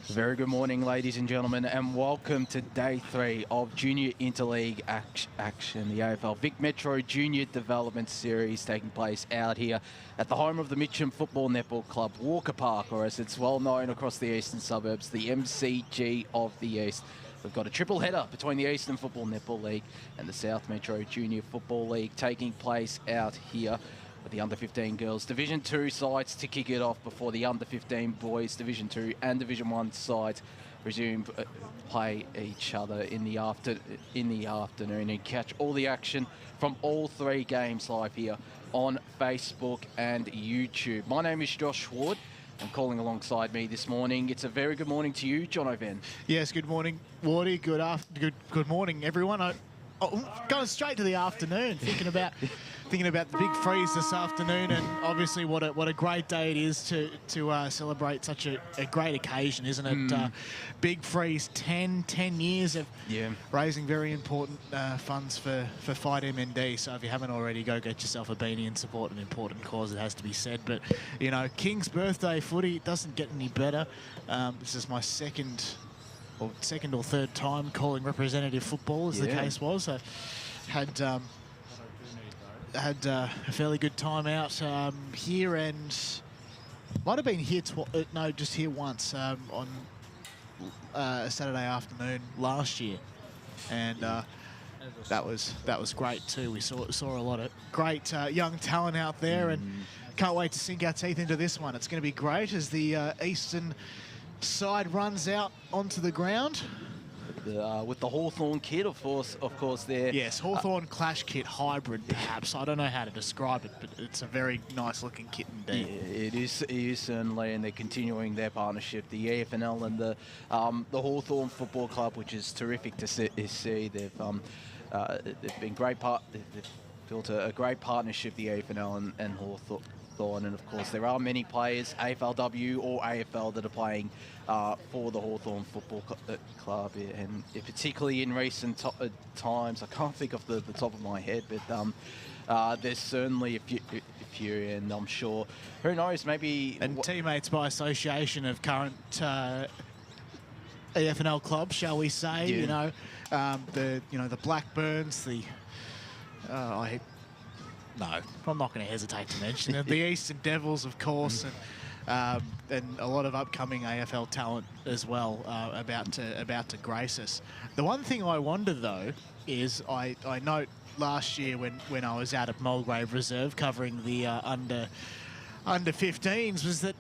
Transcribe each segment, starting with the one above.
Very good morning, ladies and gentlemen, and welcome to day 3 of Junior Interleague action, the AFL Vic Metro Junior Development Series taking place out here at the home of the Mitcham Football Netball Club, Walker Park, or as it's well known across the eastern suburbs, the MCG of the East. We've got a triple header between the Eastern Football Netball League and the South Metro Junior Football League taking place out here with the under-15 girls Division 2 sides to kick it off before the under-15 boys Division 2 and Division 1 sides resume play each other in the afternoon, and catch all the action from all 3 games live here on Facebook and YouTube. My name is Josh Ward. And calling alongside me this morning, it's a very good morning to you, John O'Ven. Yes, good morning, Wardy. Good morning, everyone. Going straight to the afternoon, thinking about the big freeze this afternoon, and obviously what a great day it is to celebrate such a great occasion, isn't it? Big freeze, 10 years of raising very important funds for Fight MND. So if you haven't already, go get yourself a beanie and support an important cause. It has to be said. But you know, King's birthday footy doesn't get any better. This is my second or third time calling representative football, as the case was. I had a fairly good time out here, and might have been here just here once on a Saturday afternoon last year, and that was great too. We saw a lot of great young talent out there, and can't wait to sink our teeth into this one. It's going to be great as the Eastern side runs out onto the ground. With the Hawthorn kit, of course, there. Yes, Hawthorn Clash kit hybrid, perhaps. I don't know how to describe it, but it's a very nice-looking kit indeed. Yeah, it is certainly, and they're continuing their partnership. The EFNL and the Hawthorn Football Club, which is terrific to see. They've been they've built a great partnership, the EFNL and Hawthorn. And of course, there are many players, AFLW or AFL, that are playing for the Hawthorn Football Club, and particularly in recent times. I can't think off the top of my head, but there's certainly a few, and I'm sure, who knows, maybe... And teammates by association of current EFNL clubs, shall we say, the Blackburns, No, I'm not going to hesitate to mention it. The Eastern Devils, of course, and a lot of upcoming AFL talent as well about to grace us. The one thing I wonder, though, is I note last year when I was out at Mulgrave Reserve covering the under 15s was that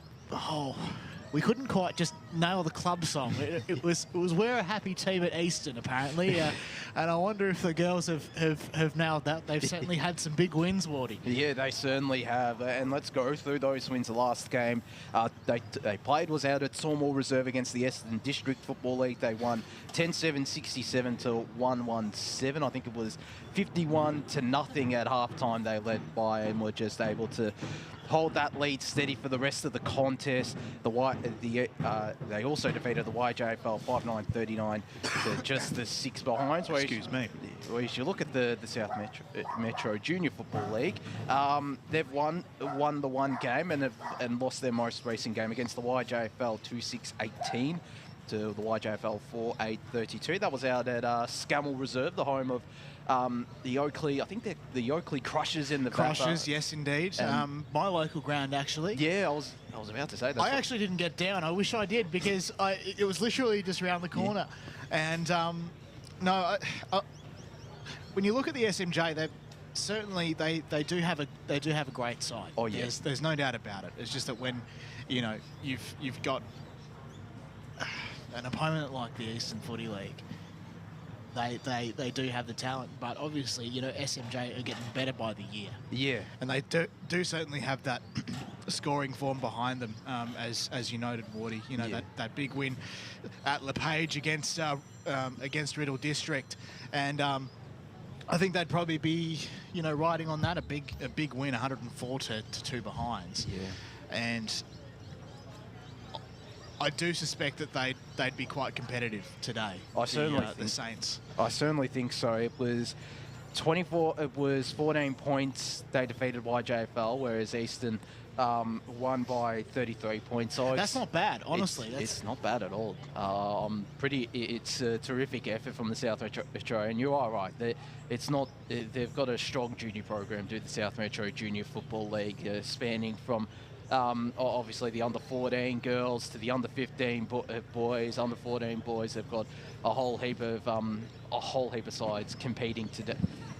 we couldn't quite just nail the club song. It was "We're a Happy Team at Eastern," apparently, and I wonder if the girls have nailed that. They've certainly had some big wins, Wardy. Yeah, they certainly have, and let's go through those wins. The last game they played was out at Sawmore Reserve against the Eastern District Football League. They won 10-7, 67-117. I think it was 51-0 at halftime. They led by and were just able to hold that lead steady for the rest of the contest. They also defeated the YJFL 5-9-39 to just the 6 behind. So Excuse me. Well, you should look at the South Metro Junior Football League. They've won the one game and lost their most recent game against the YJFL 2-6-18 to the YJFL 4-8-32. That was out at Scammell Reserve, the home of the Oakley. I think they're the Oakley Crushers in the Crushers, yes, indeed. My local ground, actually. Yeah, I was about to say that. I actually didn't get down. I wish I did, because it was literally just around the corner. Yeah. And when you look at the SMJ, they do have a great side. Oh yeah, there's no doubt about it. It's just that when you've got an opponent like the Eastern Footy League, they do have the talent, but obviously, SMJ are getting better by the year. Yeah. And they do certainly have that scoring form behind them, as you noted, Wardy. That big win at LePage against Riddle District, and I think they'd probably be, riding on that, a big win, 104 to 2 behinds. Yeah. And I do suspect that they'd be quite competitive today. I certainly think the Saints. I certainly think so. It was 24, it was 14 points they defeated YJFL, whereas Eastern won by 33 points. So that's not bad, honestly. It's not bad at all. It's a terrific effort from the South Metro, and you are right. They've got a strong junior program through the South Metro Junior Football League, spanning from obviously the under 14 girls to the under 15 boys, under 14 boys. They've got a whole heap of sides competing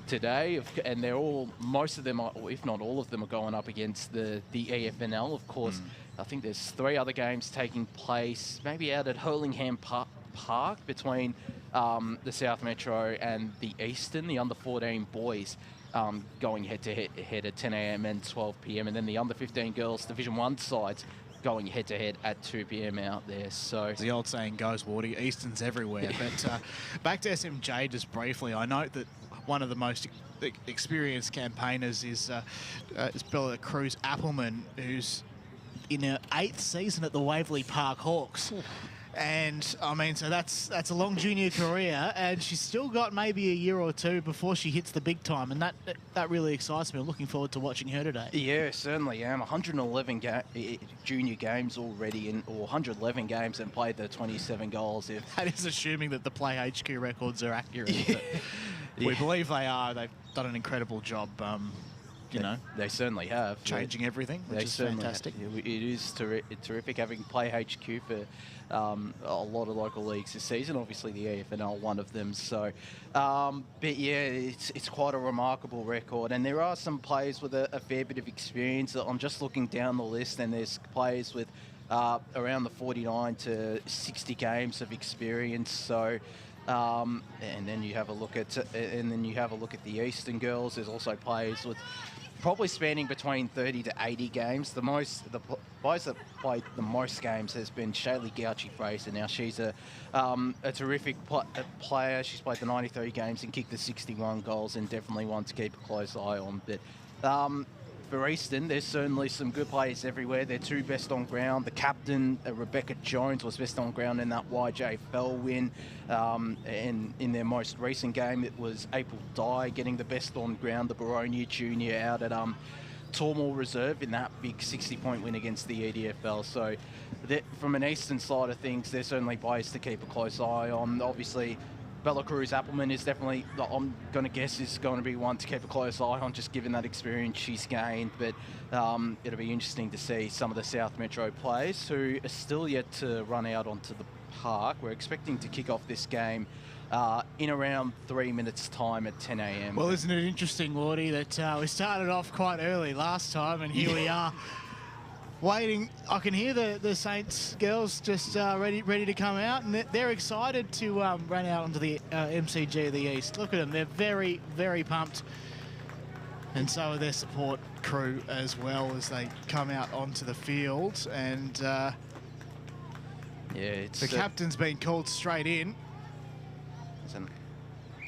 today, and they're all, most of them, or if not all of them, are going up against the EFNL. Of course, I think there's 3 other games taking place, maybe out at Hurlingham Park between the South Metro and the Eastern, the under 14 boys. Going head to head at 10 a.m. and 12 p.m. and then the under 15 girls Division 1 sides going head to head at 2 p.m. out there. So the old saying goes, Wardy, Eastern's everywhere. But back to SMJ just briefly, I note that one of the most experienced campaigners is Bella Cruz Appleman, who's in her 8th season at the Waverley Park Hawks. And I mean, so that's a long junior career, and she's still got maybe a year or 2 before she hits the big time, and that really excites me. I'm looking forward to watching her today. Yeah, certainly am. 111 junior games already, or 111 games, and played the 27 goals. That is assuming that the Play HQ records are accurate. Yeah. We believe they are. They've done an incredible job. You know, they certainly have. Changing everything, which is fantastic. It is terrific having Play HQ for a lot of local leagues this season. Obviously, the EFNL, one of them. So, but yeah, it's quite a remarkable record. And there are some players with a fair bit of experience. I'm just looking down the list, and there's players with around the 49 to 60 games of experience. So. And then you have a look at the Eastern girls. There's also players with probably spanning between 30 to 80 games. The players that played the most games has been Shaylee Gauchi-Fraser. Now she's a terrific player. She's played the 93 games and kicked the 61 goals, and definitely one to keep a close eye on. But for Eastern, there's certainly some good players everywhere. They're 2 best on ground. The captain, Rebecca Jones, was best on ground in that YJFL win. And in their most recent game, it was April Dye getting the best on ground, the Baronia Junior, out at Tormore Reserve in that big 60-point win against the EDFL. So from an Eastern side of things, there's certainly players to keep a close eye on. Obviously, Bella Cruz Appleman is definitely, I'm going to guess, is going to be one to keep a close eye on, just given that experience she's gained. But it'll be interesting to see some of the South Metro players who are still yet to run out onto the park. We're expecting to kick off this game in around 3 minutes' time at 10 a.m. Well, isn't it interesting, Wardy, that we started off quite early last time, and here we are. Waiting, I can hear the Saints girls just ready to come out, and they're excited to run out onto the MCG of the East. Look at them, they're very, very pumped, and so are their support crew as well as they come out onto the field. And the captain's been called straight in.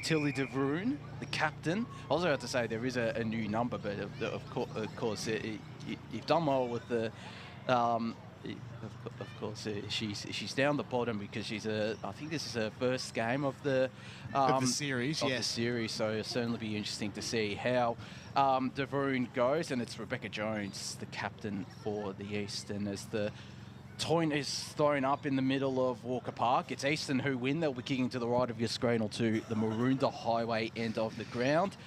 Tilly De Vroon, the captain. I was about to say there is a new number, but of course you've done well with the. Of course, she's down the bottom because I think this is her first game of the series. The series, so it'll certainly be interesting to see how De Vroon goes. And it's Rebecca Jones, the captain for the Eastern, as the point is thrown up in the middle of Walker Park. It's Eastern who win. They'll be kicking to the right of your screen or to the Maroondah Highway end of the ground.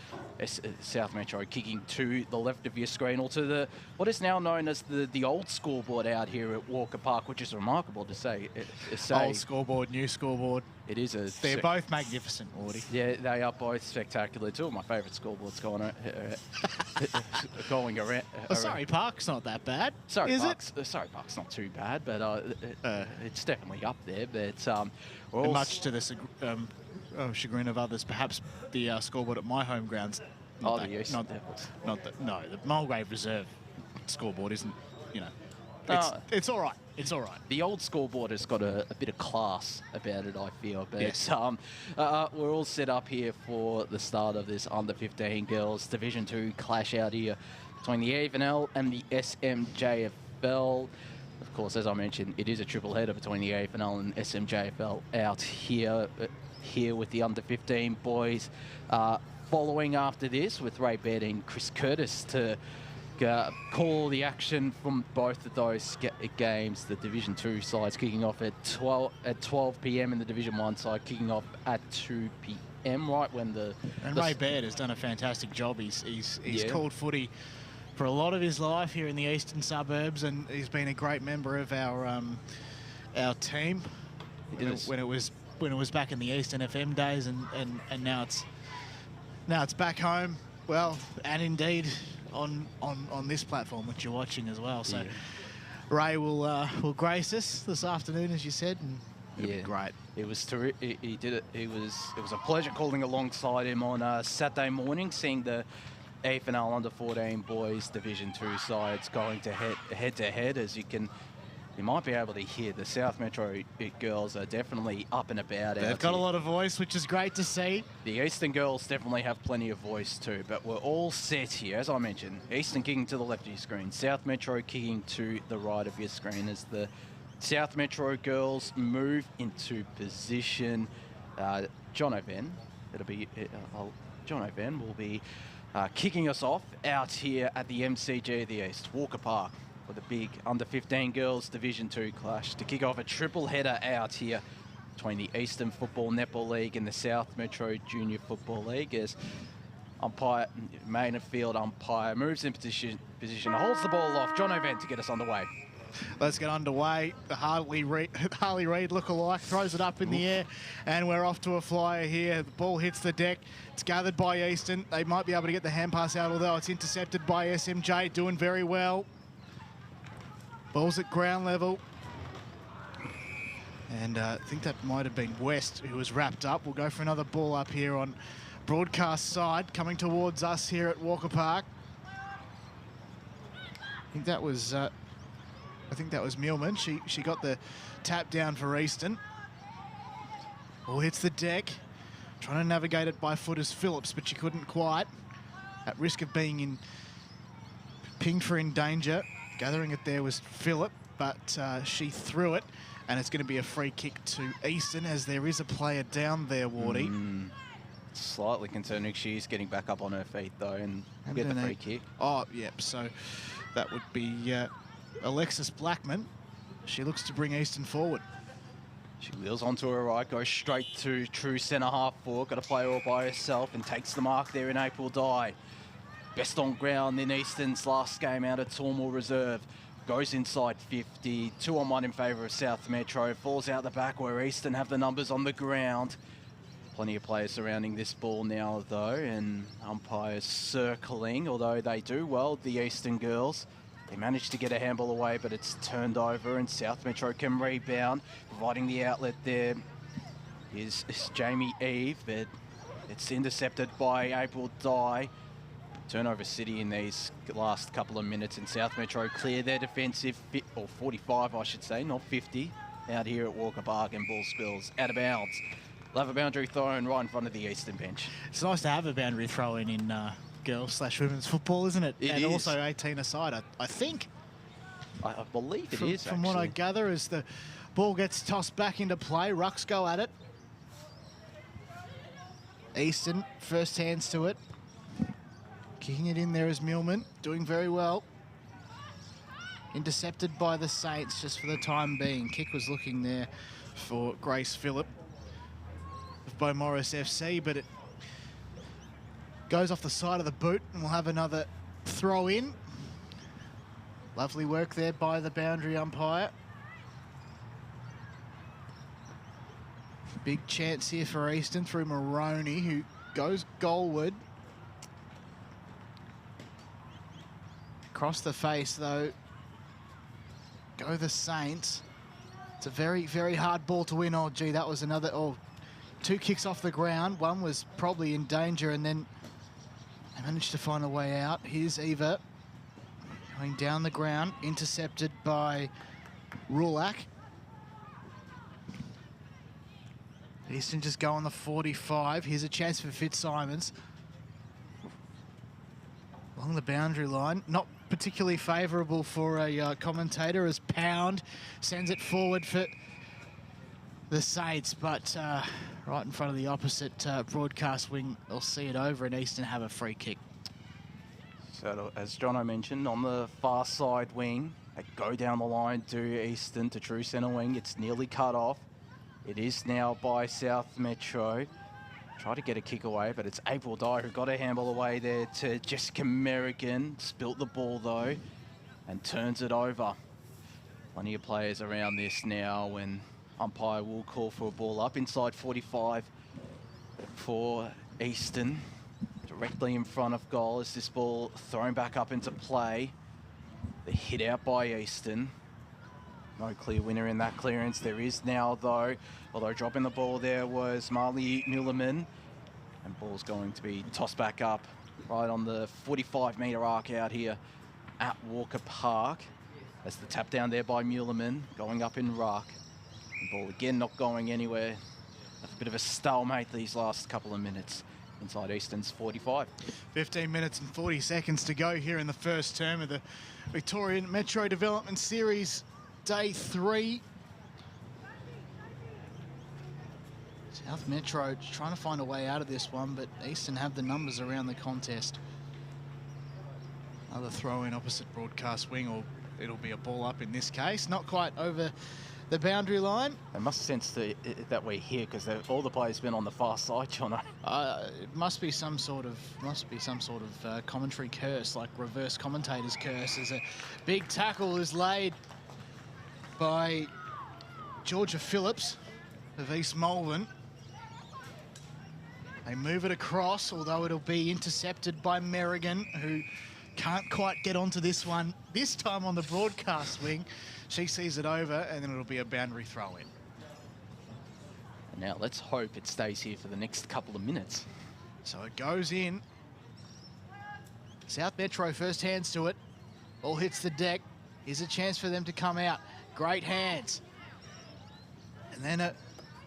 South Metro kicking to the left of your screen or to what is now known as the old scoreboard out here at Walker Park, which is remarkable to say. Old scoreboard, new scoreboard. It is They're both magnificent, Wardy. Yeah, they are both spectacular. 2 of my favourite scoreboards going around. Surrey Park's not that bad, Surrey Park's not too bad, but it's definitely up there. But much to the chagrin of others, perhaps the scoreboard at my home grounds. The Mulgrave Reserve scoreboard isn't. It's all right. It's all right. The old scoreboard has got a bit of class about it, I feel. But yes. We're all set up here for the start of this under-15 girls Division 2 clash out here between the EFNL and the SMJFL. Of course, as I mentioned, it is a triple header between the AFL and SMJFL out here with the under-15 boys. following after this with Ray Baird and Chris Curtis to call the action from both of those games. The Division 2 sides kicking off at 12 p.m. and the Division 1 side kicking off at 2 p.m. right when Ray Baird has done a fantastic job. He's called footy for a lot of his life here in the eastern suburbs, and he's been a great member of our team when it was back in the Eastern FM days, and now it's back home. Well, and indeed on this platform which you're watching as well. So Ray will grace us this afternoon, as you said, and it'll be great. It was terrific. He did it. It was a pleasure calling alongside him on Saturday morning, seeing the EFNL under 14 boys Division 2 sides going to head to head. As you might be able to hear, the South Metro girls are definitely up and about. They've got a lot of voice, which is great to see. The Eastern girls definitely have plenty of voice too, but we're all set here. As I mentioned, Eastern kicking to the left of your screen, South Metro kicking to the right of your screen as the South Metro girls move into position. John O'Ven will be kicking us off out here at the MCG of the East, Walker Park, with a big under-15 girls Division 2 clash to kick off a triple header out here between the Eastern Football Netball League and the South Metro Junior Football League, as main field umpire moves in position, holds the ball off. John O'Ven to get us underway. Let's get underway. The Harley Reid lookalike throws it up in the air, and we're off to a flyer here. The ball hits the deck. It's gathered by Eastern. They might be able to get the hand pass out, although it's intercepted by SMJ, doing very well. Ball's at ground level. And I think that might have been West who was wrapped up. We'll go for another ball up here on broadcast side, coming towards us here at Walker Park. I think that was Millman. She got the tap down for Eastern. Ball hits the deck. Trying to navigate it by foot is Phillips, but she couldn't quite. At risk of being pinged for in danger. Gathering it there was Phillip, but she threw it, and it's going to be a free kick to Eastern, as there is a player down there, Wardy. Slightly concerning. She's getting back up on her feet, though, and get the free kick. Oh, yep. So that would be Alexis Blackman. She looks to bring Eastern forward. She wheels onto her right, goes straight to true centre half forward. Got to play all by herself and takes the mark there in April Dye. Best on ground in Eastern's last game out at Tormore Reserve. Goes inside 50. 2-on-1 in favour of South Metro. Falls out the back where Eastern have the numbers on the ground. Plenty of players surrounding this ball now, though, and umpires circling, although they do well, the Eastern girls. They managed to get a handball away, but it's turned over, and South Metro can rebound. Providing the outlet there is Jamie Eve, but it's intercepted by April Dye. Turnover city in these last couple of minutes, and South Metro clear their defensive, or 45 I should say, not 50, out here at Walker Park, and ball spills out of bounds. We'll have a boundary thrown right in front of the Eastern bench. It's nice to have a boundary throw in girls/women's football, isn't it? It and is. Also 18 aside, I think. I believe it is, From what I gather, as the ball gets tossed back into play, Rucks go at it. Eastern, first hands to it. Kicking it in there is Millman, doing very well. Intercepted by the Saints just for the time being. Kick was looking there for Grace Phillip of Beaumaris FC, but it goes off the side of the boot, and we'll have another throw in. Lovely work there by the boundary umpire. Big chance here for Eastern through Maroney, who goes goalward. Across the face, though, go the Saints. It's a very, very hard ball to win. Oh, gee, that was another... Oh, two kicks off the ground. One was probably in danger, and then they managed to find a way out. Here's Eva going down the ground, intercepted by Rulak. Eastern just go on the 45. Here's a chance for Fitzsimons. Along the boundary line. Not particularly favourable for a commentator, as Pound sends it forward for the Saints, but right in front of the opposite broadcast wing, they'll see it over and Eastern have a free kick. So as Jono mentioned, on the far side wing, they go down the line to Eastern, to true centre wing. It's nearly cut off. It is now by South Metro. Try to get a kick away, but it's April Dye who got a handball away there to Jessica Merrigan. Spilt the ball though and turns it over. Plenty of players around this now when umpire will call for a ball up inside 45 for Eastern. Directly in front of goal as this ball thrown back up into play. The hit out by Eastern. No clear winner in that clearance. There is now though, although dropping the ball there was Marley Mullerman. And ball's going to be tossed back up right on the 45-metre arc out here at Walker Park. As the tap down there by Mullerman, going up in ruck. The ball again not going anywhere. A bit of a stalemate these last couple of minutes inside Eastern's 45. 15 minutes and 40 seconds to go here in the first term of the Victorian Metro Development Series, Day 3. South Metro trying to find a way out of this one, but Eastern have the numbers around the contest. Another throw in opposite broadcast wing, or it'll be a ball up in this case. Not quite over the boundary line. They must sense that we're here because all the players been on the far side, Jono. It must be some sort of commentary curse, like reverse commentator's curse, as a big tackle is laid by Georgia Phillips of East Malvern. They move it across, although it'll be intercepted by Merrigan, who can't quite get onto this one. This time on the broadcast wing, she sees it over, and then it'll be a boundary throw in. Now let's hope it stays here for the next couple of minutes. So it goes in. South Metro first hands to it. Ball hits the deck. Here's a chance for them to come out. Great hands. And then a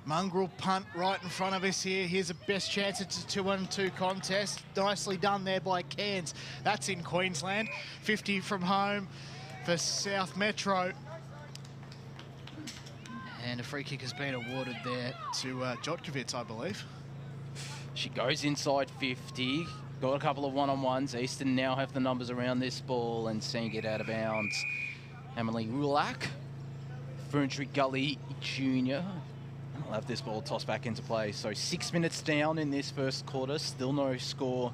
mongrel punt right in front of us here. Here's a best chance. It's a 2-on-2 contest. Nicely done there by Cairns. That's in Queensland. 50 from home for South Metro. And a free kick has been awarded there to Jotkovich, I believe. She goes inside 50. Got a couple of one-on-ones. Eastern now have the numbers around this ball and seeing it out of bounds. Emily Rulak, Ferntree Gully Junior. I'll have this ball tossed back into play. So 6 minutes down in this first quarter. Still no score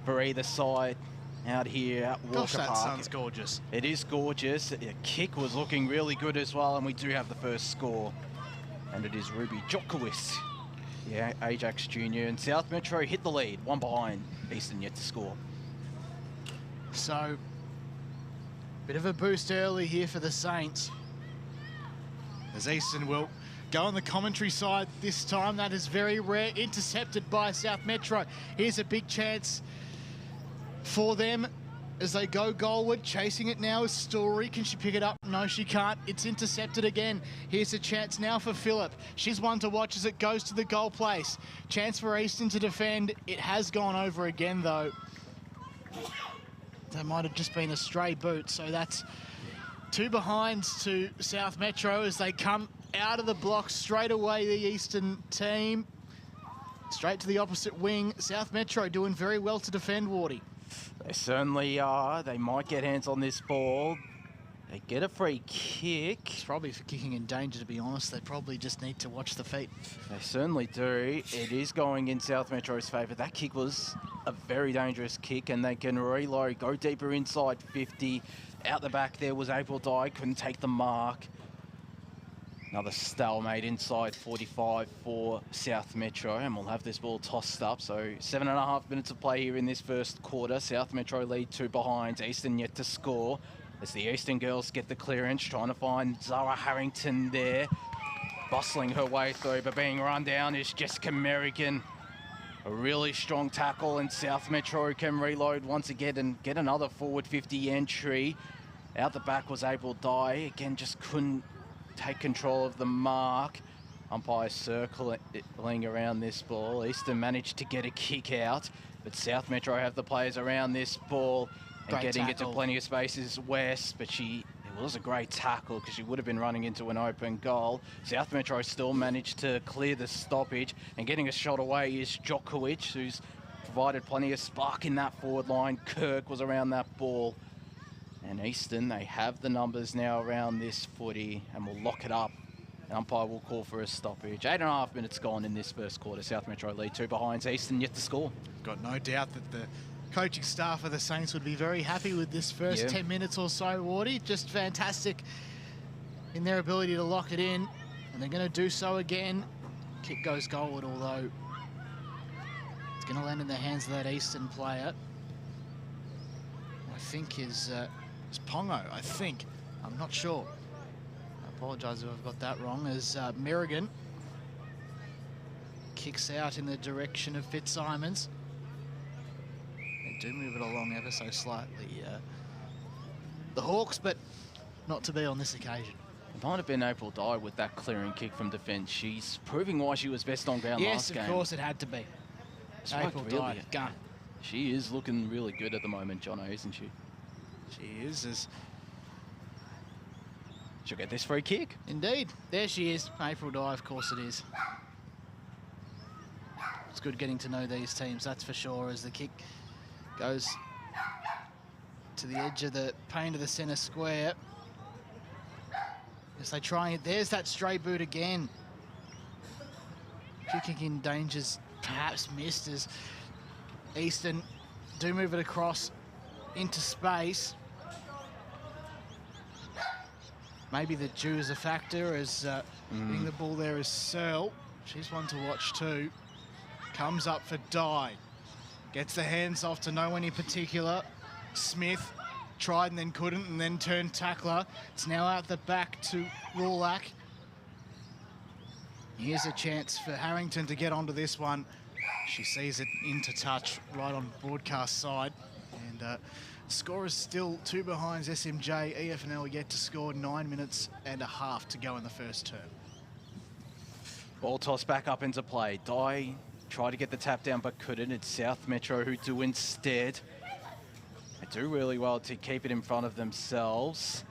for either side out here at Walker Park. Gosh, that sun's gorgeous. It is gorgeous. The kick was looking really good as well, and we do have the first score. And it is Ruby Jokowicz, yeah, Ajax Junior. And South Metro hit the lead, one behind. Eastern yet to score. So, bit of a boost early here for the Saints. As Eastern will go on the commentary side this time. That is very rare. Intercepted by South Metro. Here's a big chance for them as they go goalward. Chasing it now is Story. Can she pick it up? No, she can't. It's intercepted again. Here's a chance now for Phillip. She's one to watch as it goes to the goal place. Chance for Eastern to defend. It has gone over again, though. That might have just been a stray boot. So that's two behinds to South Metro as they come out of the block straight away, the Eastern team. Straight to the opposite wing. South Metro doing very well to defend, Wardy. They certainly are. They might get hands on this ball. They get a free kick. It's probably for kicking in danger, to be honest. They probably just need to watch the feet. They certainly do. It is going in South Metro's favour. That kick was a very dangerous kick, and they can reload, go deeper inside 50. Out the back there was April Dye, couldn't take the mark. Another stalemate inside 45 for South Metro, and we'll have this ball tossed up. So 7.5 minutes of play here in this first quarter. South Metro lead 2 behind. Eastern yet to score. As the Eastern girls get the clearance, trying to find Zara Harrington there. Bustling her way through, but being run down is Jessica Merrigan. A really strong tackle, and South Metro can reload once again and get another forward 50 entry. Out the back was April Dye. Again, just couldn't take control of the mark. Umpire circling around this ball. Eastern managed to get a kick out, but South Metro have the players around this ball and Great getting tackle. it to plenty of spaces. West, but there It was a great tackle because she would have been running into an open goal. South Metro still managed to clear the stoppage, and getting a shot away is Djokovic, who's provided plenty of spark in that forward line. Kirk was around that ball. And Eastern, they have the numbers now around this footy and will lock it up. The umpire will call for a stoppage. 8.5 minutes gone in this first quarter. South Metro lead 2 behinds. Eastern yet to score. Got no doubt that the coaching staff of the Saints would be very happy with this first 10 minutes or so, Wardy. Just fantastic in their ability to lock it in. And they're going to do so again. Kick goes goalward, although it's going to land in the hands of that Eastern player. I think is Pongo, I think. I'm not sure. I apologise if I've got that wrong, as Merrigan kicks out in the direction of Fitzsimons. They do move it along ever so slightly, the Hawks, but not to be on this occasion. It might have been April Dye with that clearing kick from defence. She's proving why she was best on ground last game. Yes, of course it had to be. April Dye, gun. She is looking really good at the moment, Jono, isn't she? She is. She'll get this free kick. Indeed. There she is. April Dye, of course it is. It's good getting to know these teams, that's for sure, as the kick goes to the edge of the paint of the centre square. As they try it, there's that straight boot again. Kicking in dangers, perhaps missed, as Eastern do move it across into space. Maybe the dew is a factor, as hitting the ball there is Searle. She's one to watch too. Comes up for Dye. Gets the hands off to no one in particular. Smith tried and then couldn't, and then turned tackler. It's now out the back to Rulak. Here's a chance for Harrington to get onto this one. She sees it into touch right on broadcast side. And score is still 2 behinds SMJ. EFNL yet to score, 9 minutes and a half to go in the first term. Ball toss back up into play. Dye tried to get the tap down but couldn't. It's South Metro who do instead. They do really well to keep it in front of themselves.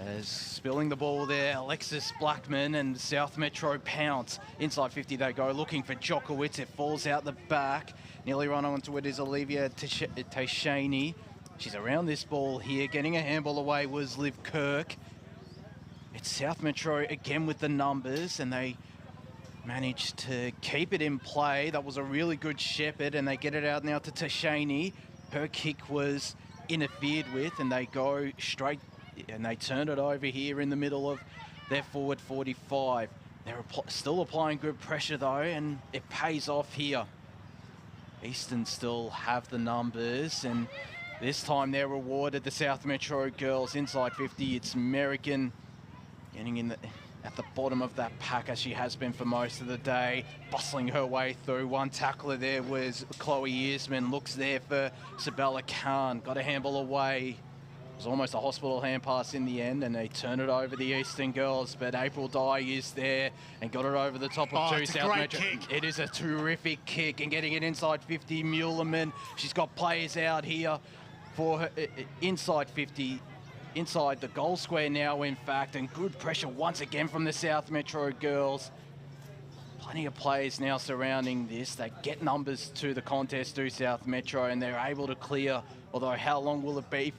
As spilling the ball there, Alexis Blackman, and South Metro pounce. Inside 50 they go, looking for Djokovic. It falls out the back. Nearly run onto it is Olivia Teixeini. She's around this ball here. Getting a handball away was Liv Kirk. It's South Metro again with the numbers, and they managed to keep it in play. That was a really good shepherd, and they get it out now to Teixeini. Her kick was interfered with, and they go straight, and they turn it over here in the middle of their forward 45. They're still applying good pressure though, and it pays off here. Eastern still have the numbers, and this time they're rewarded. The South Metro girls inside 50. It's American getting in at the bottom of that pack, as she has been for most of the day, bustling her way through. One tackler there was Chloe Earsman. Looks there for Sabella Khan. Got a handball away. It was almost a hospital hand pass in the end, and they turn it over the Eastern girls. But April Dye is there and got it over the top of two. South Metro. Kick. It is a terrific kick, and getting it inside 50. Muellerman. She's got players out here for her inside 50. Inside the goal square now, in fact, and good pressure once again from the South Metro girls. Plenty of players now surrounding this. They get numbers to the contest to South Metro, and they're able to clear, although how long will it be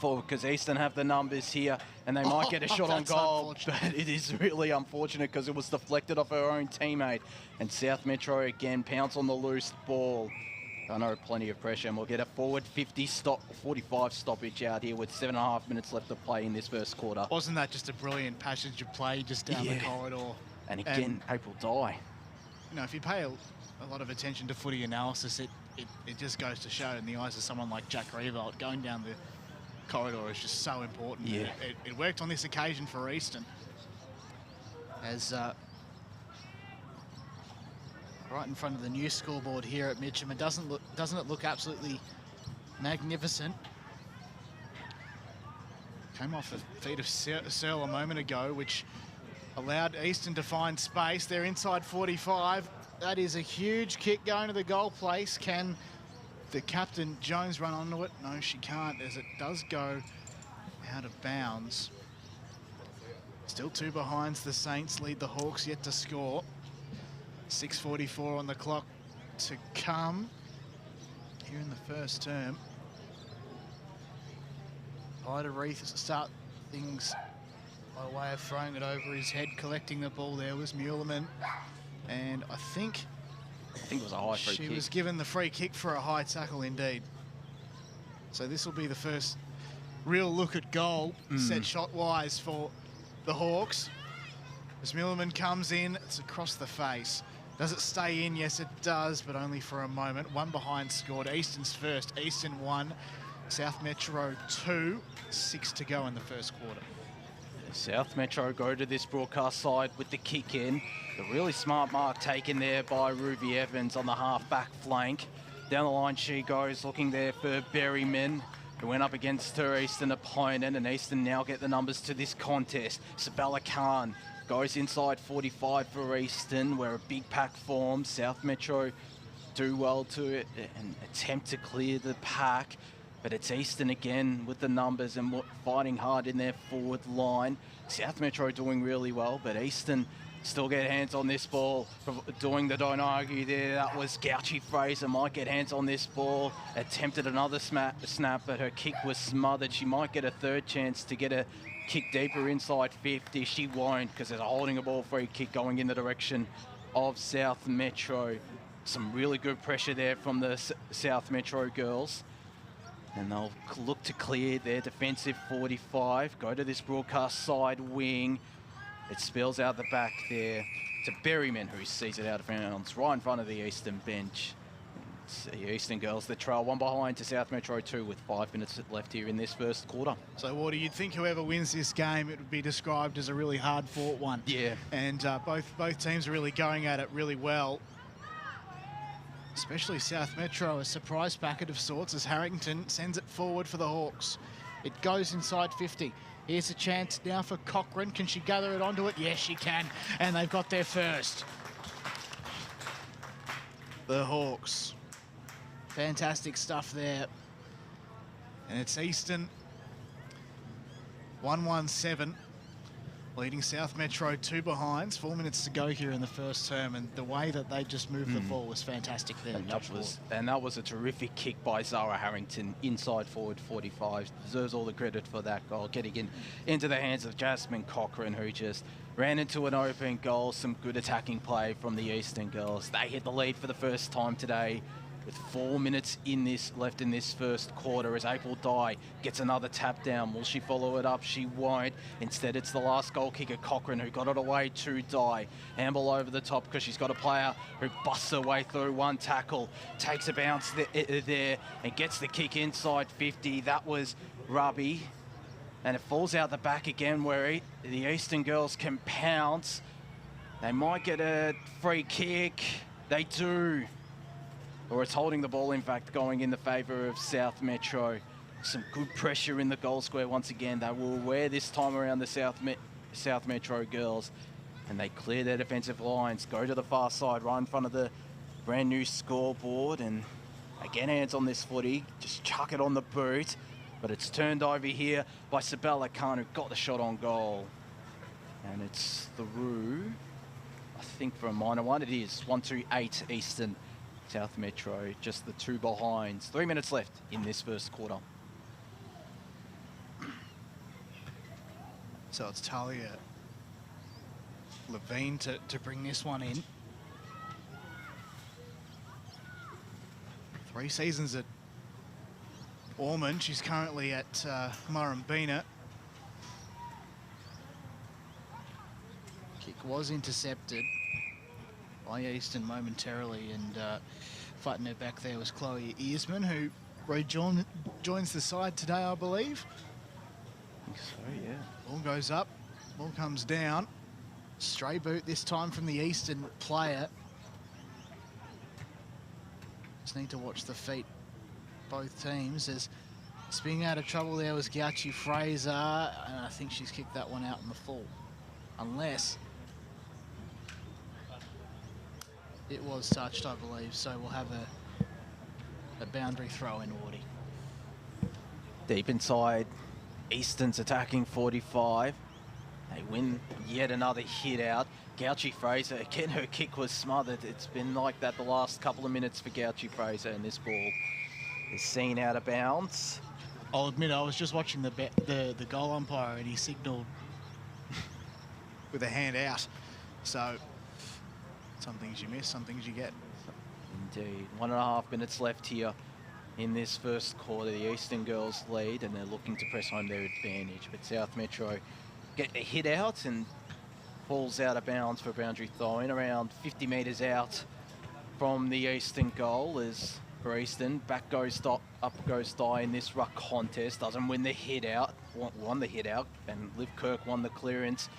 for, because Eastern have the numbers here, and they might get a shot on goal, but it is really unfortunate because it was deflected off her own teammate. And South Metro again pounce on the loose ball. I know plenty of pressure, and we'll get a forward 45 stoppage out here with 7.5 minutes left to play in this first quarter. Wasn't that just a brilliant passage of play just down the corridor? And again, April Dye. You know, if you pay a lot of attention to footy analysis, it just goes to show in the eyes of someone like Jack Revolt, going down the corridor is just so important. Yeah. It worked on this occasion for Eastern. As right in front of the new scoreboard here at Mitcham. It doesn't it look absolutely magnificent? Came off the feet of Searle a moment ago, which allowed Eastern to find space. They're inside 45. That is a huge kick going to the goal place. Can the captain Jones run onto it? No, she can't, as it does go out of bounds. Still 2 behinds. The Saints lead the Hawks yet to score. 6:44 on the clock to come here in the first term. Ida Reith start things by way of throwing it over his head. Collecting the ball there was Muleman. And I think it was a high free kick. She was given the free kick for a high tackle indeed. So this will be the first real look at goal, set shot-wise for the Hawks. As Muleman comes in, it's across the face. Does it stay in? Yes, it does, but only for a moment. 1 behind scored. Eastern's first. Eastern 1, South Metro 2. 6 to go in the first quarter. South Metro go to this broadcast side with the kick in. The really smart mark taken there by Ruby Evans on the half-back flank. Down the line she goes, looking there for Berryman, who went up against her Eastern opponent, and Eastern now get the numbers to this contest. Sabella Khan goes inside 45 for Eastern, where a big pack forms. South Metro do well to it and attempt to clear the pack, but it's Eastern again with the numbers and fighting hard in their forward line. South Metro doing really well, but Eastern still get hands on this ball. Doing the don't argue there, that was Gouchy Fraser, might get hands on this ball. Attempted another snap, but her kick was smothered. She might get a third chance to get a kick deeper inside 50. She won't, because there's a holding a ball free kick going in the direction of South Metro. Some really good pressure there from the South Metro girls. And they'll look to clear their defensive 45. Go to this broadcast side wing. It spills out the back there to Berryman, who sees it out of bounds right in front of the Eastern bench. It's the Eastern girls that trail 1 behind to South Metro 2 with 5 minutes left here in this first quarter. So, Wardy, you'd think whoever wins this game, it would be described as a really hard-fought one. Yeah. And both teams are really going at it really well. Especially South Metro, a surprise packet of sorts as Harrington sends it forward for the Hawks. It goes inside 50. Here's a chance now for Cochrane. Can she gather it onto it? Yes, she can. And they've got their first. The Hawks. Fantastic stuff there. And it's Eastern 1-1-7. Leading South Metro 2 behinds. 4 minutes to go here in the first term, and the way that they just moved the ball was fantastic there. And that was a terrific kick by Zara Harrington inside forward 45. Deserves all the credit for that goal, getting into the hands of Jasmine Cochrane, who just ran into an open goal. Some good attacking play from the Eastern girls. They hit the lead for the first time today, with 4 minutes left in this first quarter, as April Dye gets another tap down. Will she follow it up? She won't. Instead, it's the last goal kicker, Cochrane, who got it away to Dye. Handball over the top because she's got a player who busts her way through one tackle, takes a bounce there and gets the kick inside 50. That was Ruby. And it falls out the back again, where the Eastern girls can pounce. They might get a free kick. They do. Or it's holding the ball, in fact, going in the favour of South Metro. Some good pressure in the goal square once again. They were aware this time around, the South Metro girls. And they clear their defensive lines, go to the far side, right in front of the brand new scoreboard. And again, hands on this footy, just chuck it on the boot. But it's turned over here by Sabella Khan, who got the shot on goal. And it's the Roo, I think, for a minor one. It is 1-2-8 Eastern. South Metro, just the 2 behinds. 3 minutes left in this first quarter. So it's Talia Levine to bring this one in. 3 seasons at Ormond. She's currently at Murrumbina. Kick was intercepted by Eastern momentarily, and fighting her back there was Chloe Earsman, who joins the side today, I believe. I think so, yeah. Ball goes up, ball comes down. Stray boot this time from the Eastern player. Just need to watch the feet, both teams. As spinning out of trouble there was Gouchy Fraser, and I think she's kicked that one out in the full. Unless it was touched, I believe, so we'll have a boundary throw in, Wardy. Deep inside Eastern's attacking 45. They win yet another hit out. Gouchy Fraser, again, her kick was smothered. It's been like that the last couple of minutes for Gouchy Fraser, and this ball is seen out of bounds. I'll admit, I was just watching the goal umpire, and he signalled with a hand out. So some things you miss, some things you get. Indeed. 1.5 minutes left here in this first quarter. The Eastern girls lead, and they're looking to press home their advantage. But South Metro get a hit out and falls out of bounds for a boundary throw-in around 50 metres out from the Eastern goal. As for Eastern, up goes Thigh in this ruck contest. Doesn't win the hit out, won the hit out, and Liv Kirk won the clearance.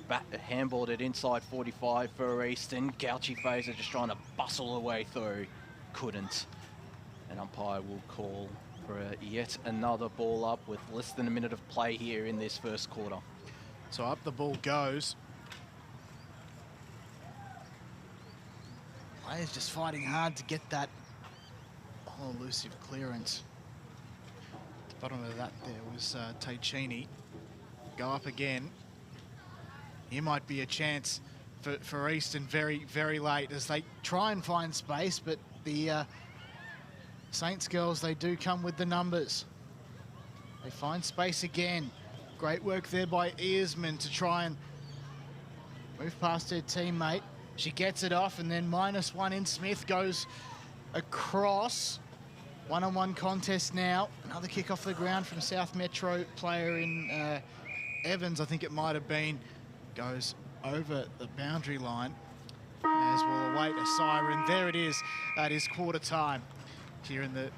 But handballed it inside 45 for Eastern. Gouchy Fraser just trying to bustle her way through. Couldn't. An umpire will call for yet another ball up with less than a minute of play here in this first quarter. So up the ball goes. Players just fighting hard to get that elusive clearance. At the bottom of that there was Taicini. Go up again. Here might be a chance for Eastern very, very late as they try and find space, but the Saints girls, they do come with the numbers. They find space again. Great work there by Earsman to try and move past her teammate. She gets it off, and then -1 in Smith goes across. One-on-one contest now. Another kick off the ground from South Metro player in Evans, I think it might have been. Goes over the boundary line as we'll await a siren. There it is. That is quarter time here in the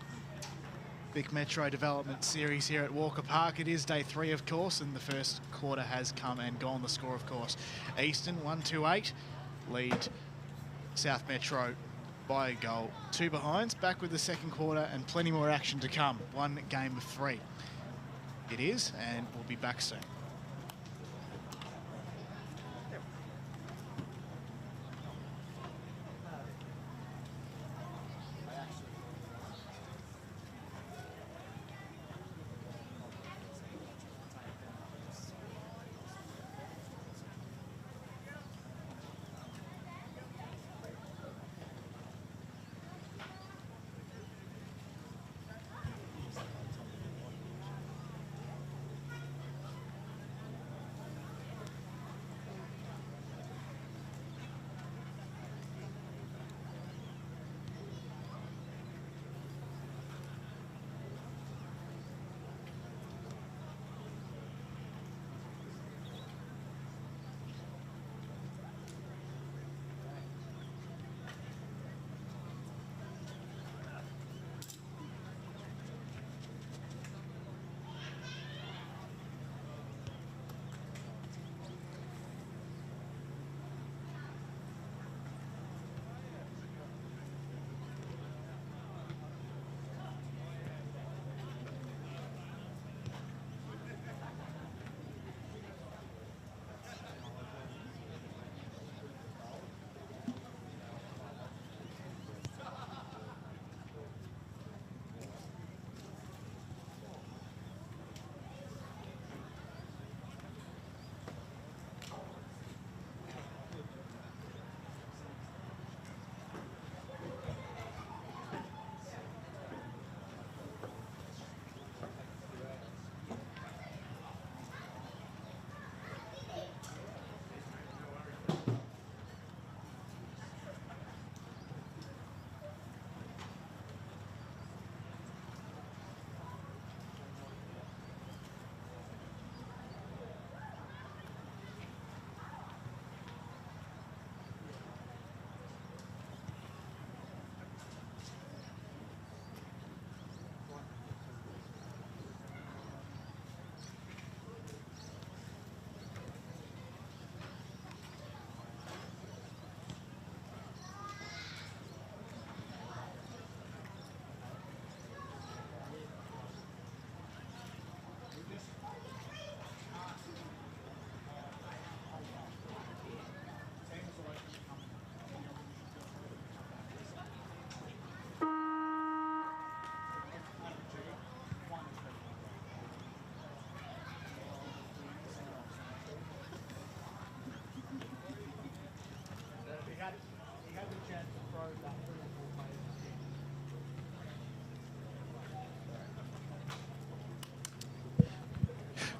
Vic Metro Development Series here at Walker Park. It is day 3, of course, and the first quarter has come and gone. The score, of course, Eastern 1-8 lead South Metro by a goal. 2 behinds, back with the second quarter and plenty more action to come. 1 game of 3 it is, and we'll be back soon.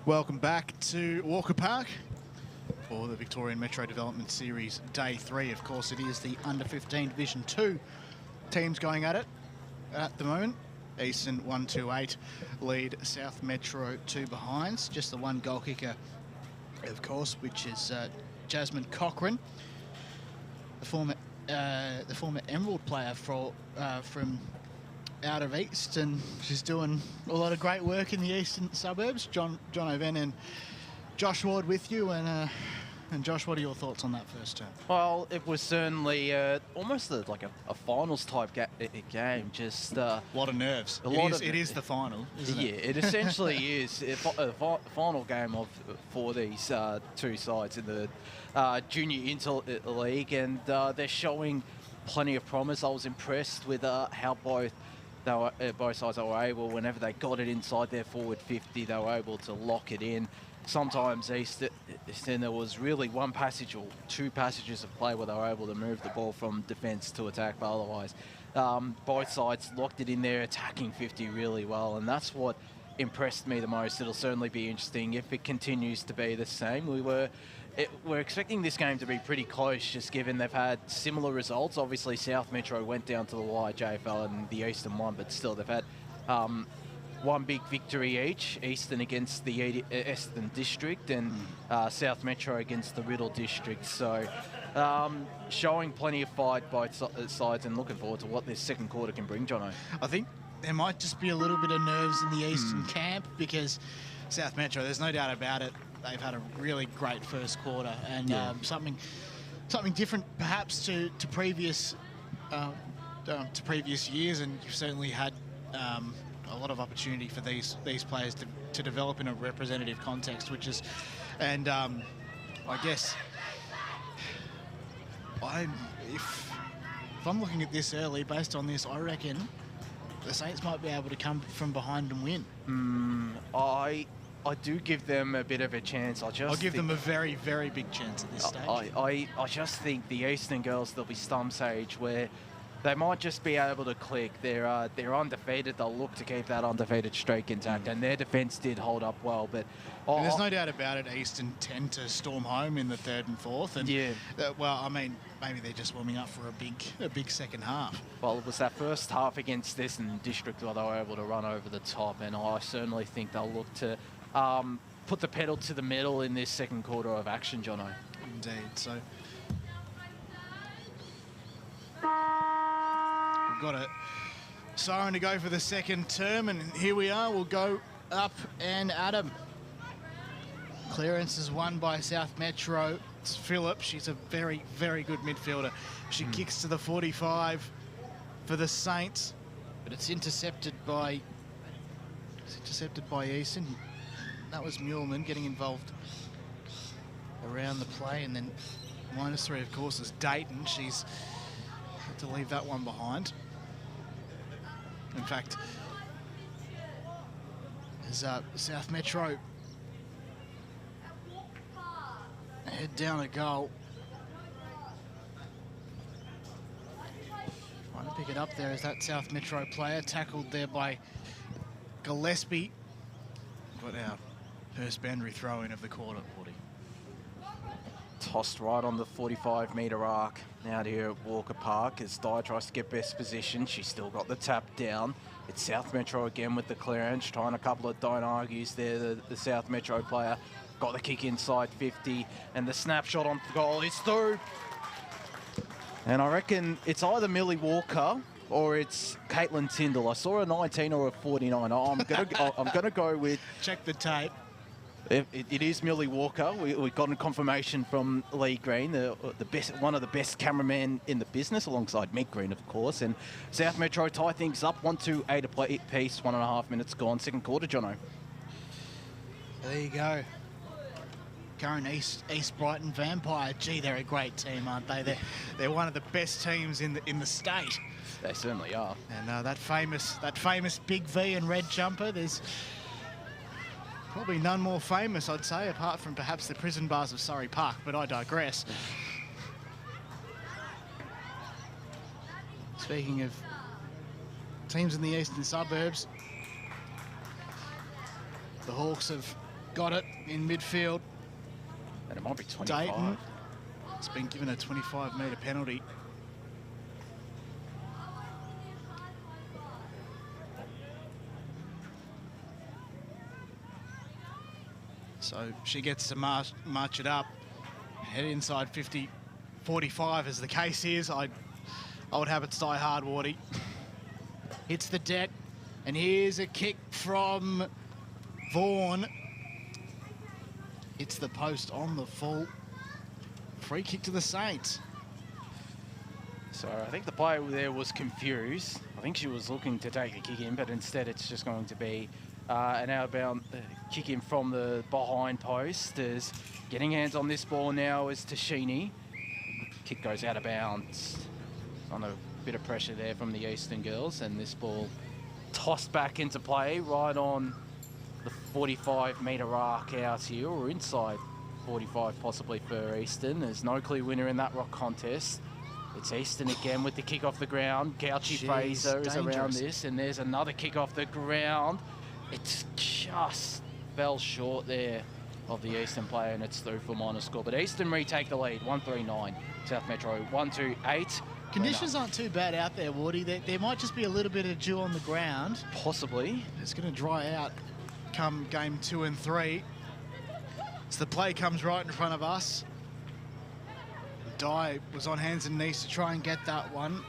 Welcome back to Walker Park for the Victorian Metro Development Series Day 3. Of course, it is the Under-15 Division 2 teams going at it at the moment. Eastern 1-2-8 lead South Metro 2 behinds. Just the one goal kicker, of course, which is Jasmine Cochran, the former Emerald player from out of East, and she's doing a lot of great work in the eastern suburbs. John O'Ven and Josh Ward with you, and Josh, what are your thoughts on that first term? Well, it was certainly almost like a finals type game. Just a lot of nerves. It is the final, isn't it? Yeah, it essentially is a final game for these two sides in the Junior Interleague, and they're showing plenty of promise. I was impressed with how both sides were able, whenever they got it inside their forward 50, they were able to lock it in. Sometimes Eastern, there was really one passage or two passages of play where they were able to move the ball from defence to attack, but otherwise both sides locked it in there, attacking 50 really well, and that's what impressed me the most. It'll certainly be interesting if it continues to be the same. We're expecting this game to be pretty close, just given they've had similar results. Obviously, South Metro went down to the YJFL and the Eastern won, but still they've had one big victory each. Eastern against the Eastern District and South Metro against the Riddle District. So showing plenty of fight both sides, and looking forward to what this second quarter can bring, Jono. I think there might just be a little bit of nerves in the Eastern camp, because South Metro, there's no doubt about it, they've had a really great first quarter, and something different perhaps to previous years, and you've certainly had a lot of opportunity for these players to develop in a representative context, which is, and I guess if I'm looking at this early, based on this, I reckon the Saints might be able to come from behind and win. I do give them a bit of a chance. I'll give them a very, very big chance at this stage. I just think the Eastern girls, there'll be some stage where they might just be able to click. They're undefeated. They'll look to keep that undefeated streak intact, and their defence did hold up well. But there's no doubt about it, Eastern tend to storm home in the third and fourth. And well, I mean, maybe they're just warming up for a big second half. Well, it was that first half against this and District where they were able to run over the top, and I certainly think they'll look to put the pedal to the metal in this second quarter of action, Jono. Indeed. So we've got a siren to go for the second term, and here we are. We'll go up and at 'em. Clearance is won by South Metro. It's Phillip. She's a very, very good midfielder. She kicks to the 45 for the Saints, but it's intercepted by Easton. That was Muleman getting involved around the play, and then -3, of course, is Dayton. She's had to leave that one behind. In fact, as South Metro head down a goal. Trying to pick it up there is that South Metro player, tackled there by Gillespie. But our first boundary throw-in of the quarter, Woody. Tossed right on the 45-metre arc out here at Walker Park as Dyer tries to get best position. She's still got the tap down. It's South Metro again with the clearance, trying a couple of don't argues there. The South Metro player got the kick inside 50, and the snapshot on goal is through. And I reckon it's either Millie Walker or it's Caitlin Tyndall. I saw a 19 or a 49. I'm gonna go with. Check the tape. It is Millie Walker. We got a confirmation from Lee Green, one of the best cameramen in the business, alongside Mick Green, of course. And South Metro tie things up, 1-2-8 a play piece, 1.5 minutes gone, second quarter, Jono. There you go. Current East Brighton Vampire. Gee, they're a great team, aren't they? They're one of the best teams in the state. They certainly are. And that famous big V and red jumper. There's probably none more famous, I'd say, apart from perhaps the prison bars of Surrey Park, but I digress. Speaking of teams in the eastern suburbs, the Hawks have got it in midfield. And it might be 25. Dayton has been given a 25-metre penalty. So she gets to march it up, head inside 50, 45 as the case is. I would have it stay hard, Wardy. Hits the deck, and here's a kick from Vaughan. Hits the post on the full. Free kick to the Saints. So I think the player there was confused. I think she was looking to take a kick in, but instead it's just going to be an outbound kick in from the behind post. As getting hands on this ball now is Tashini. Kick goes out of bounds. On a bit of pressure there from the Eastern girls, and this ball tossed back into play right on the 45-metre arc out here, or inside 45 possibly for Eastern. There's no clear winner in that rock contest. It's Eastern again with the kick off the ground. Gouchy Fraser is around this, and there's another kick off the ground. It's just fell short there of the Eastern player, and it's through for minor score. But Eastern retake the lead, 139. South Metro 128. Conditions aren't too bad out there, Wardy. There might just be a little bit of dew on the ground. Possibly. It's going to dry out come game 2 and 3. So the play comes right in front of us. Dye was on hands and knees to try and get that one.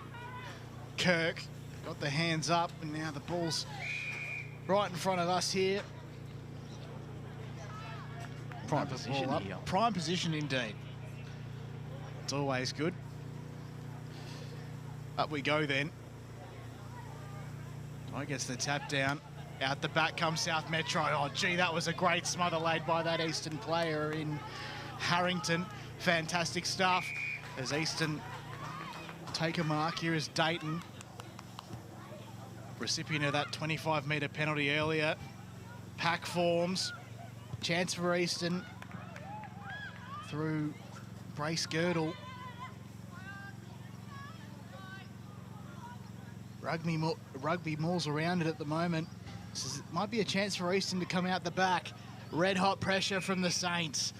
Kirk got the hands up, and now the ball's right in front of us here. Prime position here. Prime position indeed. It's always good. Up we go then. I guess the tap down. Out the back comes South Metro. Oh, gee, that was a great smother laid by that Eastern player in Harrington. Fantastic stuff. As Eastern take a mark, here is Dayton. Recipient of that 25-metre penalty earlier. Pack forms. Chance for Eastern through Brace Girdle. Rugby mauls around it at the moment. It might be a chance for Eastern to come out the back. Red hot pressure from the Saints.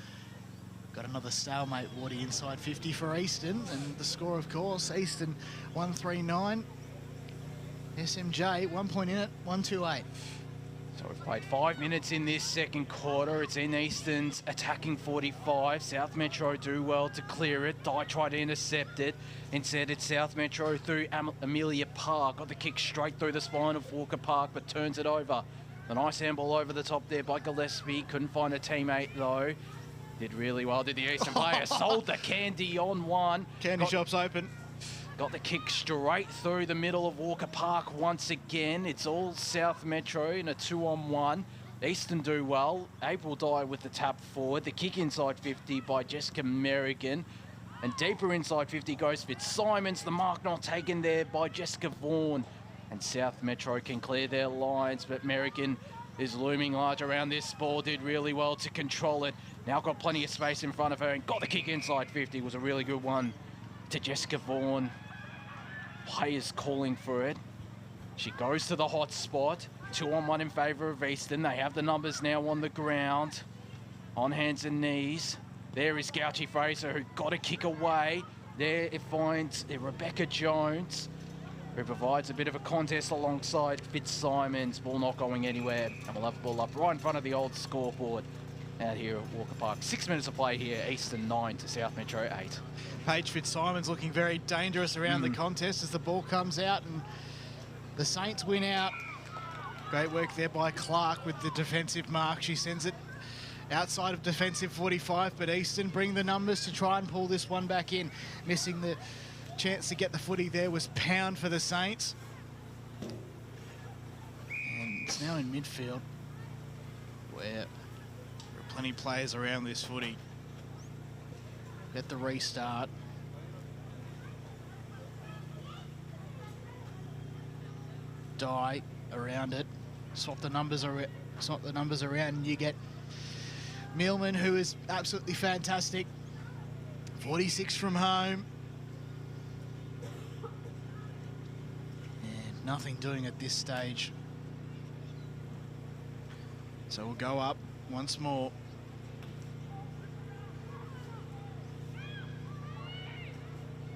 Got another stalemate, Wardy, inside 50 for Eastern. And the score, of course, Eastern 139. SMJ, 1 point in it, 128. So we've played 5 minutes in this second quarter. It's in Eastern's attacking 45. South Metro do well to clear it. Dye tried to intercept it. Instead, it's South Metro through Amelia Park. Got the kick straight through the spine of Walker Park, but turns it over. A nice handball over the top there by Gillespie. Couldn't find a teammate, though. Did really well, did the Eastern player. Sold the candy on one. Candy shop's open. Got the kick straight through the middle of Walker Park once again. It's all South Metro in a 2-on-1. Eastern do well. April Dye with the tap forward. The kick inside 50 by Jessica Merrigan. And deeper inside 50 goes Fitzsimons. The mark not taken there by Jessica Vaughan. And South Metro can clear their lines, but Merrigan is looming large around this ball. Did really well to control it. Now got plenty of space in front of her and got the kick inside 50. Was a really good one to Jessica Vaughan. Players calling for it. She goes to the hot spot. 2-on-1 in favour of Eastern. They have the numbers now on the ground. On hands and knees. There is Gouchy Fraser, who got a kick away. There it finds Rebecca Jones, who provides a bit of a contest alongside Fitzsimons. Ball not going anywhere. And we'll have the ball up right in front of the old scoreboard out here at Walker Park. 6 minutes of play here. Eastern 9 to South Metro 8. Paige Fitzsimons looking very dangerous around the contest as the ball comes out, and the Saints win out. Great work there by Clark with the defensive mark. She sends it outside of defensive 45, but Eastern bring the numbers to try and pull this one back in. Missing the chance to get the footy there was Pound for the Saints. And it's now in midfield, where there are plenty of players around this footy. Get the restart. Dye around it. Swap the numbers around, and you get Millman, who is absolutely fantastic. 46 from home. nothing doing at this stage. So we'll go up once more.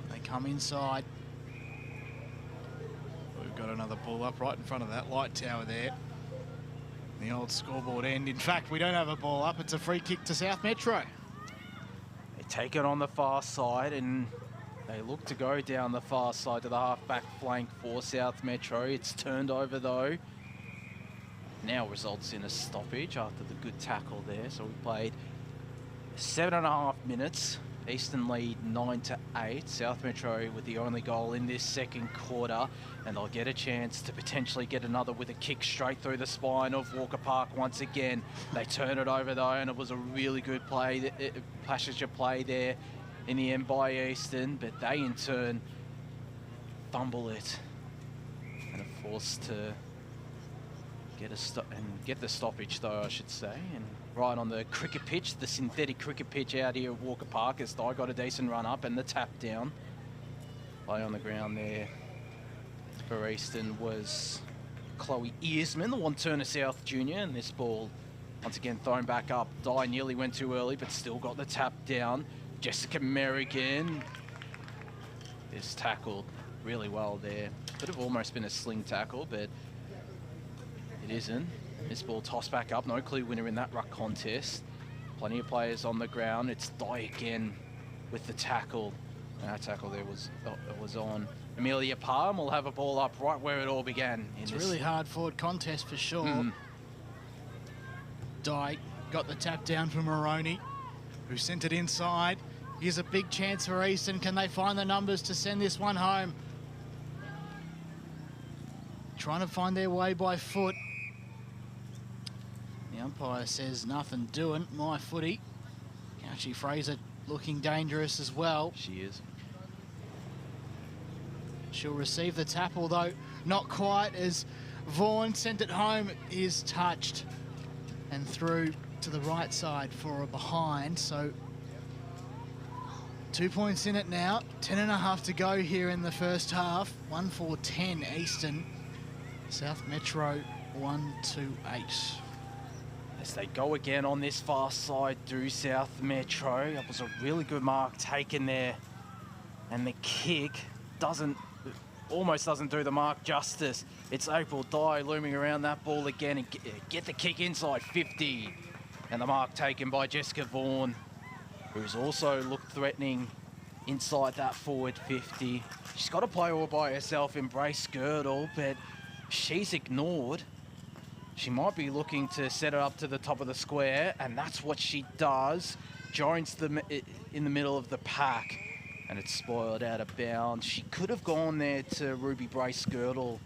They come inside. We've got another ball up right in front of that light tower there. The old scoreboard end. In fact, we don't have a ball up. It's a free kick to South Metro. They take it on the far side and they look to go down the far side to the half-back flank for South Metro. It's turned over though. Now results in a stoppage after the good tackle there. So we played 7.5 minutes. Eastern lead 9-8. South Metro with the only goal in this second quarter, and they'll get a chance to potentially get another with a kick straight through the spine of Walker Park once again. They turn it over though, and it was a really good play, passage of play there in the end by Eastern, but they in turn fumble it and are forced to get the stoppage though, I should say, and right on the cricket pitch, the synthetic cricket pitch out here at Walker Park, as Di got a decent run up and the tap down. Play on the ground there for Eastern was Chloe Earsman, the one-turner South junior, and this ball once again thrown back up. Di nearly went too early, but still got the tap down. Jessica Merrigan is tackled really well there. Could have almost been a sling tackle, but it isn't. This ball tossed back up, no clear winner in that ruck contest. Plenty of players on the ground. It's Di again with the tackle. And that tackle there was on. Amelia Palm will have a ball up right where it all began. It's a really hard forward contest for sure. Di got the tap down from Maroney, who sent it inside. Here's a big chance for Eastern. Can they find the numbers to send this one home? Trying to find their way by foot. The umpire says nothing doing. My footy. Gouchy Fraser looking dangerous as well. She is. She'll receive the tap, although not quite, as Vaughan sent it home. It is touched and through to the right side for a behind. So 2 points in it now. 10.5 to go here in the first half. 1-4-10 Eastern. South Metro 1-8. As they go again on this far side, do South Metro. It was a really good mark taken there. And the kick almost doesn't do the mark justice. It's April Di looming around that ball again and get the kick inside 50. And the mark taken by Jessica Vaughan, who's also looked threatening inside that forward 50. She's got to play all by herself, embrace Girdle, but she's ignored. She might be looking to set it up to the top of the square, and that's what she does. Joins in the middle of the pack, and it's spoiled out of bounds. She could have gone there to Ruby Brace Girdle.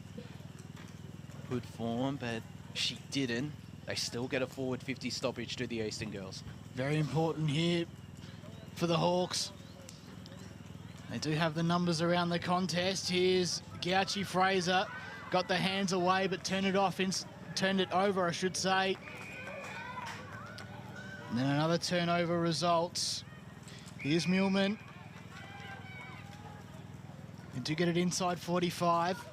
Good form, but she didn't. They still get a forward 50 stoppage to the Eastern girls. Very important here for the Hawks. They do have the numbers around the contest. Here's Gouchy Fraser. Got the hands away, but turned it over, I should say. And then another turnover results. Here's Millman. They do get it inside 45.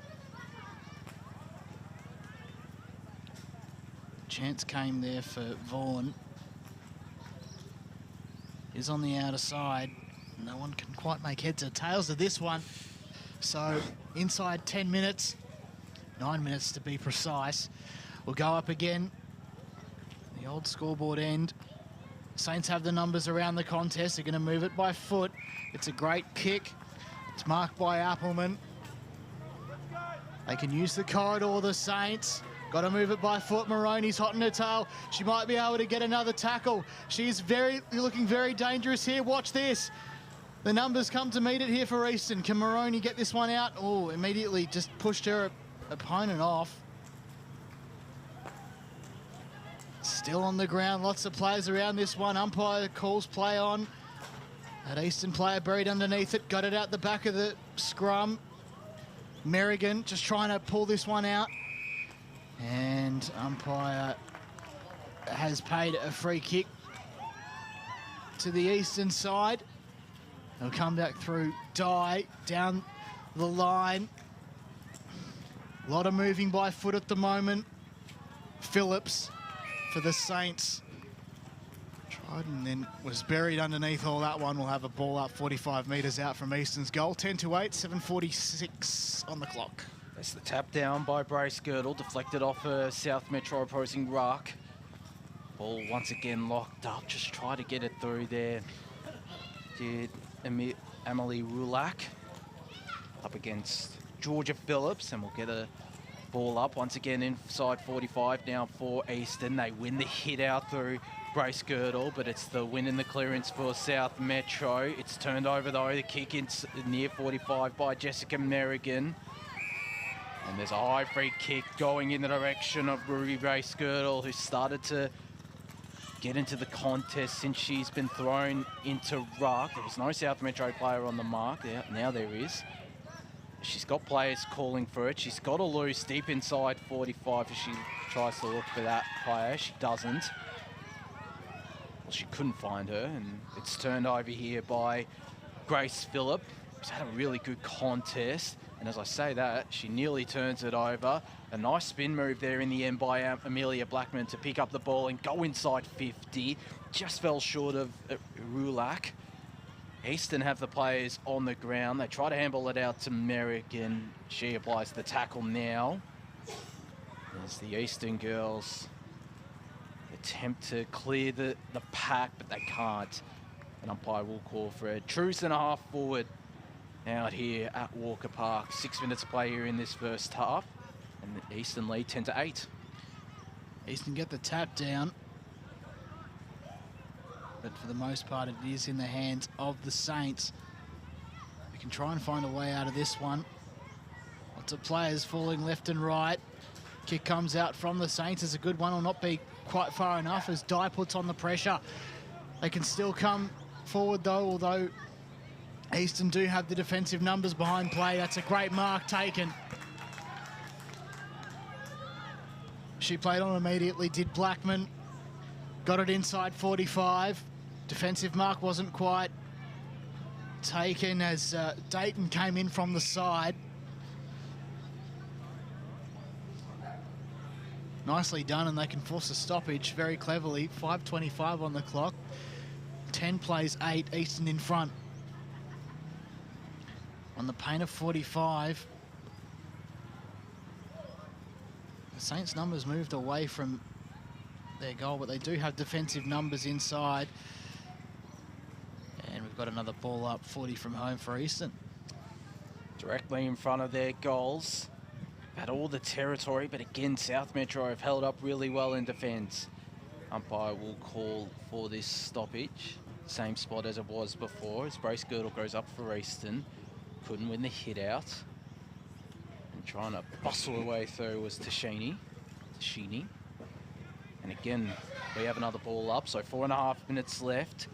Chance came there for Vaughan. Is on the outer side. No one can quite make heads or tails of this one. So inside 10 minutes, 9 minutes to be precise. We'll go up again. The old scoreboard end. Saints have the numbers around the contest. They're going to move it by foot. It's a great kick. It's marked by Appleman. They can use the corridor, the Saints. Got to move it by foot. Maroney's hot in her tail. She might be able to get another tackle. She's looking very dangerous here. Watch this. The numbers come to meet it here for Eastern. Can Maroney get this one out? Oh, immediately just pushed her opponent off. Still on the ground. Lots of players around this one. Umpire calls play on. That Eastern player buried underneath it. Got it out the back of the scrum. Merrigan just trying to pull this one out. And umpire has paid a free kick to the Eastern side. They'll come back through Di down the line. A lot of moving by foot at the moment. Phillips for the Saints. Tried and then was buried underneath all that one. We'll have a ball up 45 metres out from Eastern's goal. 10-8, 7:46 on the clock. That's the tap down by Brace Girdle, deflected off a South Metro opposing ruck. Ball once again locked up, just try to get it through there. Did Emily Rulak up against Georgia Phillips, and we'll get a ball up once again inside 45 now for Eastern. They win the hit out through Brace Girdle, but it's the win in the clearance for South Metro. It's turned over though, the kick in near 45 by Jessica Merrigan. And there's a high free kick going in the direction of Ruby Brace Girdle, who started to get into the contest since she's been thrown into ruck. There was no South Metro player on the mark. Now there is. She's got players calling for it. She's got a loose deep inside 45 as she tries to look for that player. She doesn't. Well, she couldn't find her, and it's turned over here by Grace Phillip, who's had a really good contest. And as I say that, she nearly turns it over. A nice spin move there in the end by Amelia Blackman to pick up the ball and go inside 50. Just fell short of Rulak. Eastern have the players on the ground. They try to handball it out to Merrick, and she applies the tackle now. As the Eastern girls attempt to clear the pack, but they can't. An umpire will call for it. Truce and a half forward out here at Walker Park. 6 minutes to play here in this first half, and the Eastern lead 10-8. Eastern get the tap down, but for the most part it is in the hands of the Saints. We can try and find a way out of this one. Lots of players falling left and right. Kick comes out from the Saints. It's a good one. Will not be quite far enough as Dye puts on the pressure. They can still come forward though, although Eastern do have the defensive numbers behind play. That's a great mark taken. She played on immediately, did Blackman. Got it inside 45. Defensive mark wasn't quite taken as Dayton came in from the side. Nicely done, and they can force a stoppage very cleverly. 5:25 on the clock. 10 plays 8, Eastern in front. On the paint of 45. The Saints' numbers moved away from their goal, but they do have defensive numbers inside. And we've got another ball up, 40 from home for Eastern. Directly in front of their goals. Had all the territory, but again, South Metro have held up really well in defence. Umpire will call for this stoppage. Same spot as it was before, as Brace Girdle goes up for Eastern. Couldn't win the hit out. And trying to bustle her way through was Tashini. And again, we have another ball up, so 4.5 minutes left.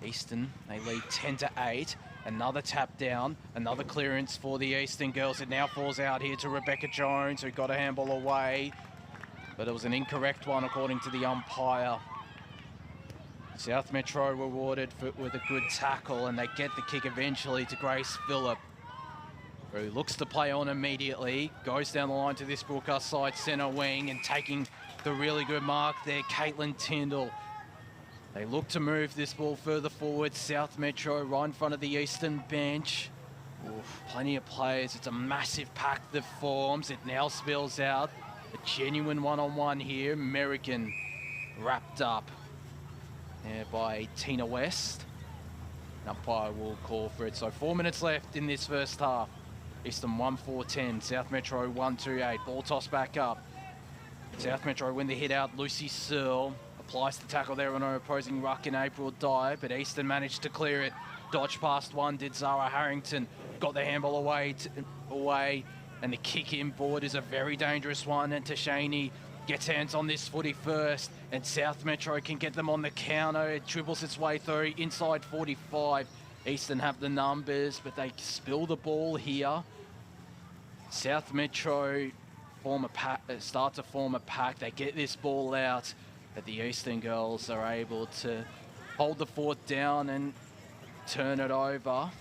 Eastern, they lead 10-8. Another tap down, another clearance for the Eastern girls. It now falls out here to Rebecca Jones, who got a handball away. But it was an incorrect one according to the umpire. South Metro rewarded with a good tackle, and they get the kick eventually to Grace Phillip, who looks to play on immediately. Goes down the line to this broadcast side centre wing, and taking the really good mark there, Caitlin Tyndall. They look to move this ball further forward. South Metro right in front of the Eastern bench. Oof, plenty of players. It's a massive pack that forms. It now spills out. A genuine one-on-one here. American wrapped up by Tina West. An umpire will call for it. So 4 minutes left in this first half. Eastern 1-4-10. South Metro 1-2-8. Ball tossed back up. South Metro win the hit out. Lucy Searle applies the tackle there on her opposing ruck in April Dye, but Eastern managed to clear it. Dodge past one, did Zara Harrington. Got the handball away, and the kick inboard is a very dangerous one, and Tashaney gets hands on this footy first, and South Metro can get them on the counter. It dribbles its way through inside 45. Eastern have the numbers, but they spill the ball here. South Metro start to form a pack. They get this ball out, but the Eastern girls are able to hold the fort down and turn it over.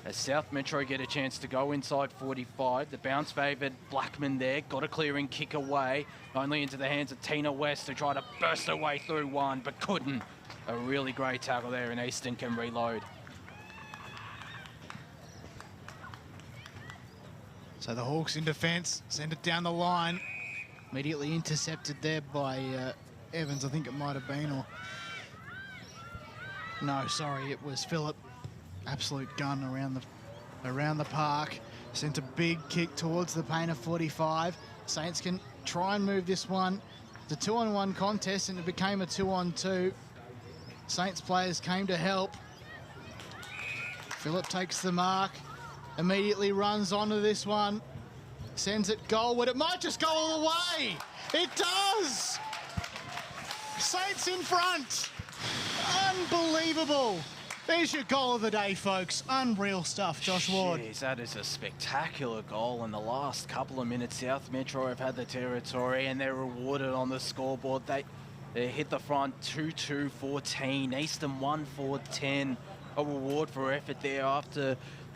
As South Metro get a chance to go inside 45, the bounce favoured Blackman there, got a clearing kick away, only into the hands of Tina West, who tried to burst her way through one, but couldn't. A really great tackle there, and Eastern can reload. So the Hawks in defence, send it down the line. Immediately intercepted there by Evans, I think it might have been, or... No, sorry, it was Phillip. Absolute gun around the park. Sent a big kick towards the paint of 45. Saints can try and move this one. It's a 2-on-1 contest, and it became a 2-on-2. Saints players came to help. Phillip takes the mark, immediately runs onto this one, sends it goalward. It might just go all the way. It does! Saints in front. Unbelievable. There's your goal of the day, folks. Unreal stuff, Josh Ward. Jeez, that is a spectacular goal. In the last couple of minutes, South Metro have had the territory and they're rewarded on the scoreboard. They hit the front 2-2-14. Eastern 1-4-10. A reward for effort there after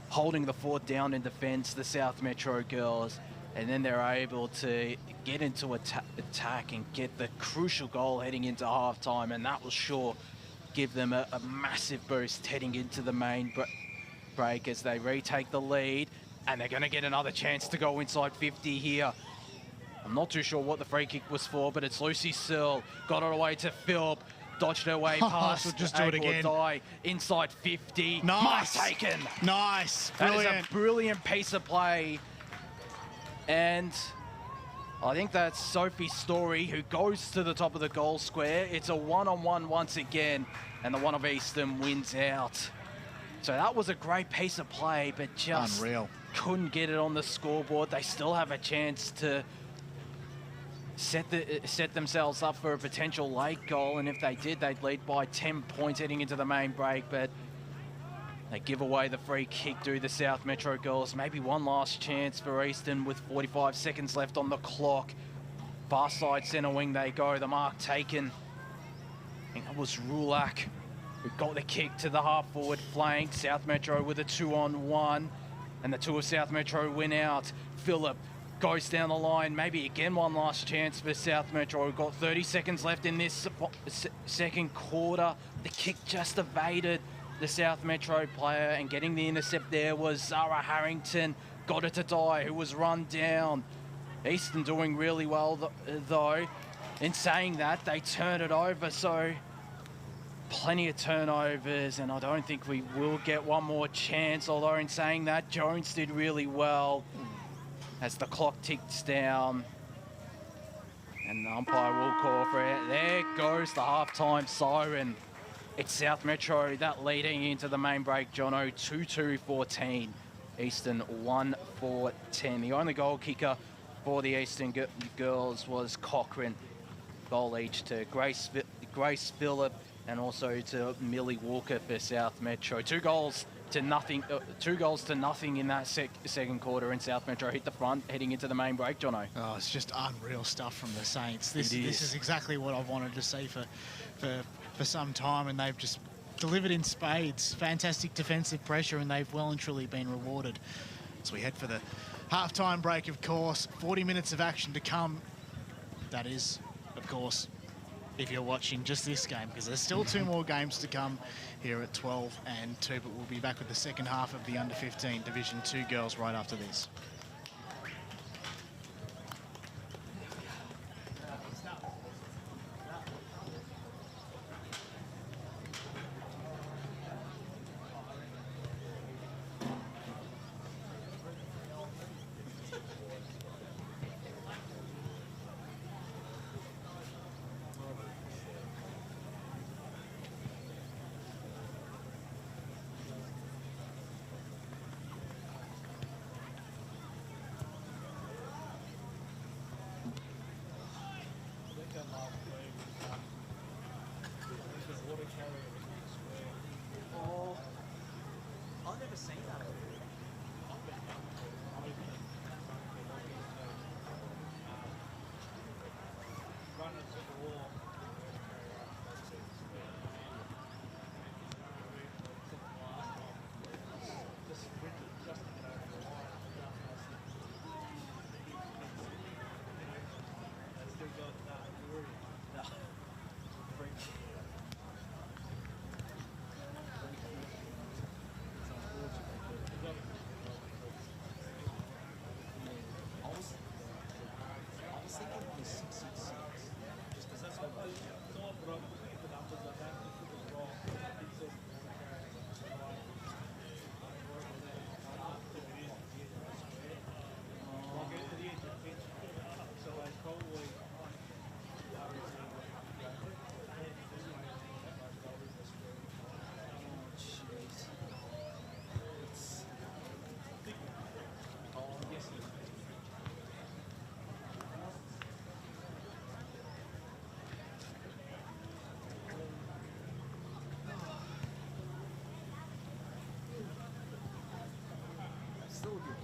holding the fort down in defence, the South Metro girls. And then they're able to get into attack and get the crucial goal heading into half-time. And that will sure give them a massive boost heading into the main break as they retake the lead. And they're going to get another chance to go inside 50 here. I'm not too sure what the free kick was for, but it's Lucy Searle. Got it away to Philp. Dodged her way past. We'll just do it again. Die inside 50. Nice. Mark taken. Nice. That is a brilliant piece of play. And I think that's Sophie Story, who goes to the top of the goal square. It's a one-on-one once again, and the one of Eastern wins out. So that was a great piece of play, but just unreal. Couldn't get it on the scoreboard. They still have a chance to set themselves up for a potential late goal, and if they did, they'd lead by 10 points heading into the main break, but they give away the free kick to the South Metro girls. Maybe one last chance for Eastern with 45 seconds left on the clock. Far side centre wing they go, the mark taken. I think that was Rulak who got the kick to the half-forward flank. South Metro with a 2-on-1, and the two of South Metro win out. Phillip goes down the line, maybe again one last chance for South Metro. We've got 30 seconds left in this second quarter. The kick just evaded the South Metro player, and getting the intercept there was Zara Harrington. Got it to Die, who was run down. Eastern doing really well though. In saying that, they turn it over, so plenty of turnovers, and I don't think we will get one more chance, although in saying that, Jones did really well as the clock ticks down. And the umpire will call for it. There goes the halftime siren. It's South Metro that leading into the main break, Jono, 2-2-14. Eastern 1-4-10. The only goal kicker for the Eastern girls was Cochrane. Goal each to Grace Phillip and also to Millie Walker for South Metro. Two goals to nothing in that second quarter, and South Metro hit the front heading into the main break, Jono. Oh, it's just unreal stuff from the Saints. This is exactly what I've wanted to see for some time, and they've just delivered in spades. Fantastic defensive pressure, and they've well and truly been rewarded. So we head for the halftime break, of course. 40 minutes of action to come. That is, of course, if you're watching just this game, because there's still two more games to come here at 12 and 2, but we'll be back with the second half of the under-15 Division 2 girls right after this. No.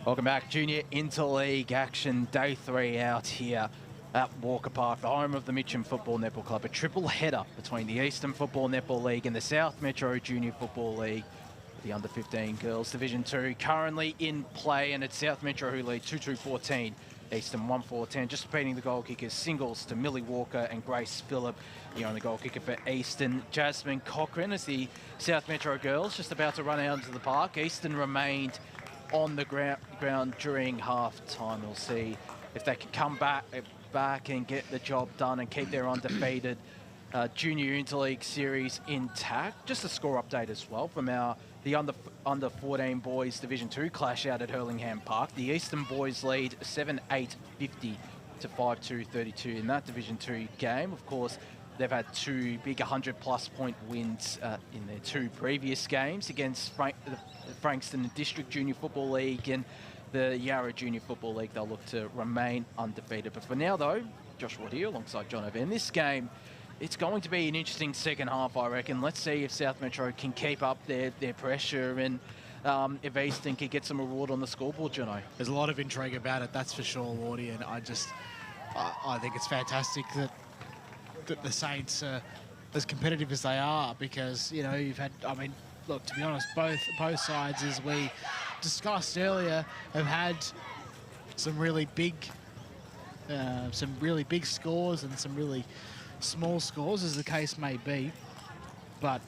Welcome back. Junior Interleague action, day 3 out here at Walker Park, the home of the Mitcham Football Netball Club. A triple header between the Eastern Football Netball League and the South Metro Junior Football League. The under-15 girls Division 2 currently in play, and it's South Metro who lead 2-2-14. Eastern 1-4-10, just repeating the goal kickers. Singles to Millie Walker and Grace Phillip. The only goal kicker for Eastern, Jasmine Cochran, as the South Metro girls just about to run out into the park. Eastern remained on the ground during half-time. We'll see if they can come back and get the job done and keep their undefeated Junior Interleague series intact. Just a score update as well from the under 14 boys Division 2 clash out at Hurlingham Park. The Eastern boys lead 7-8-50 to 5-2-32 in that Division 2 game. Of course, they've had 2 big 100-plus point wins in their 2 previous games against the Frankston District Junior Football League and the Yarra Junior Football League. They'll look to remain undefeated. But for now, though, Josh Wood here alongside John O'Van. This game, it's going to be an interesting second half, I reckon. Let's see if South Metro can keep up their pressure and if Eastern can get some reward on the scoreboard, Jono. There's a lot of intrigue about it, that's for sure, Wardy, and I think it's fantastic that the Saints are as competitive as they are, because, you know, you've had, I mean, look, to be honest, both sides, as we discussed earlier, have had some really big scores and some really small scores, as the case may be. But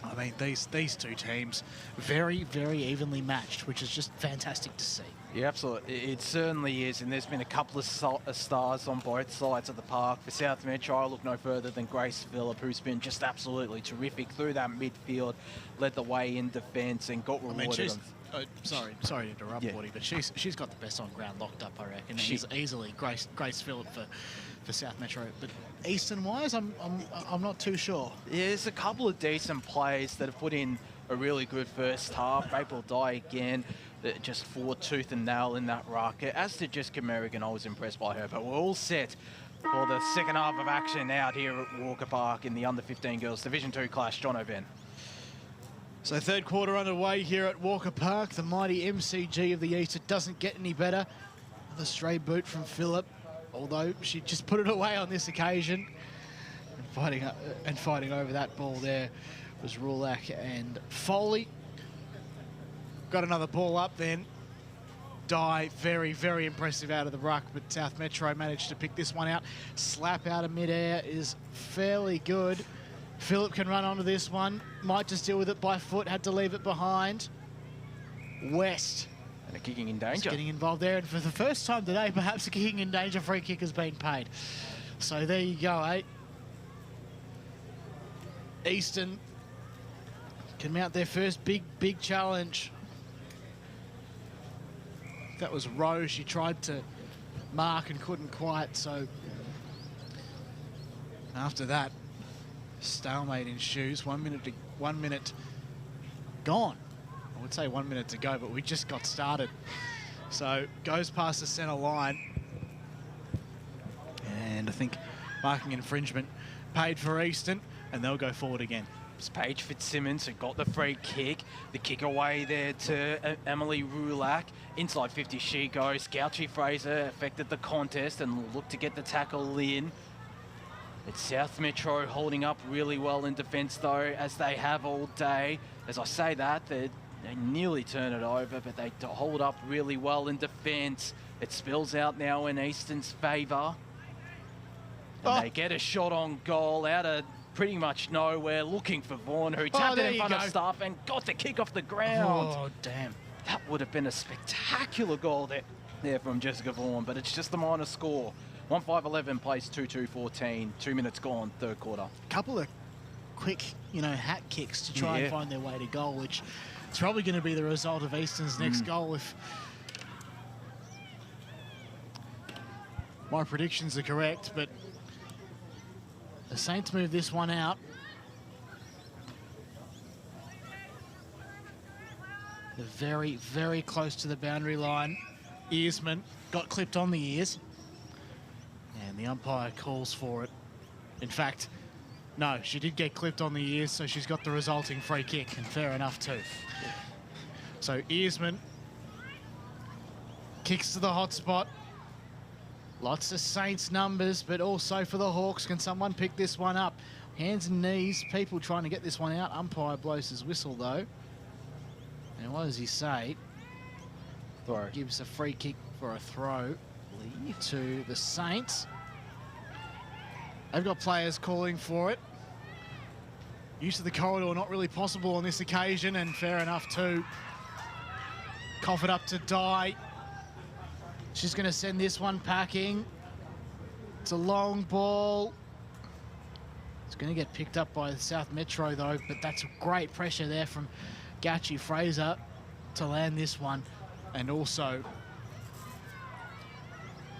I mean, these two teams very, very evenly matched, which is just fantastic to see. Yeah, absolutely. It certainly is, and there's been a couple of stars on both sides of the park. For South Metro, I look no further than Grace Phillip, who's been just absolutely terrific through that midfield, led the way in defence and got rewarded. Sorry to interrupt, Woody, but she's got the best on ground locked up, I reckon. She's easily Grace Phillip for South Metro. But Eastern-wise, I'm not too sure. Yeah, there's a couple of decent players that have put in a really good first half. April Dye again, just fought tooth and nail in that ruck. As to Jessica Merrigan, I was impressed by her. But we're all set for the second half of action out here at Walker Park in the under-15 girls Division 2 clash. John O'Van. So third quarter underway here at Walker Park. The mighty MCG of the East. It doesn't get any better. The stray boot from Phillip, although she just put it away on this occasion. And fighting over that ball there was Rulak and Foley. Got another ball up then. Dye, very, very impressive out of the ruck, but South Metro managed to pick this one out. Slap out of midair is fairly good. Phillip can run onto this one. Might just deal with it by foot. Had to leave it behind. West. And a kicking in danger. Getting involved there. And for the first time today, perhaps a kicking in danger free kick has been paid. So there you go, eh? Eastern can mount their first big challenge. That was Rose. She tried to mark and couldn't quite. So after that, stalemate ensues. 1 minute gone. I would say 1 minute to go, but we just got started. So goes past the centre line, and I think marking infringement paid for Eastern, and they'll go forward again. It's Paige Fitzsimmons who got the free kick. The kick away there to Emily Rulak. Inside 50 she goes. Gouchy Fraser affected the contest and looked to get the tackle in. It's South Metro holding up really well in defence, though, as they have all day. As I say that, they nearly turn it over, but they hold up really well in defence. It spills out now in Eastern's favour. And they get a shot on goal out of pretty much nowhere, looking for Vaughan, who tapped it in front of Staff and got the kick off the ground. Oh, damn. That would have been a spectacular goal there from Jessica Vaughan, but it's just the minor score. 1-5-11 plays 2-2-14. 2 minutes gone, third quarter. Couple of quick, hat kicks to try and find their way to goal, which is probably going to be the result of Eastern's next goal if my predictions are correct. But the Saints move this one out. They're very, very close to the boundary line. Earsman got clipped on the ears. And the umpire calls for it. In fact, no, she did get clipped on the ears, so she's got the resulting free kick, and fair enough too. So Earsman Kicks to the hot spot. Lots of Saints numbers, but also for the Hawks. Can someone pick this one up? Hands and knees, people trying to get this one out. Umpire blows his whistle, though. And what does he say? Throw. Gives a free kick for a throw to the Saints. They've got players calling for it. Use of the corridor not really possible on this occasion, and fair enough too. Cough it up to Di. She's going to send this one packing. It's a long ball. It's going to get picked up by the South Metro though, but that's great pressure there from Gachi Fraser to land this one. And also,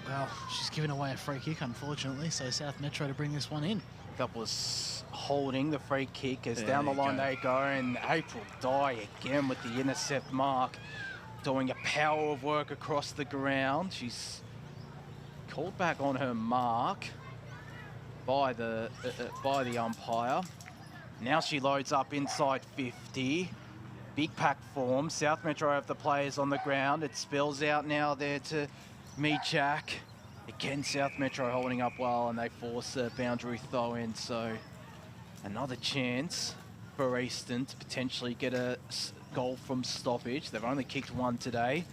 well, she's given away a free kick, unfortunately, so South Metro to bring this one in. That was holding the free kick as down the line they go, and April Dye again with the intercept mark, doing a power of work across the ground. She's called back on her mark by the umpire. Now she loads up inside 50. Big pack form. South Metro have the players on the ground. It spills out now there to Mitcham. Again, South Metro holding up well, and they force a boundary throw in. So another chance for Eastern to potentially get a goal from stoppage. They've only kicked one today.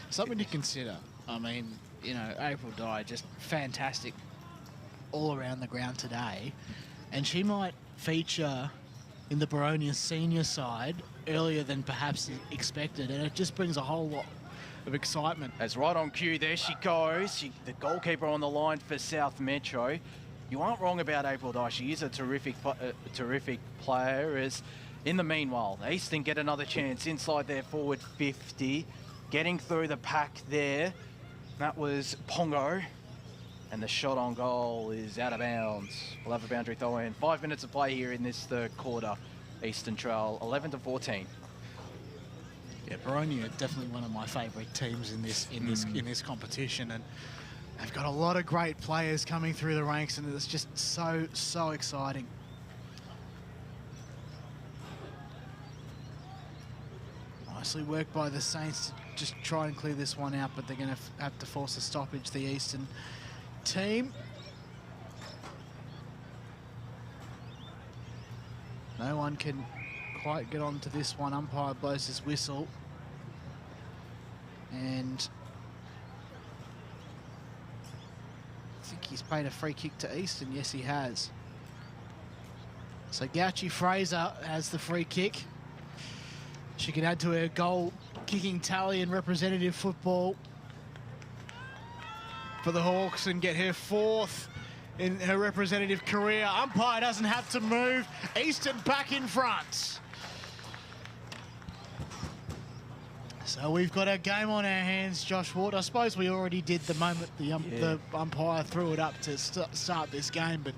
Something to consider. I mean, you know, April Dye just fantastic all around the ground today, and she might feature in the Baronia senior side earlier than perhaps expected, and it just brings a whole lot of excitement. As right on cue, there she goes. The goalkeeper on the line for South Metro. You aren't wrong about April Dye. She is a terrific player. As in the meanwhile, Eastern get another chance inside their forward 50, getting through the pack there. That was Pongo, and the shot on goal is out of bounds. We'll have a boundary throw in. 5 minutes of play here in this third quarter. Eastern trail 11-14. Yeah, Baronia are definitely one of my favourite teams in this competition, and they've got a lot of great players coming through the ranks, and it's just so exciting. Nicely worked by the Saints to just try and clear this one out, but they're going to have to force a stoppage, the Eastern team. No one can quite get onto this one. Umpire blows his whistle. And I think he's paid a free kick to Eastern. Yes, he has. So Gachi Fraser has the free kick. She can add to her goal-kicking tally in representative football for the Hawks and get her fourth in her representative career. Umpire doesn't have to move. Eastern back in front. So we've got a game on our hands, Josh Ward. I suppose we already did the moment the umpire threw it up to start this game, but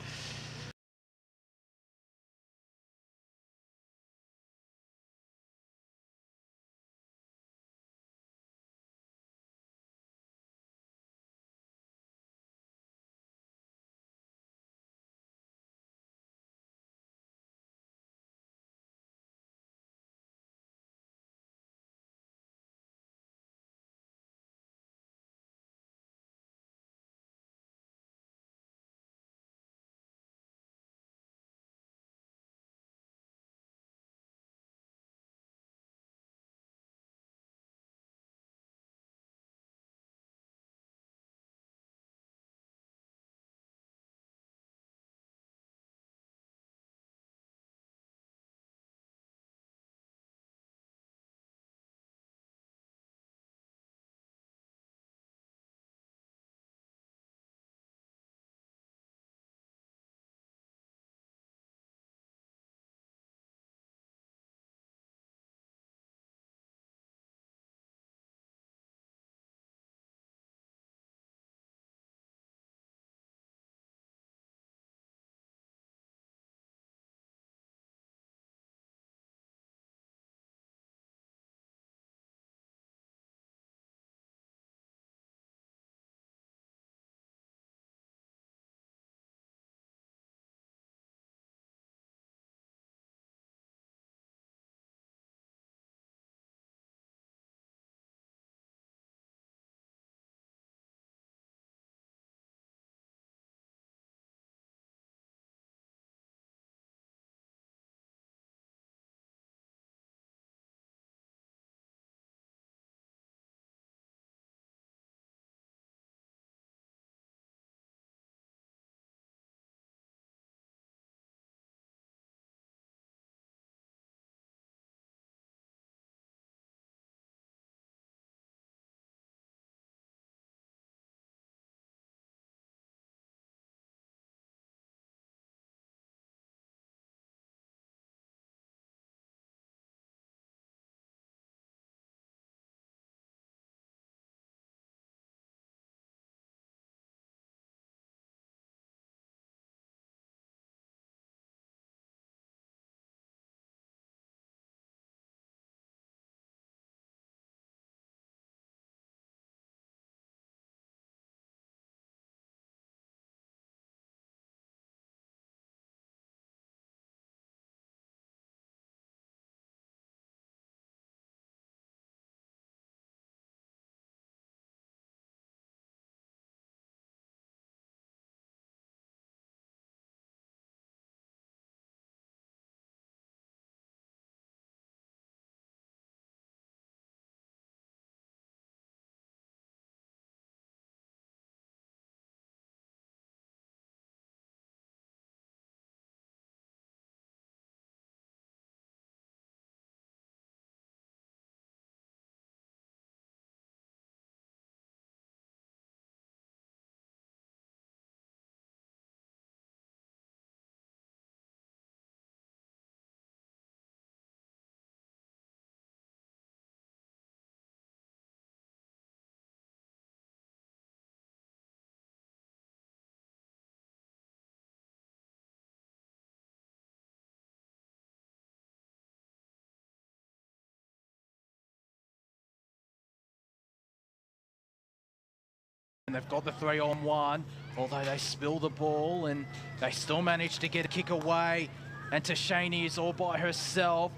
And they've got the 3-on-1, although they spill the ball and they still manage to get a kick away. And Tashaney is all by herself.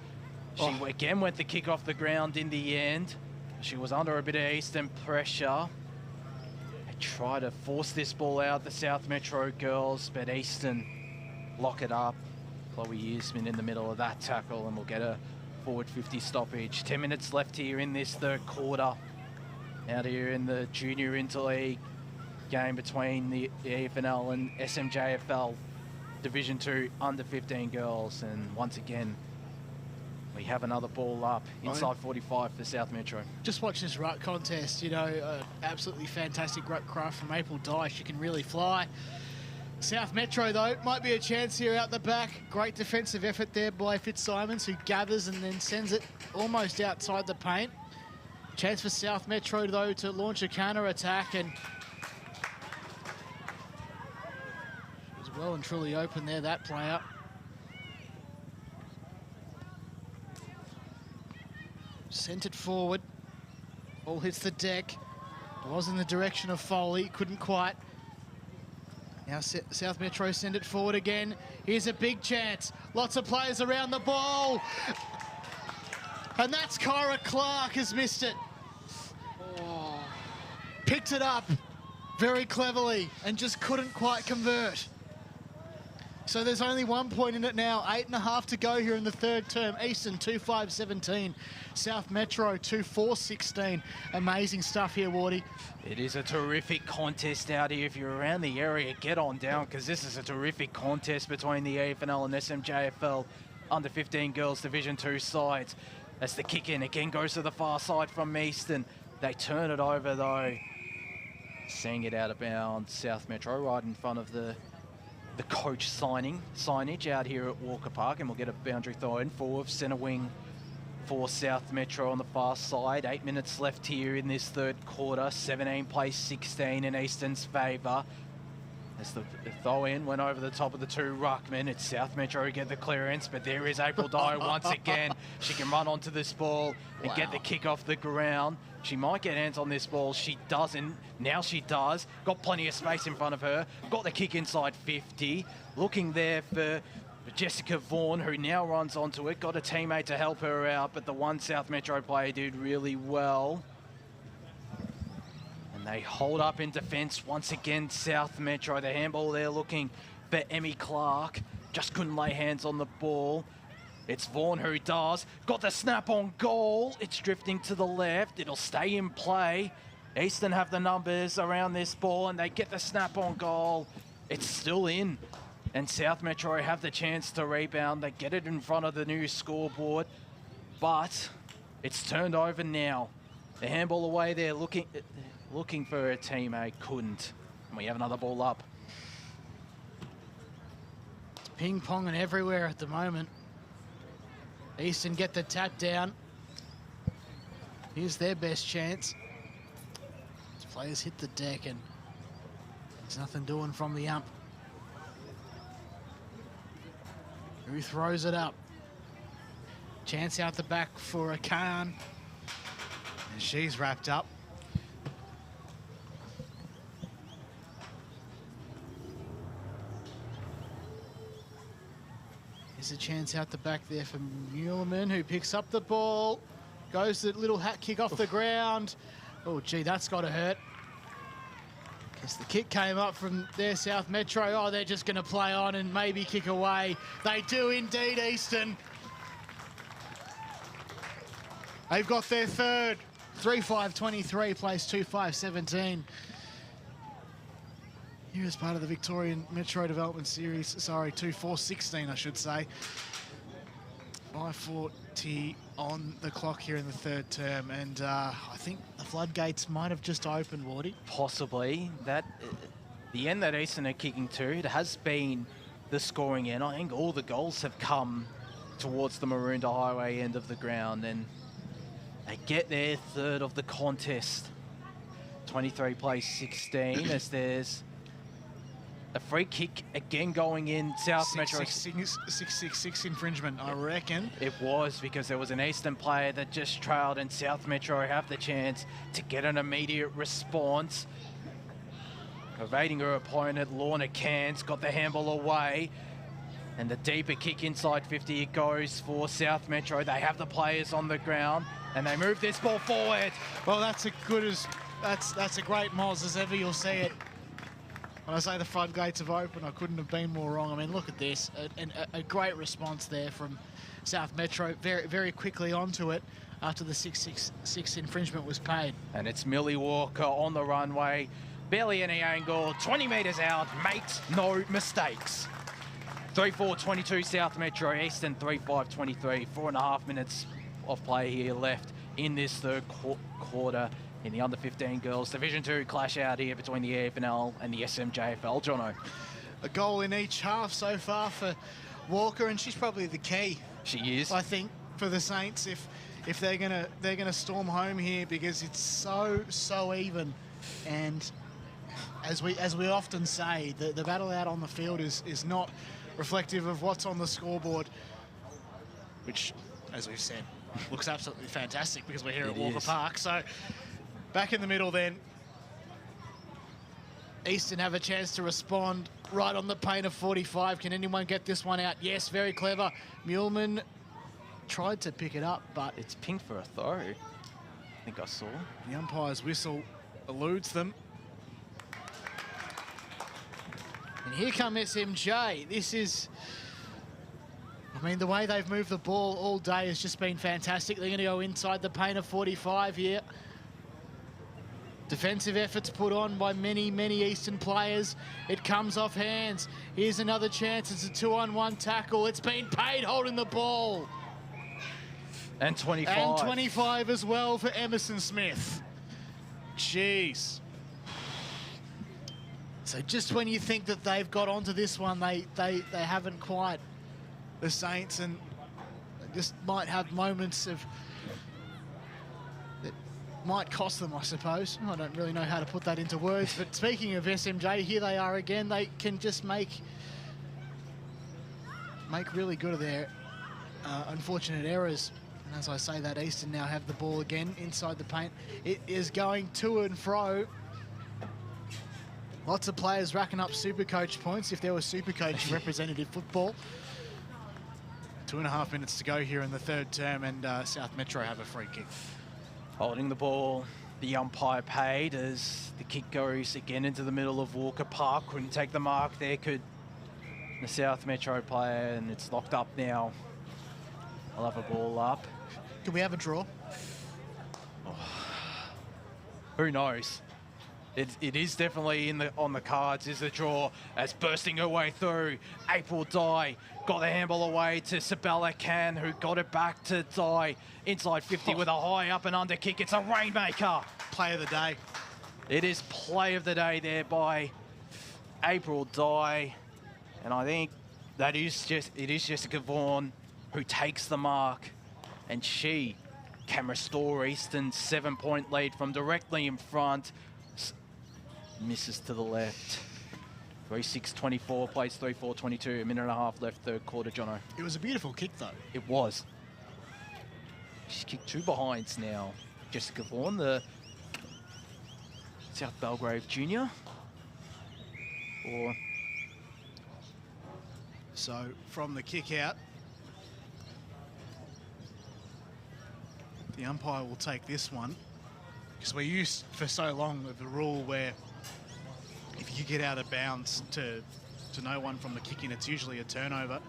She again went the kick off the ground in the end. She was under a bit of Eastern pressure. They try to force this ball out, the South Metro girls, but Eastern lock it up. Chloe Eastman in the middle of that tackle, and we'll get a forward 50 stoppage. 10 minutes left here in this third quarter. Out here in the Junior Interleague game between the EFNL and SMJFL Division 2 under 15 girls. And once again, we have another ball up inside 45 for South Metro. Just watch this ruck contest, you know, absolutely fantastic ruck craft from April Dye. She can really fly. South Metro, though, might be a chance here out the back. Great defensive effort there by Fitzsimons, who gathers and then sends it almost outside the paint. Chance for South Metro, though, to launch a counter-attack, and she's well and truly open there, that player. Sent it forward. Ball hits the deck. It was in the direction of Foley, couldn't quite. Now South Metro send it forward again. Here's a big chance. Lots of players around the ball. And that's Kyra Clark has missed it. Oh. Picked it up very cleverly and just couldn't quite convert. So there's only 1 point in it now. 8.5 to go here in the third term. Eastern 2-5-17. South Metro 2-4-16. Amazing stuff here, Wardy. It is a terrific contest out here. If you're around the area, get on down, because this is a terrific contest between the EFNL and SMJFL under 15 girls Division 2 sides. As the kick in again goes to the far side from Eastern. They turn it over though. Seeing it out of bounds. South Metro right in front of the coach signage out here at Walker Park, and we'll get a boundary throw in for centre wing for South Metro on the far side. 8 minutes left here in this third quarter. 17 plays 16 in Eastern's favour. As the throw in went over the top of the two ruckmen. It's South Metro who get the clearance, but there is April Dye once again. She can run onto this ball and get the kick off the ground. She might get hands on this ball. She doesn't. Now she does. Got plenty of space in front of her. Got the kick inside 50. Looking there for Jessica Vaughan, who now runs onto it. Got a teammate to help her out, but the one South Metro player did really well. And they hold up in defence once again, South Metro. The handball there looking for Emmy Clark. Just couldn't lay hands on the ball. It's Vaughan who does. Got the snap on goal. It's drifting to the left. It'll stay in play. Eastern have the numbers around this ball, and they get the snap on goal. It's still in. And South Metro have the chance to rebound. They get it in front of the new scoreboard, but it's turned over now. The handball away there, looking for a teammate, couldn't. And we have another ball up. It's ping-ponging everywhere at the moment. Eastern get the tap down. Here's their best chance. These players hit the deck and there's nothing doing from the ump. Who throws it up? Chance out the back for a Khan. And she's wrapped up. There's a chance out the back there for Muehlman, who picks up the ball. Goes the little hat kick off the ground. Oh, gee, that's got to hurt. Guess the kick came up from their South Metro. Oh, they're just going to play on and maybe kick away. They do indeed, Eastern. They've got their third. 3-5-23 plays 2-5-17. Here as part of the Victorian Metro Development Series. Sorry, 2-4-16, I should say. 5:40 on the clock here in the third term, and I think the floodgates might have just opened, Wardy. Possibly. The end that Eastern are kicking to, it has been the scoring end. I think all the goals have come towards the Maroondah Highway end of the ground, and they get their third of the contest. 23 plays 16 as there's a free kick again going in South Metro. 666 infringement, I reckon. It was, because there was an Eastern player that just trailed, and South Metro have the chance to get an immediate response. Evading her opponent, Lorna Cairns got the handball away. And the deeper kick inside 50, it goes for South Metro. They have the players on the ground and they move this ball forward. Well, that's a great Moz as ever you'll see it. When I say the floodgates have opened, I couldn't have been more wrong. I mean, look at this. A great response there from South Metro, very, very quickly onto it after the 666 infringement was paid. And it's Millie Walker on the runway. Barely any angle, 20 metres out, makes no mistakes. 3-4-22 South Metro, Eastern 3-5-23. 4.5 minutes of play here left in this third quarter in the under-15 girls. Division 2 clash out here between the EFNL and the SMJFL. Jono. A goal in each half so far for Walker, and she's probably the key. She is. I think for the Saints, if they're gonna storm home here, because it's so even, and as we often say, the battle out on the field is not reflective of what's on the scoreboard, which, as we've said, looks absolutely fantastic because we're here at Walker Park. So back in the middle then, Eastern have a chance to respond right on the paint of 45. Can anyone get this one out? Yes, very clever. Muleman tried to pick it up, but it's pinged for a throw. I think I saw. The umpire's whistle eludes them. And here come SMJ. This is, I mean, the way they've moved the ball all day has just been fantastic. They're going to go inside the paint of 45 here. Defensive efforts put on by many, many Eastern players. It comes off hands. Here's another chance. It's a 2-on-1 tackle. It's been paid holding the ball. And 25. And 25 as well for Emerson Smith. Jeez. So just when you think that they've got onto this one, they haven't quite. The Saints, and just might have moments of that might cost them, I suppose. I don't really know how to put that into words, but speaking of SMJ, here they are again. They can just make really good of their unfortunate errors. And as I say that, Eastern now have the ball again inside the paint. It is going to and fro. Lots of players racking up Supercoach points if there was Supercoach representative football. 2.5 minutes to go here in the third term, and South Metro have a free kick. Holding the ball, the umpire paid as the kick goes again into the middle of Walker Park. Couldn't take the mark there, could the South Metro player, and it's locked up now. I'll have a ball up. Can we have a draw? Oh. Who knows? It is definitely on the cards, is the draw, as bursting her way through. April Dye got the handball away to Sabella Can, who got it back to Dye. Inside 50 with a high up and under kick. It's a rainmaker. Play of the day. It is play of the day there by April Dye. And I think it is Jessica Vaughan who takes the mark. And she can restore Eastern's 7-point lead from directly in front. Misses to the left. 3-6-24, plays 3-4-22, a minute and a half left, third quarter, Jono. It was a beautiful kick, though. It was. She's kicked 2 behinds now. Jessica Vaughan, the South Belgrave junior. So, from the kick out, the umpire will take this one, because we're used for so long of the rule where if you get out of bounds to no one from the kick in, it's usually a turnover.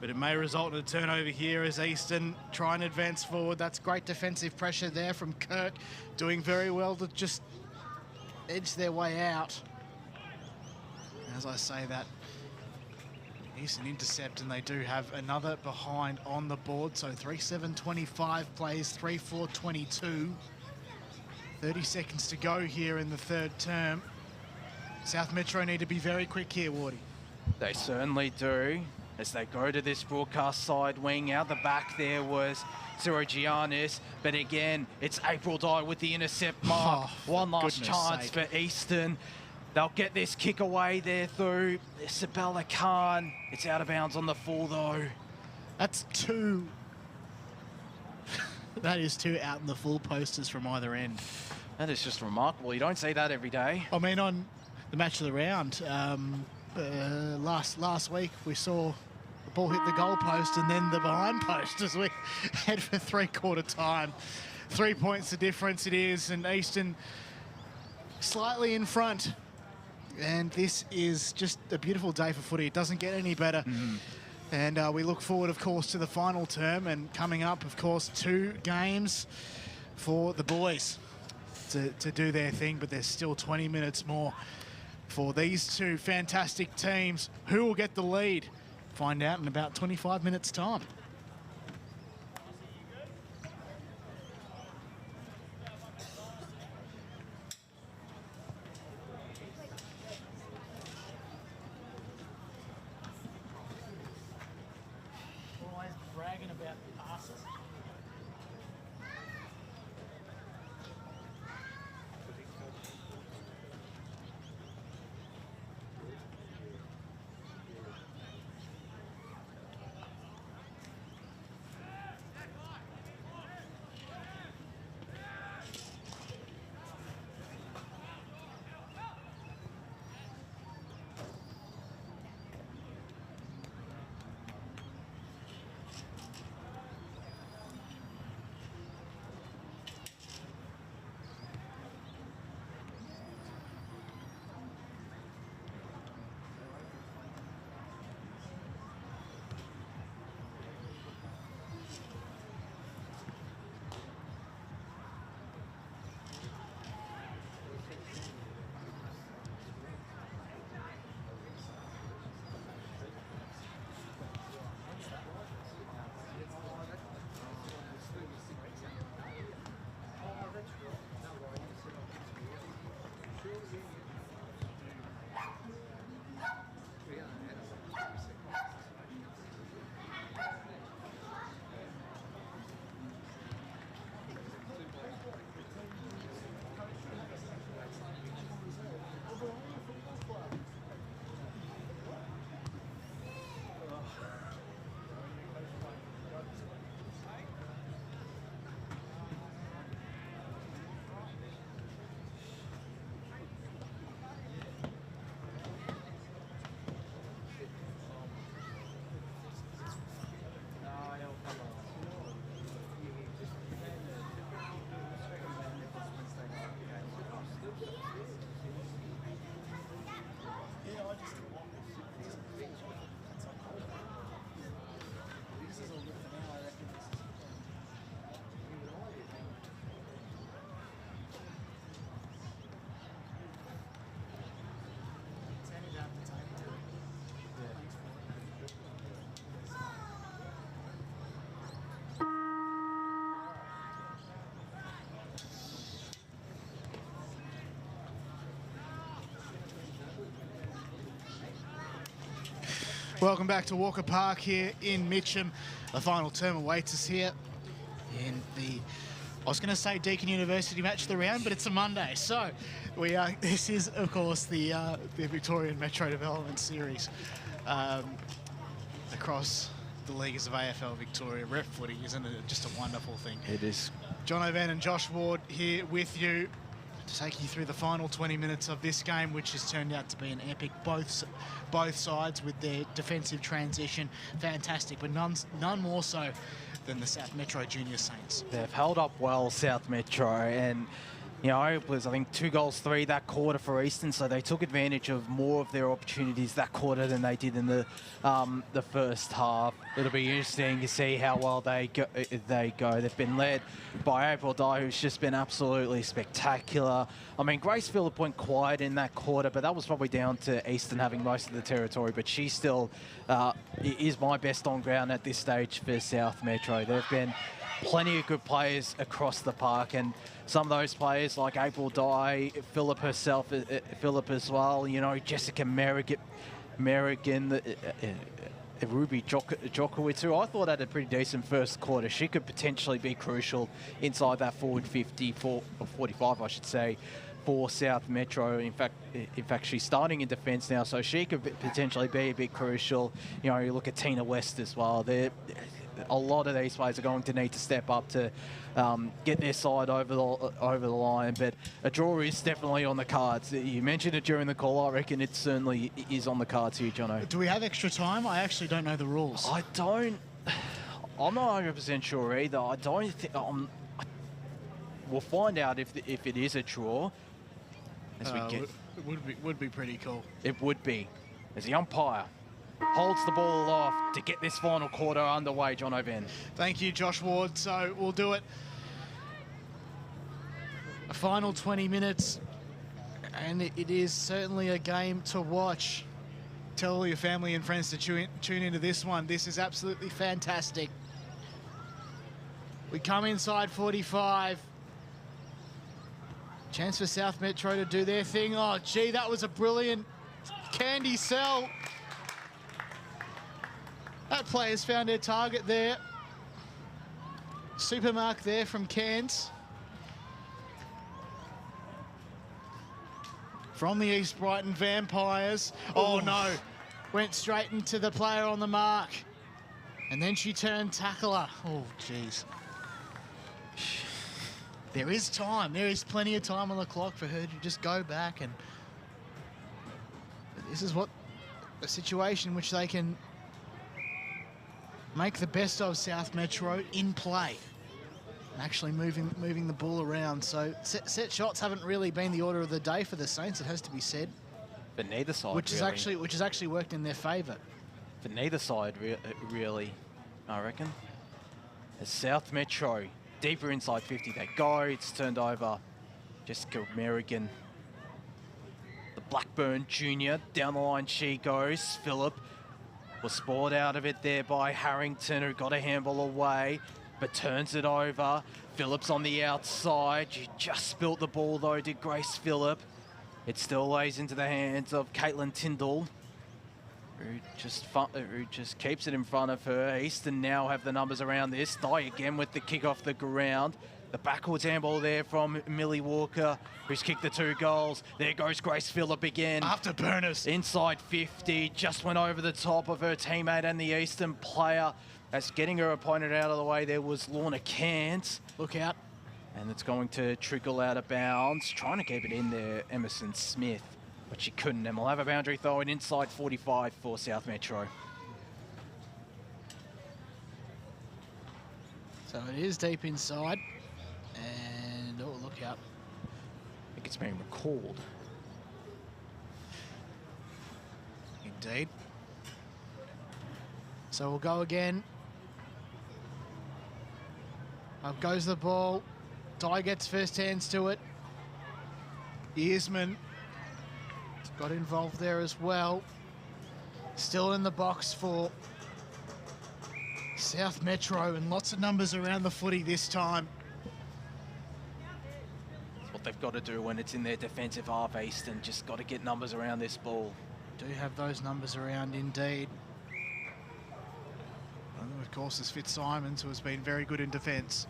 But it may result in a turnover here as Eastern try and advance forward. That's great defensive pressure there from Kirk, doing very well to just edge their way out. As I say that, Eastern intercept, and they do have another behind on the board. So 3-7-25 plays 3-4-22. 30 seconds to go here in the third term. South Metro need to be very quick here, Wardy. They certainly do, as they go to this broadcast side wing. Out the back there was Giannis, but again, it's April Dye with the intercept mark. One last chance for Eastern. They'll get this kick away there through Sabella Khan. It's out of bounds on the full, though. That's 2. That is 2 out in the full posters from either end. That is just remarkable. You don't see that every day. I mean, on the match of the round, last week we saw the ball hit the goal post and then the behind post as we head for three-quarter time. 3 points the difference it is, and Eastern slightly in front. And this is just a beautiful day for footy. It doesn't get any better. And we look forward, of course, to the final term, and coming up, of course, 2 games for the boys to do their thing, but there's still 20 minutes more for these 2 fantastic teams. Who will get the lead? Find out in about 25 minutes' time. Always bragging about the passes. Welcome back to Walker Park here in Mitcham. The final term awaits us here in the, I was going to say Deakin University match of the round, but it's a Monday. So we are, this is, of course, the Victorian Metro Development Series across the leagues of AFL Victoria. Rep footy, isn't it just a wonderful thing? It is. John O'Van and Josh Ward here with you to take you through the final 20 minutes of this game, which has turned out to be an epic. Both sides with their defensive transition, fantastic, but none more so than the South Metro Junior Saints. They've held up well, South Metro, and you know, it was, I think, 2 goals, 3 that quarter for Eastern, so they took advantage of more of their opportunities that quarter than they did in the first half. It'll be interesting to see how well they go. They've been led by April Dye, who's just been absolutely spectacular. I mean, Grace Phillip went quiet in that quarter, but that was probably down to Eastern having most of the territory, but she still is my best on ground at this stage for South Metro. There have been plenty of good players across the park, and some of those players like April Dye, Phillip herself, Phillip as well, you know, Jessica Merrigan, Ruby Djokovic, who I thought had a pretty decent first quarter. She could potentially be crucial inside that forward 50, or 45, I should say, for South Metro. In fact, she's starting in defence now, so she could potentially be a bit crucial. You know, you look at Tina West as well. A lot of these players are going to need to step up to get their side over the line. But a draw is definitely on the cards. You mentioned it during the call. I reckon it certainly is on the cards here, Jono. Do we have extra time? I actually don't know the rules. I'm not 100% sure either. I don't think. We'll find out if it is a draw. As we get, It would be pretty cool. it would be, as the umpire holds the ball aloft to get this final quarter underway, John O'Ben. Thank you, Josh Ward. So we'll do it. A final 20 minutes, and it is certainly a game to watch. Tell all your family and friends to tune into this one. This is absolutely fantastic. We come inside 45. Chance for South Metro to do their thing. Oh, gee, that was a brilliant candy sell. That player's found their target there. Supermark there from Cairns. From the East Brighton Vampires. Oh, no. Went straight into the player on the mark. And then she turned tackler. Oh, jeez. There is time. There is plenty of time on the clock for her to just go back. And this is what a situation which they can make the best of South Metro in play. And actually moving the ball around. So set shots haven't really been the order of the day for the Saints, it has to be said. But neither side, which has actually worked in their favour. For neither side, really, I reckon. As South Metro, deeper inside 50 they go. It's turned over. Jessica Merrigan. The Blackburn Junior. Down the line she goes. Phillip was spoiled out of it there by Harrington, who got a handball away, but turns it over. Phillips on the outside. She just spilt the ball though, did Grace Phillip. It still lays into the hands of Caitlin Tyndall, who just keeps it in front of her. Eastern now have the numbers around this. Dye again with the kick off the ground. The backwards handball there from Millie Walker, who's kicked the 2 goals. There goes Grace Phillip again. Afterburners. Inside 50, just went over the top of her teammate and the Eastern player. As getting her opponent out of the way, there was Lorna Cant. Look out. And it's going to trickle out of bounds. Trying to keep it in there, Emerson Smith, but she couldn't. And we'll have a boundary throw in inside 45 for South Metro. So it is deep inside. And, oh, look out. I think it's being recalled. Indeed. So we'll go again. Up goes the ball. Dye gets first hands to it. Earsman got involved there as well. Still in the box for South Metro, and lots of numbers around the footy this time. That's what they've got to do when it's in their defensive half, Eastern. Just got to get numbers around this ball. Do have those numbers around indeed. And of course, there's Fitzsimons, who has been very good in defence.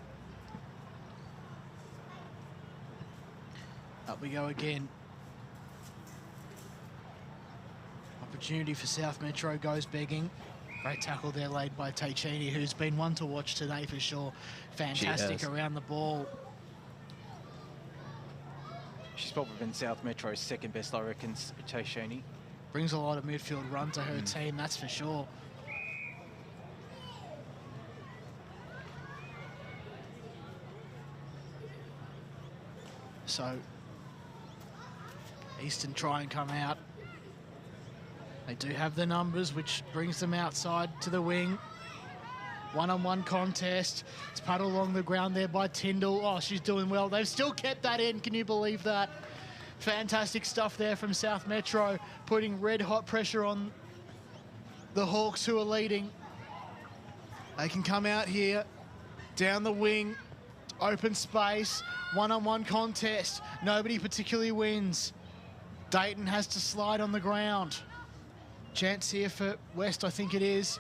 Up we go again. Opportunity for South Metro goes begging. Great tackle there laid by Teixeira, who's been one to watch today for sure. Fantastic around the ball. She's probably been South Metro's second best, I reckon, Teixeira. Brings a lot of midfield run to her team, that's for sure. So Eastern try and come out. They do have the numbers, which brings them outside to the wing. One-on-one contest. It's paddled along the ground there by Tyndall. Oh, she's doing well. They've still kept that in. Can you believe that? Fantastic stuff there from South Metro, putting red-hot pressure on the Hawks, who are leading. They can come out here, down the wing, open space, one-on-one contest. Nobody particularly wins. Dayton has to slide on the ground. Chance here for West, I think it is.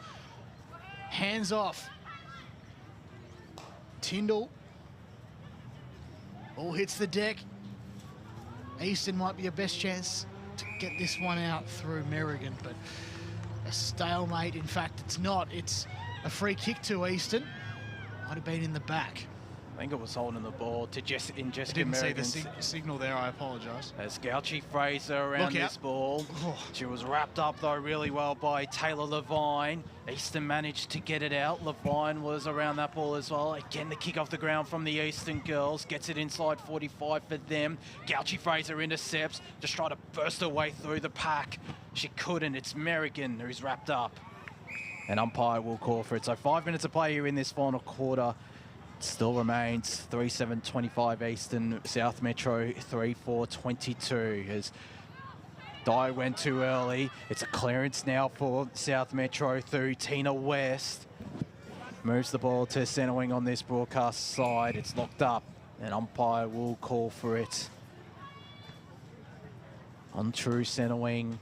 Hands off. Tyndall. Ball hits the deck. Eastern might be your best chance to get this one out through Merrigan, but a stalemate. In fact, it's not. It's a free kick to Eastern. Might have been in the back. I think it was holding the ball to Jessica I didn't Merrigan's. see the signal there, I apologise. As Gouchy Fraser around this ball. Oh. She was wrapped up though really well by Taylor Levine. Eastern managed to get it out. Levine was around that ball as well. Again, the kick off the ground from the Eastern girls. Gets it inside 45 for them. Gouchy Fraser intercepts. Just try to burst her way through the pack. She couldn't. It's Merrigan who's wrapped up. And umpire will call for it. So 5 minutes of play here in this final quarter. Still remains 3-7-25 Eastern, South Metro 3-4-22 as Dye went too early. It's a clearance now for South Metro through Tina West. Moves the ball to centre wing on this broadcast side. It's locked up and umpire will call for it. On true centre wing.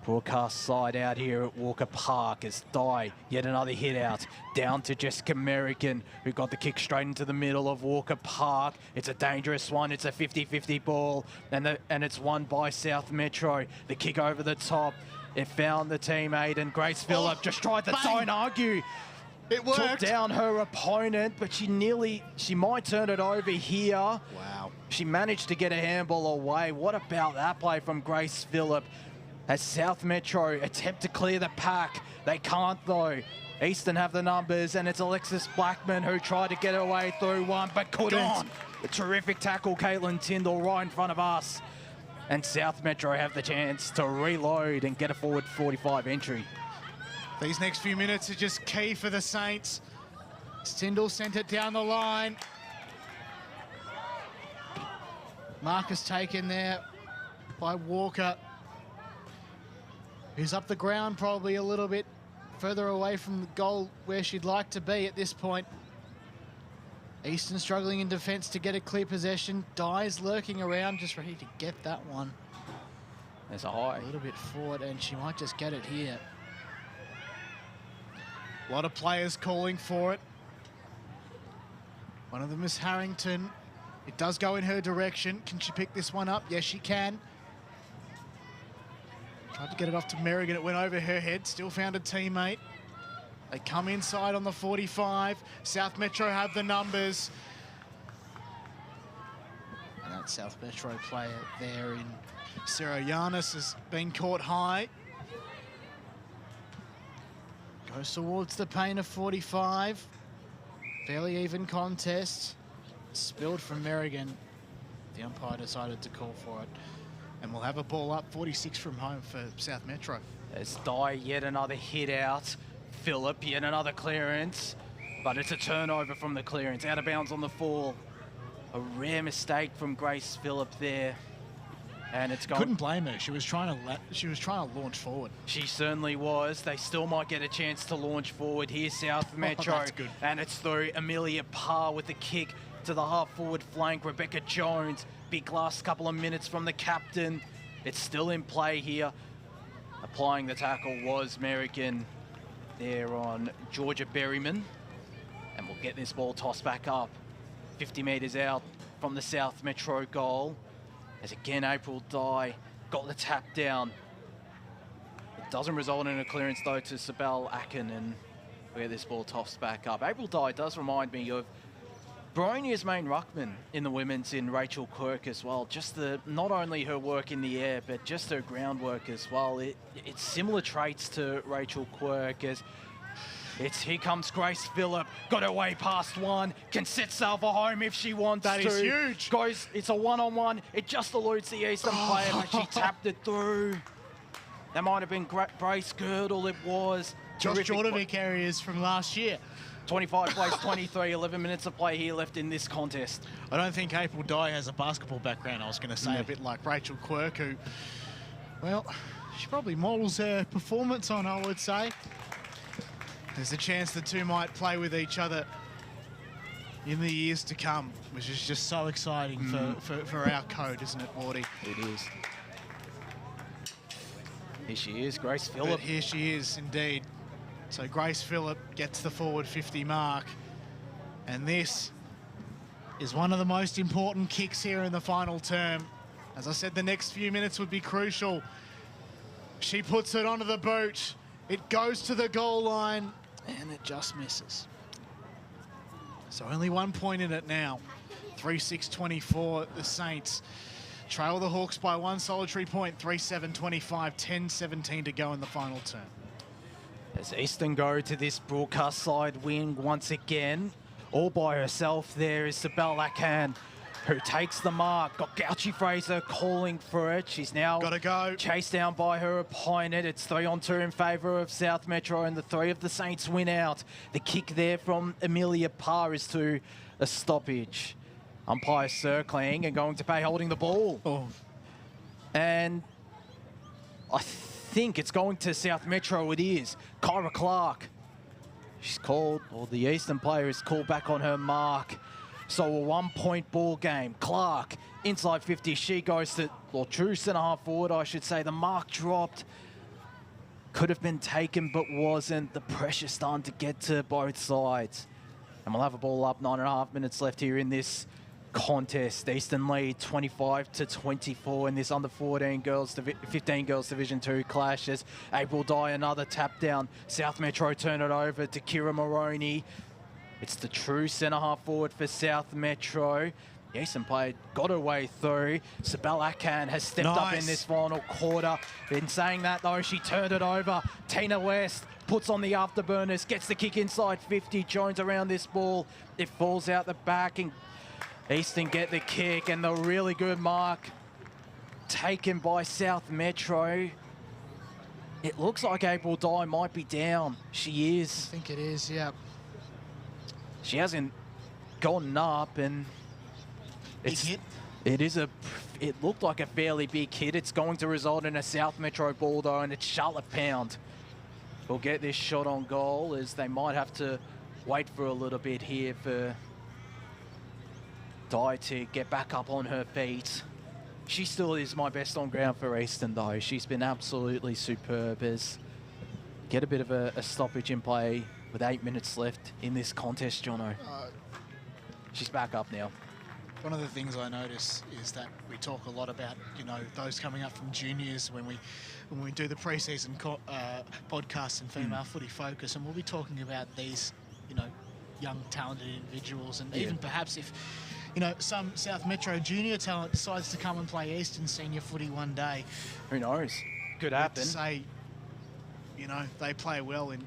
Broadcast side out here at Walker Park as Dye, yet another hit out, down to Jessica Merrigan, who got the kick straight into the middle of Walker Park. It's a dangerous one, it's a 50-50 ball, and it's won by South Metro. The kick over the top, it found the teammate, and Grace Phillip just tried to don't argue. It worked. Took down her opponent, but she might turn it over here. Wow. She managed to get a handball away. What about that play from Grace Phillip? As South Metro attempt to clear the pack. They can't though. Eastern have the numbers and it's Alexis Blackman who tried to get her way through one but couldn't. A terrific tackle, Caitlin Tyndall, right in front of us. And South Metro have the chance to reload and get a forward 45 entry. These next few minutes are just key for the Saints. Tyndall sent it down the line. Marcus taken there by Walker. Who's up the ground probably a little bit further away from the goal where she'd like to be at this point. Eastern struggling in defence to get a clear possession. Dye's lurking around, just ready to get that one. There's a high. A little bit forward, and she might just get it here. A lot of players calling for it. One of them is Harrington. It does go in her direction. Can she pick this one up? Yes, she can. Tried to get it off to Merrigan. It went over her head. Still found a teammate. They come inside on the 45. South Metro have the numbers. And that South Metro player there in Sarah Yanis has been caught high. Goes towards the paint of 45. Fairly even contest. Spilled from Merrigan. The umpire decided to call for it. And we'll have a ball up, 46 from home for South Metro. There's Dye, yet another hit out. Phillip, yet another clearance. But it's a turnover from the clearance. Out of bounds on the fall. A rare mistake from Grace Phillip there. And it's gone. Couldn't blame her. She was trying to launch forward. She certainly was. They still might get a chance to launch forward here, South Metro. That's good. And it's through Amelia Parr with the kick to the half-forward flank. Rebecca Jones, big last couple of minutes from the captain. It's still in play here. Applying the tackle was Merrigan there on Georgia Berryman. And we'll get this ball tossed back up. 50 metres out from the South Metro goal. As again, April Dye got the tap down. It doesn't result in a clearance though to Sibel Akin, and where this ball tossed back up. April Dye does remind me of Baronia's main ruckman in the women's in Rachel Quirk as well. Just not only her work in the air, but just her groundwork as well. It's similar traits to Rachel Quirk as here comes Grace Phillip, got her way past one, can set Salva home if she wants to. That is huge. It's a one-on-one, it just eludes the Eastern player, but she tapped it through. That might have been Grace Girdle, it was. Josh Jordovic areas from last year. 25 plays 23, 11 minutes of play here left in this contest. I don't think April Dye has a basketball background. I was going to say a bit like Rachel Quirk, who, well, she probably models her performance on, I would say. There's a chance the two might play with each other in the years to come, which is just so exciting for our code, isn't it, Wardy? It is. Here she is, Grace Phillip. But here she is, indeed. So Grace Phillip gets the forward 50 mark. And this is one of the most important kicks here in the final term. As I said, the next few minutes would be crucial. She puts it onto the boot. It goes to the goal line, and it just misses. So only 1 point in it now. 3-6-24, the Saints trail the Hawks by one solitary point. 3-7-25, 10-17 to go in the final turn. As Eastern go to this broadcast side wing once again, all by herself there is Sibel Lacan, who takes the mark. Got Gouchy Fraser calling for it. She's now gotta go. Chased down by her opponent. It's 3-on-2 in favour of South Metro, and the three of the Saints win out. The kick there from Amelia Parr is to a stoppage. Umpire circling and going to pay holding the ball. Oh. And I think it's going to South Metro. It is. Kyra Clark. She's called, or the Eastern player is called back on her mark. So a 1 point ball game. Clark, inside 50, she goes to, or true centre half forward, I should say. The mark dropped. Could have been taken, but wasn't. The pressure starting to get to both sides. And we'll have a ball up, 9.5 minutes left here in this contest. Eastern lead 25-24 in this under 15 girls Division 2 clashes. April Dye, another tap down. South Metro turn it over to Kira Moroney. It's the true centre half forward for South Metro. The Eastern player got her way through. Sibel Akan has stepped up in this final quarter. In saying that though, she turned it over. Tina West puts on the afterburners, gets the kick inside 50. Jones around this ball. It falls out the back, and Eastern get the kick, and the really good mark taken by South Metro. It looks like April Dye might be down. She is. I think it is, yeah. She hasn't gone up, and Big hit. It looked like a fairly big hit. It's going to result in a South Metro ball though, and it's Charlotte Pound will get this shot on goal, as they might have to wait for a little bit here for Dye to get back up on her feet. She still is my best on ground for Eastern though. She's been absolutely superb. As get a bit of a stoppage in play with 8 minutes left in this contest, Jono. She's back up now. One of the things I notice is that we talk a lot about, you know, those coming up from juniors when we do the pre-season podcasts and female footy focus, and we'll be talking about these, you know, young talented individuals, and even perhaps if, you know, some South Metro junior talent decides to come and play Eastern senior footy one day. Who knows? Could happen. To say, you know, they play well in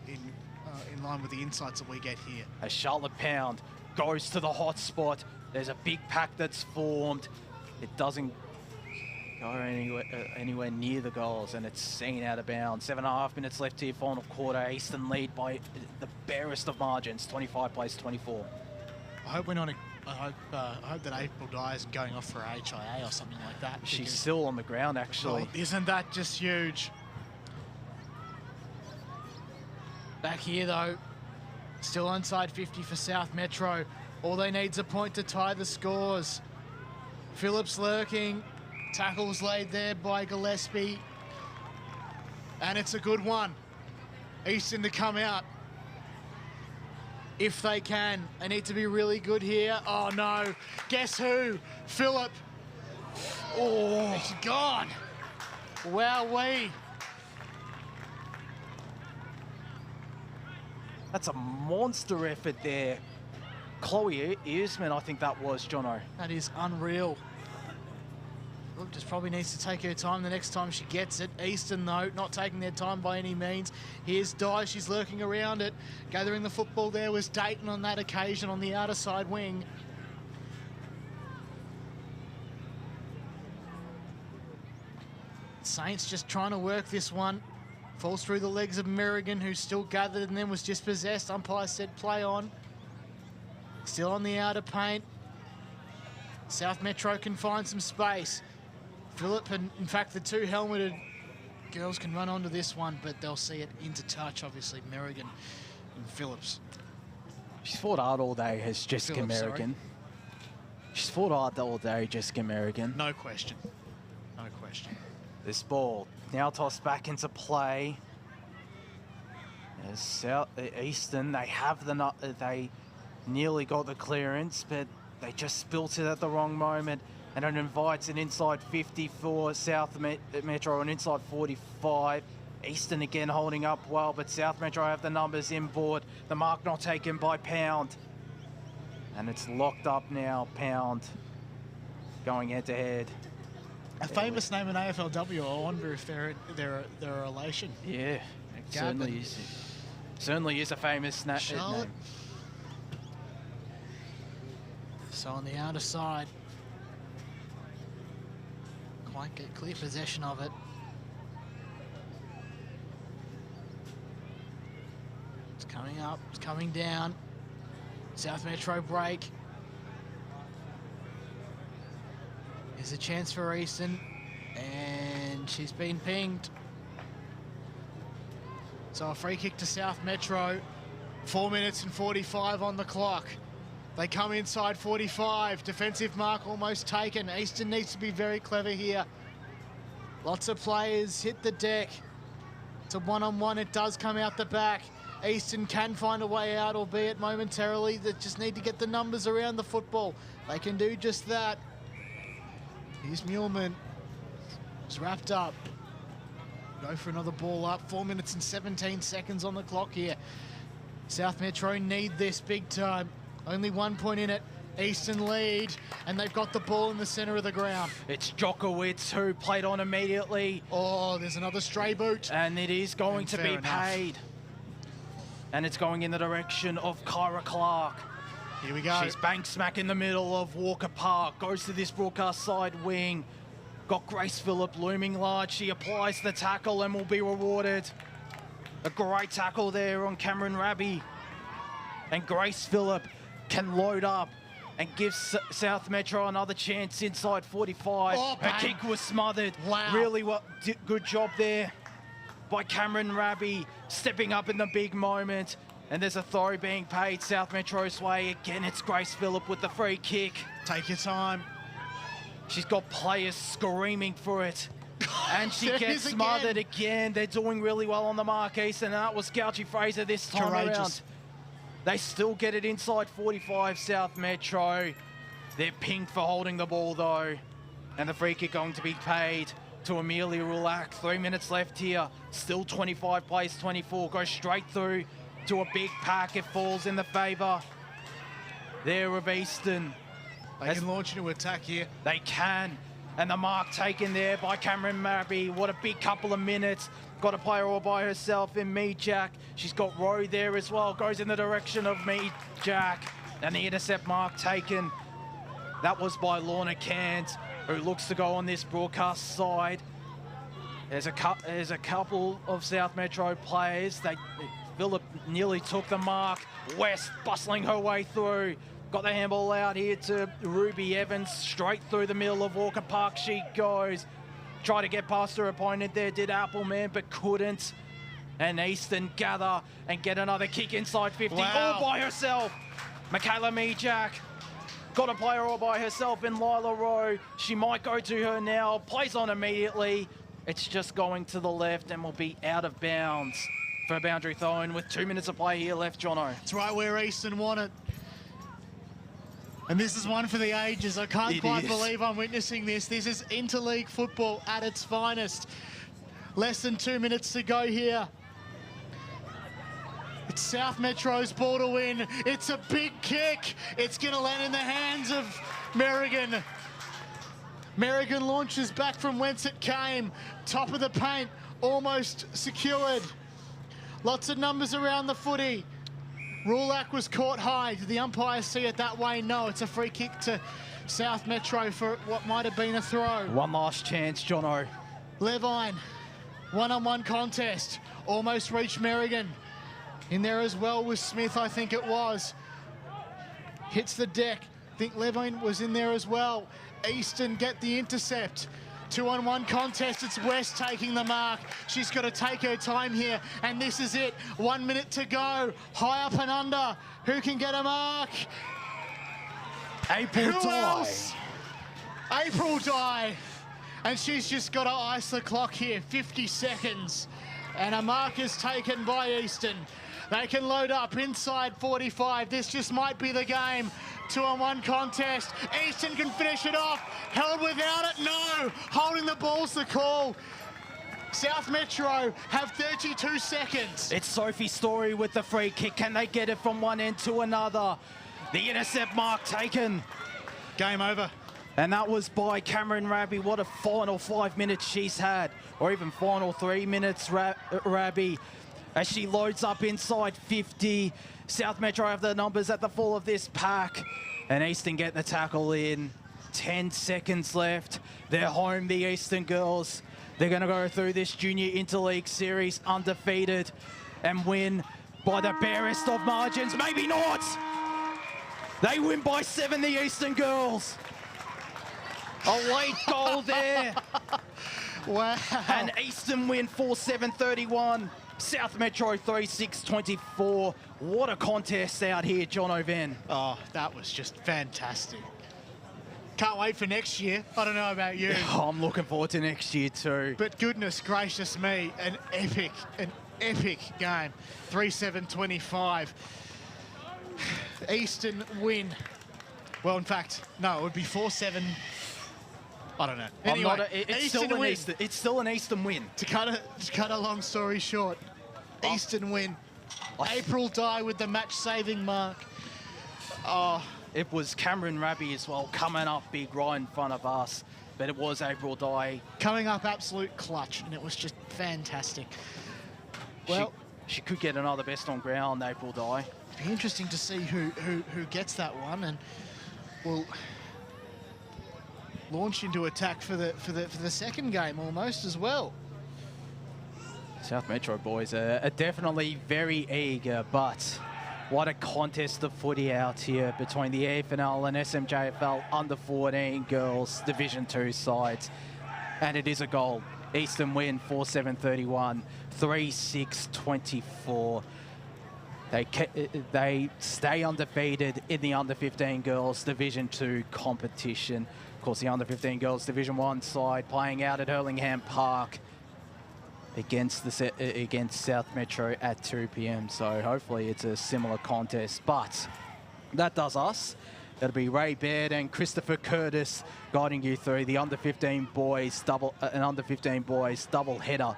line with the insights that we get here. As Charlotte Pound goes to the hot spot, there's a big pack that's formed. It doesn't go anywhere near the goals, and it's seen out of bounds. 7.5 minutes left here, final quarter. Eastern lead by the barest of margins, 25-24. I hope we're not. I hope that April Dye isn't going off for a HIA or something like that. She's still on the ground, actually. Well, isn't that just huge? Back here, though, still onside 50 for South Metro. All they need is a point to tie the scores. Phillips lurking. Tackles laid there by Gillespie. And it's a good one. Eastern to come out. If they can. They need to be really good here. Oh, no. Guess who? Phillip. Oh, she's gone. Wowee. That's a monster effort there. Chloe Earsman, I think that was, Jono. That is unreal. Look, just probably needs to take her time the next time she gets it. Eastern, though, not taking their time by any means. Here's Dye. She's lurking around it. Gathering the football there was Dayton on that occasion on the outer side wing. Saints just trying to work this one. Falls through the legs of Merrigan, who's still gathered and then was dispossessed. Umpire said play on. Still on the outer paint. South Metro can find some space. Phillip and, in fact, the two helmeted girls can run onto this one, but they'll see it into touch, obviously, Merrigan and Phillips. She's fought hard all day, has Jessica Merrigan. She's fought hard all day, Jessica Merrigan. No question. No question. This ball now tossed back into play. As South Eastern, they nearly got the clearance, but they just spilt it at the wrong moment. And it invites an inside 50 for South Metro, an inside 45. Eastern again holding up well, but South Metro have the numbers inboard. The mark not taken by Pound. And it's locked up now, Pound going head to head. A famous name in AFLW. I wonder if they're a relation. Yeah, it certainly is. Certainly is a famous name. So on the outer side, quite get clear possession of it. It's coming up, it's coming down. South Metro break. Here's a chance for Eastern, and she's been pinged. So a free kick to South Metro. 4 minutes and 45 on the clock. They come inside 45. Defensive mark almost taken. Eastern needs to be very clever here. Lots of players hit the deck. It's a one-on-one. It does come out the back. Eastern can find a way out, albeit momentarily. They just need to get the numbers around the football. They can do just that. Here's Muleman. It's wrapped up. Go for another ball up. 4 minutes and 17 seconds on the clock here. South Metro need this big time. Only 1 point in it. Eastern lead, and they've got the ball in the centre of the ground. It's Jokowitz who played on immediately. Oh, there's another stray boot. And it is going to be paid. And it's going in the direction of Kyra Clark. Here we go. She's bang smack in the middle of Walker Park. Goes to this broadcast side wing. Got Grace Phillip looming large. She applies the tackle and will be rewarded. A great tackle there on Cameron Raby. And Grace Phillip can load up and give South Metro another chance inside 45. Oh, her kick was smothered. Wow. Really good job there by Cameron Raby, stepping up in the big moment. And there's a throw being paid South Metro's way. Again, it's Grace Phillip with the free kick. Take your time. She's got players screaming for it. And she gets smothered again. They're doing really well on the mark, Eastern, and that was Gouchy Fraser this time around. They still get it inside 45, South Metro. They're pinged for holding the ball, though. And the free kick going to be paid to Amelia Rulak. 3 minutes left here. Still 25 plays 24. Goes straight through to a big pack. It falls in the favour there of Eastern. They can launch into attack here. They can. And the mark taken there by Cameron Raby. What a big couple of minutes. Got a player all by herself in Me Jack. She's got Rowe there as well. Goes in the direction of Me Jack. And the intercept mark taken. That was by Lorna Cairns, who looks to go on this broadcast side. There's a couple of South Metro players. Phillip nearly took the mark. West bustling her way through. Got the handball out here to Ruby Evans. Straight through the middle of Walker Park she goes. Tried to get past her opponent there, did Appleman, but couldn't. And Eastern gather and get another kick inside 50, all by herself. Michaela Mijak got a player all by herself in Lila Rowe. She might go to her now, plays on immediately. It's just going to the left and will be out of bounds for a boundary throw-in with 2 minutes of play here left, Jono. It's right where Eastern want it. And this is one for the ages. I can't quite believe I'm witnessing this. This is interleague football at its finest. Less than 2 minutes to go here. It's South Metro's ball to win. It's a big kick. It's going to land in the hands of Merrigan. Merrigan launches back from whence it came. Top of the paint, almost secured. Lots of numbers around the footy. Rulak was caught high. Did the umpires see it that way? No, it's a free kick to South Metro for what might have been a throw. One last chance, Jono. Levine, one-on-one contest. Almost reached Merrigan. In there as well was Smith, I think it was. Hits the deck. I think Levine was in there as well. Eastern get the intercept. 2-on-1 contest, it's West taking the mark. She's got to take her time here, and this is it. 1 minute to go. High up and under. Who can get a mark? April Who else? April Dye. And she's just got to ice the clock here. 50 seconds. And a mark is taken by Eastern. They can load up inside 45. This just might be the game. 2-on-1 contest. Eastern can finish it off. Held without it? No. Holding the ball's the call. South Metro have 32 seconds. It's Sophie Story with the free kick. Can they get it from one end to another? The intercept mark taken. Game over. And that was by Cameron Raby. What a final 5 minutes she's had, or even final 3 minutes, Raby, as she loads up inside 50. South Metro have the numbers at the full of this pack, and Eastern get the tackle in. 10 seconds left. They're home, the Eastern girls. They're going to go through this Junior Interleague series undefeated and win by the barest of margins. Maybe not. They win by 7, the Eastern girls. A late goal there. Wow. And Eastern win 4-7-31. South Metro 3-6-24. What a contest out here, John O'Ven. Oh, that was just fantastic. Can't wait for next year. I don't know about you. I'm looking forward to next year too. But goodness gracious me, an epic game. 3-7-25. Eastern win. Well, in fact, no, it would be 4-7. I don't know. Anyway, it's still an Eastern win. To cut a long story short, Eastern win. April Dye with the match-saving mark. Oh, it was Cameron Raby as well, coming up big right in front of us. But it was April Dye. Coming up absolute clutch, and it was just fantastic. Well, she could get another best on ground, April Dye. Be interesting to see who gets that one, and we'll launch into attack for the second game almost as well. South Metro boys are definitely very eager, but what a contest of footy out here between the EFNL and SMJFL under 14 girls Division 2 sides, and it is a goal. Eastern win 4-7-31, 3-6-24. They stay undefeated in the under-15 girls Division 2 competition. Of course, the under-15 girls Division 1 side playing out at Hurlingham Park against South Metro at 2 p.m. So hopefully it's a similar contest. But that does us. That'll be Ray Baird and Christopher Curtis guiding you through the under-15 boys double header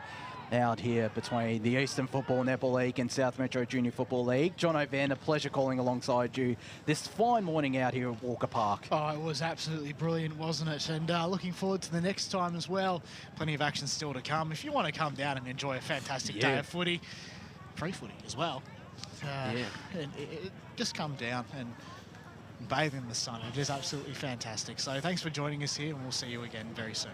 out here between the Eastern Football Netball League and South Metro Junior Football League. John O'Van, a pleasure calling alongside you this fine morning out here at Walker Park. Oh, it was absolutely brilliant, wasn't it? And looking forward to the next time as well. Plenty of action still to come. If you want to come down and enjoy a fantastic day of footy, free footy as well, and just come down and bathe in the sun. It is absolutely fantastic. So thanks for joining us here, and we'll see you again very soon.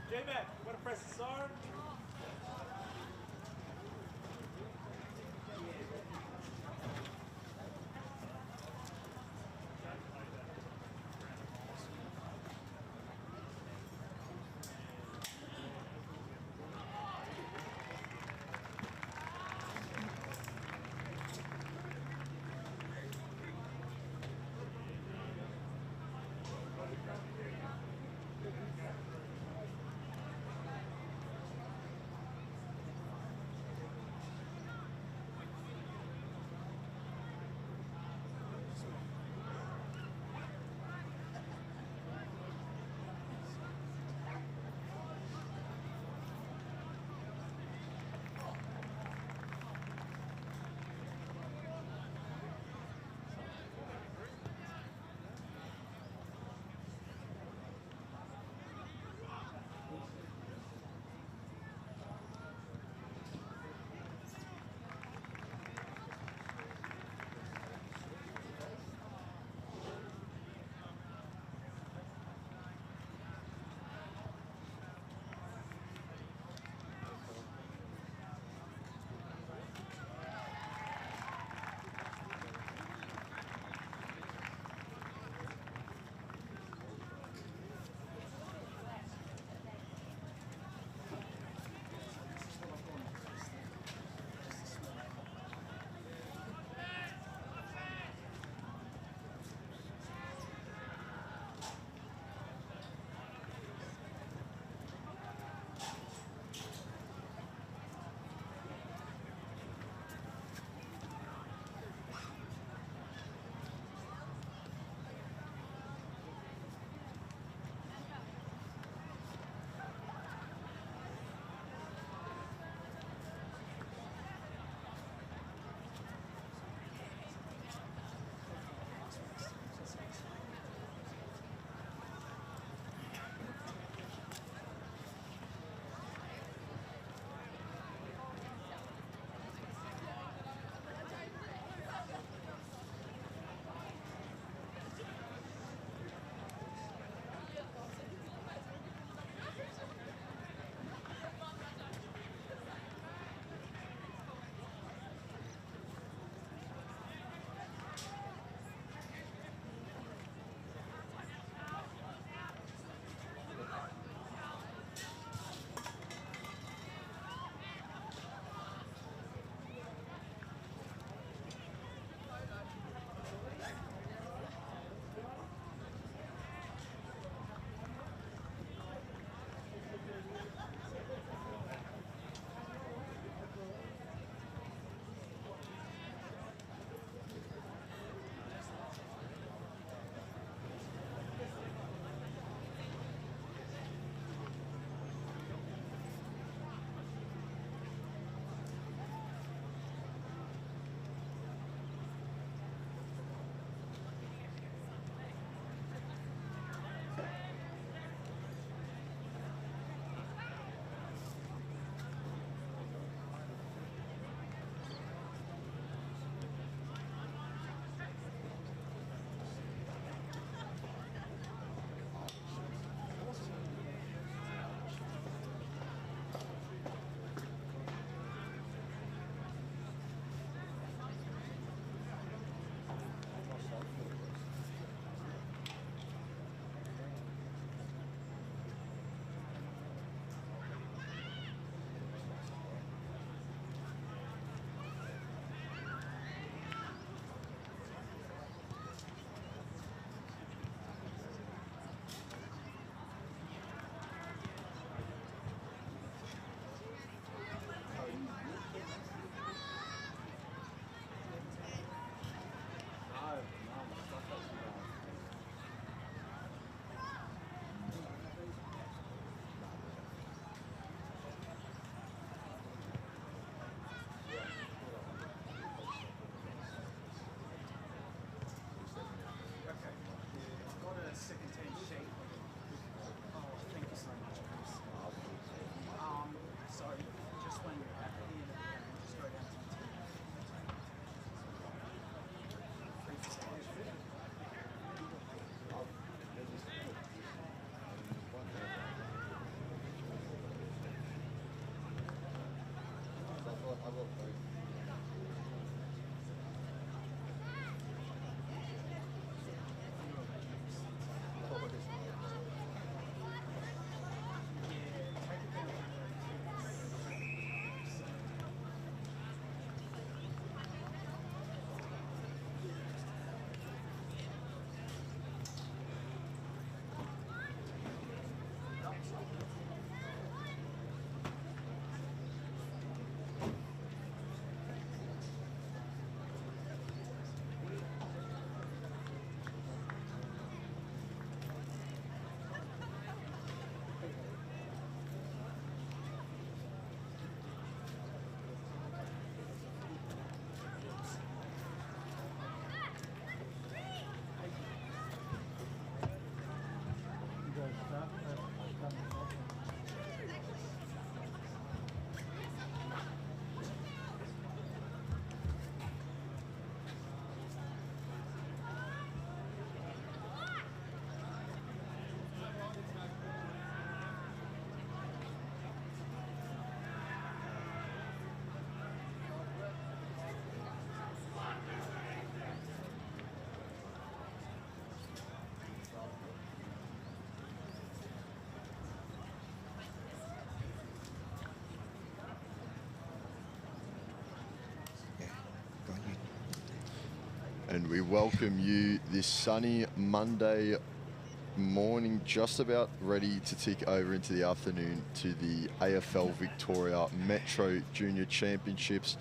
J-Mac, you want to press the start? And we welcome you this sunny Monday morning, just about ready to tick over into the afternoon to the AFL Victoria Metro Junior Championships.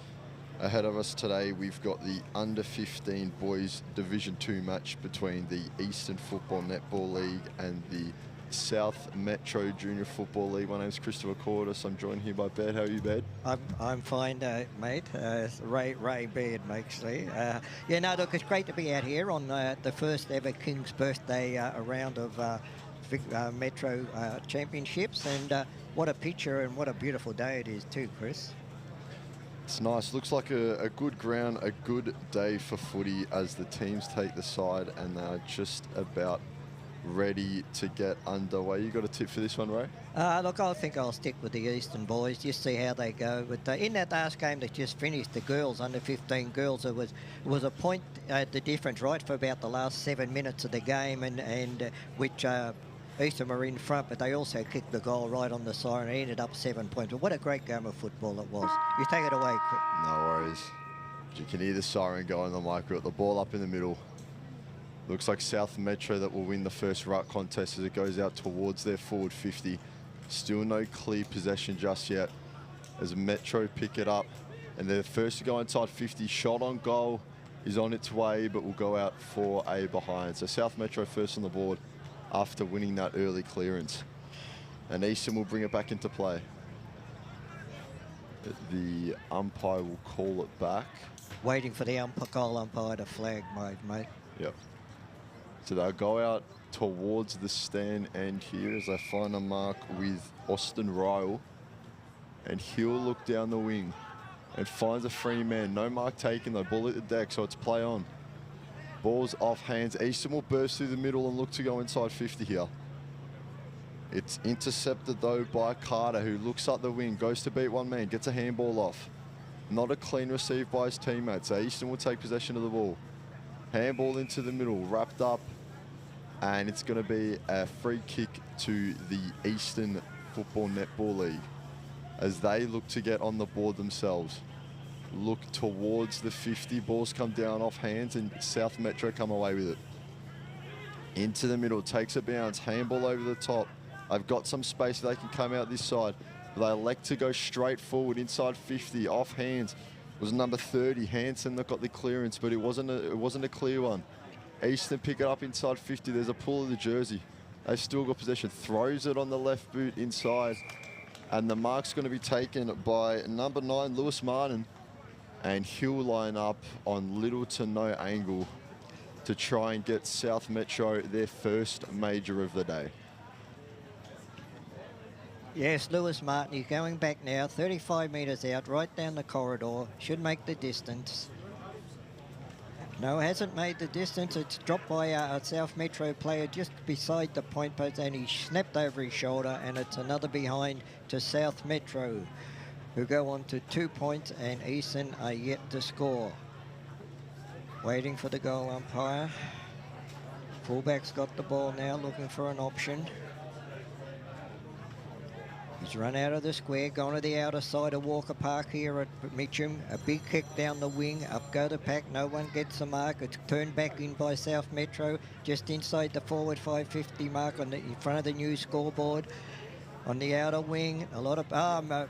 Ahead of us today, we've got the under-15 boys Division 2 match between the Eastern Football Netball League and the South Metro Junior Football League. My name's Christopher Cordis. I'm joined here by Bed. How are you, Bed? I'm fine, mate. Ray Beard, actually. Yeah, no, look, it's great to be out here on the first ever King's birthday round of Vic Metro Championships. And what a picture and what a beautiful day it is too, Chris. It's nice. Looks like a good ground, a good day for footy as the teams take the side and they're just about ready to get underway. You got a tip for this one, Ray? Look, I think I'll stick with the Eastern boys, just see how they go. But in that last game that just finished, the girls, under 15 girls, it was a point the difference, right, for about the last 7 minutes of the game, and which Eastern were in front, but they also kicked the goal right on the siren. It ended up 7 points. But what a great game of football it was. You take it away, Chris. No worries. You can hear the siren go on the mic. We've got the ball up in the middle. Looks like South Metro that will win the first ruck contest as it goes out towards their forward 50. Still no clear possession just yet as Metro pick it up. And they're the first to go inside 50. Shot on goal is on its way, but will go out for a behind. So South Metro first on the board after winning that early clearance. And Eastern will bring it back into play. The umpire will call it back. Waiting for the goal umpire to flag, mate. Yep. So they'll go out towards the stand end here as they find a mark with Austin Ryle. And he'll look down the wing and finds a free man. No mark taken though. Ball at the deck, so it's play on. Ball's off hands. Eastern will burst through the middle and look to go inside 50 here. It's intercepted though by Carter, who looks up the wing, goes to beat one man, gets a handball off. Not a clean receive by his teammates. So Eastern will take possession of the ball. Handball into the middle, wrapped up. And it's going to be a free kick to the Eastern Football Netball League as they look to get on the board themselves. Look towards the 50. Balls come down off hands and South Metro come away with it. Into the middle, takes a bounce, handball over the top. I've got some space they can come out this side. But they elect to go straight forward inside 50, off hands. It was number 30, Hansen, that got the clearance, but it wasn't a clear one. Eastern pick it up inside 50. There's a pull of the jersey. They've still got possession. Throws it on the left boot inside. And the mark's going to be taken by number 9, Lewis Martin. And he'll line up on little to no angle to try and get South Metro their first major of the day. Yes, Lewis Martin, he's going back now. 35 metres out, right down the corridor. Should make the distance. No, hasn't made the distance. It's dropped by a South Metro player just beside the point post, and he snapped over his shoulder, and it's another behind to South Metro, who go on to 2 points, and Eastern are yet to score. Waiting for the goal umpire. Fullback's got the ball now, looking for an option. He's run out of the square, gone to the outer side of Walker Park here at Mitcham. A big kick down the wing, up go the pack, no one gets the mark. It's turned back in by South Metro, just inside the forward 550 mark in front of the new scoreboard. On the outer wing, a lot of...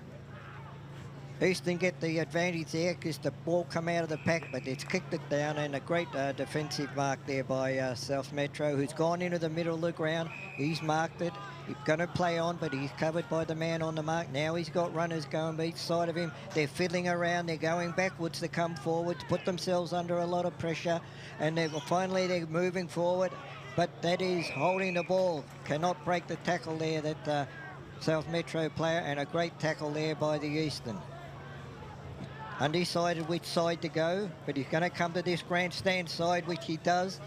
Eastern get the advantage there because the ball come out of the pack, but it's kicked it down, and a great defensive mark there by South Metro, who's gone into the middle of the ground. He's marked it. He's going to play on, but he's covered by the man on the mark. Now he's got runners going each side of him. They're fiddling around. They're going backwards to come forwards, put themselves under a lot of pressure, and finally they're moving forward. But that is holding the ball. Cannot break the tackle there, that South Metro player, and a great tackle there by the Eastern. Undecided which side to go, but he's going to come to this grandstand side, which he does.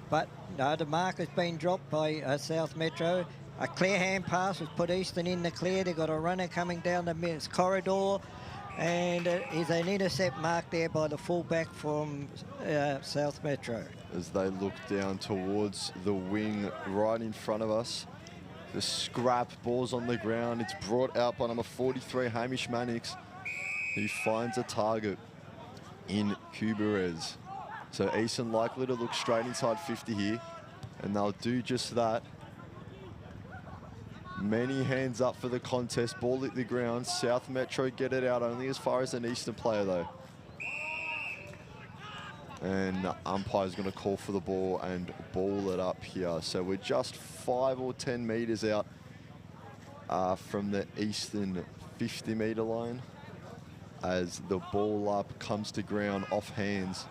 But no, the mark has been dropped by South Metro. A clear hand pass has put Eastern in the clear. They've got a runner coming down the corridor, and is an intercept mark there by the fullback from South Metro. As they look down towards the wing right in front of us. The scrap, ball's on the ground. It's brought out by number 43, Hamish Mannix, who finds a target in Kuberez. So Eastern likely to look straight inside 50 here, and they'll do just that. Many hands up for the contest. Ball hit the ground. South Metro get it out only as far as an Eastern player, though. And the umpire's going to call for the ball and ball it up here. So we're just 5 or 10 metres out from the Eastern 50-metre line as the ball up comes to ground off hands.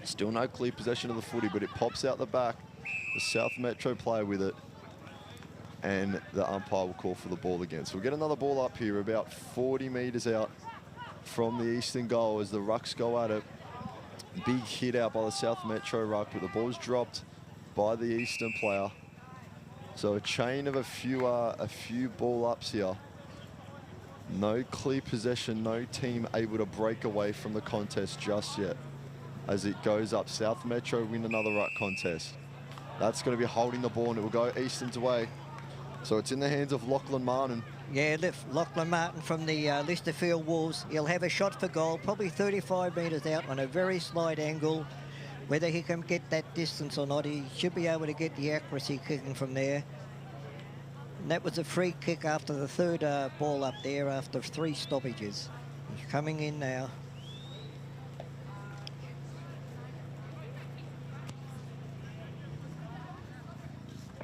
Still no clear possession of the footy, but it pops out the back. The South Metro player with it, and the umpire will call for the ball again. So we'll get another ball up here about 40 metres out from the Eastern goal as the rucks go at it. Big hit out by the South Metro ruck, but the ball's dropped by the Eastern player. So a chain of a few ball ups here. No clear possession, no team able to break away from the contest just yet. As it goes up, South Metro win another ruck contest. That's going to be holding the ball, and it will go Eastern's way. So it's in the hands of Lachlan Martin. Yeah, Lachlan Martin from the Listerfield Wolves. He'll have a shot for goal, probably 35 metres out on a very slight angle. Whether he can get that distance or not, he should be able to get the accuracy kicking from there. And that was a free kick after the third ball up there after 3 stoppages. He's coming in now.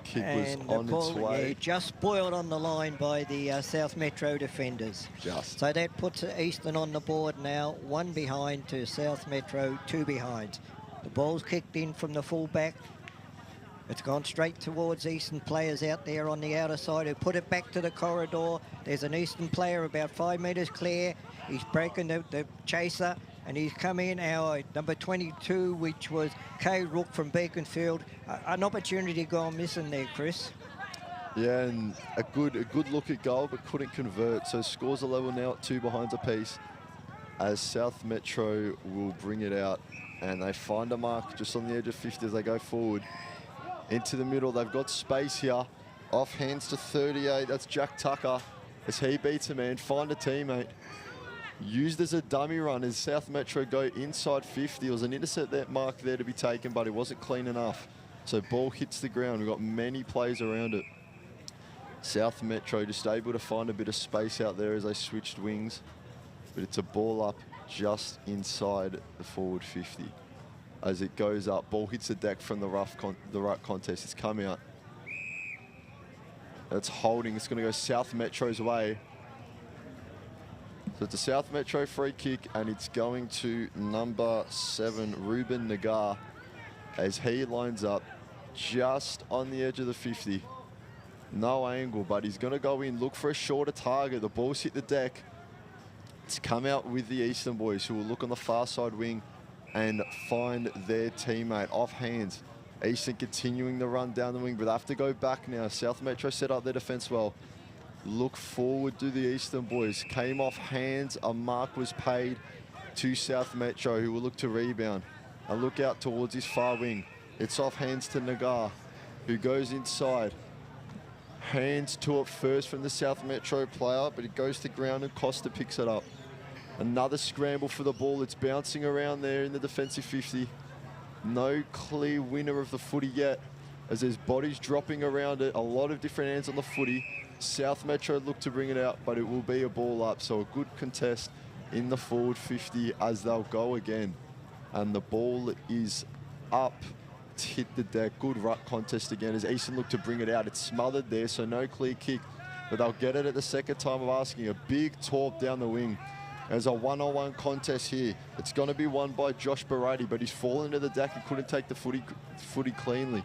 Kick was on its way. Yeah, just spoiled on the line by the South Metro defenders. Just. So that puts Eastern on the board now. 1 behind to South Metro, 2 behind. The ball's kicked in from the full-back. It's gone straight towards Eastern players out there on the outer side who put it back to the corridor. There's an Eastern player about 5 metres clear. He's breaking the chaser, and he's come in, our number 22, which was Kay Rook from Beaconfield. An opportunity gone missing there, Chris. Yeah, and a good look at goal, but couldn't convert. So scores a level now at 2 behinds apiece as South Metro will bring it out, and they find a mark just on the edge of 50 as they go forward. Into the middle, they've got space here. Off hands to 38, that's Jack Tucker. As he beats a man, find a teammate. Used as a dummy run as South Metro go inside 50. There was an intercept that mark there to be taken, but it wasn't clean enough. So ball hits the ground. We've got many players around it. South Metro just able to find a bit of space out there as they switched wings. But it's a ball up just inside the forward 50. As it goes up, ball hits the deck from the ruck contest. It's come out. That's holding. It's going to go South Metro's way. So it's a South Metro free kick, and it's going to number 7, Ruben Nagar, as he lines up just on the edge of the 50. No angle, but he's going to go in, look for a shorter target. The ball's hit the deck. It's come out with the Eastern boys, who will look on the far side wing and find their teammate off hands. Eastern continuing the run down the wing, but they have to go back now. South Metro set up their defence well. Look forward to the Eastern boys. Came off hands. A mark was paid to South Metro, who will look to rebound. A look out towards his far wing. It's off hands to Nagar, who goes inside. Hands to it first from the South Metro player, but it goes to ground and Costa picks it up. Another scramble for the ball. It's bouncing around there in the defensive 50. No clear winner of the footy yet, as there's bodies dropping around it. A lot of different hands on the footy. South Metro look to bring it out, but it will be a ball up. So a good contest in the forward 50 as they'll go again. And the ball is up. It's hit the deck. Good ruck contest again as Eastern look to bring it out. It's smothered there, so no clear kick. But they'll get it at the second time of asking. A big torp down the wing. There's a one-on-one contest here. It's going to be won by Josh Barati, but he's fallen to the deck and couldn't take the footy cleanly.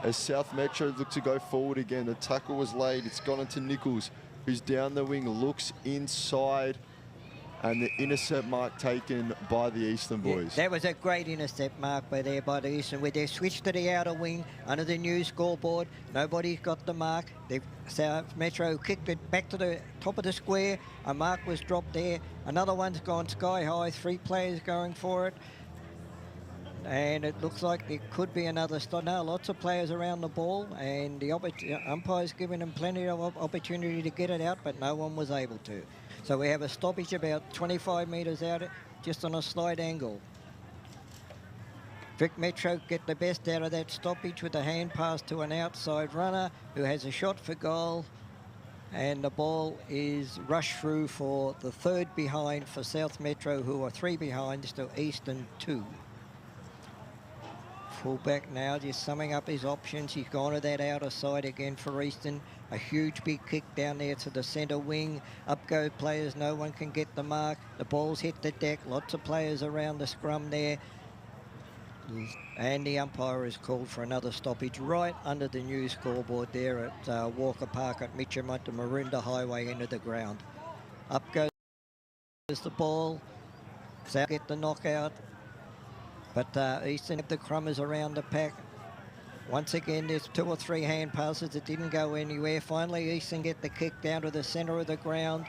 As South Metro look to go forward again, the tackle was laid. It's gone into Nichols, who's down the wing, looks inside, and the intercept mark taken by the Eastern boys. Yeah, that was a great intercept mark by the Eastern, with their switch to the outer wing under the new scoreboard. Nobody's got the mark. South Metro kicked it back to the top of the square. A mark was dropped there. Another one's gone sky high. 3 players going for it. And it looks like there could be another stop. Now, lots of players around the ball, and the umpire's giving them plenty of opportunity to get it out, but no one was able to. So we have a stoppage about 25 metres out, just on a slight angle. Vic Metro get the best out of that stoppage with a hand pass to an outside runner who has a shot for goal. And the ball is rushed through for the third behind for South Metro, who are 3 behind, to Eastern 2. Fullback now just summing up his options. He's gone to that outer side again for Eastern. A huge big kick down there to the centre wing. Up go players, no one can get the mark. The ball's hit the deck, lots of players around the scrum there. And the umpire is called for another stoppage right under the new scoreboard there at Walker Park at Mitcham at the Maroondah Highway into the ground. Up goes the ball. South get the knockout. But Eastern have the crummers around the pack. Once again, there's 2 or 3 hand passes that didn't go anywhere. Finally, Eastern get the kick down to the centre of the ground.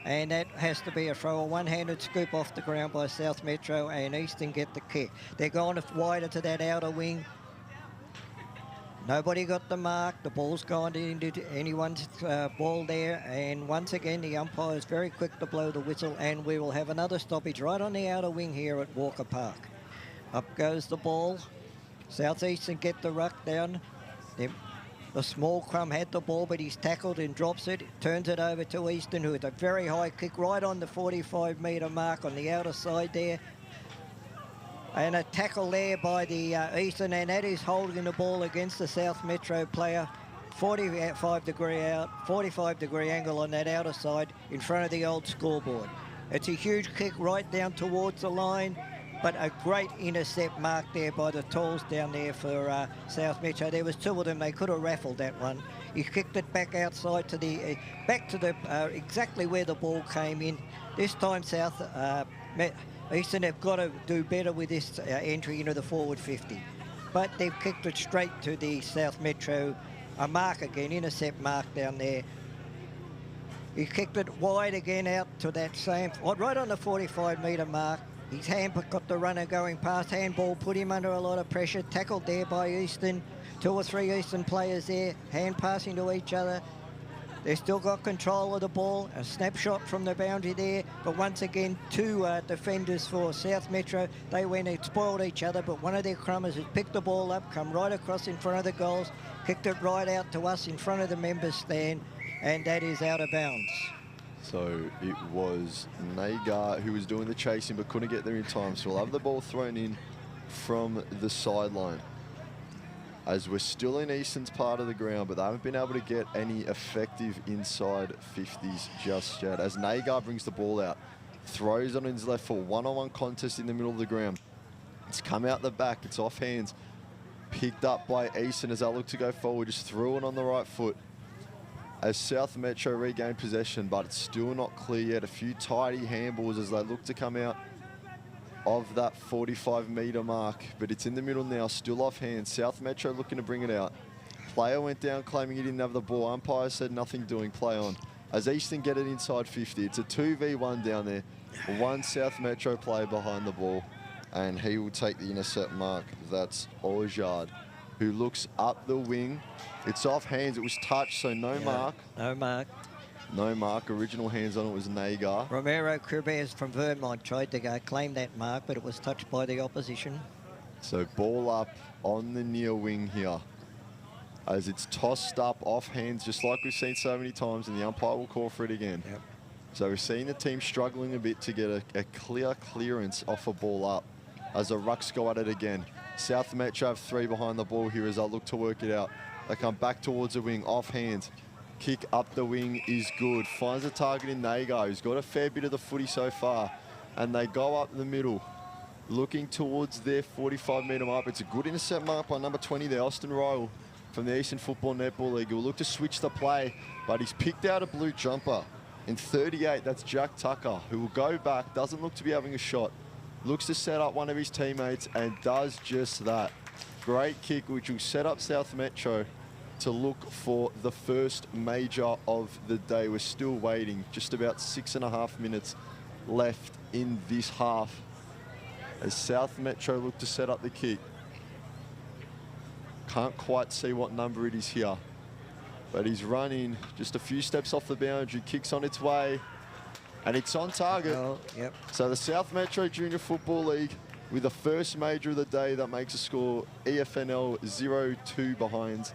And that has to be a throw, a one-handed scoop off the ground by South Metro, and Eastern get the kick. They're going wider to that outer wing. Nobody got the mark. The ball's gone into anyone's ball there. And once again, the umpire is very quick to blow the whistle, and we will have another stoppage right on the outer wing here at Walker Park. Up goes the ball. South Eastern get the ruck down. The small crumb had the ball, but he's tackled and drops it. Turns it over to Eastern, who had a very high kick right on the 45-metre mark on the outer side there. And a tackle there by the Eastern, and that is holding the ball against the South Metro player. 45-degree out, 45-degree angle on that outer side in front of the old scoreboard. It's a huge kick right down towards the line, but a great intercept mark there by the Talls down there for South Metro. There was 2 of them. They could have raffled that one. He kicked it back outside to the back to the exactly where the ball came in. This time Eastern have got to do better with this entry into the forward 50. But they've kicked it straight to the South Metro. A mark again, intercept mark down there. He kicked it wide again out to that same, right on the 45-metre mark. His hand got the runner going past. Handball put him under a lot of pressure. Tackled there by Eastern. 2 or 3 Eastern players there. Hand passing to each other. They've still got control of the ball. A snapshot from the boundary there. But once again, 2 defenders for South Metro. They went and spoiled each other. But one of their crummers has picked the ball up, come right across in front of the goals, kicked it right out to us in front of the members' stand. And that is out of bounds. So it was Nagar who was doing the chasing but couldn't get there in time. So we'll have the ball thrown in from the sideline. As we're still in Eastern's part of the ground, but they haven't been able to get any effective inside 50s just yet. As Nagar brings the ball out, throws on his left for one-on-one contest in the middle of the ground. It's come out the back, it's off hands. Picked up by Eastern as I look to go forward, just threw it on the right foot. As South Metro regained possession, but it's still not clear yet. A few tidy handballs as they look to come out of that 45-metre mark, but it's in the middle now, still off hands. South Metro looking to bring it out. Player went down claiming he didn't have the ball. Umpire said nothing doing, play on. As Eastern get it inside 50, it's a 2v1 down there. 1 South Metro player behind the ball, and he will take the intercept mark. That's Ojard, who looks up the wing. It's off hands. It was touched, so no mark. No mark. No mark. Original hands on it was Nagar. Romero Cribes from Vermont tried to claim that mark, but it was touched by the opposition. So ball up on the near wing here. As it's tossed up off hands, just like we've seen so many times, and the umpire will call for it again. Yep. So we're seeing the team struggling a bit to get a clear clearance off a ball up as the rucks go at it again. South Metro have 3 behind the ball here as I look to work it out. They come back towards the wing, off hands. Kick up the wing is good. Finds the target in Nagar, who's got a fair bit of the footy so far. And they go up the middle, looking towards their 45-metre mark. It's a good intercept mark by number 20 there, Austin Ryle from the Eastern Football Netball League. He'll look to switch the play, but he's picked out a blue jumper. In 38, that's Jack Tucker, who will go back, doesn't look to be having a shot. Looks to set up one of his teammates and does just that. Great kick, which will set up South Metro to look for the first major of the day. We're still waiting, just about 6.5 minutes left in this half as South Metro look to set up the kick. Can't quite see what number it is here, but he's running just a few steps off the boundary, kicks on its way, and it's on target. Oh, yep. So the South Metro Junior Football League with the first major of the day that makes a score EFNL 0-2 behind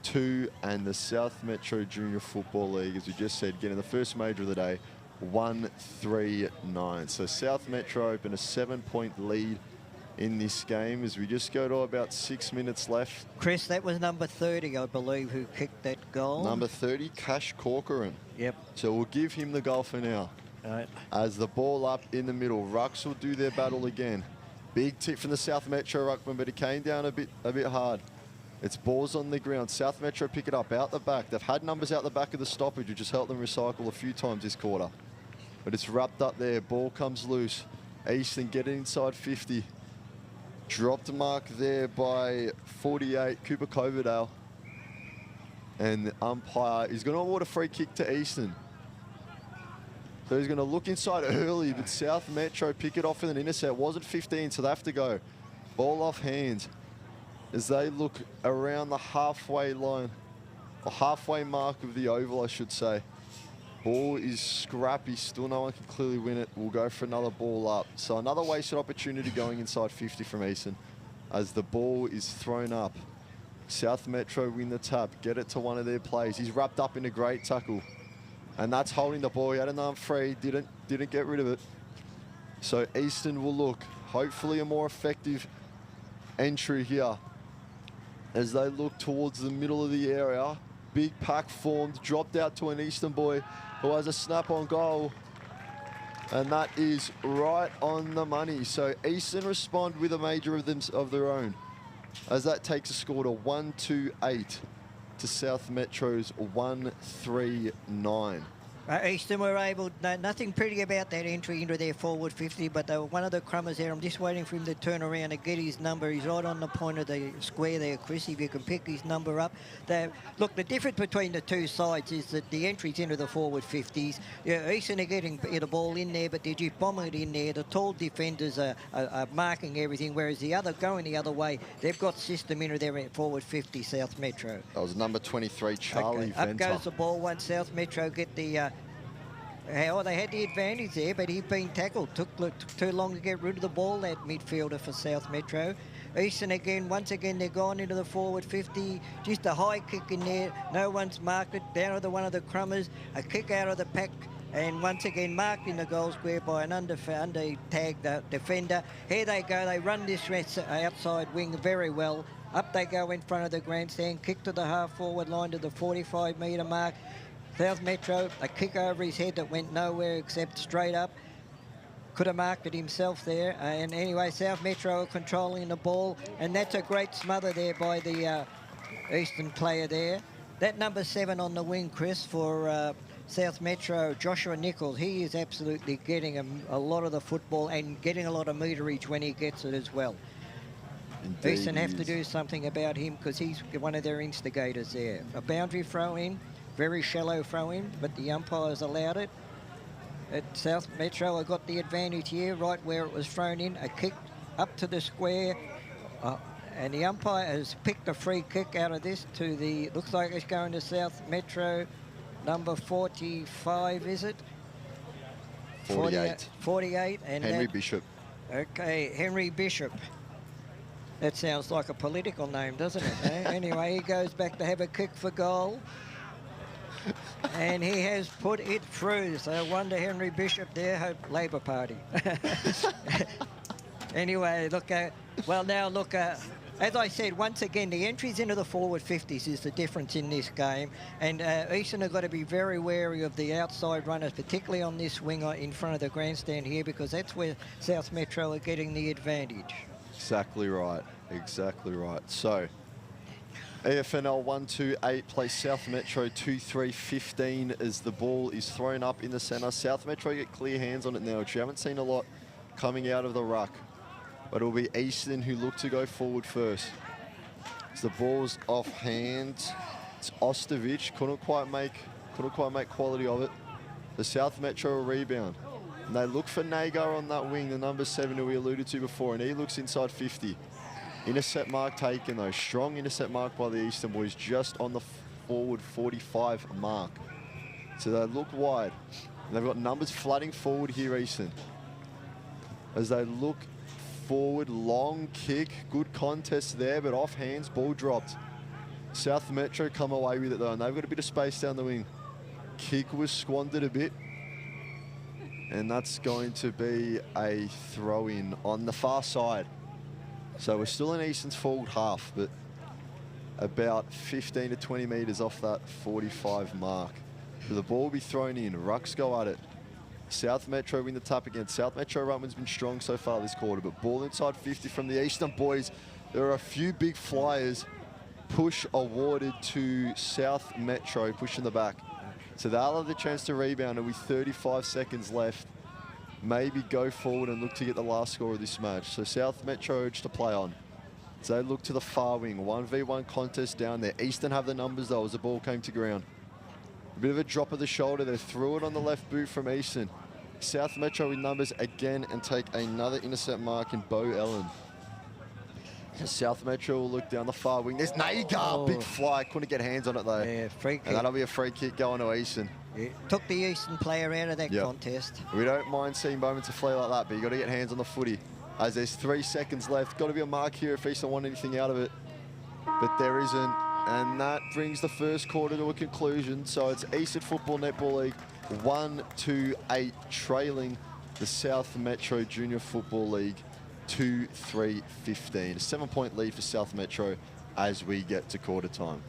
2, and the South Metro Junior Football League, as we just said, getting the first major of the day, 1-3-9. So South Metro open a 7-point lead in this game as we just go to about 6 minutes left. Chris, that was number 30, I believe, who kicked that goal. Number 30, Cash Corcoran. Yep. So we'll give him the goal for now. Right. As the ball up in the middle, Rucks will do their battle again. Big tip from the South Metro ruckman, but it came down a bit hard. It's balls on the ground. South Metro pick it up out the back. They've had numbers out the back of the stoppage, which has helped them recycle a few times this quarter. But it's wrapped up there. Ball comes loose. Easton get it inside 50. Dropped mark there by 48, Cooper Coverdale. And the umpire is going to award a free kick to Easton. So he's going to look inside early, but South Metro pick it off with an intercept. Wasn't 15, so they have to go. Ball off hands as they look around the halfway line, or halfway mark of the oval, I should say. Ball is scrappy, still no one can clearly win it. We'll go for another ball up. So another wasted opportunity going inside 50 from Easton as the ball is thrown up. South Metro win the tap, get it to one of their plays. He's wrapped up in a great tackle. And that's holding the ball. He had an arm free, didn't get rid of it. So Easton will look, hopefully a more effective entry here as they look towards the middle of the area. Big pack formed, dropped out to an Eastern boy who has a snap on goal. And that is right on the money. So Eastern respond with a major of their own as that takes a score to 1-2-8 to South Metro's 1-3-9. Eastern were able, nothing pretty about that entry into their forward 50, but they were one of the crummers there. I'm just waiting for him to turn around and get his number. He's right on the point of the square there, Chris, if you can pick his number up. Look, the difference between the two sides is that the entries into the forward 50s, Eastern are getting the ball in there, but they're just bombing it in there. The tall defenders are marking everything, whereas the other, going the other way, they've got system into their forward 50, South Metro. That was number 23, Charlie Venter. Up goes the ball once South Metro get the... they had the advantage there, but he'd been tackled. Took too long to get rid of the ball, that midfielder for South Metro. Eastern again, once again, they're gone into the forward 50. Just a high kick in there. No one's marked it. Down to one of the crummers. A kick out of the pack. And once again, marked in the goal square by an under-tagged defender. Here they go. They run this outside wing very well. Up they go in front of the grandstand. Kick to the half-forward line to the 45-metre mark. South Metro, a kick over his head that went nowhere except straight up. Could have marked it himself there. And anyway, South Metro are controlling the ball. And that's a great smother there by the Eastern player there. That number 7 on the wing, Chris, for South Metro, Joshua Nichols, he is absolutely getting a lot of the football and getting a lot of meterage when he gets it as well. Indeed, Eastern have to do something about him because he's one of their instigators there. A boundary throw in. Very shallow throw in, but the umpires allowed it. South Metro have got the advantage here, right where it was thrown in. A kick up to the square, and the umpire has picked a free kick out of this to the, looks like it's going to South Metro, number 45, is it? 48. 48. And Henry Bishop. Okay, Henry Bishop. That sounds like a political name, doesn't it? Anyway, he goes back to have a kick for goal. And he has put it through. So wonder Henry Bishop there, Labor Party. Anyway, look, as I said, once again, the entries into the forward 50s is the difference in this game. And Eastern have got to be very wary of the outside runners, particularly on this wing in front of the grandstand here, because that's where South Metro are getting the advantage. Exactly right. Exactly right. So, EFNL 1-2-8 plays South Metro 2-3-15 as the ball is thrown up in the centre. South Metro get clear hands on it now, which you haven't seen a lot coming out of the ruck. But it'll be Easton who look to go forward first. As the ball's off hand, it's Ostovic, couldn't quite make quality of it. The South Metro will rebound. And they look for Nagar on that wing, the number 7 who we alluded to before, and he looks inside 50. Intercept mark taken though. Strong intercept mark by the Eastern boys just on the forward 45 mark. So they look wide. And they've got numbers flooding forward here, Eastern. As they look forward, long kick, good contest there, but off hands, ball dropped. South Metro come away with it though, and they've got a bit of space down the wing. Kick was squandered a bit, and that's going to be a throw-in on the far side. So we're still in Eastern's forward half, but about 15 to 20 metres off that 45 mark. So the ball will be thrown in. Rucks go at it. South Metro win the tap again. South Metro Rutman's been strong so far this quarter, but ball inside 50 from the Eastern boys. There are a few big flyers. Push awarded to South Metro, pushing the back. So they'll have the chance to rebound, and with 35 seconds left, maybe go forward and look to get the last score of this match. So South Metro urge to play on. So they look to the far wing. 1v1 contest down there. Eastern have the numbers though as the ball came to ground. A bit of a drop of the shoulder. They threw it on the left boot from Eastern. South Metro with numbers again and take another intercept mark in Bo Ellen. South Metro will look down the far wing. There's Nagar, big fly. Couldn't get hands on it though. Yeah, free kick. And that'll be a free kick going to Eastern. Yeah. Took the Eastern player out of that contest. We don't mind seeing moments of flare like that, but you got to get hands on the footy. As there's 3 seconds left, got to be a mark here if Eastern want anything out of it. But there isn't. And that brings the first quarter to a conclusion. So it's Eastern Football Netball League 1-8 trailing the South Metro Junior Football League 2-3-15. A 7-point lead for South Metro as we get to quarter time.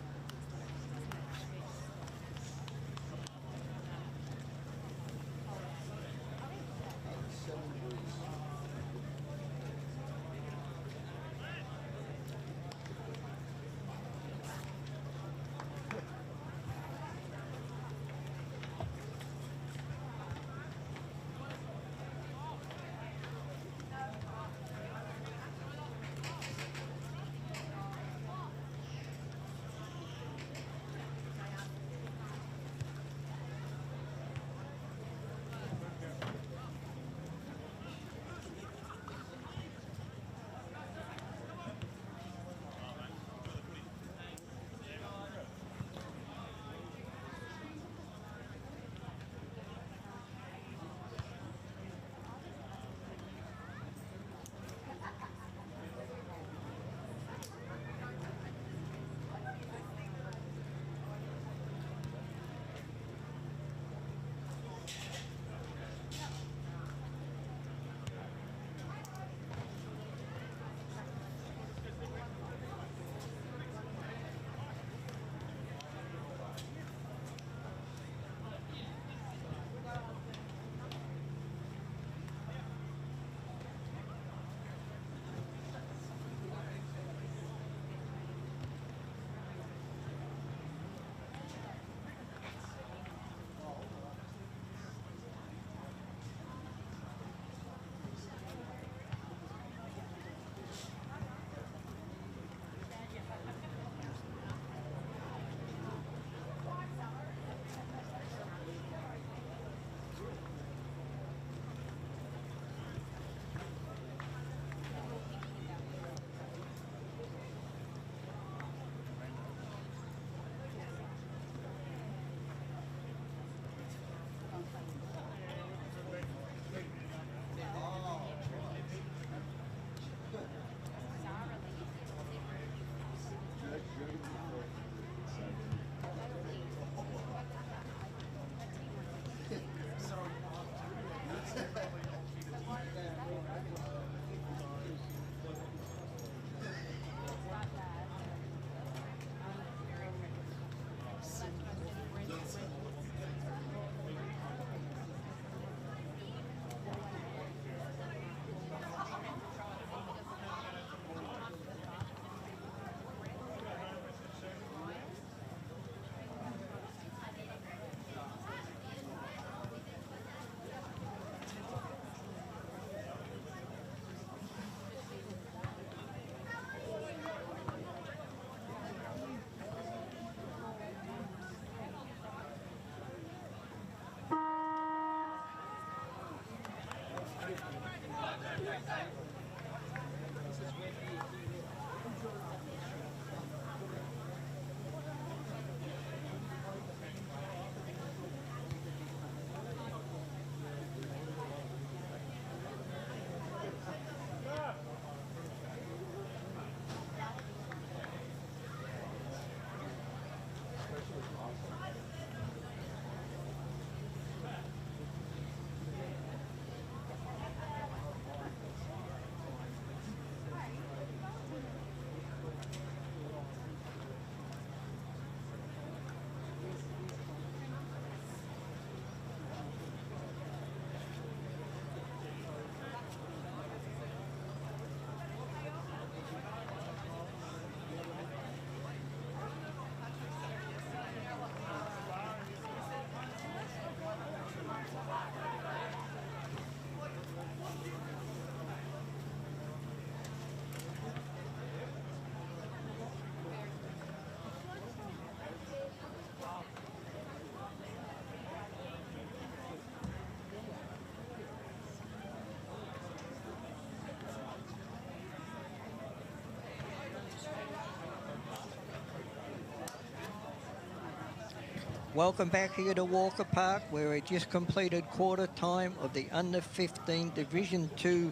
Welcome back here to Walker Park, where we just completed quarter time of the Under-15 Division 2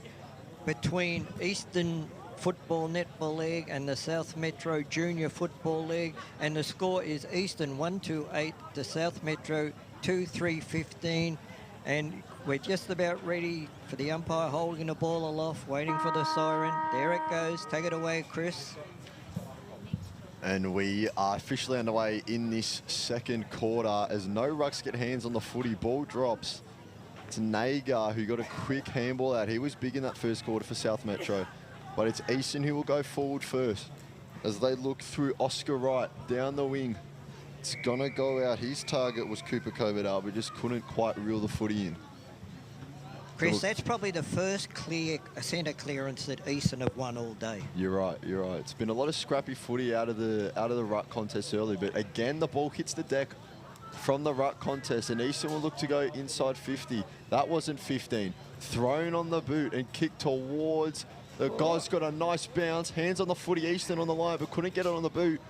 between Eastern Football Netball League and the South Metro Junior Football League. And the score is Eastern 128 to South Metro 2-3-15. And we're just about ready for the umpire holding the ball aloft, waiting for the siren. There it goes. Take it away, Chris. And we are officially underway in this second quarter as no rucks get hands on the footy. Ball drops. It's Nagar who got a quick handball out. He was big in that first quarter for South Metro. But it's Eastern who will go forward first as they look through Oscar Wright down the wing. It's going to go out. His target was Cooper Coverdale, but just couldn't quite reel the footy in. Chris, that's probably the first clear centre clearance that Eastern have won all day. You're right. It's been a lot of scrappy footy out of the ruck contest early, but again the ball hits the deck from the ruck contest, and Eastern will look to go inside 50. That wasn't 15. Thrown on the boot and kicked towards the guy's got a nice bounce. Hands on the footy. Eastern on the line, but couldn't get it on the boot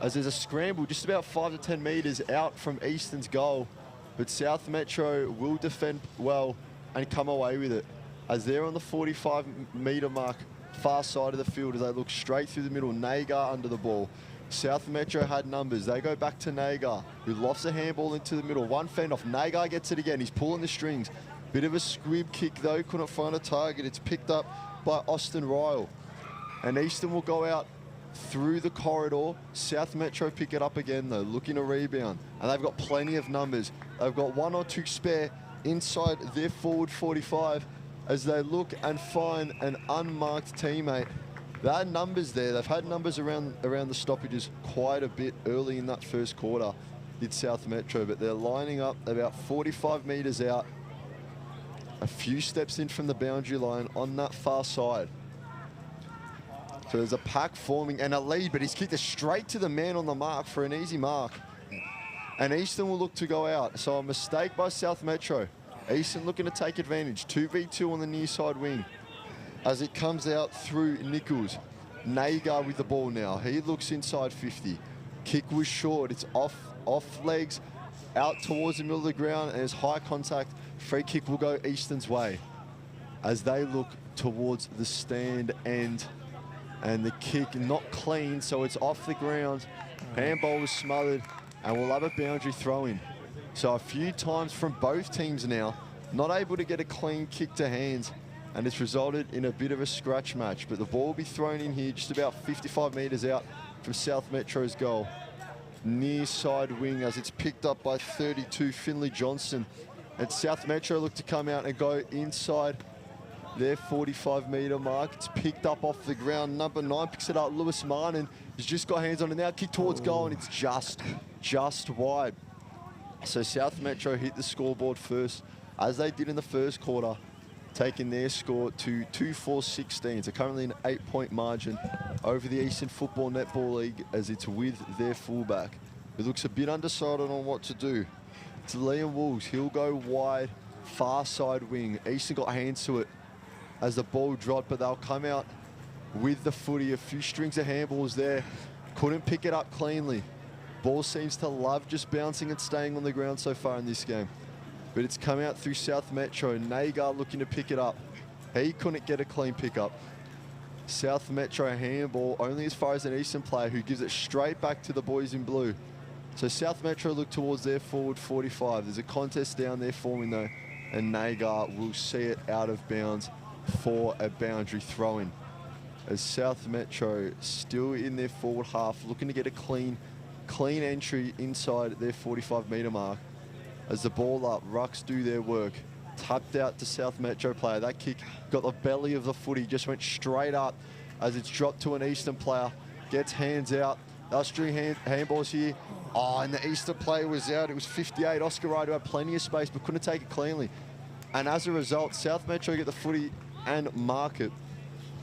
as there's a scramble just about 5 to 10 metres out from Eastern's goal. But South Metro will defend well and come away with it as they're on the 45-metre mark, far side of the field as they look straight through the middle. Nagar under the ball. South Metro had numbers. They go back to Nagar, who lofts a handball into the middle. One fend off. Nagar gets it again. He's pulling the strings. Bit of a squib kick though. Couldn't find a target. It's picked up by Austin Ryle. And Eastern will go out through the corridor. South Metro pick it up again though, looking to rebound. And they've got plenty of numbers. They've got 1 or 2 spare inside their forward 45 as they look and find an unmarked teammate. They had numbers there. They've had numbers around the stoppages quite a bit early in that first quarter, did South Metro, but they're lining up about 45 metres out, a few steps in from the boundary line on that far side. So there's a pack forming and a lead, but he's kicked it straight to the man on the mark for an easy mark. And Eastern will look to go out. So a mistake by South Metro. Eastern looking to take advantage. 2v2 on the near side wing as it comes out through Nichols. Nagar with the ball now. He looks inside 50. Kick was short. It's off legs, out towards the middle of the ground, and there's high contact. Free kick will go Eastern's way as they look towards the stand end. And the kick not clean, so it's off the ground. Handball was smothered, and we'll have a boundary throw in. So a few times from both teams now, not able to get a clean kick to hands, and it's resulted in a bit of a scratch match. But the ball will be thrown in here just about 55 metres out from South Metro's goal. Near side wing as it's picked up by 32, Finley Johnson. And South Metro look to come out and go inside their 45-metre mark. It's picked up off the ground. Number 9 picks it up. Lewis Martin has just got hands on it now. Kick towards goal, and it's just wide. So South Metro hit the scoreboard first, as they did in the first quarter, taking their score to 2-4-16. So currently an 8-point margin over the Eastern Football Netball League as it's with their fullback, who looks a bit undecided on what to do. It's Liam Wolves. He'll go wide, far side wing. Eastern got hands to it as the ball dropped, but they'll come out with the footy. A few strings of handballs there. Couldn't pick it up cleanly. Ball seems to love just bouncing and staying on the ground so far in this game. But it's come out through South Metro. Nagar looking to pick it up. He couldn't get a clean pickup. South Metro handball only as far as an Eastern player who gives it straight back to the boys in blue. So South Metro look towards their forward 45. There's a contest down there forming though, and Nagar will see it out of bounds for a boundary throw-in. As South Metro still in their forward half, looking to get a clean entry inside their 45-metre mark. As the ball up, rucks do their work. Tapped out to South Metro player. That kick got the belly of the footy, just went straight up as it's dropped to an Eastern player. Gets hands out. They'll string handballs here. Oh, and the Eastern player was out. It was 58. Oscar Wright, who had plenty of space but couldn't take it cleanly. And as a result, South Metro get the footy and mark it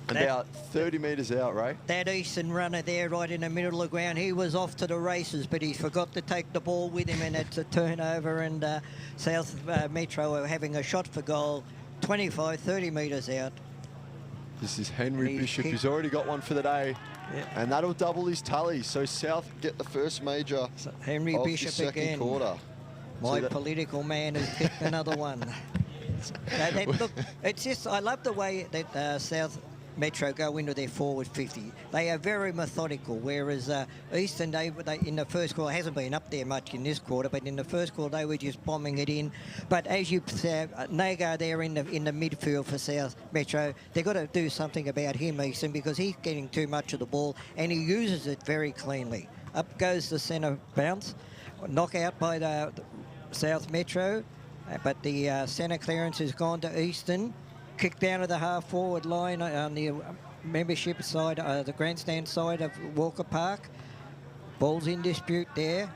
about 30 metres out, right? That Eastern runner there right in the middle of the ground, he was off to the races, but he forgot to take the ball with him, and it's a turnover, and South Metro are having a shot for goal, 25, 30 metres out. This is Henry Bishop. He's already got one for the day. Yeah. And that'll double his tally. So South get the first major So Henry of Bishop the second again. quarter. My So political man has picked another one. Look, it's just, I love the way that South Metro go into their forward 50. They are very methodical, whereas Eastern, they in the first quarter, hasn't been up there much in this quarter, but in the first quarter they were just bombing it in. But as you say, Nagar there in the midfield for South Metro, they've got to do something about him, Eastern, because he's getting too much of the ball and he uses it very cleanly. Up goes the centre bounce, knockout by the South Metro, but the centre clearance has gone to Eastern. Kick down to the half-forward line on the membership side, the grandstand side of Walker Park. Ball's in dispute there.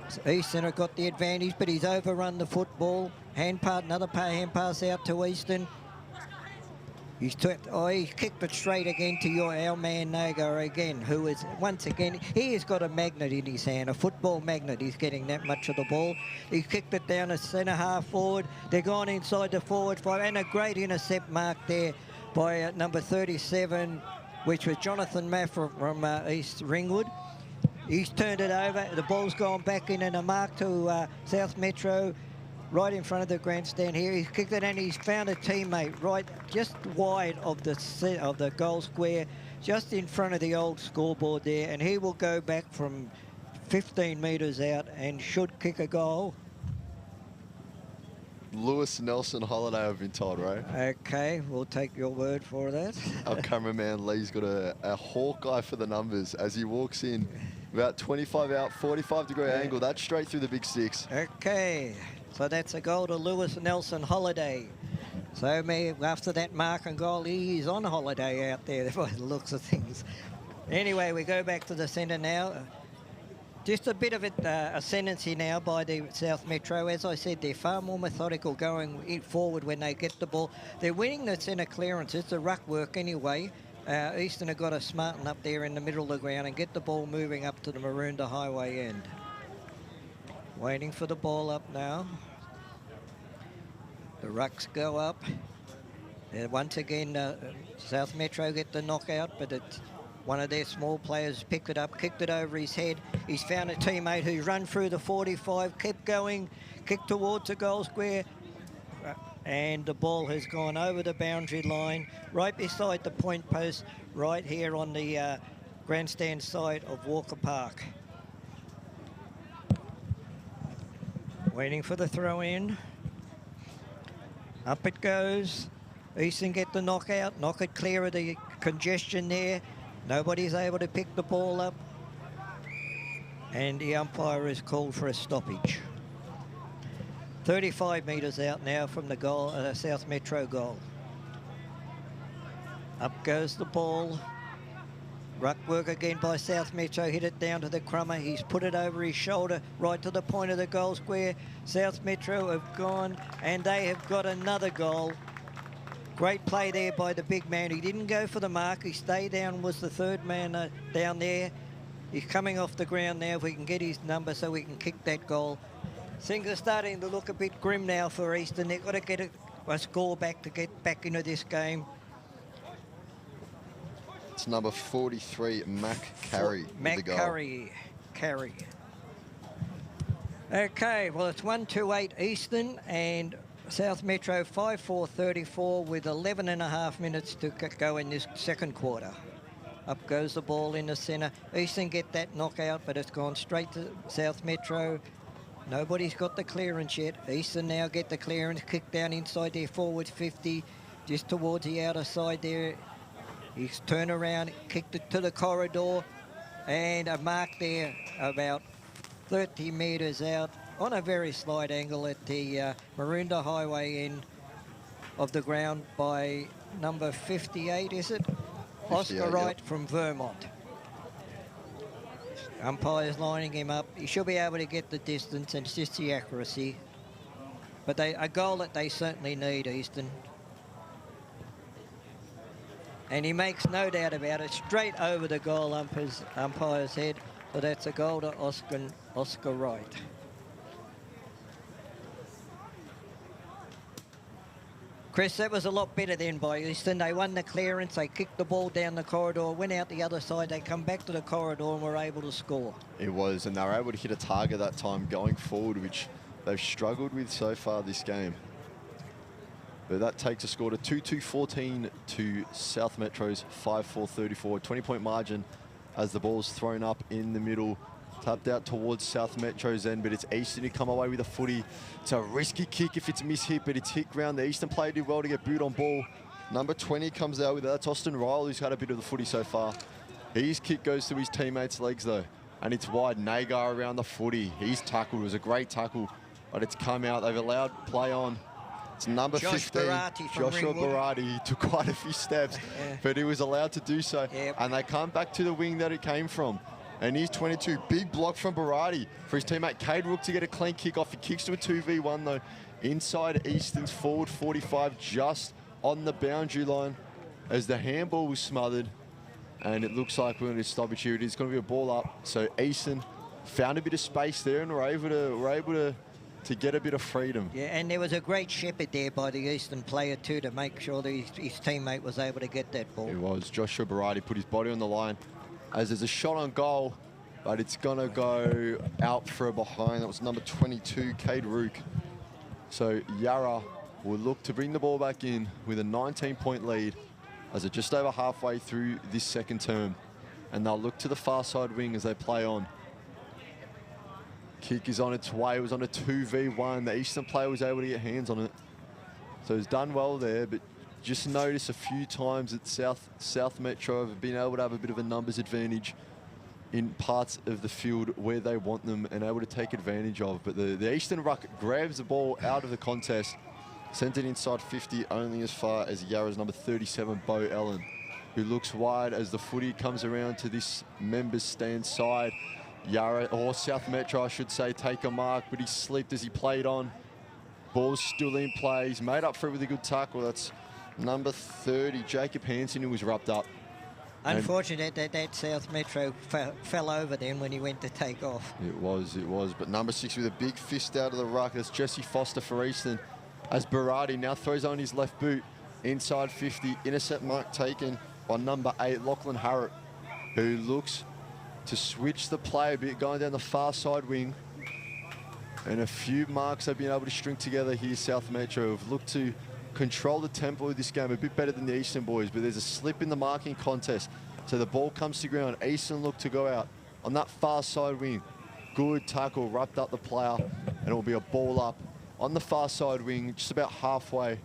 So Eastern have got the advantage, but he's overrun the football. Another hand pass out to Eastern. He kicked it straight again to our man Nagar again, who is, once again, he has got a magnet in his hand, a football magnet. He's getting that much of the ball. He kicked it down to centre half forward. They're gone inside the forward 5, and a great intercept mark there by number 37, which was Jonathan Maff from East Ringwood. He's turned it over. The ball's gone back in, and a mark to South Metro. Right in front of the grandstand here. He's kicked it and he's found a teammate right just wide of the goal square, just in front of the old scoreboard there, and he will go back from 15 metres out and should kick a goal. Lewis Nelson Holiday, I've been told, right? Okay, we'll take your word for that. Our cameraman Lee's got a Hawkeye for the numbers as he walks in. About 25 out, 45-degree angle. That's straight through the big six. Okay. So that's a goal to Lewis Nelson Holiday. So after that mark and goal, he is on holiday out there by the looks of things. Anyway, we go back to the centre now. Just a bit of ascendancy now by the South Metro. As I said, they're far more methodical going forward when they get the ball. They're winning the centre clearances, the ruck work anyway. Eastern have got to smarten up there in the middle of the ground and get the ball moving up to the Maroondah Highway end. Waiting for the ball up now. The rucks go up. And once again, South Metro get the knockout, but it's one of their small players picked it up, kicked it over his head. He's found a teammate who's run through the 45, kept going, kicked towards the goal square, and the ball has gone over the boundary line, right beside the point post, right here on the grandstand side of Walker Park. Waiting for the throw in. Up it goes. Eastern get the knockout. Knock it clear of the congestion there. Nobody's able to pick the ball up. And the umpire is called for a stoppage. 35 metres out now from the goal, South Metro goal. Up goes the ball. Ruck work again by South Metro, hit it down to the crummer. He's put it over his shoulder, right to the point of the goal square. South Metro have gone, and they have got another goal. Great play there by the big man. He didn't go for the mark. He stayed down, was the third man down there. He's coming off the ground now. If we can get his number so we can kick that goal. Things are starting to look a bit grim now for Eastern. They've got to get a score back to get back into this game. It's number 43, Mac Carey. Mac Carey. Okay, well, it's 1-2-8 Eastern and South Metro 5-4-34 with 11.5 minutes to go in this second quarter. Up goes the ball in the centre. Eastern get that knockout, but it's gone straight to South Metro. Nobody's got the clearance yet. Eastern now get the clearance, kick down inside their forward 50, just towards the outer side there. He's turned around, kicked it to the corridor, and a mark there about 30 metres out on a very slight angle at the Maroondah Highway end of the ground by number 58, is it? 58, Oscar Wright yep. from Vermont. Umpire's lining him up. He should be able to get the distance, and it's just the accuracy. But a goal that they certainly need, Eastern. And he makes no doubt about it, straight over the goal umpire's head. So that's a goal to Oscar Wright. Chris, that was a lot better then by Eastern. They won the clearance, they kicked the ball down the corridor, went out the other side, they come back to the corridor and were able to score. It was, and they were able to hit a target that time going forward, which they've struggled with so far this game. But that takes a score to 2-2-14 to South Metro's 5-4-34. 20-point margin as the ball's thrown up in the middle. Tapped out towards South Metro's end, but it's Eastern who come away with a footy. It's a risky kick if it's mishit, but it's hit ground. The Eastern player did well to get boot on ball. Number 20 comes out with it. That's Austin Ryle, who's had a bit of the footy so far. His kick goes to his teammates' legs, though, and it's wide. Nagar around the footy. He's tackled. It was a great tackle, but it's come out. They've allowed play on. It's number 15, Joshua Barati. He took quite a few steps, but he was allowed to do so. And they come back to the wing that it came from. And he's 22. Big block from Barati for his teammate Cade Rook to get a clean kick off. He kicks to a 2v1 though. Inside Eastern's forward 45, just on the boundary line as the handball was smothered. And it looks like we're going to stoppage here. It is going to be a ball up. So Eastern found a bit of space there and were able to get a bit of freedom. Yeah, and there was a great shepherd there by the Eastern player too to make sure that his teammate was able to get that ball. It was. Joshua Barati put his body on the line as there's a shot on goal, but it's going to go out for a behind. That was number 22, Cade Rook. So Yarra will look to bring the ball back in with a 19-point lead as they're just over halfway through this second term. And they'll look to the far side wing as they play on. Kick is on its way. It was on a 2v1. The Eastern player was able to get hands on it. So he's done well there, but just notice a few times that South Metro have been able to have a bit of a numbers advantage in parts of the field where they want them and able to take advantage of. But the Eastern ruck grabs the ball out of the contest, sent it inside 50 only as far as Yarra's number 37, Bo Ellen, who looks wide as the footy comes around to this members stand side. Yarra, or South Metro I should say, take a mark, but he slipped as he played on. Ball's still in play. He's made up for it with a good tackle. That's number 30, Jacob Hansen, who was wrapped up. Unfortunate that South Metro fell over then when he went to take off. It was. But number 6 with a big fist out of the ruck. That's Jesse Foster for Eastern. As Barati now throws on his left boot. Inside 50, intercept mark taken by number 8, Lachlan Harrop, who looks to switch the play a bit, going down the far side wing. And a few marks they've been able to string together here, South Metro have looked to control the tempo of this game a bit better than the Eastern boys, but there's a slip in the marking contest. So the ball comes to ground. Eastern look to go out on that far side wing. Good tackle, wrapped up the player, and it will be a ball up on the far side wing, just about halfway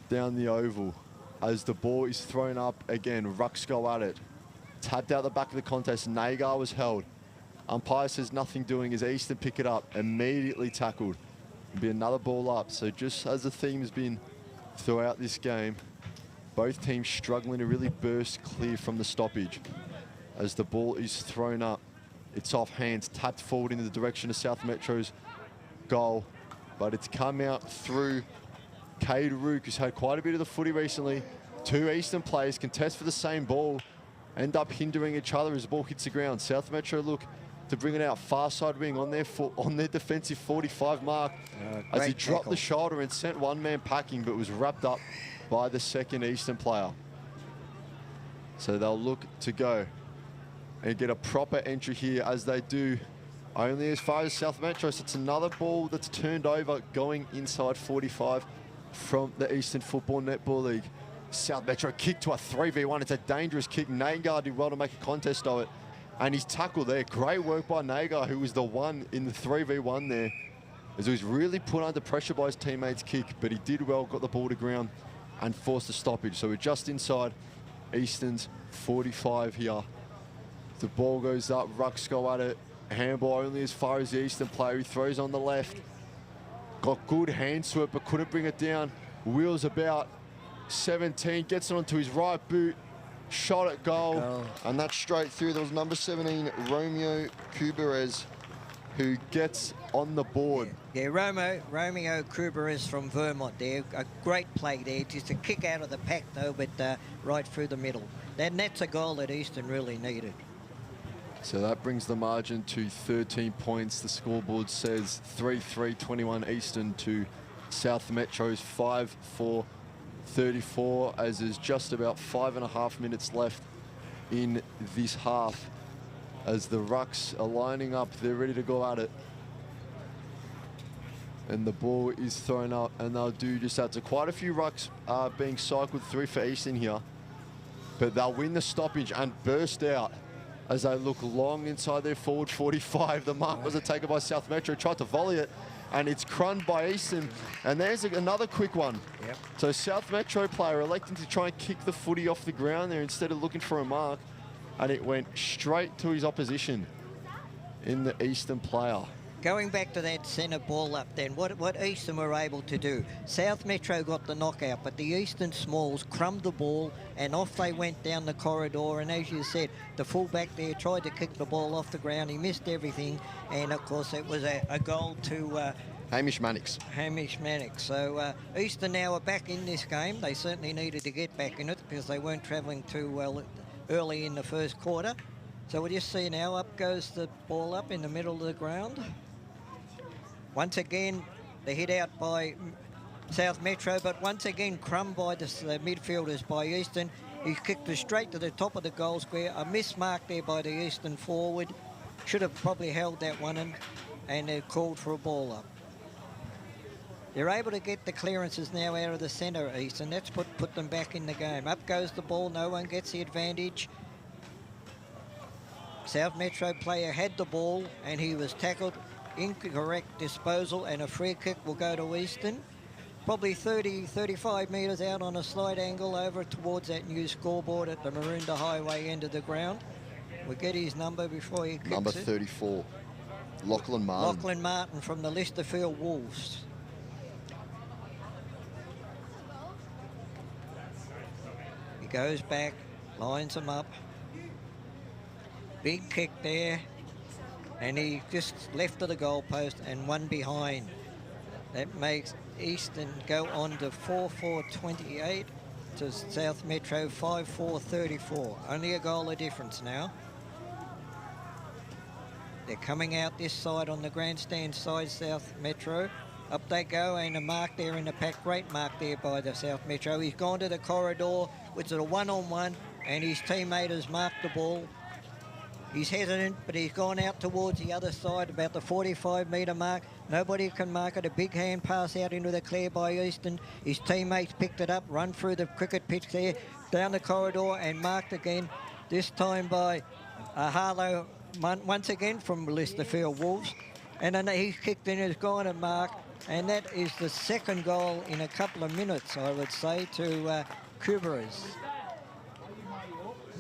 down the oval. As the ball is thrown up again, rucks go at it. Tapped out the back of the contest. Nagar was held. Umpire says nothing doing as Eastern pick it up. Immediately tackled. It'll be another ball up. So just as the theme has been throughout this game, both teams struggling to really burst clear from the stoppage. As the ball is thrown up, it's off hands, tapped forward into the direction of South Metro's goal. But it's come out through Cade Rook, who's had quite a bit of the footy recently. Two Eastern players contest for the same ball, end up hindering each other as the ball hits the ground. South Metro look to bring it out far side wing on their defensive 45 mark as he dropped the shoulder and sent one man packing, but was wrapped up by the second Eastern player. So they'll look to go and get a proper entry here, as they do only as far as South Metro. So it's another ball that's turned over going inside 45 from the Eastern Football Netball League. South Metro kick to a 3v1. It's a dangerous kick. Nagar did well to make a contest of it. And his tackle there, great work by Nagar, who was the one in the 3v1 there, as he was really put under pressure by his teammates' kick, but he did well, got the ball to ground and forced the stoppage. So we're just inside Eastern's 45 here. The ball goes up, rucks go at it. Handball only as far as the Eastern player. He throws on the left. Got good hands to it, but couldn't bring it down. Wheels about. 17, gets it onto his right boot. Shot at goal. And that's straight through. There was number 17, Romeo Kuberez, who gets on the board. Yeah, Romeo Kuberez from Vermont there. A great play there. Just a kick out of the pack, though, but right through the middle. That's a goal that Eastern really needed. So that brings the margin to 13 points. The scoreboard says 3-3, 21 Eastern to South Metro's 5-4-34, as there's just about 5.5 minutes left in this half, as the rucks are lining up. They're ready to go at it. And the ball is thrown up, and they'll do just that. So quite a few rucks are being cycled through for Eastern here, but they'll win the stoppage and burst out as they look long inside their forward 45. The mark was a taken by South Metro, tried to volley it, and it's crunned by Eastern. And there's another quick one. Yep. So South Metro player electing to try and kick the footy off the ground there instead of looking for a mark, and it went straight to his opposition in the Eastern player. Going back to that centre ball up then, what Eastern were able to do, South Metro got the knockout, but the Eastern Smalls crumbed the ball and off they went down the corridor. And as you said, the fullback there tried to kick the ball off the ground. He missed everything. And of course, it was a goal to Hamish Mannix. Hamish Mannix. So Eastern now are back in this game. They certainly needed to get back in it because they weren't travelling too well early in the first quarter. So we'll just see now, up goes the ball up in the middle of the ground. Once again, the hit out by South Metro, but once again crumbed by the midfielders by Eastern. He kicked it straight to the top of the goal square. A miss mark there by the Eastern forward. Should have probably held that one and they called for a ball up. They're able to get the clearances now out of the centre, Eastern. That's put them back in the game. Up goes the ball. No one gets the advantage. South Metro player had the ball and he was tackled. Incorrect disposal, and a free kick will go to Eastern. Probably 35 metres out on a slight angle over towards that new scoreboard at the Maroondah Highway end of the ground. We'll get his number before he kicks Number it. 34, Lachlan Martin. Lachlan Martin from the Listerfield Wolves. He goes back, lines them up. Big kick there. And he just left of the goalpost and one behind. That makes Eastern go on to 4-4-28 to South Metro 5-4-34. Only a goal of difference now. They're coming out this side on the grandstand side, South Metro. Up they go, and a mark there in the pack. Great mark there by the South Metro. He's gone to the corridor, which is a one-on-one, and his teammate has marked the ball. He's hesitant, but he's gone out towards the other side, about the 45-metre mark. Nobody can mark it. A big hand pass out into the clear by Eastern. His teammates picked it up, run through the cricket pitch there, down the corridor and marked again, this time by Harlow, once again from Listerfield Wolves. And then he's kicked in, has gone and marked. And that is the second goal in a couple of minutes, I would say, to Kuberas.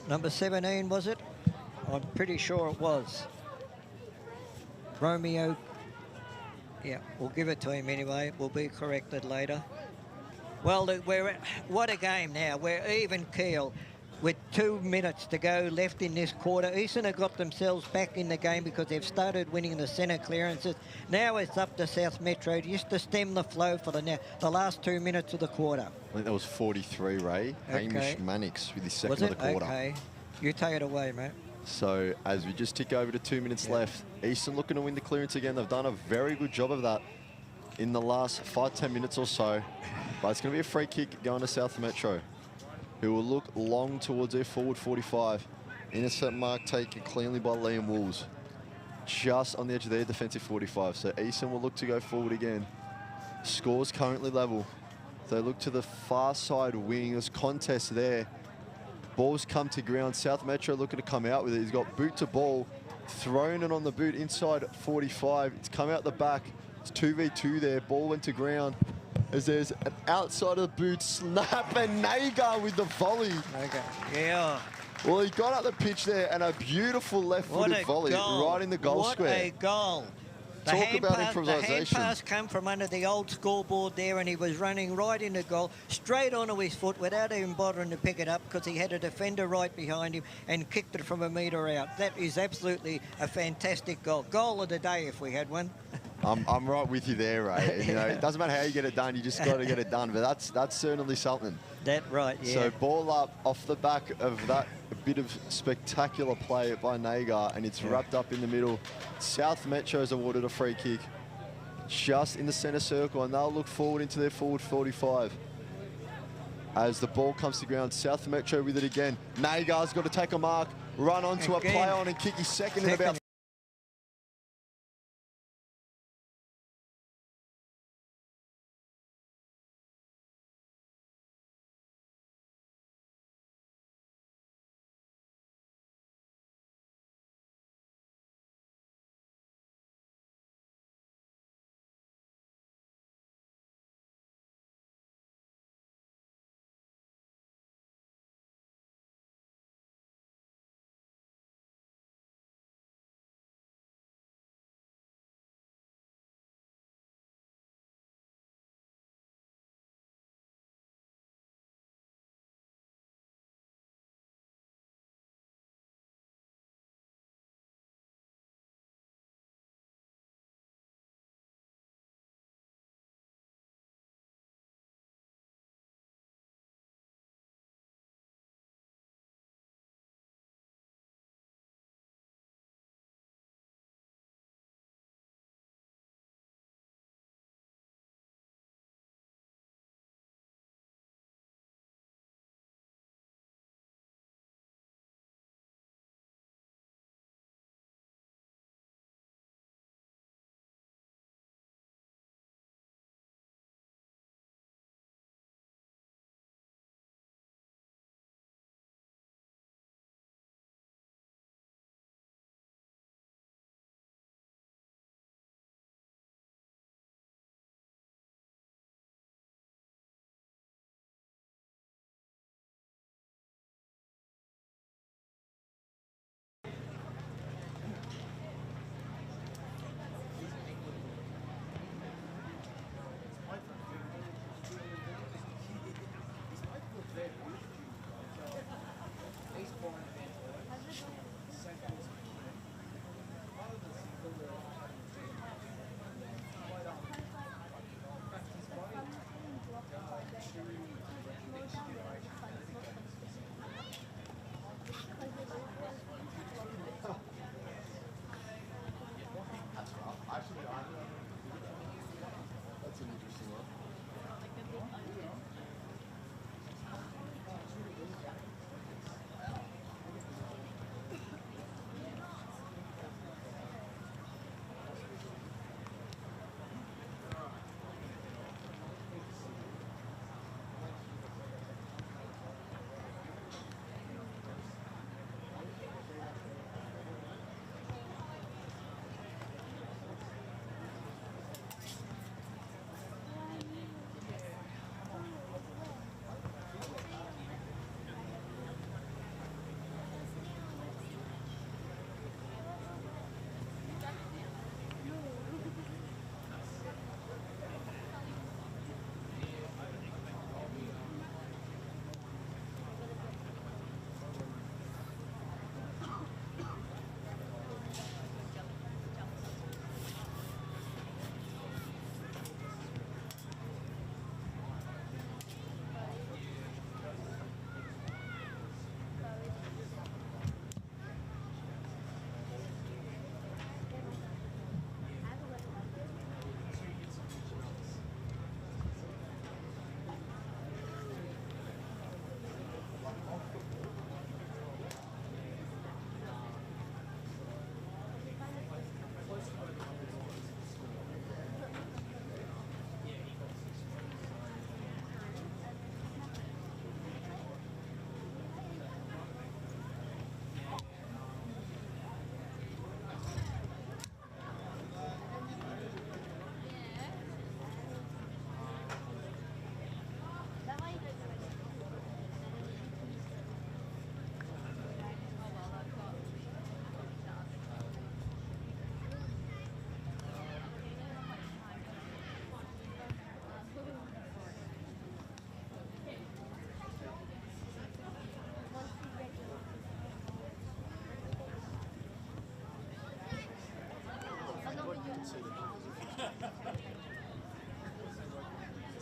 Number 17, was it? I'm pretty sure it was. Romeo. Yeah, we'll give it to him anyway. We'll be corrected later. Well, what a game now. We're even keel with 2 minutes to go left in this quarter. Eastern have got themselves back in the game because they've started winning the centre clearances. Now it's up to South Metro just to stem the flow for the last 2 minutes of the quarter. I think that was 43, Ray. Okay. Hamish Mannix with his second Was of it? the quarter. Okay. You take it away, mate. So as we just tick over to 2 minutes left, Eastern looking to win the clearance again. They've done a very good job of that in the last 5-10 minutes or so. But it's going to be a free kick going to South Metro, who will look long towards their forward 45. Innocent mark taken cleanly by Liam Wolves, just on the edge of their defensive 45. So Eastern will look to go forward again. Scores currently level. They look to the far side wing. There's contest there. Ball's come to ground. South Metro looking to come out with it. He's got boot to ball, thrown it on the boot inside 45. It's come out the back. It's 2v2 there. Ball went to ground as there's an outside of the boot snap, and Nagar with the volley. Okay. Yeah. Well, he got up the pitch there and a beautiful left-footed volley right in the goal square. What a goal. Talk about improvisation. The hand pass come from under the old scoreboard there, and he was running right into goal, straight onto his foot without even bothering to pick it up because he had a defender right behind him and kicked it from a metre out. That is absolutely a fantastic goal. Goal of the day if we had one. I'm right with you there, Ray. You know, it doesn't matter how you get it done, you just got to get it done. But that's certainly something. That right, yeah. So ball up off the back of that bit of spectacular play by Nagar, and it's wrapped up in the middle. South Metro's awarded a free kick just in the centre circle, and they'll look forward into their forward 45. As the ball comes to ground, South Metro with it again. Nagar's got to take a mark, run onto a play on and kick his second in about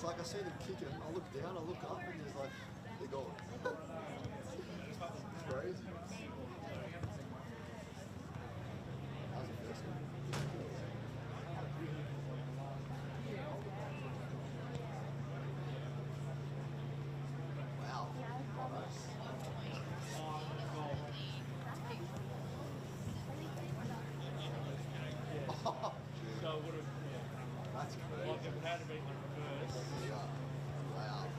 It's like I see them kicking, I look down, I look up, and there's like, they're gone. It's crazy. How's the first one? So it would have, That's crazy. like, it had to be in the reverse. Wow.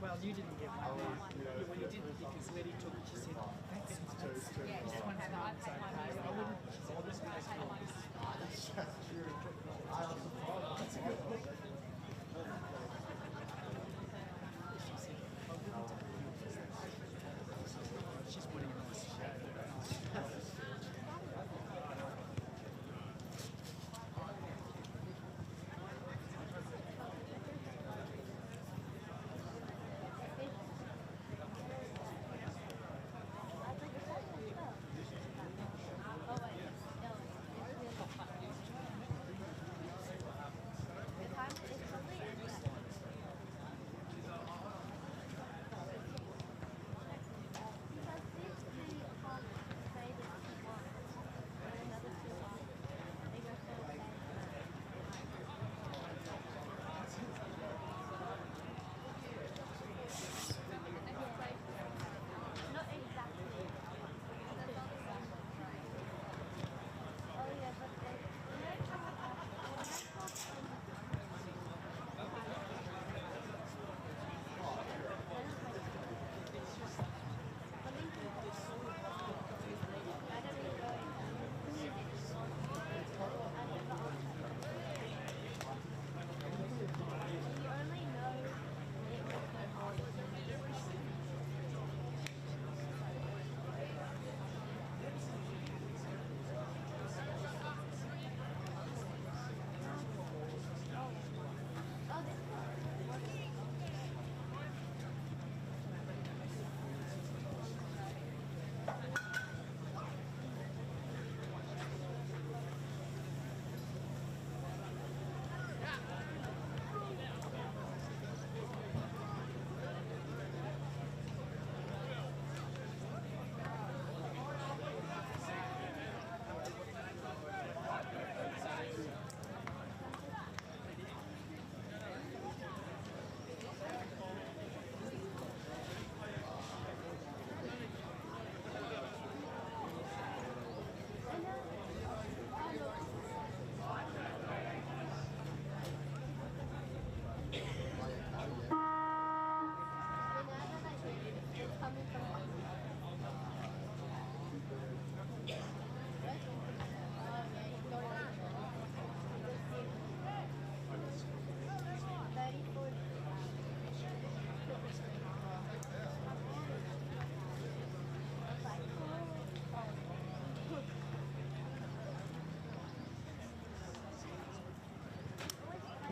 Well, you didn't get one. Well, you didn't because Letty took it. She said, that's this one's not the same colour. I wouldn't. She said, this one's not this. That's a good one. She said, I wouldn't take it. She's putting a nice shade.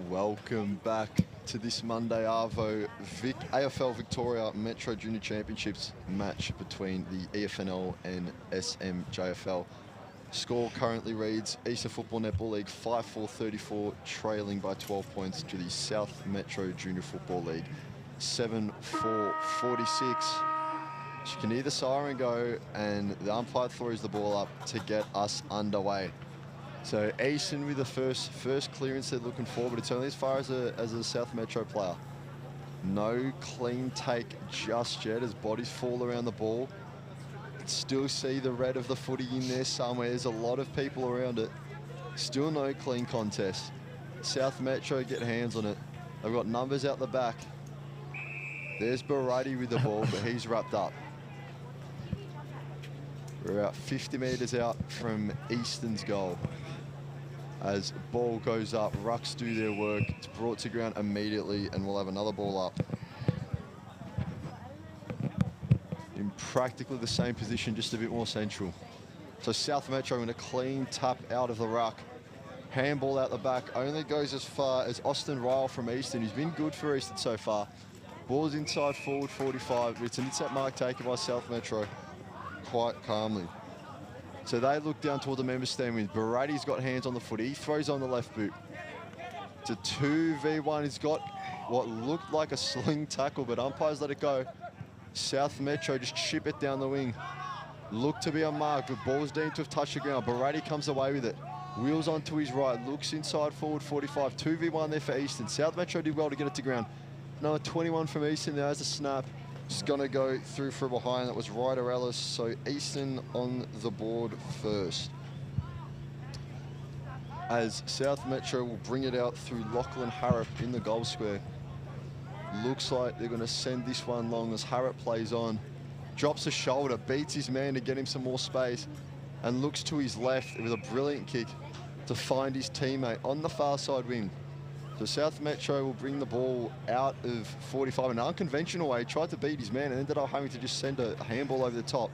Welcome back to this Monday Arvo AFL Victoria Metro Junior Championships match between the EFNL and SMJFL. Score currently reads Eastern Football Netball League 5-4-34, trailing by 12 points to the South Metro Junior Football League 7-4-46. You can hear the siren go and the umpire throws the ball up to get us underway. So Easton with the first clearance they're looking for, but it's only as far as a South Metro player. No clean take just yet as bodies fall around the ball. Still see the red of the footy in there somewhere. There's a lot of people around it. Still no clean contest. South Metro get hands on it. They've got numbers out the back. There's Barati with the ball, but he's wrapped up. We're about 50 metres out from Easton's goal. As ball goes up, rucks do their work. It's brought to ground immediately, and we'll have another ball up. In practically the same position, just a bit more central. So South Metro in a clean tap out of the ruck. Handball out the back, only goes as far as Austin Ryle from Easton, who's been good for Easton so far. Ball's inside forward 45, but it's an intercept mark taken by South Metro quite calmly. So they look down toward the members stand with. Barati's got hands on the footy. He throws on the left boot. It's a 2v1. He's got what looked like a sling tackle, but umpires let it go. South Metro just chip it down the wing. Look to be unmarked, but ball's deemed to have touched the ground. Barati comes away with it. Wheels onto his right, looks inside forward 45. 2v1 there for Easton. South Metro did well to get it to ground. Number 21 from Easton, there's a snap. Just gonna go through from behind. That was Ryder Ellis. So Easton on the board first. As South Metro will bring it out through Lachlan Harrop in the goal square. Looks like they're gonna send this one long as Harrop plays on. Drops a shoulder, beats his man to get him some more space, and looks to his left with a brilliant kick to find his teammate on the far side wing. So South Metro will bring the ball out of 45 in an unconventional way. Tried to beat his man and ended up having to just send a handball over the top.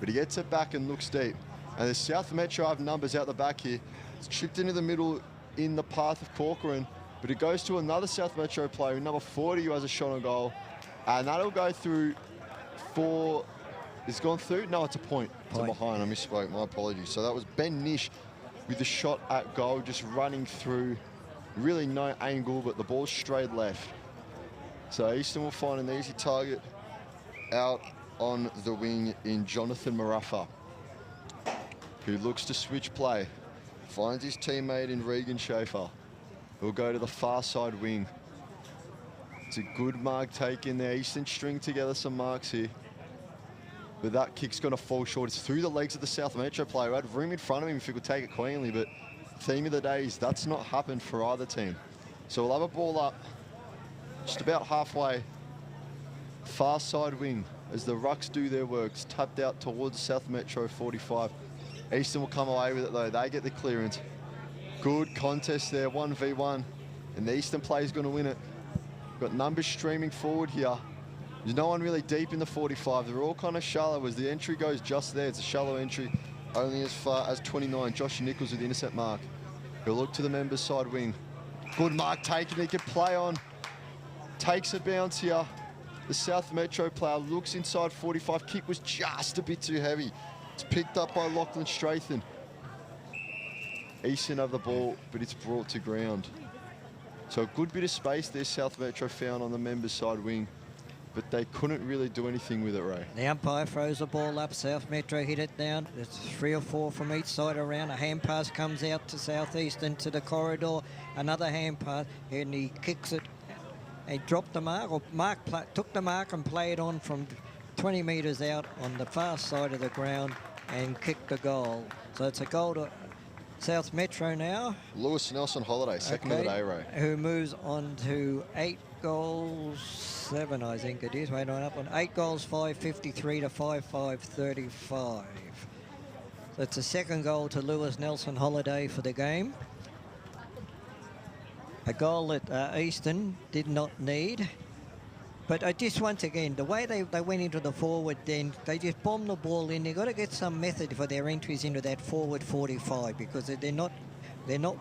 But he gets it back and looks deep. And the South Metro have numbers out the back here. It's chipped into the middle in the path of Corcoran. But it goes to another South Metro player, number 40, who has a shot on goal. And that'll go through for... It's gone through? No, it's a point. It's behind. I misspoke. My apologies. So that was Ben Nish with the shot at goal, just running through. Really no angle, but the ball's straight left. So Easton will find an easy target out on the wing in Jonathan Marafa, who looks to switch play. Finds his teammate in Regan Schaefer, who'll go to the far side wing. It's a good mark taken there. Easton string together some marks here. But that kick's going to fall short. It's through the legs of the South Metro player, who had room in front of him if he could take it cleanly, but theme of the day is that's not happened for either team. So we'll have a ball up just about halfway. Far side wing as the rucks do their work. It's tapped out towards South Metro 45. Easton will come away with it though. They get the clearance. Good contest there, 1v1. And the Eastern player's going to win it. Got numbers streaming forward here. There's no one really deep in the 45. They're all kind of shallow as the entry goes just there. It's a shallow entry. Only as far as 29, Josh Nichols with the intercept mark. He'll look to the members side wing. Good mark taken, he can play on. Takes a bounce here. The South Metro player looks inside 45. Kick was just a bit too heavy. It's picked up by Lachlan Strathen. Easton have the ball, but it's brought to ground. So a good bit of space there South Metro found on the members side wing, but they couldn't really do anything with it, Ray. The umpire throws the ball up. South Metro hit it down. It's 3 or 4 from each side around. A hand pass comes out to Southeast into the corridor. Another hand pass, and he kicks it. He dropped the mark, or took the mark and played on from 20 metres out on the far side of the ground and kicked the goal. So it's a goal to South Metro now. Lewis Nelson Holiday, second of the day, Ray. Who moves on to 8 goals. 7, I think it is. Wait on, up on 8 goals, 553 to 5-5-35. So it's a second goal to Lewis Nelson Holiday for the game. A goal that Eastern did not need. But just once again, the way they went into the forward then, they just bombed the ball in. They've got to get some method for their entries into that forward 45 because they're not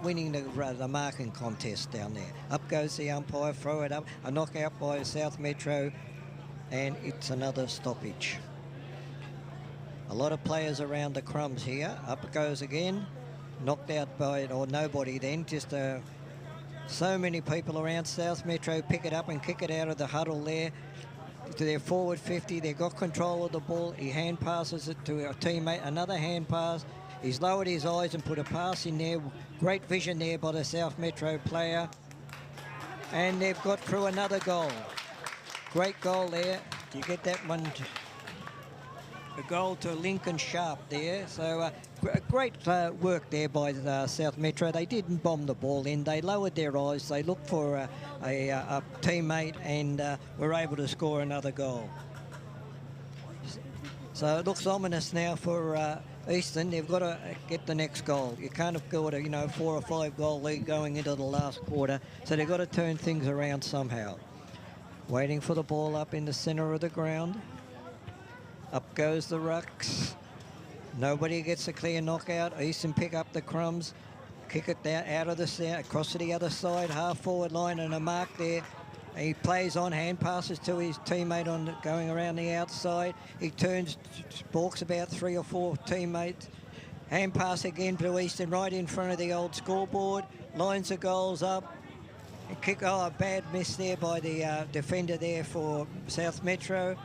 winning the marking contest down there. Up goes the umpire, throw it up, a knockout by South Metro, and it's another stoppage. A lot of players around the crumbs here. Up it goes again, knocked out by, or nobody then, just so many people around. South Metro pick it up and kick it out of the huddle there to their forward 50. They've got control of the ball. He hand passes it to a teammate, another hand pass. He's lowered his eyes and put a pass in there. Great vision there by the South Metro player. And they've got through another goal. Great goal there. You get that one. A goal to Lincoln Sharp there. So great work there by South Metro. They didn't bomb the ball in. They lowered their eyes. They looked for a teammate and were able to score another goal. So it looks ominous now for Eastern. They've got to get the next goal. You can't have got a 4 or 5 goal lead going into the last quarter. So they've got to turn things around somehow. Waiting for the ball up in the centre of the ground. Up goes the rucks. Nobody gets a clear knockout. Eastern pick up the crumbs. Kick it down out of the center, across to the other side, half forward line and a mark there. He plays on, hand passes to his teammate going around the outside. He turns, balks about 3 or 4 teammates. Hand pass again to Eastern right in front of the old scoreboard. Lines the goals up. Kick, a bad miss there by the defender there for South Metro.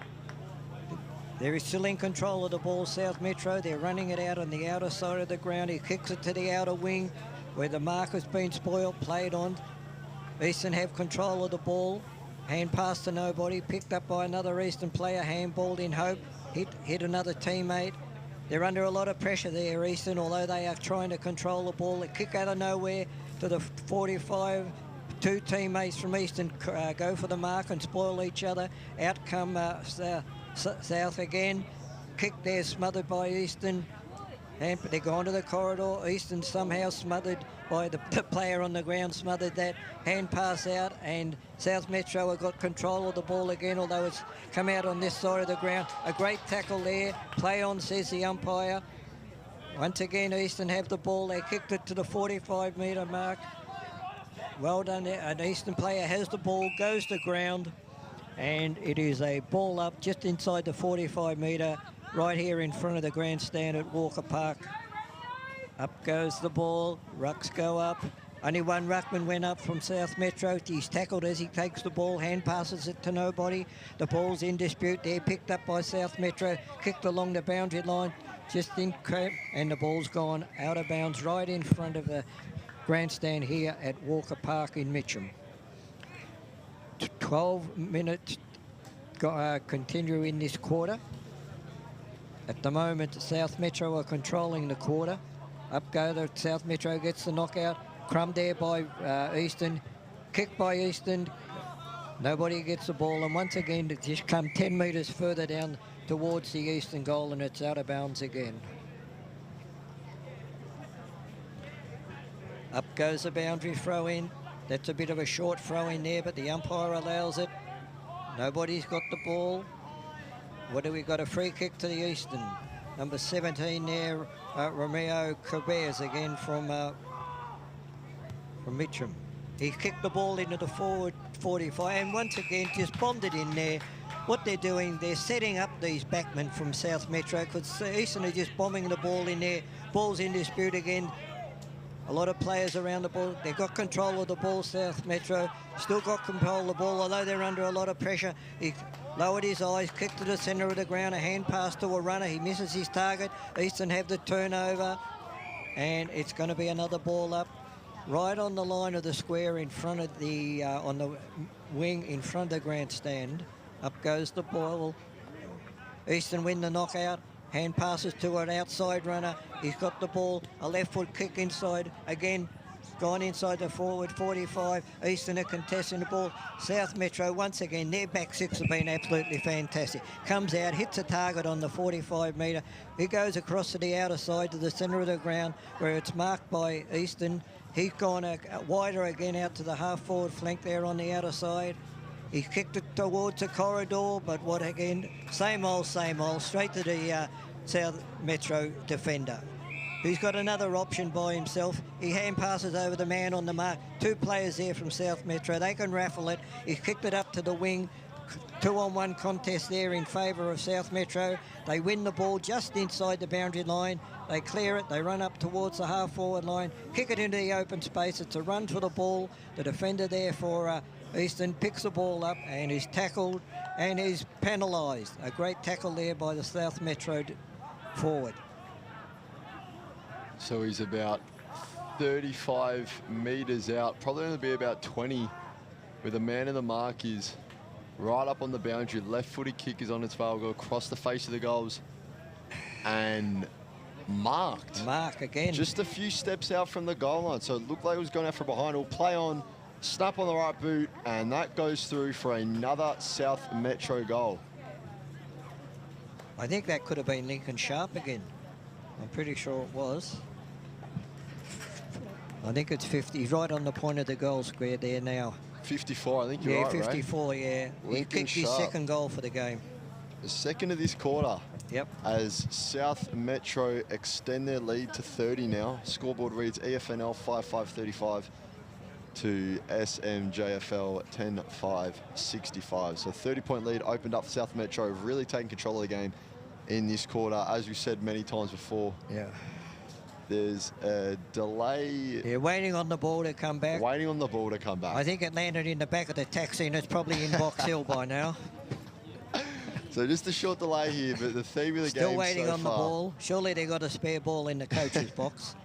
They're still in control of the ball, South Metro. They're running it out on the outer side of the ground. He kicks it to the outer wing where the mark has been spoiled, played on. Eastern have control of the ball. Hand pass to nobody, picked up by another Eastern player, handballed in hope, hit another teammate. They're under a lot of pressure there, Eastern, although they are trying to control the ball. They kick out of nowhere to the 45. 2 teammates from Eastern go for the mark and spoil each other. Out come South again. Kick there, smothered by Eastern. And they're gone to the corridor. Eastern somehow smothered by the player on the ground, smothered that. Hand pass out, and South Metro have got control of the ball again, although it's come out on this side of the ground. A great tackle there. Play on, says the umpire. Once again, Eastern have the ball. They kicked it to the 45-metre mark. Well done there. An Eastern player has the ball, goes to ground, and it is a ball up just inside the 45-metre, right here in front of the grandstand at Walker Park. Up goes the ball. Rucks go up. Only one ruckman went up from South Metro. He's tackled as he takes the ball. Hand passes it to nobody. The ball's in dispute there. Picked up by South Metro. Kicked along the boundary line. Just in crap. And the ball's gone out of bounds right in front of the grandstand here at Walker Park in Mitcham. 12 minutes continue in this quarter. At the moment, South Metro are controlling the quarter. Up go the South Metro, gets the knockout. Crumb there by Eastern. Kick by Eastern. Nobody gets the ball. And once again, it just come 10 metres further down towards the Eastern goal, and it's out of bounds again. Up goes the boundary throw in. That's a bit of a short throw in there, but the umpire allows it. Nobody's got the ball. What do we got? A free kick to the Eastern. Number 17 there, Romeo Caberes again from Mitcham. He kicked the ball into the forward 45 and once again just bombed it in there. What they're doing, they're setting up these backmen from South Metro because Eastern are just bombing the ball in there. Ball's in dispute again. A lot of players around the ball. They've got control of the ball, South Metro. Still got control of the ball, although they're under a lot of pressure. He lowered his eyes, kicked to the centre of the ground, a hand pass to a runner. He misses his target. Eastern have the turnover, and it's going to be another ball up. Right on the line of the square in front of the, on the wing in front of the grandstand. Up goes the ball. Eastern win the knockout. Hand passes to an outside runner. He's got the ball. A left foot kick inside. Again, gone inside the forward 45. Eastern are contesting the ball. South Metro, once again, their back six have been absolutely fantastic. Comes out, hits a target on the 45 metre. He goes across to the outer side to the centre of the ground where it's marked by Eastern. He's gone wider again out to the half-forward flank there on the outer side. He kicked it towards the corridor, but what again? Same old, straight to the South Metro defender. He's got another option by himself. He hand passes over the man on the mark. Two players there from South Metro. They can raffle it. He's kicked it up to the wing. 2-on-1 contest there in favour of South Metro. They win the ball just inside the boundary line. They clear it. They run up towards the half-forward line. Kick it into the open space. It's a run for the ball. The defender there for Eastern picks the ball up and is tackled and is penalised. A great tackle there by the South Metro forward. So he's about 35 metres out, probably going to be about 20, where the man in the mark is right up on the boundary. Left-footed kick is on its way. Will go across the face of the goals and marked. Mark again. Just a few steps out from the goal line, so it looked like it was going out from behind. He'll play on, snap on the right boot, and that goes through for another South Metro goal. I think that could have been Lincoln Sharp again. I'm pretty sure it was. I think it's 50. He's right on the point of the goal square there now. 54, I think you're right, 54, Ray. Yeah. He kicked his second goal for the game. The second of this quarter. Yep. As South Metro extend their lead to 30 now. Scoreboard reads EFNL 5-5-35 to SMJFL 10-5-65. So 30-point lead opened up for South Metro, really taking control of the game in this quarter. As we said many times before. Yeah. There's a delay. Yeah, waiting on the ball to come back. Waiting on the ball to come back. I think it landed in the back of the taxi and it's probably in Box Hill by now. So just a short delay here, but the theme of the game Still waiting so on the ball. Surely they got a spare ball in the coach's box.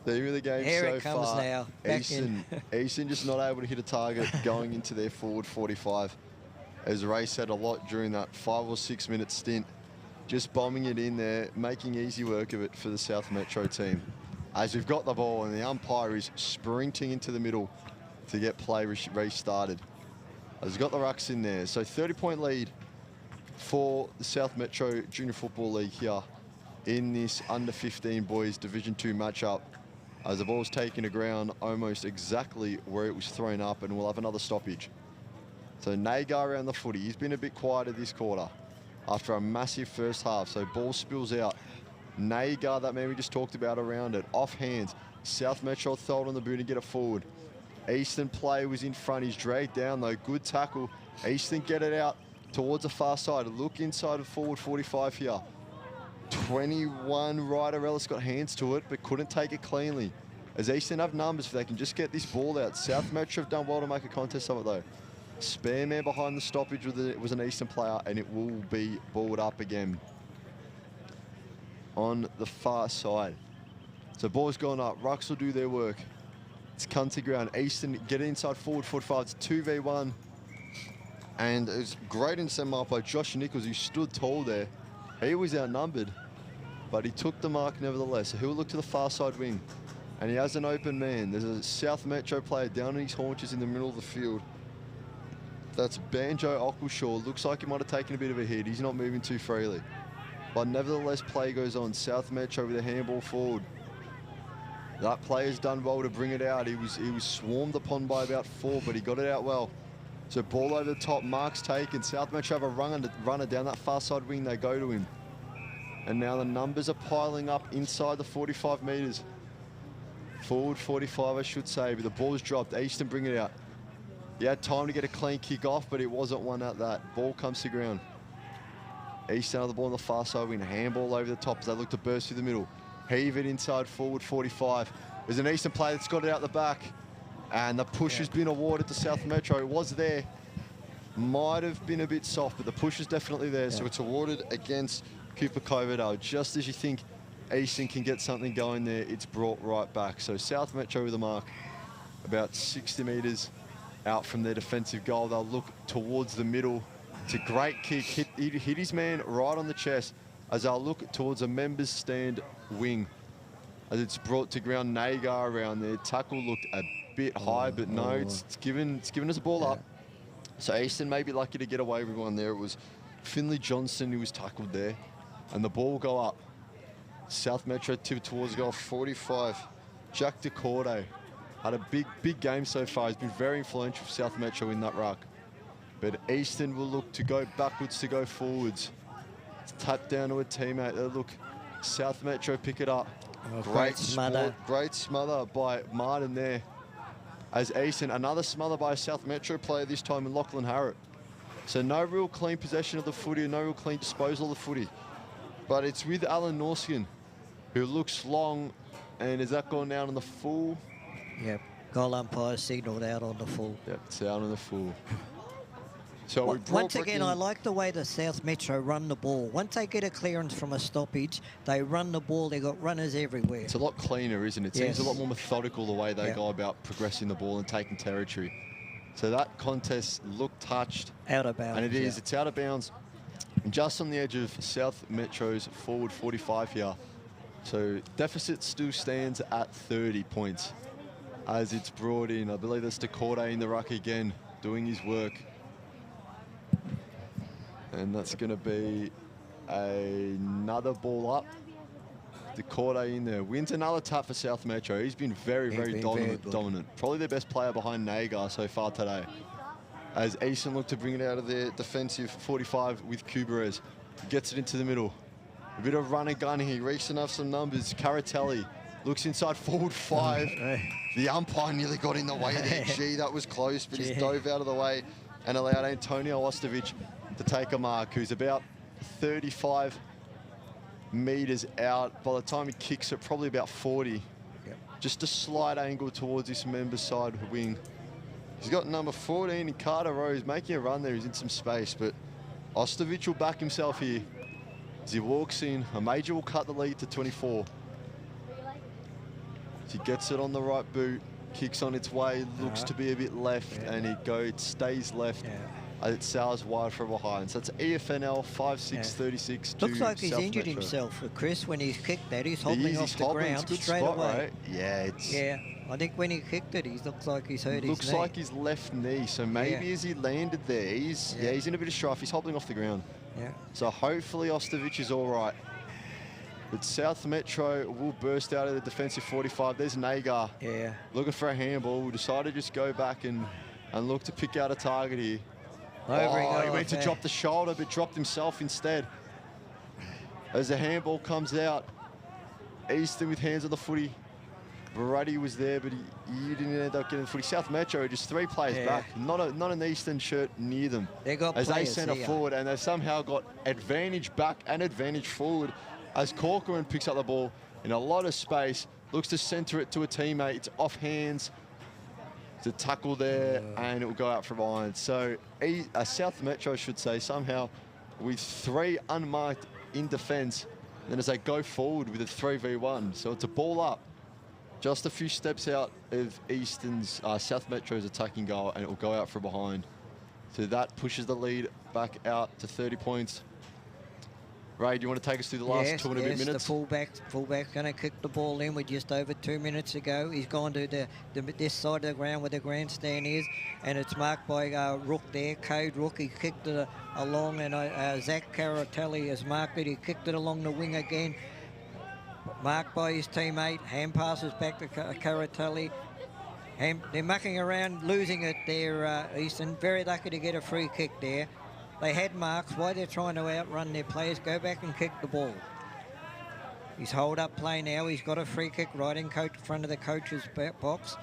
Theme of the game Here so it comes far. now. Back Eastern just not able to hit a target going into their forward 45. As Ray said a lot during that 5 or 6 minute stint. Just bombing it in there, making easy work of it for the South Metro team. As we've got the ball and the umpire is sprinting into the middle to get play restarted. As we've got the rucks in there. So 30-point lead for the South Metro Junior Football League here in this under-15 boys Division 2 matchup. As the ball's taken to ground almost exactly where it was thrown up, and we'll have another stoppage. So Nagar around the footy. He's been a bit quieter this quarter after a massive first half. So ball spills out. Nagar, that man we just talked about, around it. Off hands. South Metro throw it on the boot and get it forward. Eastern play was in front. He's dragged down though. Good tackle. Eastern get it out towards the far side. Look inside of forward 45 here. 21 Ryder Ellis got hands to it, but couldn't take it cleanly. As Eastern have numbers, if they can just get this ball out. South Metro have done well to make a contest of it though. Spare man behind the stoppage was an Eastern player, and it will be balled up again on the far side. So ball's gone up. Rucks will do their work. It's cunty ground. Eastern get inside forward 45. It's 2v1. And it's great in send mark by Josh Nichols, who stood tall there. He was outnumbered, but he took the mark nevertheless. So he'll look to the far side wing, and he has an open man. There's a South Metro player down on his haunches in the middle of the field. That's Banjo Ockleshaw. Looks like he might have taken a bit of a hit. He's not moving too freely. But nevertheless, play goes on. South Metro with a handball forward. That player's done well to bring it out. He was swarmed upon by about 4, but he got it out well. So ball over the top, marks taken. South Metro have a runner down that far side wing. They go to him. And now the numbers are piling up inside the 45 metres. Forward 45, I should say, but the ball's dropped. Eastern bring it out. He had time to get a clean kick off, but it wasn't one at that. Ball comes to ground. Eastern have the ball on the far side wing. Handball over the top as they look to burst through the middle. Heave it inside forward 45. There's an Eastern player that's got it out the back. And the push has been awarded to South Metro. It was there. Might have been a bit soft, but the push is definitely there. So it's awarded against Cooper Coverdale. Just as you think Eastern can get something going there, it's brought right back. So South Metro with a mark about 60 metres out from their defensive goal. They'll look towards the middle. It's a great kick. Hit his man right on the chest as they'll look towards a members stand wing. as it's brought to ground. Nagar around there. Tackle looked a bit high, but no, it's given us a ball up. So Eastern may be lucky to get away with one there. It was Finley Johnson who was tackled there. And the ball will go up. South Metro tip towards goal 45. Jack DeCorday had a big game so far. He's been very influential for South Metro in that ruck. But Eastern will look to go backwards to go forwards. It's tapped down to a teammate. Look, South Metro pick it up. Great smother. Great smother by Martin there. As Eastern, another smother by a South Metro player, this time in Lachlan Harrop. So no real clean possession of the footy, no real clean disposal of the footy. But it's with Alan Norskin, who looks long, and is that gone down on the full? Yep, goal umpire signalled out on the full. Yep, it's out on the full. So once again, I like the way the South Metro run the ball. Once they get a clearance from a stoppage, they run the ball. They've got runners everywhere. It's a lot cleaner, isn't it? It seems a lot more methodical the way they go about progressing the ball and taking territory. So that contest looked touched. Out of bounds. And it is. It's out of bounds. Just on the edge of South Metro's forward 45 here. So deficit still stands at 30 points as it's brought in. I believe that's DeCorday in the ruck again, doing his work. And that's going to be another ball up. DeCorday in there. Wins another tap for South Metro. He's been very dominant. Probably their best player behind Nagar so far today. As Eastern look to bring it out of their defensive 45 with Kuberez. Gets it into the middle. A bit of run and gun here. Reached enough some numbers. Caratelli looks inside forward 5. The umpire nearly got in the way there. Gee, that was close, but he's dove out of the way and allowed Antonio Ostovic to take a mark, who's about 35 metres out. By the time he kicks it, probably about 40. Just a slight angle towards this member side wing. He's got number 14 in Carter Rose, making a run there. He's in some space, but Ostovic will back himself here. As he walks in, a major will cut the lead to 24. As he gets it on the right boot, kicks on its way, looks to be a bit left, and it stays left. It sails wide from behind. So it's EFNL 5-6-36 to Looks like he's South injured Metro. himself, Chris, when he's kicked that. He's hobbling off the ground It's a good straight spot, away. right? Yeah, it's... Yeah, I think when he kicked it, he looks like he's hurt his knee. Looks like his left knee, so maybe as he landed there, he's in a bit of strife. He's hobbling off the ground. Yeah. So hopefully Ostovic is all right. But South Metro will burst out of the defensive 45. There's Nagar. Yeah. Looking for a handball. We decided to just go back and look to pick out a target here. He went to drop the shoulder, but dropped himself instead. As the handball comes out, Eastern with hands on the footy. Brady was there, but he didn't end up getting the footy. South Metro just 3 players back. Not an Eastern shirt near them. They got as they players centre forward, and they've somehow got advantage back and advantage forward. As Corcoran picks up the ball in a lot of space, looks to centre it to a teammate. It's off hands. It's a tackle there, and it will go out from behind. So South Metro, I should say, somehow with 3 unmarked in defence, then as they go forward with a 3v1. So it's a ball up, just a few steps out of Eastern's, South Metro's attacking goal, and it will go out from behind. So that pushes the lead back out to 30 points. Ray, do you want to take us through the last 2 and a bit minutes? The fullback's going to kick the ball in with just over 2 minutes to go. He's gone to this side of the ground where the grandstand is, and it's marked by Rook there, Code Rook. He kicked it along, and Zach Caratelli has marked it. He kicked it along the wing again, marked by his teammate. Hand passes back to Caratelli. They're mucking around, losing it there, Easton. Very lucky to get a free kick there. They had marks. Why they're trying to outrun their players, go back and kick the ball. He's hold up play now. He's got a free kick right in front of the coach's box.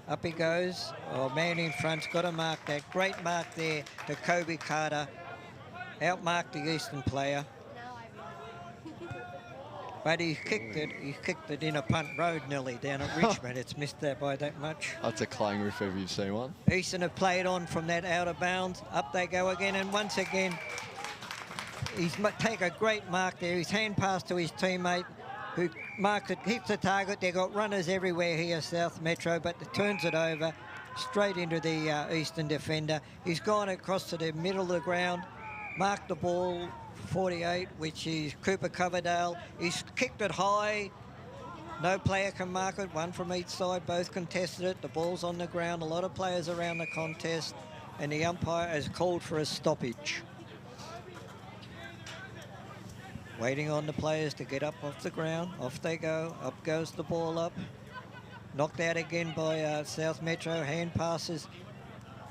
Up he goes. Oh, man in front's got to mark that. Great mark there to Kobe Carter. Outmarked the Eastern player. But he kicked it in a punt road nearly down at Richmond. It's missed that by that much. That's a clanger if ever you've seen one. Eastern have played on from that out of bounds. Up they go again, and once again, he's take a great mark there. His hand pass to his teammate, who marks it, hits the target. They've got runners everywhere here, South Metro, but turns it over straight into the Eastern defender. He's gone across to the middle of the ground, marked the ball, 48, which is Cooper Coverdale. He's kicked it high. No player can mark it, one from each side, both contested it. The ball's on the ground, a lot of players around the contest, and the umpire has called for a stoppage. Waiting on the players to get up off the ground. Off they go. Up goes the ball up. Knocked out again by South Metro. Hand passes.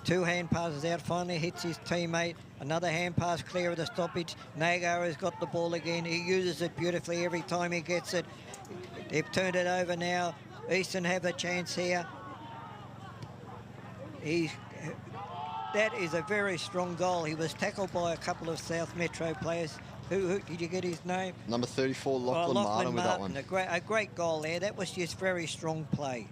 2 hand passes out. Finally hits his teammate. Another hand pass clear of the stoppage. Nagar has got the ball again. He uses it beautifully every time he gets it. They've turned it over now. Eastern have a chance here. That is a very strong goal. He was tackled by a couple of South Metro players. Who did you get his name? Number 34, Lachlan Martin with that one. A great goal there. That was just very strong play.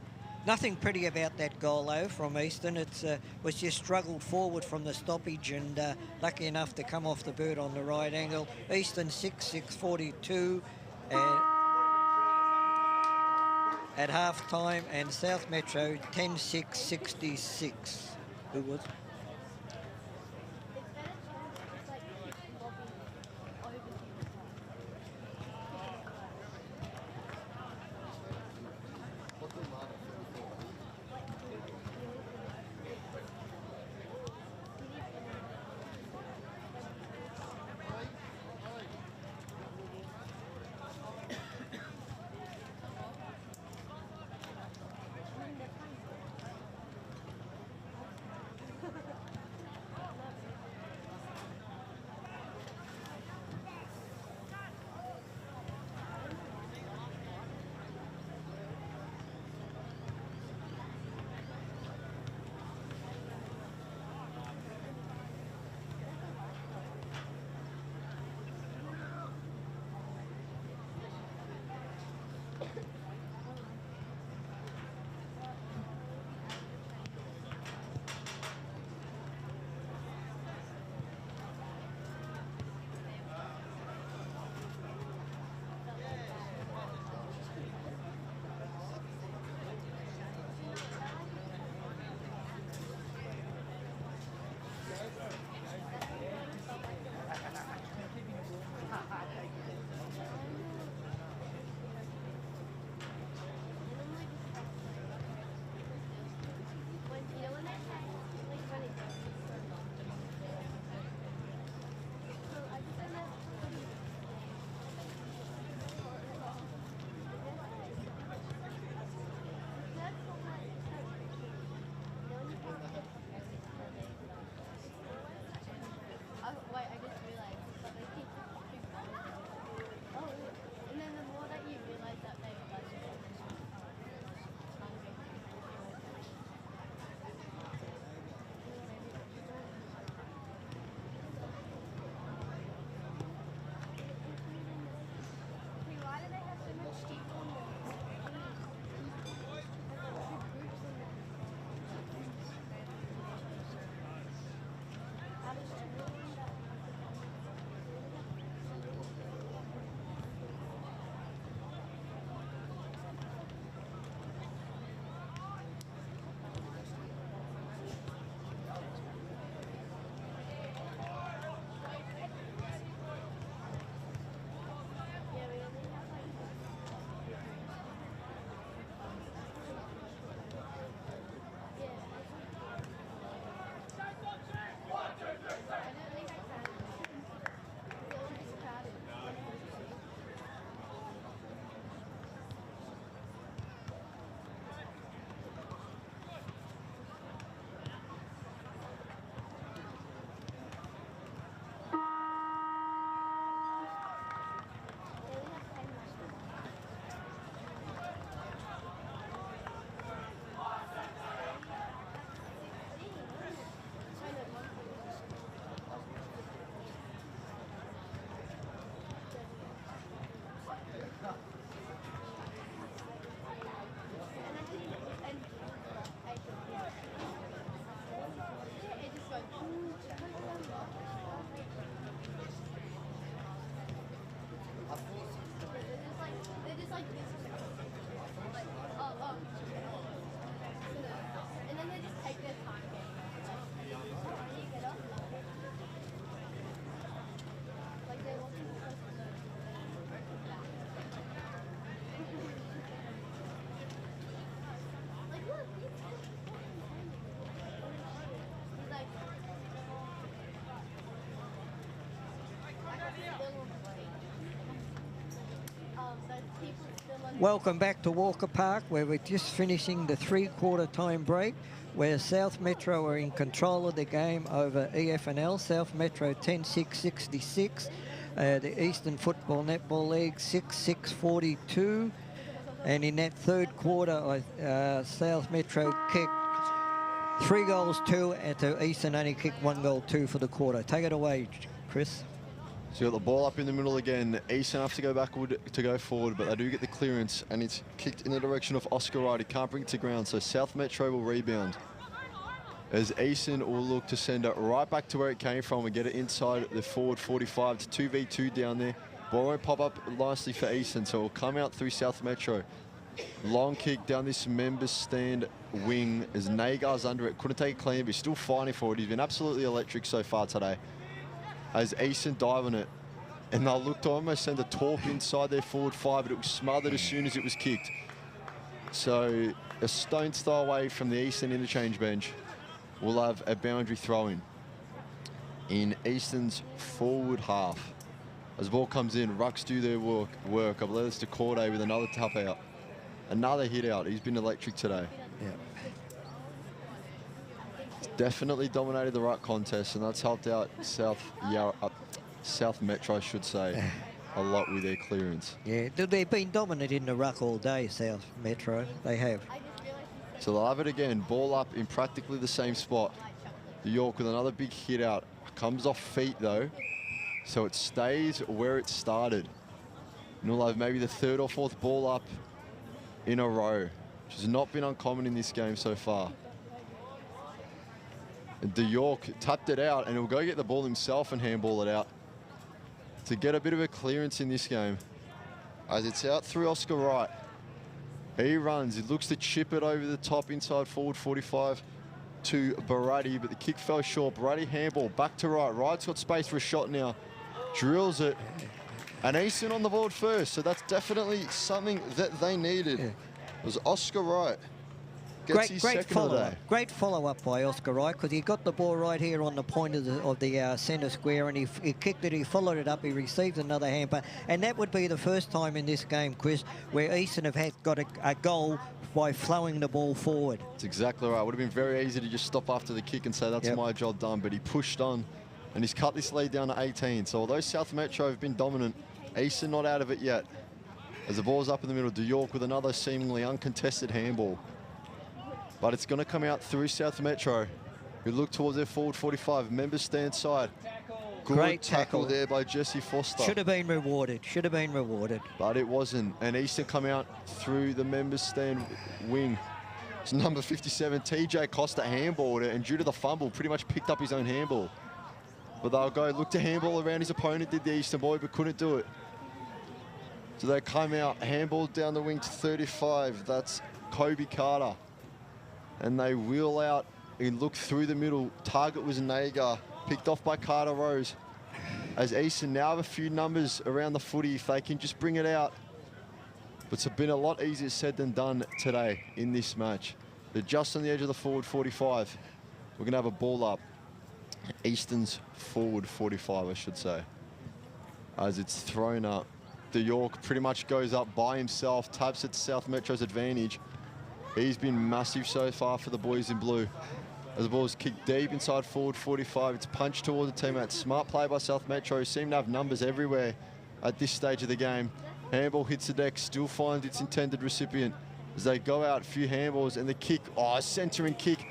Nothing pretty about that goal, though, from Eastern. It was just struggled forward from the stoppage and lucky enough to come off the bird on the right angle. Eastern 6-6-42 at half-time, and South Metro 10-6-66. Who was... Welcome back to Walker Park, where we're just finishing the three-quarter time break, where South Metro are in control of the game over EFNL. South Metro 10-6-66. The Eastern Football Netball League 6-6-42. And in that third quarter, South Metro kicked 3 goals, 2, and to Eastern only kicked 1 goal, 2 for the quarter. Take it away, Chris. So you got the ball up in the middle again. Eastern have to go backward to go forward, but they do get the clearance, and it's kicked in the direction of Oscar Wright. He can't bring it to ground, so South Metro will rebound. As Eastern will look to send it right back to where it came from and get it inside the forward 45. It's 2v2 down there. Ball won't pop up nicely for Eastern, so it will come out through South Metro. Long kick down this members stand wing as Nagar's under it. Couldn't take it clean, but he's still fighting for it. He's been absolutely electric so far today. As Eastern dive on it, and they'll look to almost send a torp inside their forward 5, but it was smothered as soon as it was kicked. So a stone's throw away from the Eastern interchange bench. We'll have a boundary throw in Eastern's forward half. As the ball comes in, Rucks do their work. I believe it's to Corday with another tough out. Another hit out. He's been electric today. Yeah. Definitely dominated the ruck contest, and that's helped out South Metro, I should say, a lot with their clearance. Yeah, they've been dominant in the ruck all day, South Metro. They have. So they'll have it again. Ball up in practically the same spot. The York with another big hit out. Comes off feet, though, so it stays where it started. And we'll have maybe the third or fourth ball up in a row, which has not been uncommon in this game so far. De York tapped it out, and he'll go get the ball himself and handball it out to get a bit of a clearance in this game. As it's out through Oscar Wright. He runs, he looks to chip it over the top inside forward 45 to Barati, but the kick fell short. Barati handball back to Wright. Wright's got space for a shot now. Drills it. And Eastern on the board first, so that's definitely something that they needed. It was Oscar Wright. Great follow-up. Great follow-up by Oscar Wright, because he got the ball right here on the point of the centre square, and he kicked it, he followed it up, he received another hamper. And that would be the first time in this game, Chris, where Eastern have got a goal by flowing the ball forward. That's exactly right. It would have been very easy to just stop after the kick and say, that's my job done. But he pushed on, and he's cut this lead down to 18. So although South Metro have been dominant, Eastern not out of it yet. As the ball's up in the middle, De York with another seemingly uncontested handball. But it's going to come out through South Metro, who look towards their forward 45. Members stand side. Great tackle there by Jesse Foster. Should have been rewarded. Should have been rewarded. But it wasn't. And Eastern come out through the members stand wing. It's number 57, TJ Costa handballed it, and due to the fumble, pretty much picked up his own handball. But they'll go look to handball around his opponent, did the Eastern boy, but couldn't do it. So they come out, handball down the wing to 35. That's Kobe Carter. And they wheel out and look through the middle. Target was Nagar, picked off by Carter Rose. As Eastern now have a few numbers around the footy if they can just bring it out. But it's been a lot easier said than done today in this match. They're just on the edge of the forward 45. We're going to have a ball up. Eastern's forward 45, I should say. As it's thrown up. De York pretty much goes up by himself, taps it to South Metro's advantage. He's been massive so far for the boys in blue. As the ball is kicked deep inside forward 45, it's punched towards the teammate. Smart play by South Metro, who seem to have numbers everywhere at this stage of the game. Handball hits the deck, still finds its intended recipient. As they go out, a few handballs, and the kick, centering kick,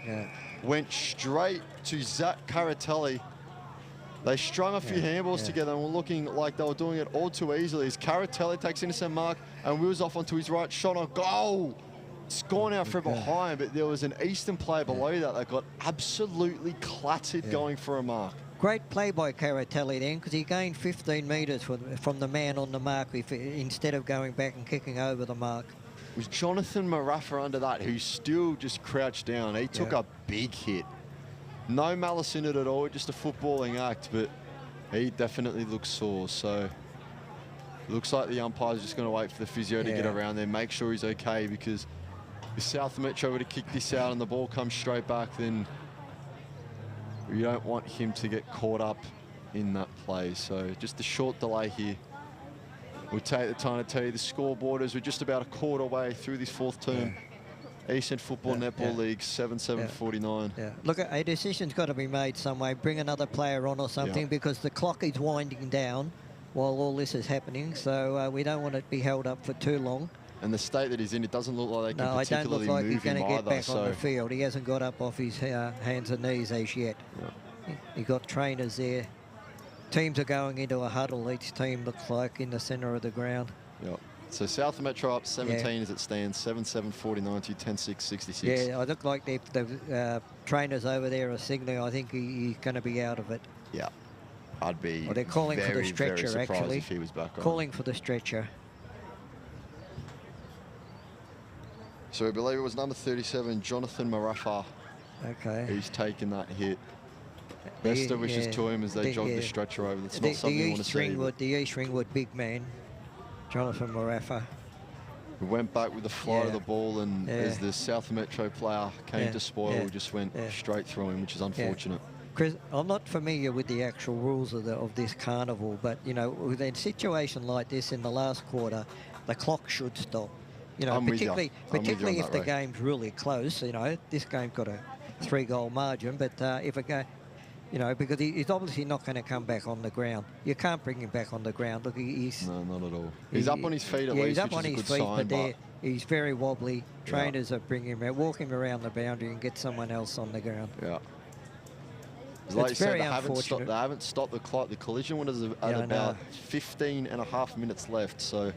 went straight to Zach Caratelli. They strung a few handballs together and were looking like they were doing it all too easily. As Caratelli takes innocent mark and wheels off onto his right, shot on goal. It's gone out from behind, but there was an Eastern player below that got absolutely clattered going for a mark. Great play by Caratelli then, because he gained 15 metres from the man on the mark instead of going back and kicking over the mark. It was Jonathan Marafa under that, who still just crouched down. He took a big hit. No malice in it at all, just a footballing act, but he definitely looks sore. So it looks like the umpire's just going to wait for the physio to get around there, make sure he's okay, because if South Metro were to kick this out and the ball comes straight back, then you don't want him to get caught up in that play. So just a short delay here We'll take the time to tell you the scoreboard as we're just about a quarter way through this fourth term. Eastern Football Netball League, 7-7-49. Yeah. Look, a decision's got to be made some way. Bring another player on or something because the clock is winding down while all this is happening. So we don't want it to be held up for too long. And the state that he's in, it doesn't look like they can particularly move him either. No, I don't look like he's going to get back on the field. He hasn't got up off his hands and knees as yet. He got trainers there. Teams are going into a huddle. Each team looks like in the centre of the ground. Yep. So South Metro up 17 as it stands, 7-7-49 to 10-6-66. Yeah, I look like the trainers over there are signalling. I think he's going to be out of it. Yeah, I'd be. Well, they're calling very, for the stretcher very actually. If he was back on. Calling for the stretcher. So I believe it was number 37, Jonathan Marafa. Okay. Who's taken that hit. Best of wishes to him as they jog the stretcher over. That's not something you want to see. The East Ringwood big man, Jonathan Marafa. We went back with the flight of the ball, and as the South Metro player came to spoil, we just went straight through him, which is unfortunate. Chris, I'm not familiar with the actual rules of this carnival, but, you know, with a situation like this in the last quarter, the clock should stop. You know, particularly if the game's really close. You know, this game's got a 3-goal margin, but if a game, you know, because he's obviously not going to come back on the ground. You can't bring him back on the ground. Look, he's no, not at all. He's up on his feet at least, he's up on his feet, but he's very wobbly. Trainers are bringing him out, walk him around the boundary, and get someone else on the ground. Yeah. Like you said, they haven't stopped the clock. The collision was at about 15 and a half minutes left, so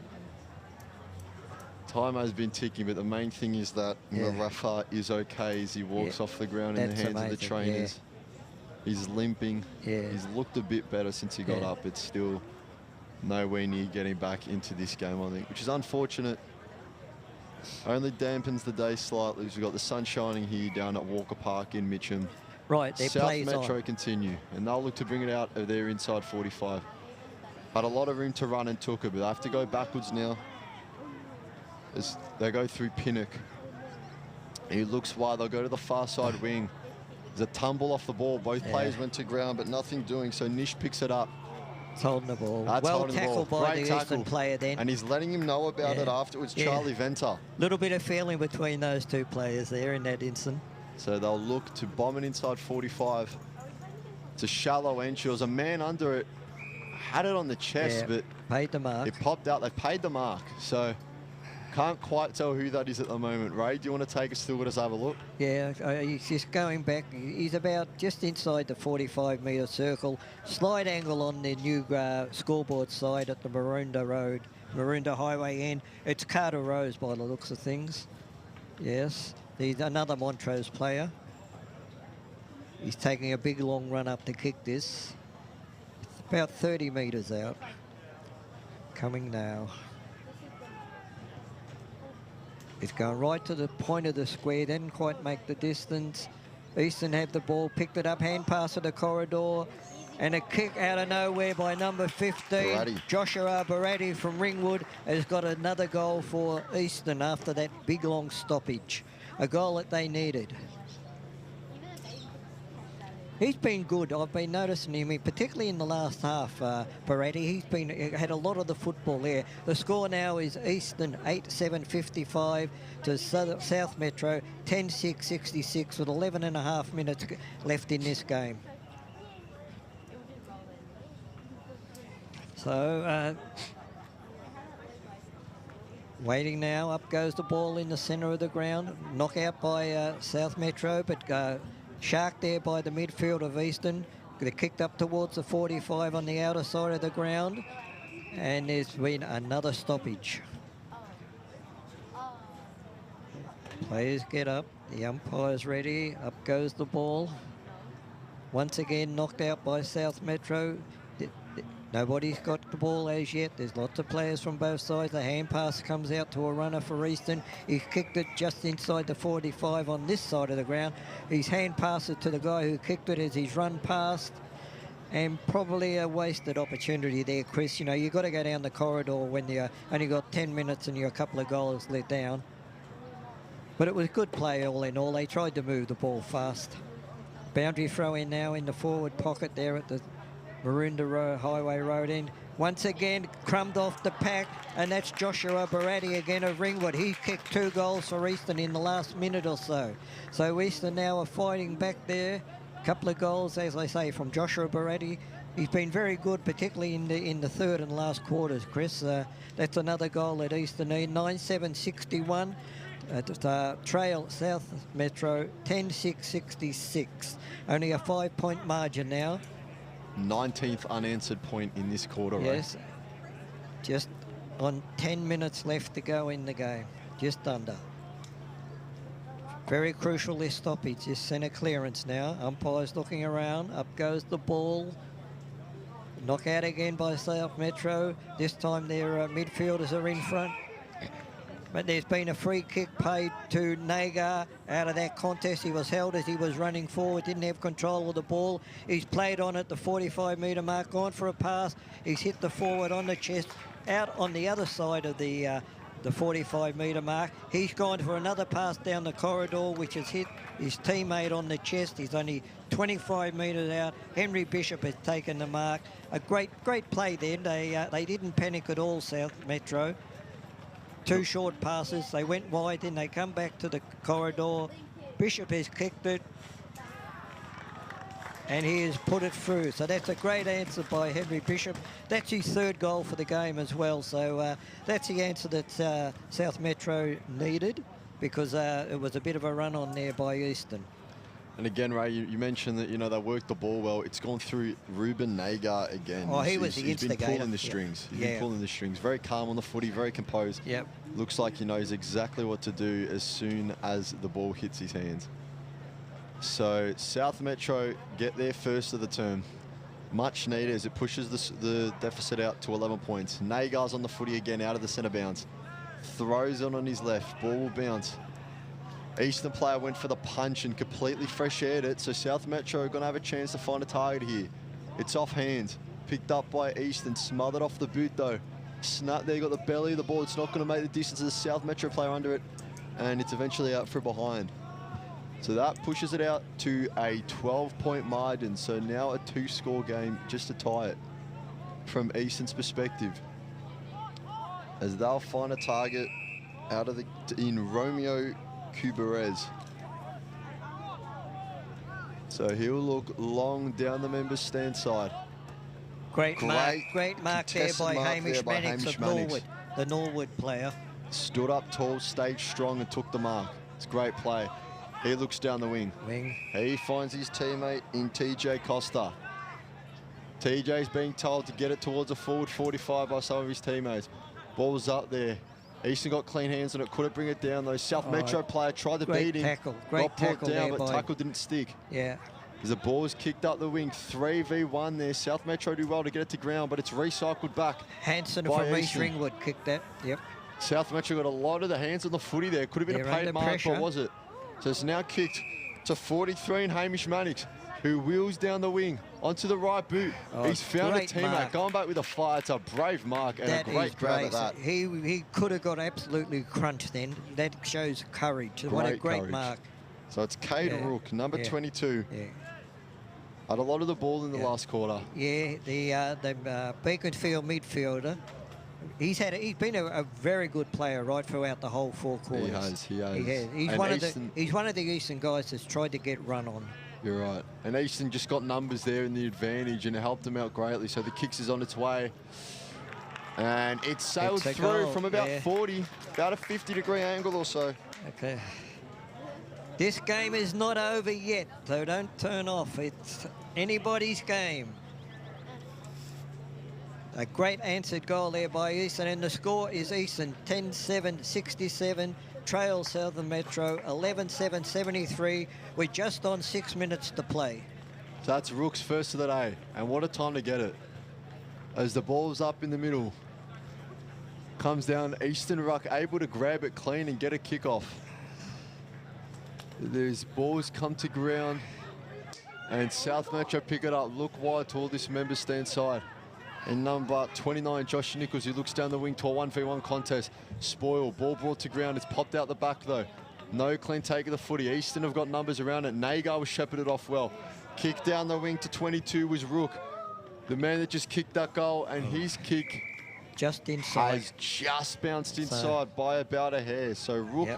time has been ticking, but the main thing is that Marafa is okay as he walks off the ground in the hands of the trainers. He's limping. He's looked a bit better since he got up. It's still nowhere near getting back into this game, I think, which is unfortunate. Only dampens the day slightly. We've got the sun shining here down at Walker Park in Mitcham. Right, South Metro continue, and they'll look to bring it out of their inside 45. Had a lot of room to run and took it, but they have to go backwards now as they go through Pinnock. He looks wide. They'll go to the far side wing. There's a tumble off the ball. Both players went to ground, but nothing doing. So Nish picks it up. It's holding the ball. Well tackled by the Eastern player then. And he's letting him know about it afterwards, Charlie Venter. Little bit of feeling between those two players there in that instant. So they'll look to bomb it inside 45. It's a shallow entry. There was a man under it. Had it on the chest, but paid the mark. It popped out. They paid the mark. So can't quite tell who that is at the moment. Ray, do you want to take us through? Let us have a look. Yeah, he's just going back. He's about just inside the 45-metre circle. Slight angle on the new scoreboard side at the Maroondah Highway end. It's Carter Rose by the looks of things. Yes, he's another Montrose player. He's taking a big long run up to kick this. It's about 30 metres out. Coming now. He's going right to the point of the square, didn't quite make the distance. Eastern have the ball, picked it up, hand pass to the corridor, and a kick out of nowhere by number 15. Joshua Baratti from Ringwood has got another goal for Eastern after that big long stoppage. A goal that they needed. He's been good. I've been noticing him, particularly in the last half, Baratti. He's had a lot of the football there. The score now is Eastern 8-7-55 to South Metro 10-6-66 with 11 and a half minutes left in this game. So, waiting now. Up goes the ball in the centre of the ground. Knockout by South Metro, but Shark there by the midfield of Eastern. They're kicked up towards the 45 on the outer side of the ground. And there's been another stoppage. Players get up. The umpire's ready. Up goes the ball. Once again knocked out by South Metro. Nobody's got the ball as yet. There's lots of players from both sides. The hand pass comes out to a runner for Eastern. He's kicked it just inside the 45 on this side of the ground. He's hand passed it to the guy who kicked it as he's run past. And probably a wasted opportunity there, Chris. You know, you've got to go down the corridor when you only got 10 minutes and you're a couple of goals let down. But it was good play all in all. They tried to move the ball fast. Boundary throw in now in the forward pocket there at the Maroondah Highway Road end. Once again, crumbed off the pack, and that's Joshua Baratti again of Ringwood. He kicked 2 goals for Eastern in the last minute or so. So Eastern now are fighting back there. A couple of goals, as I say, from Joshua Baratti. He's been very good, particularly in the third and last quarters, Chris. That's another goal at Eastern. 9-7-61. Trail South Metro 10-6-66. Only a 5-point margin now. 19th unanswered point in this quarter. Yes. Just on 10 minutes left to go in the game. Just under. Very crucial, this stoppage. This centre clearance now. Umpire's looking around. Up goes the ball. Knockout again by South Metro. This time their midfielders are in front. But there's been a free kick paid to Nagar out of that contest. He was held as he was running forward, didn't have control of the ball. He's played on at the 45-metre mark, gone for a pass. He's hit the forward on the chest, out on the other side of the 45-metre mark. He's gone for another pass down the corridor, which has hit his teammate on the chest. He's only 25 metres out. Henry Bishop has taken the mark. A great play then. They didn't panic at all, South Metro. 2 short passes. They went wide, then they come back to the corridor. Bishop has kicked it, and he has put it through. So that's a great answer by Henry Bishop. That's his 3rd goal for the game as well. So that's the answer that South Metro needed, because it was a bit of a run on there by Eastern. And again, Ray, you mentioned that, they worked the ball well. It's gone through Ruben Nagar again. Oh, he was the instigator. He's been pulling the strings. He's been pulling the strings. Very calm on the footy, very composed. Yep. Looks like he knows exactly what to do as soon as the ball hits his hands. So South Metro get their first of the term. Much needed as it pushes the deficit out to 11 points. Nagar's on the footy again out of the centre bounce. Throws it on his left. Ball will bounce. Eastern player went for the punch and completely fresh-aired it, so South Metro are going to have a chance to find a target here. It's off hands, picked up by Eastern, smothered off the boot though. Snap there, got the belly of the ball. It's not going to make the distance of the South Metro player under it, and it's eventually out for behind. So that pushes it out to a 12-point margin, so now a 2-score game just to tie it from Eastern's perspective, as they'll find a target out of in Romeo Cubarez. So he'll look long down the members' stand side. Great mark there by Hamish Mannix of Norwood, the Norwood player. Stood up tall, stayed strong and took the mark. It's a great play. He looks down the wing. He finds his teammate in TJ Costa. TJ's being told to get it towards a forward 45 by some of his teammates. Ball's up there. Eastern got clean hands on it, couldn't bring it down though. South Metro player tried to beat him. Got pulled down, but tackle didn't stick. Yeah. As the ball is kicked up the wing, 3v1 there. South Metro do well to get it to ground, but it's recycled back. Hanson from East Ringwood kicked that. Yep. South Metro got a lot of the hands on the footy there. Could have been a paid mark, but was it? So it's now kicked to 43 and Hamish Mannix, who wheels down the wing onto the right boot. He's found a teammate, mark. Going back with a fire. It's a brave mark and a great grab at that. He could have got absolutely crunched then. That shows courage. What a great mark. So it's Cade Rook, number 22. Yeah. Had a lot of the ball in the last quarter. Yeah, the Beaconsfield midfielder. He's been a very good player right throughout the whole 4 quarters. He has. He's one of the Eastern guys that's tried to get run on. You're right. And Eastern just got numbers there in the advantage, and it helped them out greatly. So the kicks is on its way. And it sailed through from about 40, about a 50-degree angle or so. Okay. This game is not over yet, so don't turn off. It's anybody's game. A great answered goal there by Eastern, and the score is Eastern 10-7-67. Trail Southern Metro 11-7-73. We're just on 6 minutes to play. So that's Rook's first of the day, and what a time to get it. As the ball's up in the middle, comes down, Eastern Ruck able to grab it clean and get a kickoff. There's balls come to ground, and South Metro pick it up. Look wide to all this member stand side. And number 29, Josh Nichols, who looks down the wing to a 1v1 contest. Spoil, ball brought to ground. It's popped out the back though. No clean take of the footy. Eastern have got numbers around it. Nagar was shepherded off well. Kick down the wing to 22 was Rook. the man that just kicked that goal, and his kick Just inside. has just bounced inside by about a hair. So Rook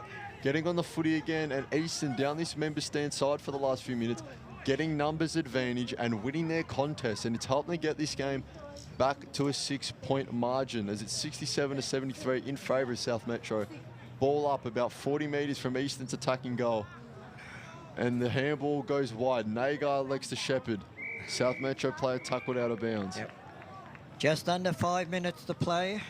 getting on the footy again, and Easton down this member stand side for the last few minutes, getting numbers advantage and winning their contest, and it's helped them get this game back to a 6-point margin as it's 67-73 in favour of South Metro. Ball up about 40 metres from Easton's attacking goal, and the handball goes wide. Nagar legs to Shepherd. South Metro player tackled out of bounds. Yep. Just under 5 minutes to play.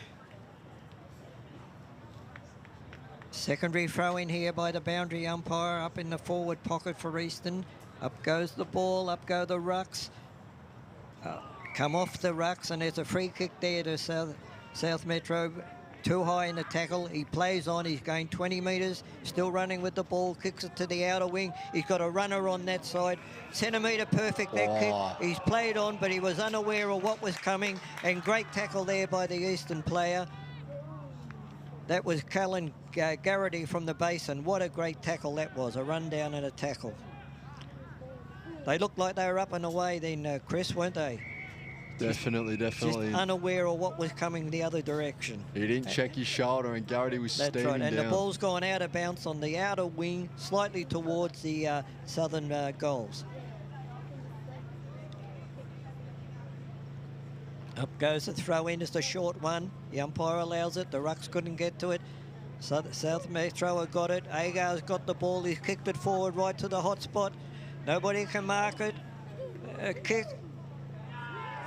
Secondary throw in here by the boundary umpire up in the forward pocket for Easton. Up goes the ball, up go the rucks. Come off the rucks, and there's a free kick there to South Metro. Too high in the tackle. He plays on. He's going 20 metres. Still running with the ball. Kicks it to the outer wing. He's got a runner on that side. Centimetre perfect, that kick. He's played on, but he was unaware of what was coming. And great tackle there by the Eastern player. That was Cullen Garrity from the basin. What a great tackle that was. A run down and a tackle. They looked like they were up and away then, Chris, weren't they? Definitely. Just unaware of what was coming the other direction. He didn't check his shoulder, and Garrity was standing down. And the ball's gone out of bounds on the outer wing, slightly towards the southern goals. Up goes the throw in. It's a short one. The umpire allows it. The rucks couldn't get to it. South Metro have got it. Agar's got the ball. He's kicked it forward right to the hot spot. Nobody can mark it. A kick.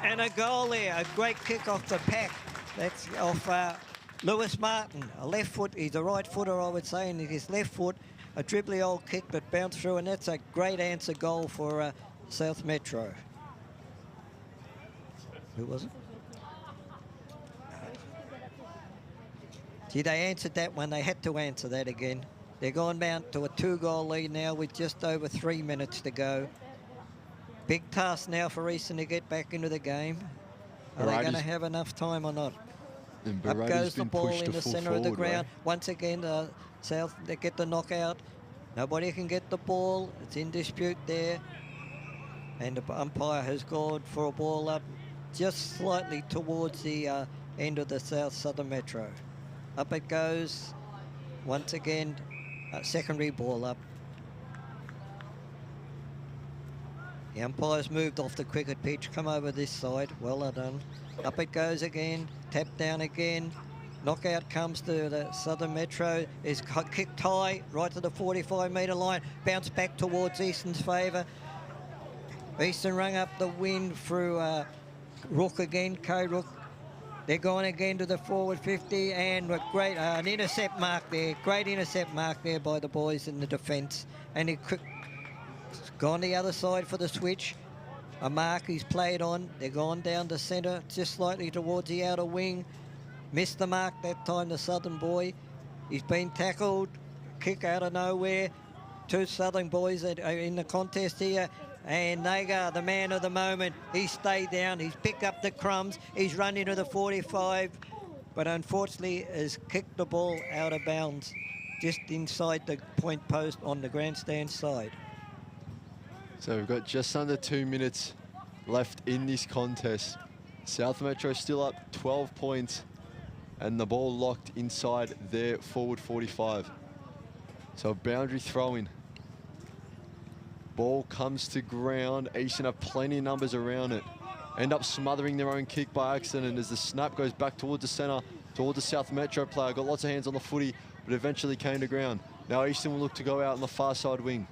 And a goal there. A great kick off the pack. That's off Lewis Martin. A left foot. He's a right footer, I would say, and his left foot. A dribbly old kick that bounced through, and that's a great answer goal for South Metro. Who was it? See, they answered that one. They had to answer that again. They're going down to a 2-goal lead now with just over 3 minutes to go. Big task now for Easton to get back into the game. Are they going to have enough time or not? Up goes the ball in the centre of the ground. Once again, South, they get the knockout. Nobody can get the ball. It's in dispute there. And the umpire has gone for a ball up just slightly towards the end of the Southern Metro. Up it goes. Once again, secondary ball up. The umpire's moved off the cricket pitch, come over this side. Well done. Up it goes again, tap down again. Knockout comes to the Southern Metro. Is kicked high, right to the 45-metre line. Bounce back towards Easton's favour. Easton rung up the wind through Rook again, K-Rook. They're going again to the forward 50, and a great an intercept mark there. Great intercept mark there by the boys in the defence. And it gone the other side for the switch. A mark he's played on. They're gone down the centre, just slightly towards the outer wing. Missed the mark that time, the Southern boy. He's been tackled. Kick out of nowhere. Two Southern boys that are in the contest here. And Nagar, the man of the moment, he stayed down. He's picked up the crumbs. He's run into the 45, but unfortunately has kicked the ball out of bounds just inside the point post on the grandstand side. So we've got just under 2 minutes left in this contest. South Metro still up 12 points, and the ball locked inside their forward 45. So a boundary throw-in. Ball comes to ground. Easton have plenty of numbers around it. End up smothering their own kick by accident as the snap goes back towards the centre, towards the South Metro player. Got lots of hands on the footy, but eventually came to ground. Now Easton will look to go out on the far side wing.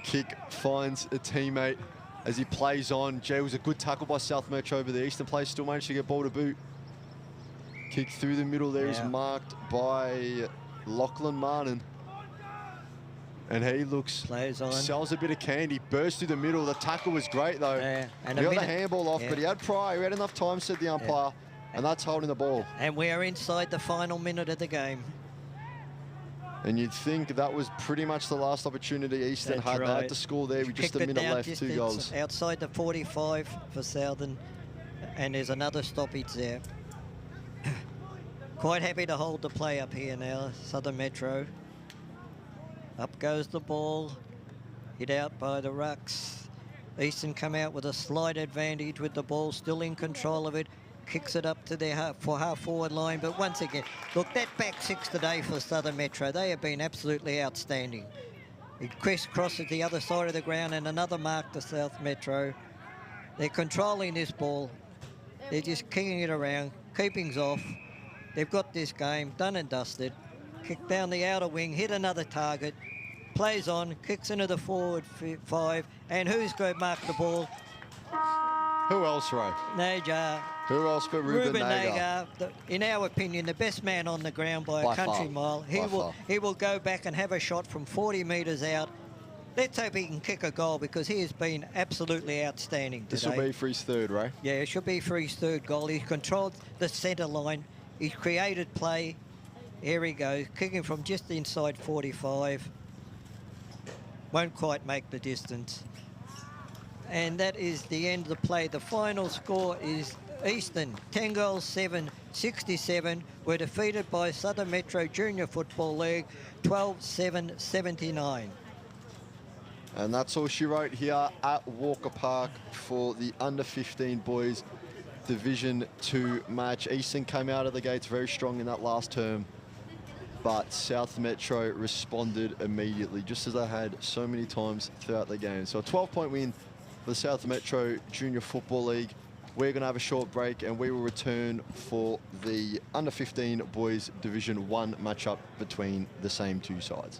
Kick finds a teammate as he plays on. Jay, was a good tackle by South Metro, but the Eastern player still managed to get ball to boot. Kick through the middle there is marked by Lachlan Martin. And he looks, sells a bit of candy, bursts through the middle. The tackle was great, though. Yeah. And he got the handball off, but he had prior. He had enough time, said the umpire, and that's holding the ball. And we are inside the final minute of the game. And you'd think that was pretty much the last opportunity Eastern had. They had to score there with just a minute left, 2 goals. Outside the 45 for Southern, and there's another stoppage there. Quite happy to hold the play up here now, Southern Metro. Up goes the ball, hit out by the rucks. Eastern come out with a slight advantage with the ball, still in control of it. Kicks it up to their half-forward line. But once again, look, that back six today for Southern Metro, they have been absolutely outstanding. It crisscrosses the other side of the ground and another mark to South Metro. They're controlling this ball. They're just kicking it around, keeping's off. They've got this game done and dusted. Kick down the outer wing, hit another target, plays on, kicks into the forward 5, and who's going to mark the ball? Who else, Ray? Najar. Who else but Ruben Nagar? In our opinion, the best man on the ground by a country mile. He will go back and have a shot from 40 metres out. Let's hope he can kick a goal because he has been absolutely outstanding today. This will be for his third, Ray? Yeah, it should be for his third goal. He's controlled the centre line. He's created play. Here he goes, kicking from just inside 45. Won't quite make the distance. And that is the end of the play. The final score is Eastern 10 goals 7, 67. Were defeated by Southern Metro Junior Football League 12-7, 79. And that's all she wrote here at Walker Park for the under-15 boys Division 2 match. Eastern came out of the gates very strong in that last term, but South Metro responded immediately, just as they had so many times throughout the game. So a 12-point win for the South Metro Junior Football League. We're going to have a short break and we will return for the under-15 boys Division 1 matchup between the same two sides.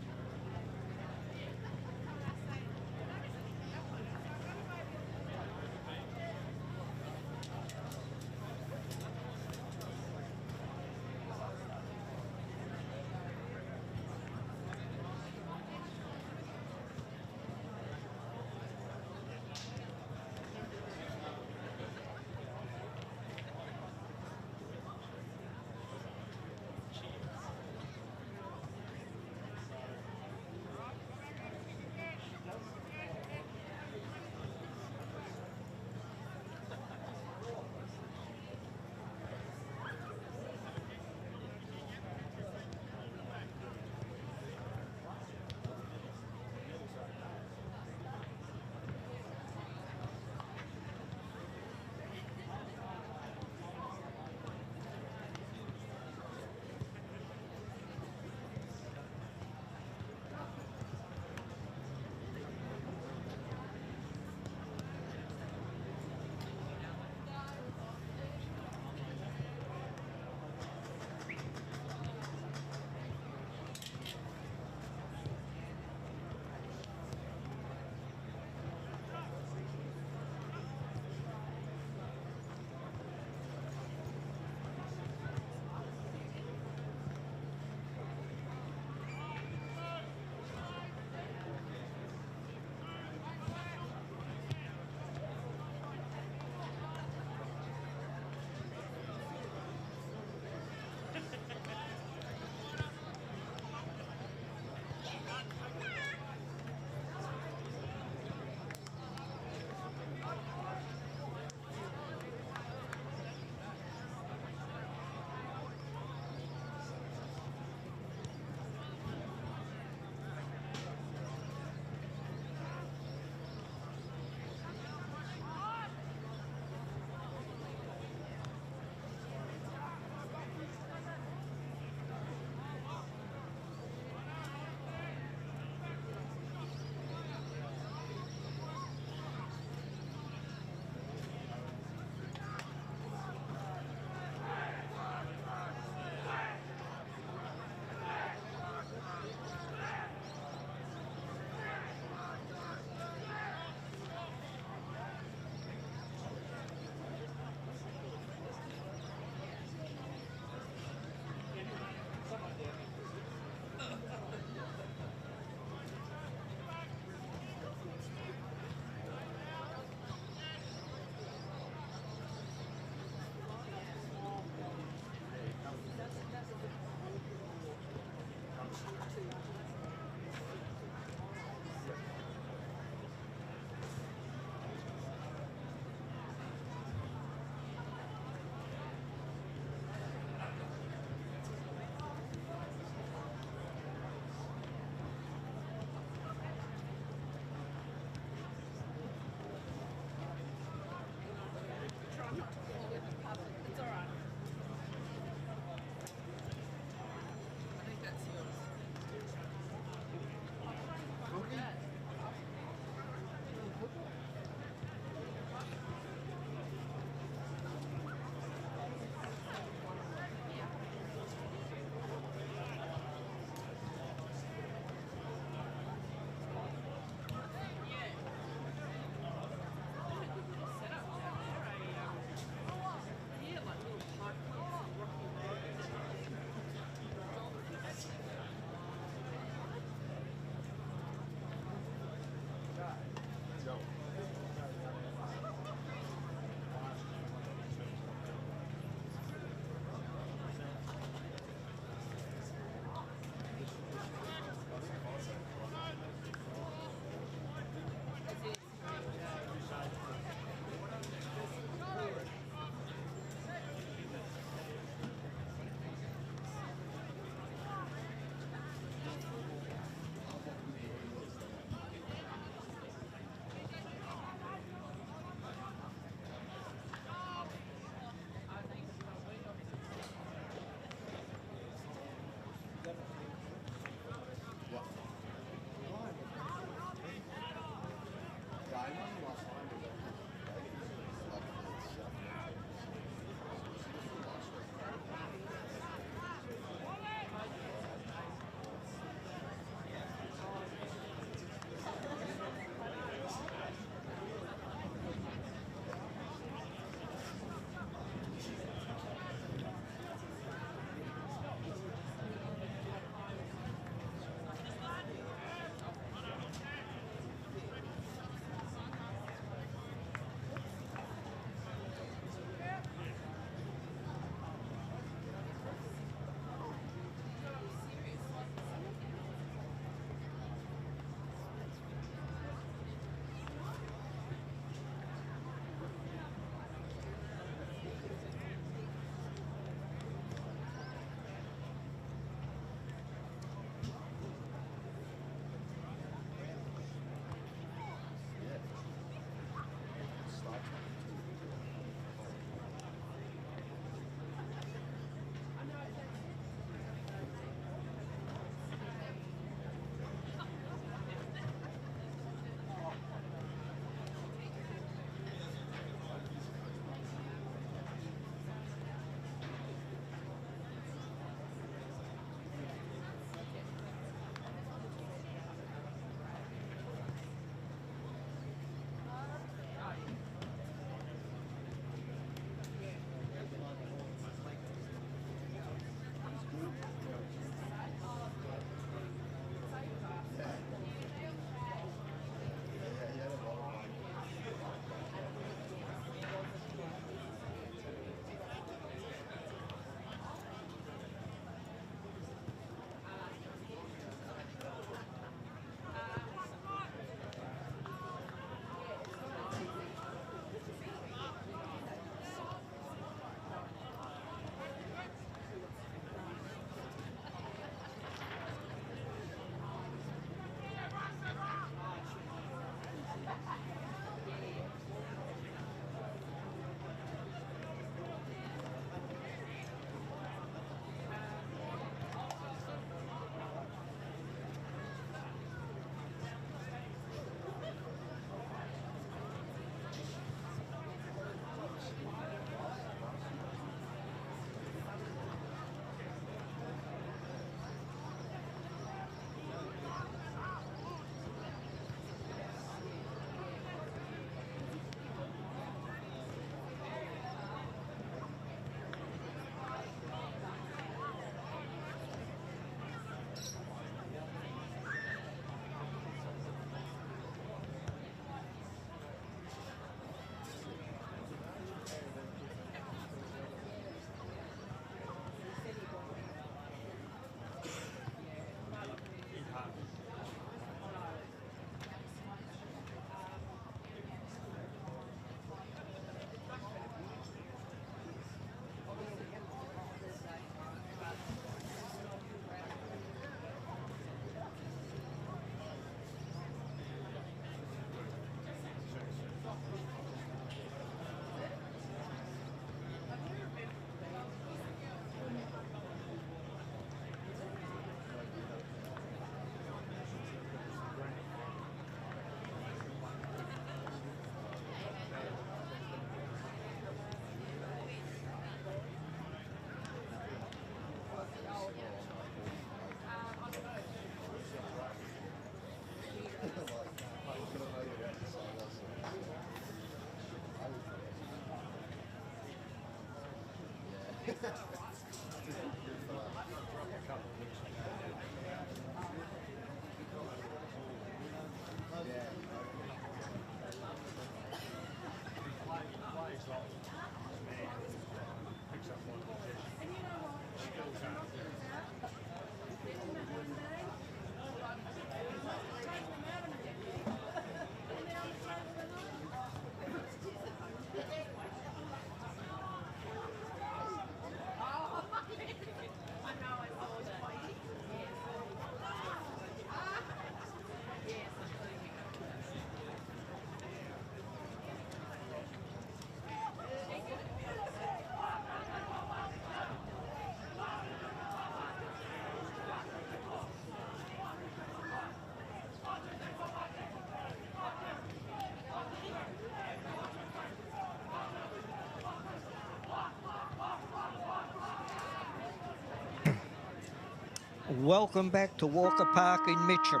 Welcome back to Walker Park in Mitcham.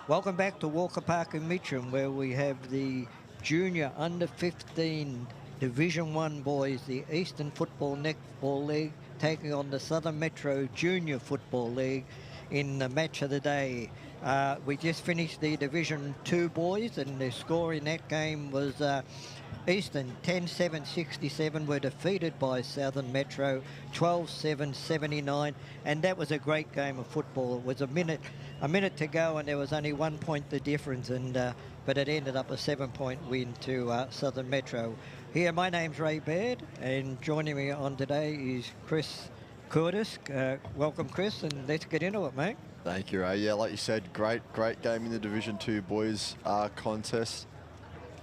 Welcome back to Walker Park in Mitcham, where we have the junior under 15 Division 1 boys, the Eastern Football Netball League, taking on the Southern Metro Junior Football League in the match of the day. We just finished the Division 2 boys, and the score in that game was Eastern 10-7-67 were defeated by Southern Metro 12-7-79, and that was a great game of football. It was a minute to go, and there was only 1 point the difference, and but it ended up a 7-point win to Southern Metro. Here, my name's Ray Baird, and joining me on today is Chris Curtis. Welcome, Chris, and let's get into it, mate. Thank you, Ray. Yeah, like you said, great game in the Division 2 boys contest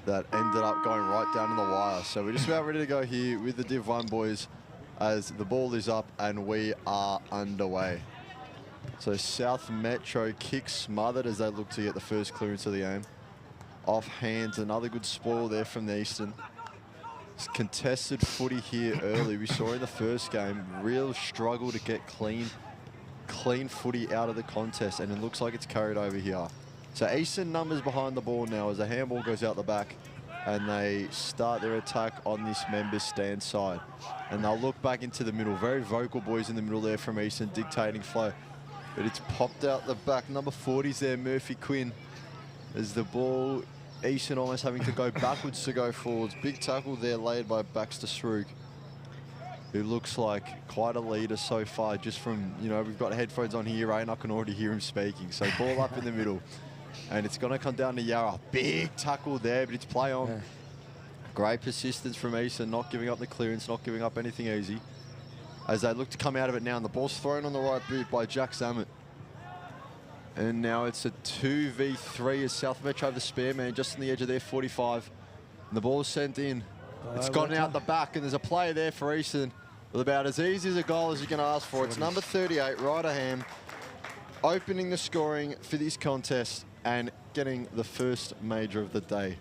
that ended up going right down in the wire. So we're just about ready to go here with the Div 1 boys as the ball is up and we are underway. So South Metro kick smothered as they look to get the first clearance of the game. Off hands, another good spoil there from the Eastern. It's contested footy here early. We saw in the first game, real struggle to get clean footy out of the contest, and it looks like it's carried over here. So Eastern numbers behind the ball now as the handball goes out the back, and they start their attack on this members stand side. And they'll look back into the middle. Very vocal boys in the middle there from Eastern, dictating flow. But it's popped out the back. Number 40's there, Murphy Quinn. As the ball, Eastern almost having to go backwards to go forwards. Big tackle there laid by Baxter Sroog, who looks like quite a leader so far, just from, you know, we've got headphones on here, right, and I can already hear him speaking. So ball up in the middle. And it's going to come down to Yarra. Big tackle there, but it's play on. Yeah. Great persistence from Eastern, not giving up the clearance, not giving up anything easy. As they look to come out of it now, and the ball's thrown on the right boot by Jack Zammit. And now it's a 2v3 as South Metro have the spare man just on the edge of their 45. And the ball's sent in. It's gone out the back, and there's a play there for Eastern with about as easy as a goal as you can ask for. It's number 38, Ryder Ham, opening the scoring for this contest and getting the first major of the day.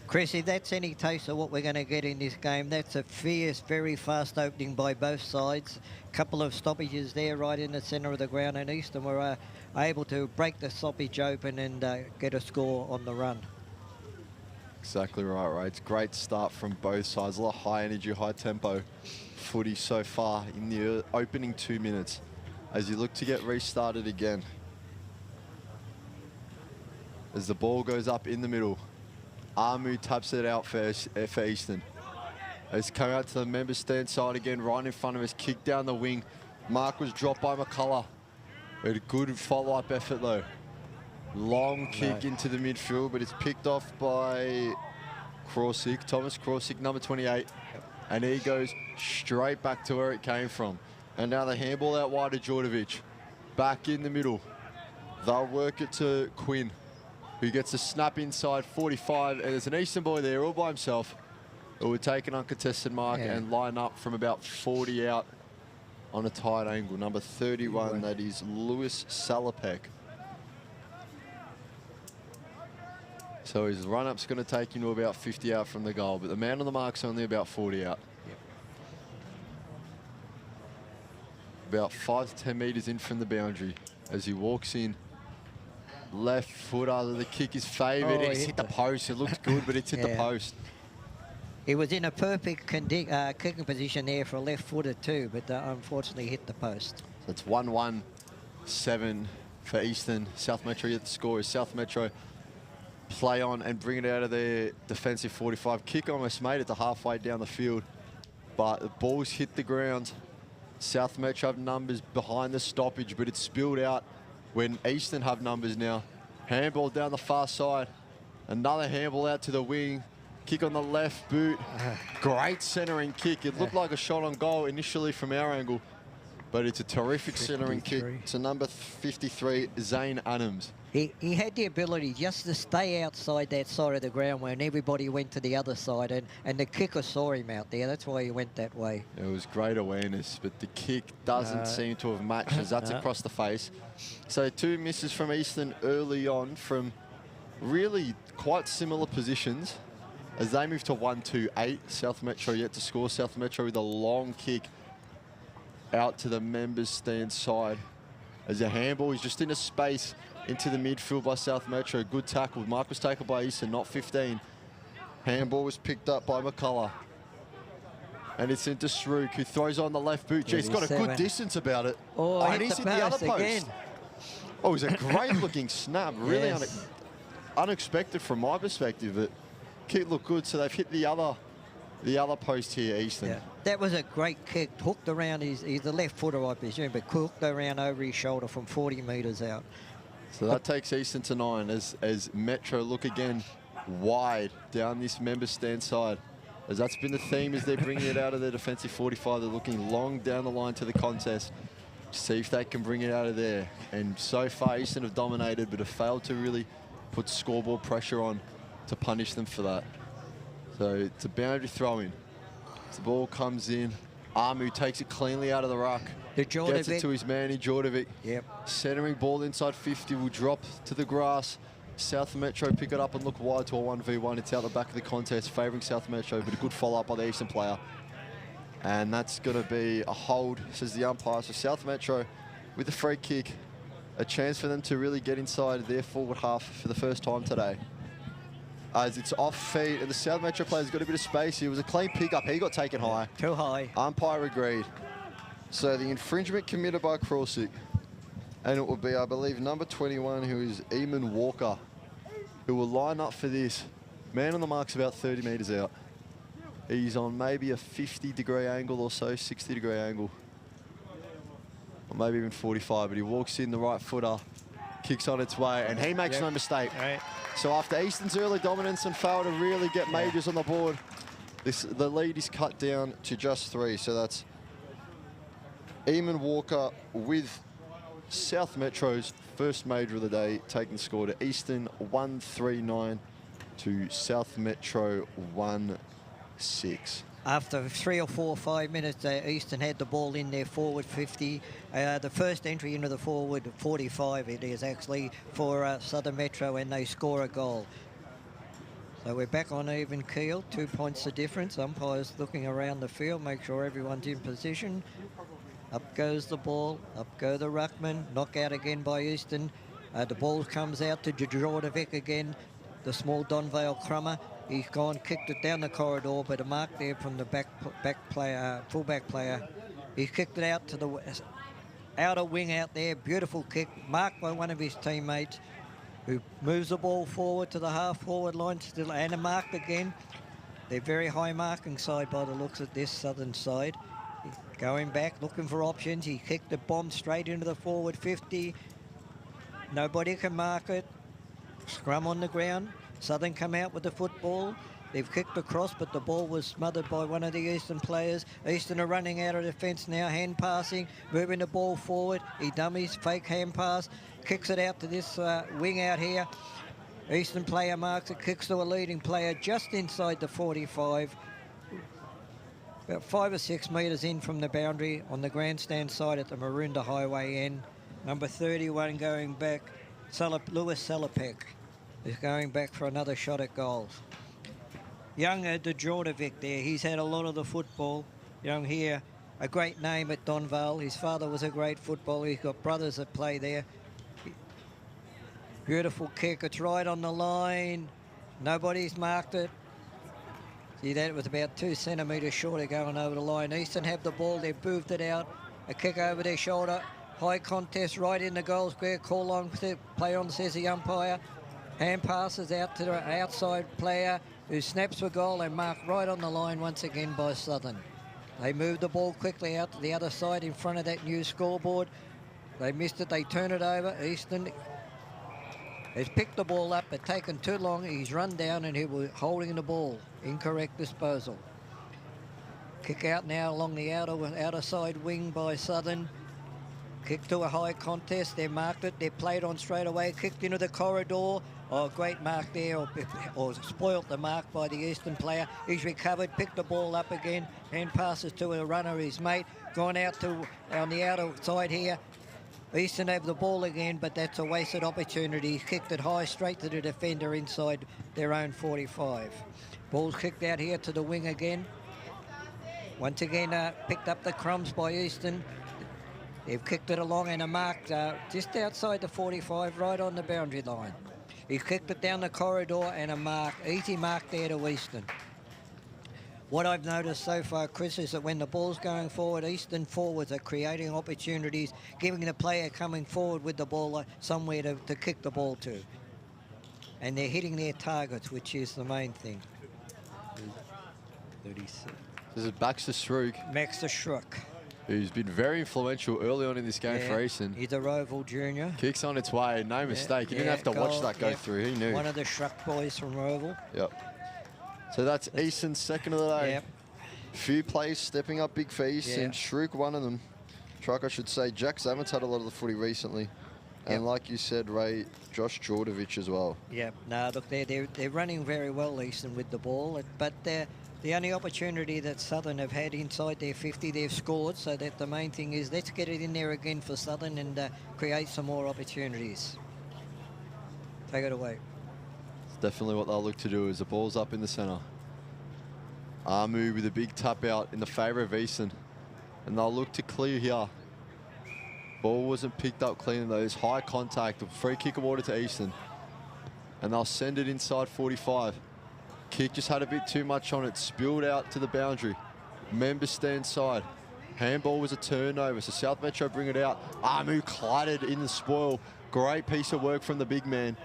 Chris, if that's any taste of what we're going to get in this game, that's a fierce, very fast opening by both sides. Couple of stoppages there right in the centre of the ground, and Eastern were able to break the stoppage open and get a score on the run. Exactly right, Ray. It's a great start from both sides. A lot of high energy, high tempo footy so far in the opening 2 minutes as you look to get restarted again. As the ball goes up in the middle, Amu taps it out for Eastern. It's come out to the members stand side again, right in front of us, kick down the wing. Mark was dropped by McCullough. A good follow-up effort though. Long kick into the midfield, but it's picked off by Krawczyk, Thomas Krawczyk, number 28. And he goes straight back to where it came from. And now the handball out wide to Djordjevic. Back in the middle. They'll work it to Quinn, who gets a snap inside 45. And there's an Eastern boy there all by himself who would take an uncontested mark and line up from about 40 out on a tight angle. Number 31, that is Lewis Salopek. So his run-up's going to take him to about 50 out from the goal, but the man on the mark's only about 40 out. Yep. About 5 to 10 metres in from the boundary as he walks in. Left footer, the kick is favoured. It's hit the post. It looked good, but it's hit the post. He was in a perfect kicking position there for a left footer too, but unfortunately hit the post. So it's 1-1-7 for Eastern. South Metro yet to score as South Metro play on and bring it out of their defensive 45. Kick almost made it to halfway down the field, but the ball's hit the ground. South Metro have numbers behind the stoppage, but it's spilled out when Eastern have numbers now. Handball down the far side. Another handball out to the wing. Kick on the left boot. Great centering kick. It looked like a shot on goal initially from our angle, but it's a terrific centering kick to number 53, Zane Adams. He had the ability just to stay outside that side of the ground when everybody went to the other side, and the kicker saw him out there. That's why he went that way. It was great awareness, but the kick doesn't seem to have matched as that's across the face. So 2 misses from Eastern early on from really quite similar positions as they move to 1-2-8. South Metro yet to score. South Metro with a long kick out to the members' stand side as a handball is just in a space into the midfield by South Metro. Good tackle. Mark was taken by Eastern, not 15. Handball was picked up by McCullough. And it's into Srook, who throws on the left boot. Gee, he's got a good distance about it. Oh, and he's hit the other post. Again. Oh, it was a great looking snap. Really unexpected from my perspective, but kick looked good. So they've hit the other post here, Eastern. Yeah. That was a great kick. Hooked around he's a left footer, I presume, but hooked around over his shoulder from 40 metres out. So that takes Eastern to 9 as Metro look again wide down this member stand side. As that's been the theme as they're bringing it out of their defensive 45. They're looking long down the line to the contest. See if they can bring it out of there. And so far, Eastern have dominated, but have failed to really put scoreboard pressure on to punish them for that. So it's a boundary throw in. As the ball comes in, Amu takes it cleanly out of the ruck. Gets it to his man in Jordovic. Yep. Centering ball inside 50 will drop to the grass. South Metro pick it up and look wide to a 1v1. It's out the back of the contest, favouring South Metro, but a good follow-up by the Eastern player. And that's going to be a hold, says the umpire. So South Metro with the free kick, a chance for them to really get inside their forward half for the first time today. As it's off feet, and the South Metro player's got a bit of space here. It was a clean pick-up. He got taken high. Too high. Umpire agreed. So the infringement committed by Crawsick. And it will be, I believe, number 21, who is Eamon Walker, who will line up for this. Man on the mark's about 30 metres out. He's on maybe a 50-degree angle or so, 60-degree angle. Or maybe even 45, but he walks in the right footer, kicks on its way, and he makes no mistake. Right. So after Eastern's early dominance and fail to really get majors on the board, the lead is cut down to just 3. So that's Eamon Walker with South Metro's first major of the day, taking the score to Eastern 139 to South Metro 1-6. After 3 or 4 or 5 minutes, Eastern had the ball in their forward 50. The first entry into the forward 45 it is actually for Southern Metro, and they score a goal. So we're back on even keel, 2 points the difference. Umpires looking around the field, make sure everyone's in position. Up goes the ball, up go the ruckman, knock out again by Eastern. The ball comes out to Jordovic again, the small Donvale Crummer. He's gone, kicked it down the corridor, but a mark there from the fullback player. He's kicked it out to the outer wing out there. Beautiful kick, marked by one of his teammates, who moves the ball forward to the half-forward line, still, and a mark again. They're very high marking side by the looks of this Southern side. Going back, looking for options. He kicked the bomb straight into the forward 50. Nobody can mark it. Scrum on the ground. Southern come out with the football. They've kicked across, but the ball was smothered by one of the Eastern players. Eastern are running out of defence now, hand passing, moving the ball forward. He dummies, fake hand pass, kicks it out to this wing out here. Eastern player marks it, kicks to a leading player just inside the 45. About 5 or 6 metres in from the boundary on the grandstand side at the Maroondah Highway end. Number 31 going back, Lewis Salopek is going back for another shot at goals. Young Jordovic there, he's had a lot of the football. Young here, a great name at Donvale. His father was a great footballer. He's got brothers that play there. Beautiful kick, it's right on the line. Nobody's marked it. See that? It was about 2 centimetres short of going over the line. Eastern have the ball. They've moved it out. A kick over their shoulder. High contest right in the goal square. Call on, play on, says the umpire. Hand passes out to the outside player who snaps for goal and marked right on the line once again by Southern. They move the ball quickly out to the other side in front of that new scoreboard. They missed it. They turn it over. Eastern has picked the ball up, but taken too long. He's run down and he was holding the ball. Incorrect disposal. Kick out now along the outer side wing by Southern. Kick to a high contest. They marked it. They played on straight away. Kicked into the corridor. Oh, great mark there, or spoilt the mark by the Eastern player. He's recovered, picked the ball up again, and passes to a runner, his mate. Gone out to on the outer side here. Eastern have the ball again, but that's a wasted opportunity. Kicked it high straight to the defender inside their own 45. Ball's kicked out here to the wing again. Once again, picked up the crumbs by Eastern. They've kicked it along and a mark just outside the 45, right on the boundary line. He kicked it down the corridor and a mark, easy mark there to Eastern. What I've noticed so far, Chris, is that when the ball's going forward, Eastern forwards are creating opportunities, giving the player coming forward with the ball somewhere to kick the ball to. And they're hitting their targets, which is the main thing. 36. This is Baxter Shrook. Baxter Shrook. Who's been very influential early on in this game for Eastern. He's a Roval junior. Kicks on its way, no mistake. You didn't have to watch that go through, he knew. One of the Shrook boys from Roval. Yep. So that's Eastern's second of the day. Yep. Few plays stepping up big for Eastern. Shrook, one of them. Truck, I should say. Jack Zamet's had a lot of the footy recently. And like you said, Ray, Josh Jordovich as well. Yep. No, look, they're running very well, Eastern, with the ball. But the only opportunity that Southern have had inside their 50, they've scored. So that the main thing is let's get it in there again for Southern and create some more opportunities. Take it away. It's definitely what they'll look to do as the ball's up in the centre. Amu with a big tap out in the favour of Eastern. And they'll look to clear here. Ball wasn't picked up clean though. There's high contact. Free kick awarded to Eastern. And they'll send it inside 45. Kick just had a bit too much on it, spilled out to the boundary. Members stand side. Handball was a turnover, so South Metro bring it out. Amu collided in the spoil. Great piece of work from the big man.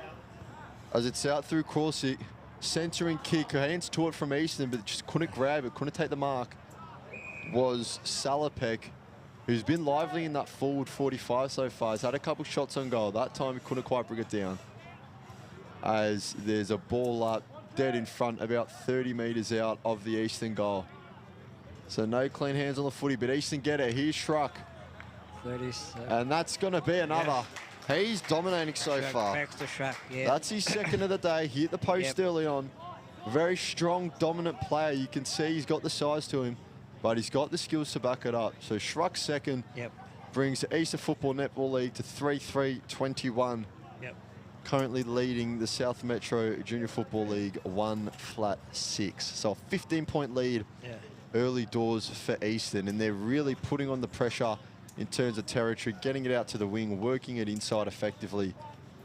As it's out through Corsic, centering kick, hands to it from Eastern, but just couldn't grab it, couldn't take the mark, was Salopek, who's been lively in that forward 45 so far. He's had a couple shots on goal. That time he couldn't quite bring it down. As there's a ball up, dead in front, about 30 metres out of the Eastern goal. So no clean hands on the footy, but Eastern get it. Here's Shruck. 37. And that's going to be another. Yeah. He's dominating so far. Baxter Shruck, That's his second of the day. He hit the post early on. Very strong, dominant player. You can see he's got the size to him, but he's got the skills to back it up. So Shruck's second brings the Eastern Football Netball League to 3-3-21. Currently leading the South Metro Junior Football League 1-6. So a 15-point lead early doors for Eastern, and they're really putting on the pressure in terms of territory, getting it out to the wing, working it inside effectively,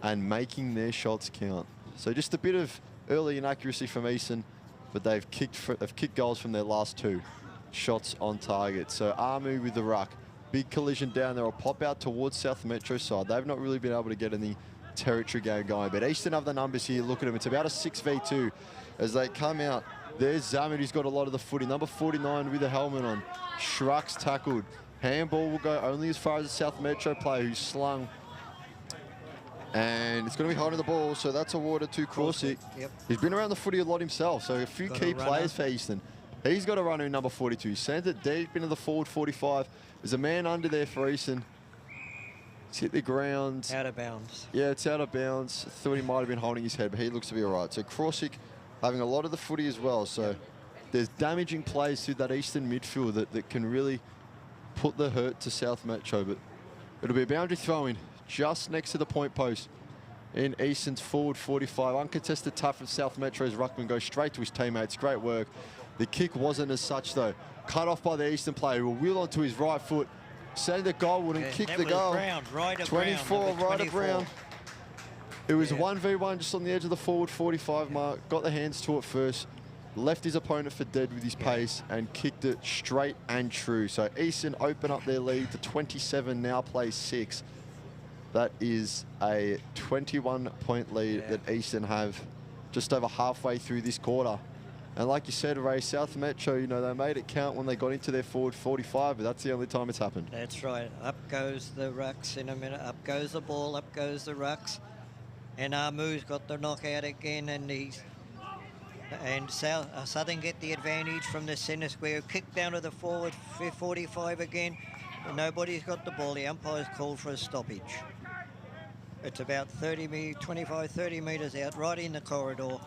and making their shots count. So just a bit of early inaccuracy from Eastern, but they've kicked goals from their last two shots on target. So Amu with the ruck, big collision down there. Will pop out towards South Metro side. They've not really been able to get any territory game going, but Eastern have the numbers here. Look at them. It's about a 6v2 as they come out. There's Zamet, who's got a lot of the footy. Number 49 with a helmet on. Shruck's tackled. Handball will go only as far as the South Metro player who's slung. And it's going to be holding the ball, so that's awarded to Corsic. He's been around the footy a lot himself, so a few key players for Eastern. He's got a runner in number 42. He sends it deep into the forward 45. There's a man under there for Eastern. It's hit the ground. Out of bounds. Yeah, it's out of bounds. Thought he might have been holding his head, but he looks to be all right. So Corsic having a lot of the footy as well. So there's damaging plays through that Eastern midfield that can really put the hurt to South Metro. But it'll be a boundary throw-in just next to the point post in Eastern's forward 45. Uncontested tap from South Metro's ruckman goes straight to his teammates. Great work. The kick wasn't as such, though. Cut off by the Eastern player who will wheel onto his right foot. Send the goal, wouldn't kick the goal. Brown, right 24, right of Brown. It was 1v1 just on the edge of the forward 45 mark. Got the hands to it first. left his opponent for dead with his pace and kicked it straight and true. So Eastern open up their lead to 27, now plays 6. That is a 21-point lead that Eastern have just over halfway through this quarter. And like you said, Ray, South Metro, you know, they made it count when they got into their forward 45, but that's the only time it's happened. That's right. Up goes the rucks in a minute. Up goes the ball. Up goes the rucks. And Armu's got the knockout again, and Southern get the advantage from the centre square. Kick down to the forward 45 again. Nobody's got the ball. The umpire's called for a stoppage. It's about 25, 30 metres out, right in the corridor.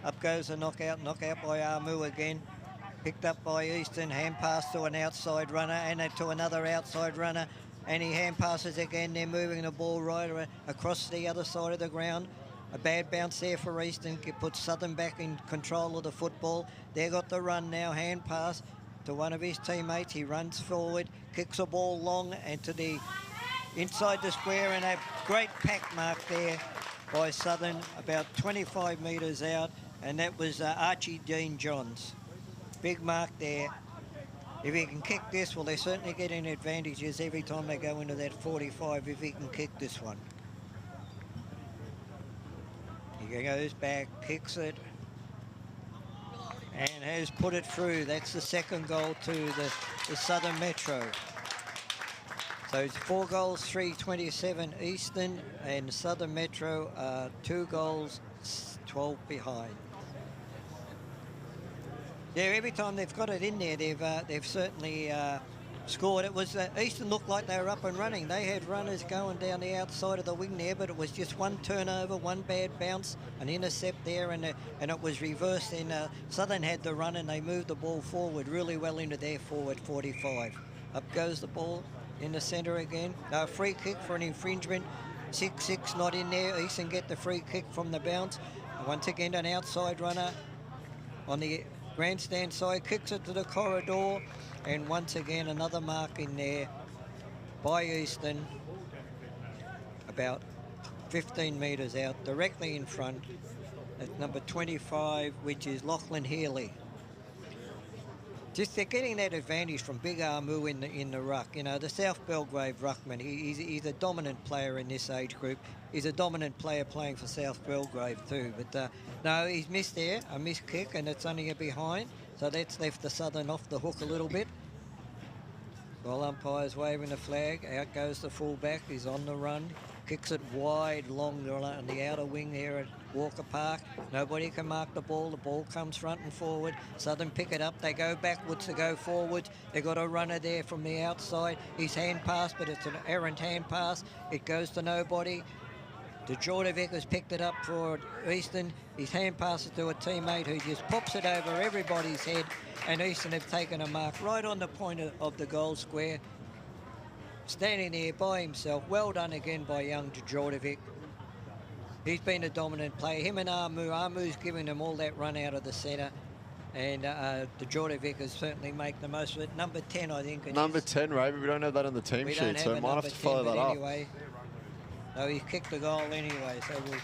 Up goes the knockout by Armu again. Picked up by Eastern, hand pass to an outside runner and to another outside runner. And he hand passes again. They're moving the ball right across the other side of the ground. A bad bounce there for Eastern. It puts Southern back in control of the football. They got the run now, hand pass to one of his teammates. He runs forward, kicks the ball long and to the inside the square, and a great pack mark there by Southern, about 25 metres out, and that was Archie Dean Johns. Big mark there. If he can kick this, well, they're certainly getting advantages every time they go into that 45 if he can kick this one. He goes back, kicks it, and has put it through. That's the second goal to the Southern Metro. So it's 4 goals, 3-27 Eastern, and Southern Metro are 2 goals, 12 behind. Yeah, every time they've got it in there, they've certainly scored. It was Eastern looked like they were up and running. They had runners going down the outside of the wing there, but it was just one turnover, one bad bounce, an intercept there, and it was reversed. And Southern had the run, and they moved the ball forward really well into their forward 45. Up goes the ball in the centre again. Free kick for an infringement. 6-6 not in there. Eastern get the free kick from the bounce. Once again, an outside runner on the grandstand side, kicks it to the corridor, and once again another mark in there by Eastern, about 15 metres out, directly in front at number 25, which is Lachlan Healy. Just they're getting that advantage from Big Armu in the ruck. You know, the South Belgrave ruckman, he's a dominant player in this age group. He's a dominant player playing for South Belgrave too. But no, he's missed there, a missed kick, and it's only a behind. So that's left the Southern off the hook a little bit. Well, umpire's waving the flag. Out goes the fullback. He's on the run. Kicks it wide, long on the outer wing here at Walker Park. Nobody can mark the ball. The ball comes front and forward. Southern pick it up. They go backwards to go forwards. They got a runner there from the outside. His hand pass, but it's an errant hand pass. It goes to nobody. Djordjevic has picked it up for Eastern. His hand passes to a teammate who just pops it over everybody's head, and Eastern have taken a mark right on the point of the goal square. Standing there by himself. Well done again by young Djordjevic. He's been a dominant player. Him and Armu. Armu's giving them all that run out of the centre. And Djordjevic has certainly made the most of it. Number 10, I think. Number 10, Ray, but we don't have that on the team sheet, so we might have to follow that up. Anyway, no, he's kicked the goal anyway, so we'll...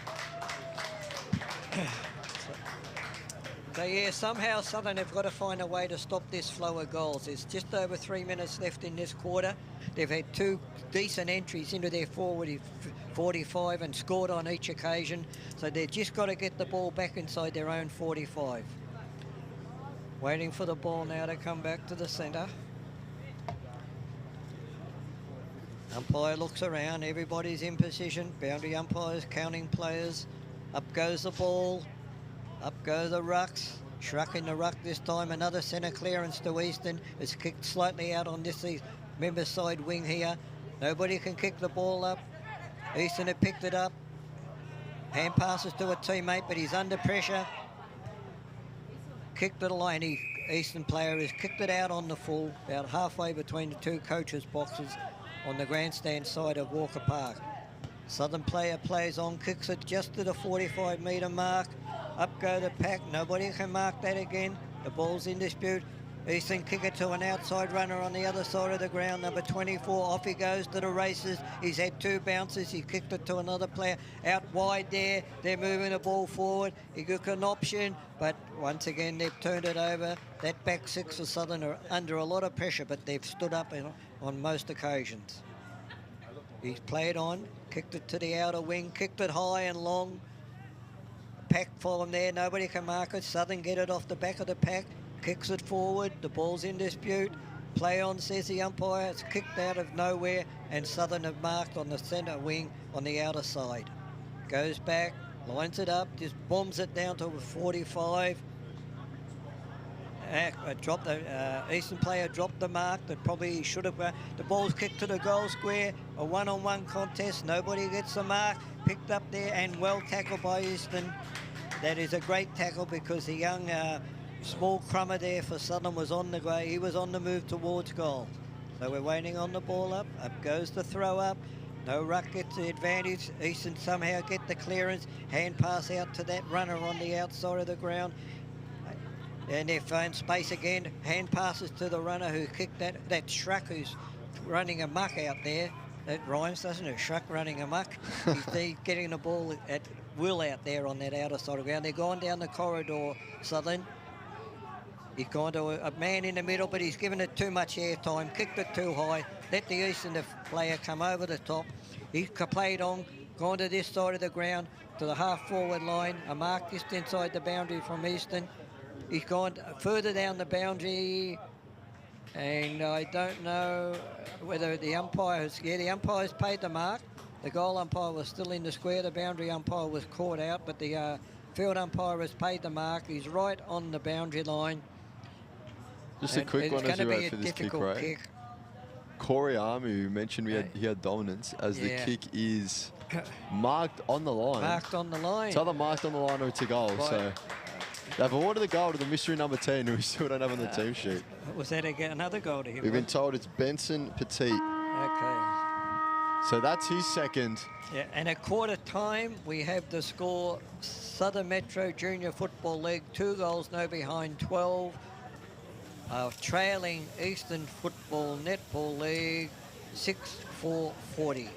So yeah, somehow Southern have got to find a way to stop this flow of goals. There's just over 3 minutes left in this quarter. They've had 2 decent entries into their forward 45 and scored on each occasion. So they've just got to get the ball back inside their own 45. Waiting for the ball now to come back to the centre. Umpire looks around, everybody's in position. Boundary umpires counting players. Up goes the ball. Up go the rucks. Shruck in the ruck this time. Another centre clearance to Eastern. It's kicked slightly out on this member side wing here. Nobody can kick the ball up. Eastern have picked it up. Hand passes to a teammate, but he's under pressure. Kicked it line. Eastern player has kicked it out on the full, about halfway between the 2 coaches' boxes on the grandstand side of Walker Park. Southern player plays on, kicks it just to the 45-metre mark. Up go the pack. Nobody can mark that again. The ball's in dispute. Easton kick it to an outside runner on the other side of the ground. Number 24, off he goes to the races. He's had 2 bounces. He kicked it to another player out wide there. They're moving the ball forward. He took an option, but once again, they've turned it over. That back 6 for Southern are under a lot of pressure, but they've stood up on most occasions. He's played on, kicked it to the outer wing, kicked it high and long. Pack for him there. Nobody can mark it. Southern get it off the back of the pack. Kicks it forward, the ball's in dispute. Play on, says the umpire. It's kicked out of nowhere, and Southern have marked on the centre wing on the outer side. Goes back, lines it up, just bombs it down to 45. Eastern player dropped the mark that probably he should have. The ball's kicked to the goal square. A one-on-one contest. Nobody gets the mark. Picked up there and well tackled by Eastern. That is a great tackle because the young small crummer there for Southern was on the way. He was on the move towards goal. So we're waiting on the ball up. Up goes the throw up. No ruck gets the advantage. Eastern somehow get the clearance. Hand pass out to that runner on the outside of the ground. And they find space again. Hand passes to the runner who kicked that Shrek who's running amok out there. That rhymes, doesn't it? Shrek running amok. He's getting the ball at will out there on that outer side of the ground. They're going down the corridor, Southern. He's gone to a man in the middle, but he's given it too much air time, kicked it too high, let the Eastern player come over the top. He's played on, gone to this side of the ground, to the half-forward line, a mark just inside the boundary from Eastern. He's gone further down the boundary, and I don't know whether the umpire has... Yeah, the umpire's paid the mark. The goal umpire was still in the square. The boundary umpire was caught out, but the field umpire has paid the mark. He's right on the boundary line. Just a quick one as you wait for this kick, right? Kick. Corey Armu mentioned he had dominance as the kick is marked on the line. Marked on the line. It's either marked on the line or it's a goal. Right. So they've awarded the goal to the mystery number 10, who we still don't have on the team sheet. Was that another goal to him? We've been told it's Benson Petit. Okay. So that's his second. Yeah, and at quarter time, we have the score Southern Metro Junior Football League, 2 goals, no behind, 12. Trailing Eastern Football Netball League, 6-4-40.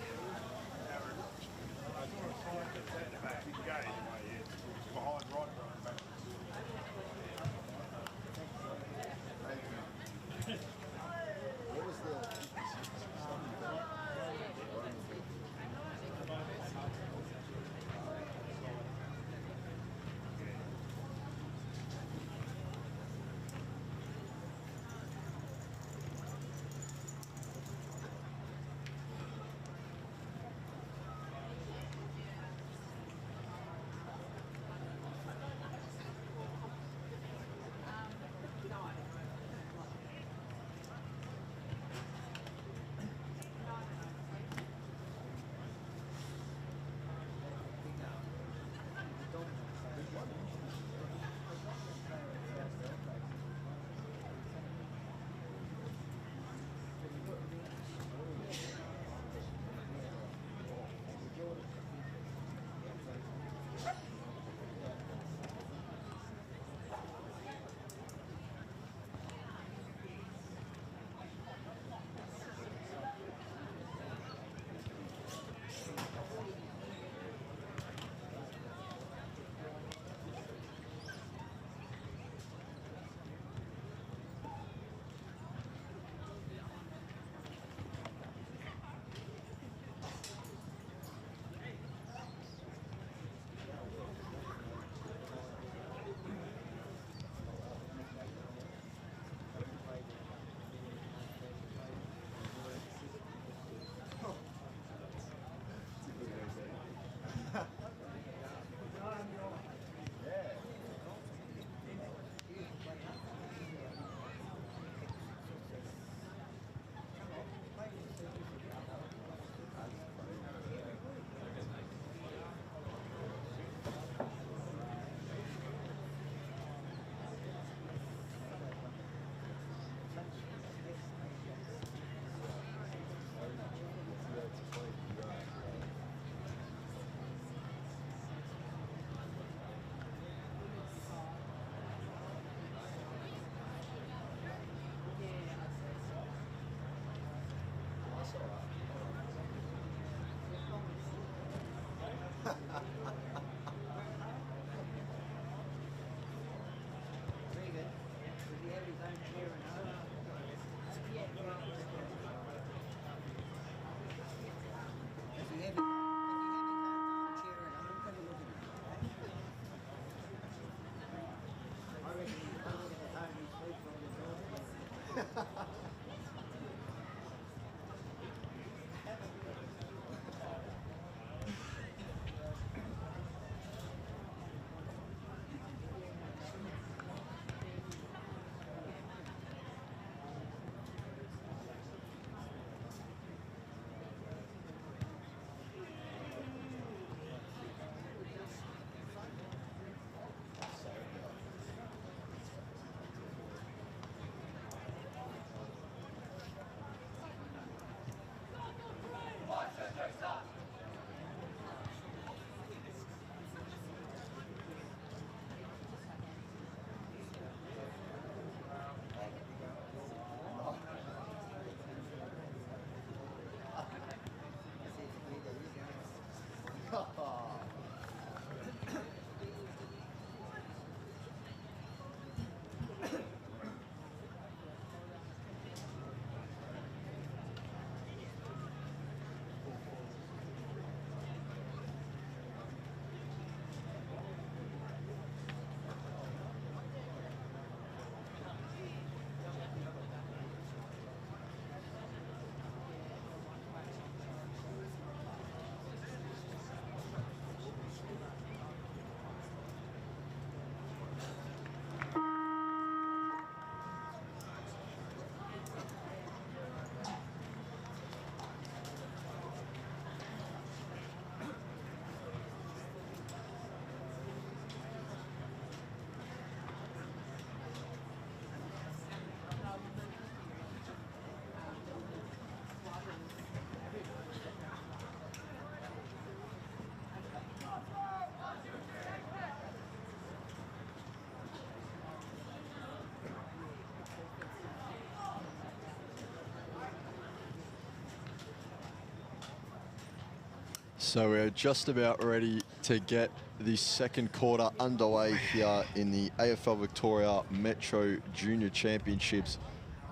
So we're just about ready to get the second quarter underway here in the AFL Victoria Metro Junior Championships.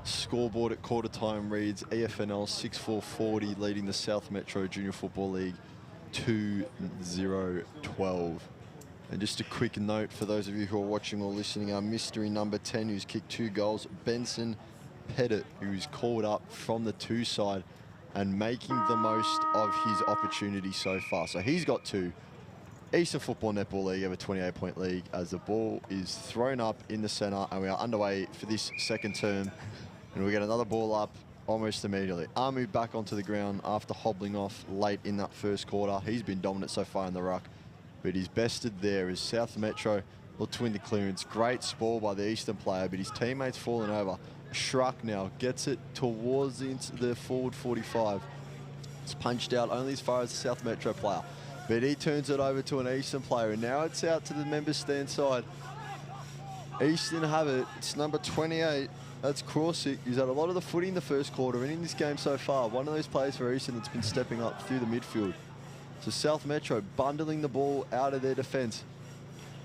Scoreboard at quarter time reads EFNL 6-4-40 leading the South Metro Junior Football League 2-0-12. And just a quick note for those of you who are watching or listening, our mystery number 10 who's kicked 2 goals, Benson Pettit, who's called up from the 2 side and making the most of his opportunity so far. So he's got 2. Eastern Football Netball League have a 28-point lead as the ball is thrown up in the centre, and we are underway for this second term. And we get another ball up almost immediately. Amu back onto the ground after hobbling off late in that first quarter. He's been dominant so far in the ruck, but he's bested there as South Metro will twin the clearance. Great spoil by the Eastern player, but his teammate's fallen over. Schruck now gets it towards the forward 45. It's punched out only as far as the South Metro player, but he turns it over to an Eastern player, and now it's out to the members stand side. Eastern have it. It's number 28. That's Corsic. He's had a lot of the footy in the first quarter and in this game so far. One of those players for Eastern that's been stepping up through the midfield. So South Metro bundling the ball out of their defence,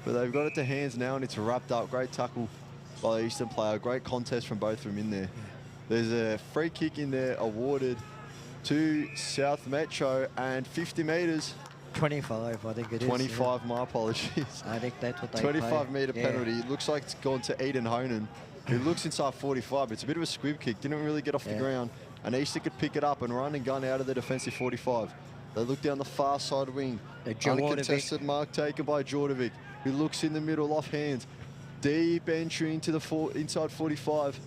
but they've got it to hands now, and it's wrapped up. Great tackle by the Eastern player. Great contest from both of them in there. There's a free kick in there awarded to South Metro, and 50 metres. 25, I think it is. 25, my apologies. I think that's what they 25-metre penalty. It looks like it's gone to Eden Honan. It looks inside 45, but it's a bit of a squib kick. Didn't really get off the ground. And Easter could pick it up and run and gun out of the defensive 45. They look down the far side wing. Uncontested mark taken by Jordovic, who looks in the middle off hands. Deep entry into the inside 45.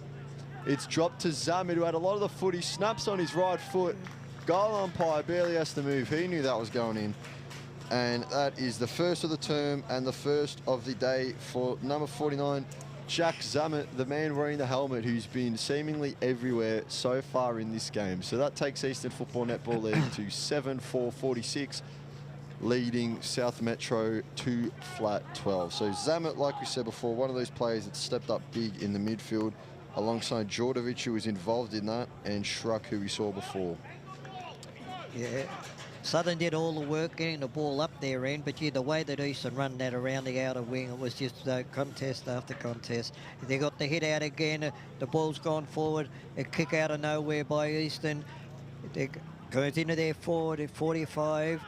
It's dropped to Zamed, who had a lot of the footy. Snaps on his right foot. Goal umpire barely has to move. He knew that was going in. And that is the first of the term and the first of the day for number 49, Jack Zamet, the man wearing the helmet, who's been seemingly everywhere so far in this game. So that takes Eastern Football Netball League to 7-4-46, leading South Metro to flat 12. So Zamet, like we said before, one of those players that stepped up big in the midfield, alongside Jordovic, who was involved in that, and Schruck, who we saw before. Yeah. Southern did all the work getting the ball up their end, but yeah, the way that Eastern run that around the outer wing, it was just contest after contest. They got the hit out again. The ball's gone forward. A kick out of nowhere by Eastern. It goes into their forward at 45.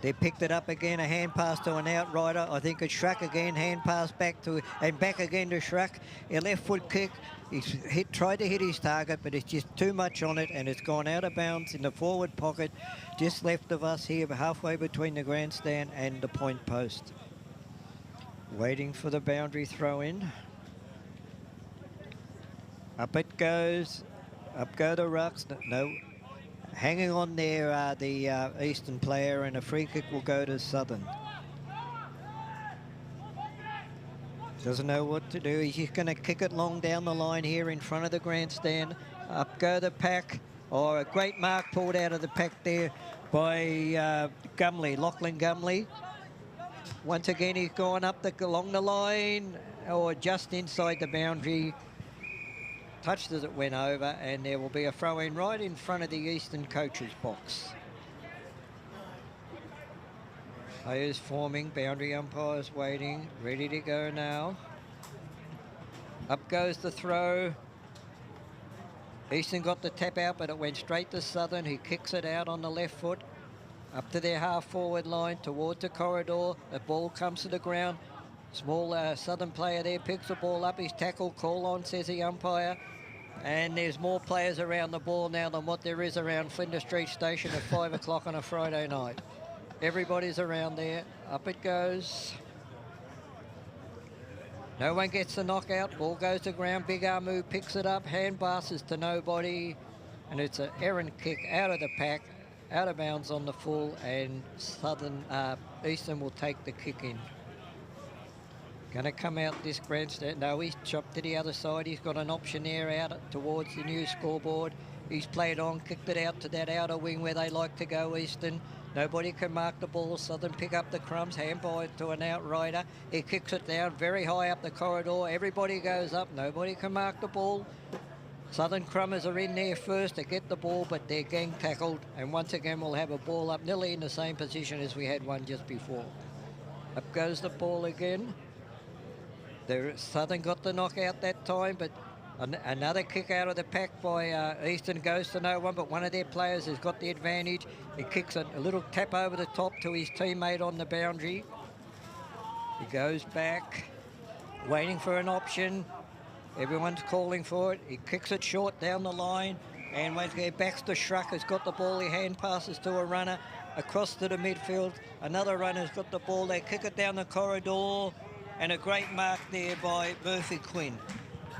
They picked it up again, a hand pass to an outrider. I think it's Schruck again, hand pass back to, and back again to Schruck. A left foot kick. He's tried to hit his target, but it's just too much on it, and it's gone out of bounds in the forward pocket, just left of us here, halfway between the grandstand and the point post. Waiting for the boundary throw in. Up it goes. Up go the rucks. No. Hanging on there the Eastern player, and a free kick will go to Southern. Doesn't know what to do. He's just going to kick it long down the line here in front of the grandstand. Up go the pack. Oh, a great mark pulled out of the pack there by Gumley, Lachlan Gumley. Once again, he's gone up along the line, or just inside the boundary. Touched as it went over, and there will be a throw-in right in front of the Eastern coach's box. Players forming, boundary umpires waiting, ready to go now. Up goes the throw. Eastern got the tap out, but it went straight to Southern. He kicks it out on the left foot. Up to their half-forward line, towards the corridor. The ball comes to the ground. Small Southern player there picks the ball up. His tackle call on, says the umpire. And there's more players around the ball now than what there is around Flinders Street Station at 5 o'clock on a Friday night. Everybody's around there. Up it goes. No one gets the knockout. Ball goes to ground. Big Amu picks it up. Hand passes to nobody. And it's an errant kick out of the pack, out of bounds on the full, and Southern Eastern will take the kick in. Going to come out this grandstand. No, he's chopped to the other side. He's got an option there out towards the new scoreboard. He's played on, kicked it out to that outer wing where they like to go, Eastern. Nobody can mark the ball. Southern pick up the crumbs, handball to an outrider. He kicks it down very high up the corridor. Everybody goes up. Nobody can mark the ball. Southern Crummers are in there first to get the ball, but they're gang tackled. And once again, we'll have a ball up nearly in the same position as we had one just before. Up goes the ball again. Southern got the knockout that time, but another kick out of the pack by Eastern goes to no one, but one of their players has got the advantage. He kicks a little tap over the top to his teammate on the boundary. He goes back, waiting for an option. Everyone's calling for it. He kicks it short down the line, and once again, backs to Schruck, has got the ball. He hand passes to a runner across to the midfield. Another runner's got the ball. They kick it down the corridor. And a great mark there by Murphy Quinn.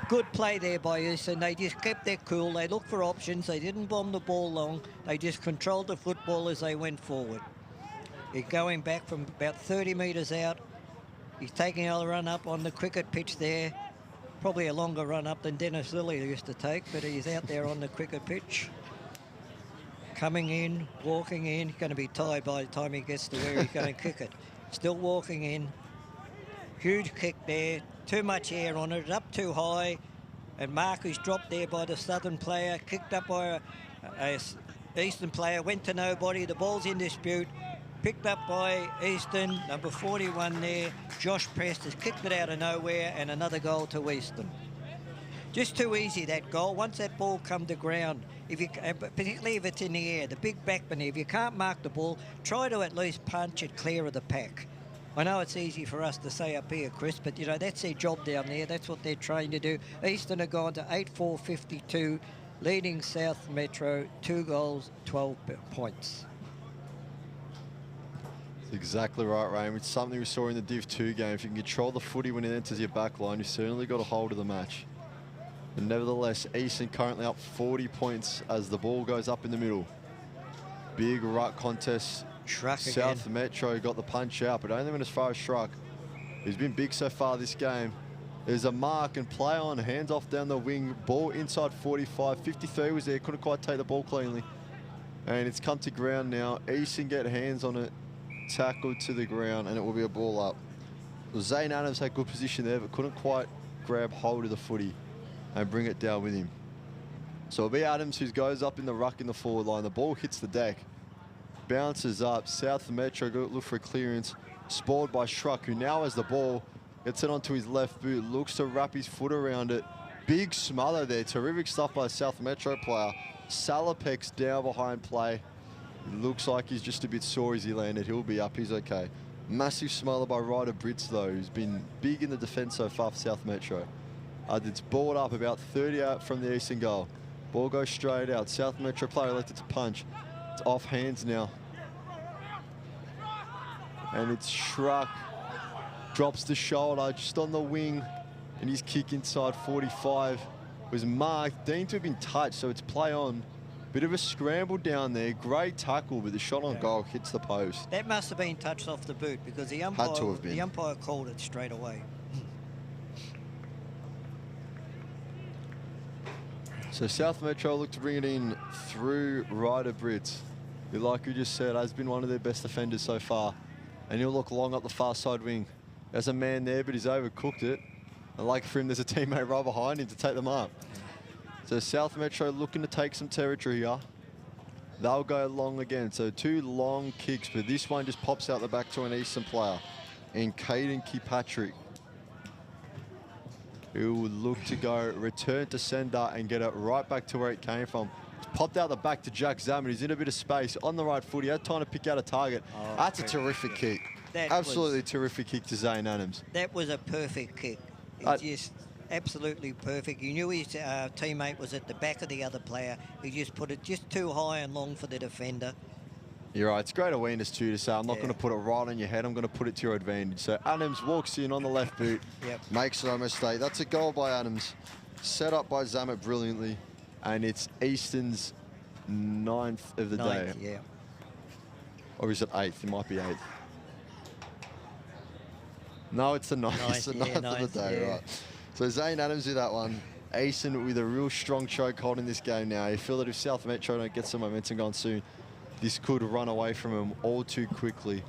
Good play there by Eastern. They just kept their cool. They looked for options. They didn't bomb the ball long. They just controlled the football as they went forward. He's going back from about 30 metres out. He's taking a run up on the cricket pitch there. Probably a longer run up than Dennis Lilly used to take, but he's out there on the cricket pitch. Coming in, walking in. He's going to be tired by the time he gets to where he's going to kick it. Still walking in. Huge kick there, too much air on it, up too high, and mark is dropped there by the Southern player, kicked up by a Eastern player, went to nobody. The ball's in dispute, picked up by Eastern, number 41 there. Josh Prest has kicked it out of nowhere, and another goal to Eastern. Just too easy, that goal. Once that ball come to ground, particularly if it's in the air, the big backman, if you can't mark the ball, try to at least punch it clear of the pack. I know it's easy for us to say up here, Chris, but, you know, that's their job down there. That's what they're trying to do. Eastern have gone to 8-4-52, leading South Metro 2 goals, 12 points. That's exactly right, Ray. It's something we saw in the Div 2 game. If you can control the footy when it enters your back line, you've certainly got a hold of the match. But nevertheless, Eastern currently up 40 points as the ball goes up in the middle. Big ruck contest. Schruck South again. Metro got the punch out, but only went as far as Schruck. He's been big so far this game. There's a mark and play on, hands off down the wing, ball inside 45. 53 was there, couldn't quite take the ball cleanly. And it's come to ground now. Eastern get hands on it, tackled to the ground, and it will be a ball up. Zane Adams had good position there, but couldn't quite grab hold of the footy and bring it down with him. So it'll be Adams who goes up in the ruck in the forward line. The ball hits the deck. Bounces up. South Metro go look for a clearance. Spoiled by Schruck, who now has the ball. Gets it onto his left boot. Looks to wrap his foot around it. Big smother there. Terrific stuff by South Metro player. Salopek's down behind play. Looks like he's just a bit sore as he landed. He'll be up. He's okay. Massive smiler by Ryder Brits, though, who's been big in the defence so far for South Metro. It's balled up about 30 out from the Eastern goal. Ball goes straight out. South Metro player elected to punch. It's off hands now. And it's Schruck. Drops the shoulder just on the wing. And his kick inside 45 was marked. Deemed to have been touched, so it's play on. Bit of a scramble down there. Great tackle, but the shot on goal hits the post. That must have been touched off the boot because the umpire called it straight away. So South Metro look to bring it in through Ryder Brits, who, like we just said, has been one of their best defenders so far. And he'll look long up the far side wing. There's a man there, but he's overcooked it. And like for him, there's a teammate right behind him to take them up. So South Metro looking to take some territory here. They'll go long again. So 2 long kicks, but this one just pops out the back to an Eastern player. And Caden Kirkpatrick, who will look to go return to sender and get it right back to where it came from. It's popped out the back to Jack Zammit. He's in a bit of space on the right foot. He had time to pick out a target. Oh, that's a terrific kick. Absolutely terrific kick to Zane Adams. That was a perfect kick. It's just absolutely perfect. You knew his teammate was at the back of the other player. He just put it just too high and long for the defender. You're right. It's great awareness too to say, I'm not going to put it right on your head. I'm going to put it to your advantage. So Adams walks in on the left boot, makes no mistake. That's a goal by Adams. Set up by Zammit brilliantly. And it's Eastern's 9th of the day. Yeah. Or is it 8th? It might be 8th. No, it's the 9th. It's the 9th of the day, right. So Zane Adams with that one. Eastern with a real strong chokehold in this game now. You feel that if South Metro don't get some momentum going soon, this could run away from him all too quickly.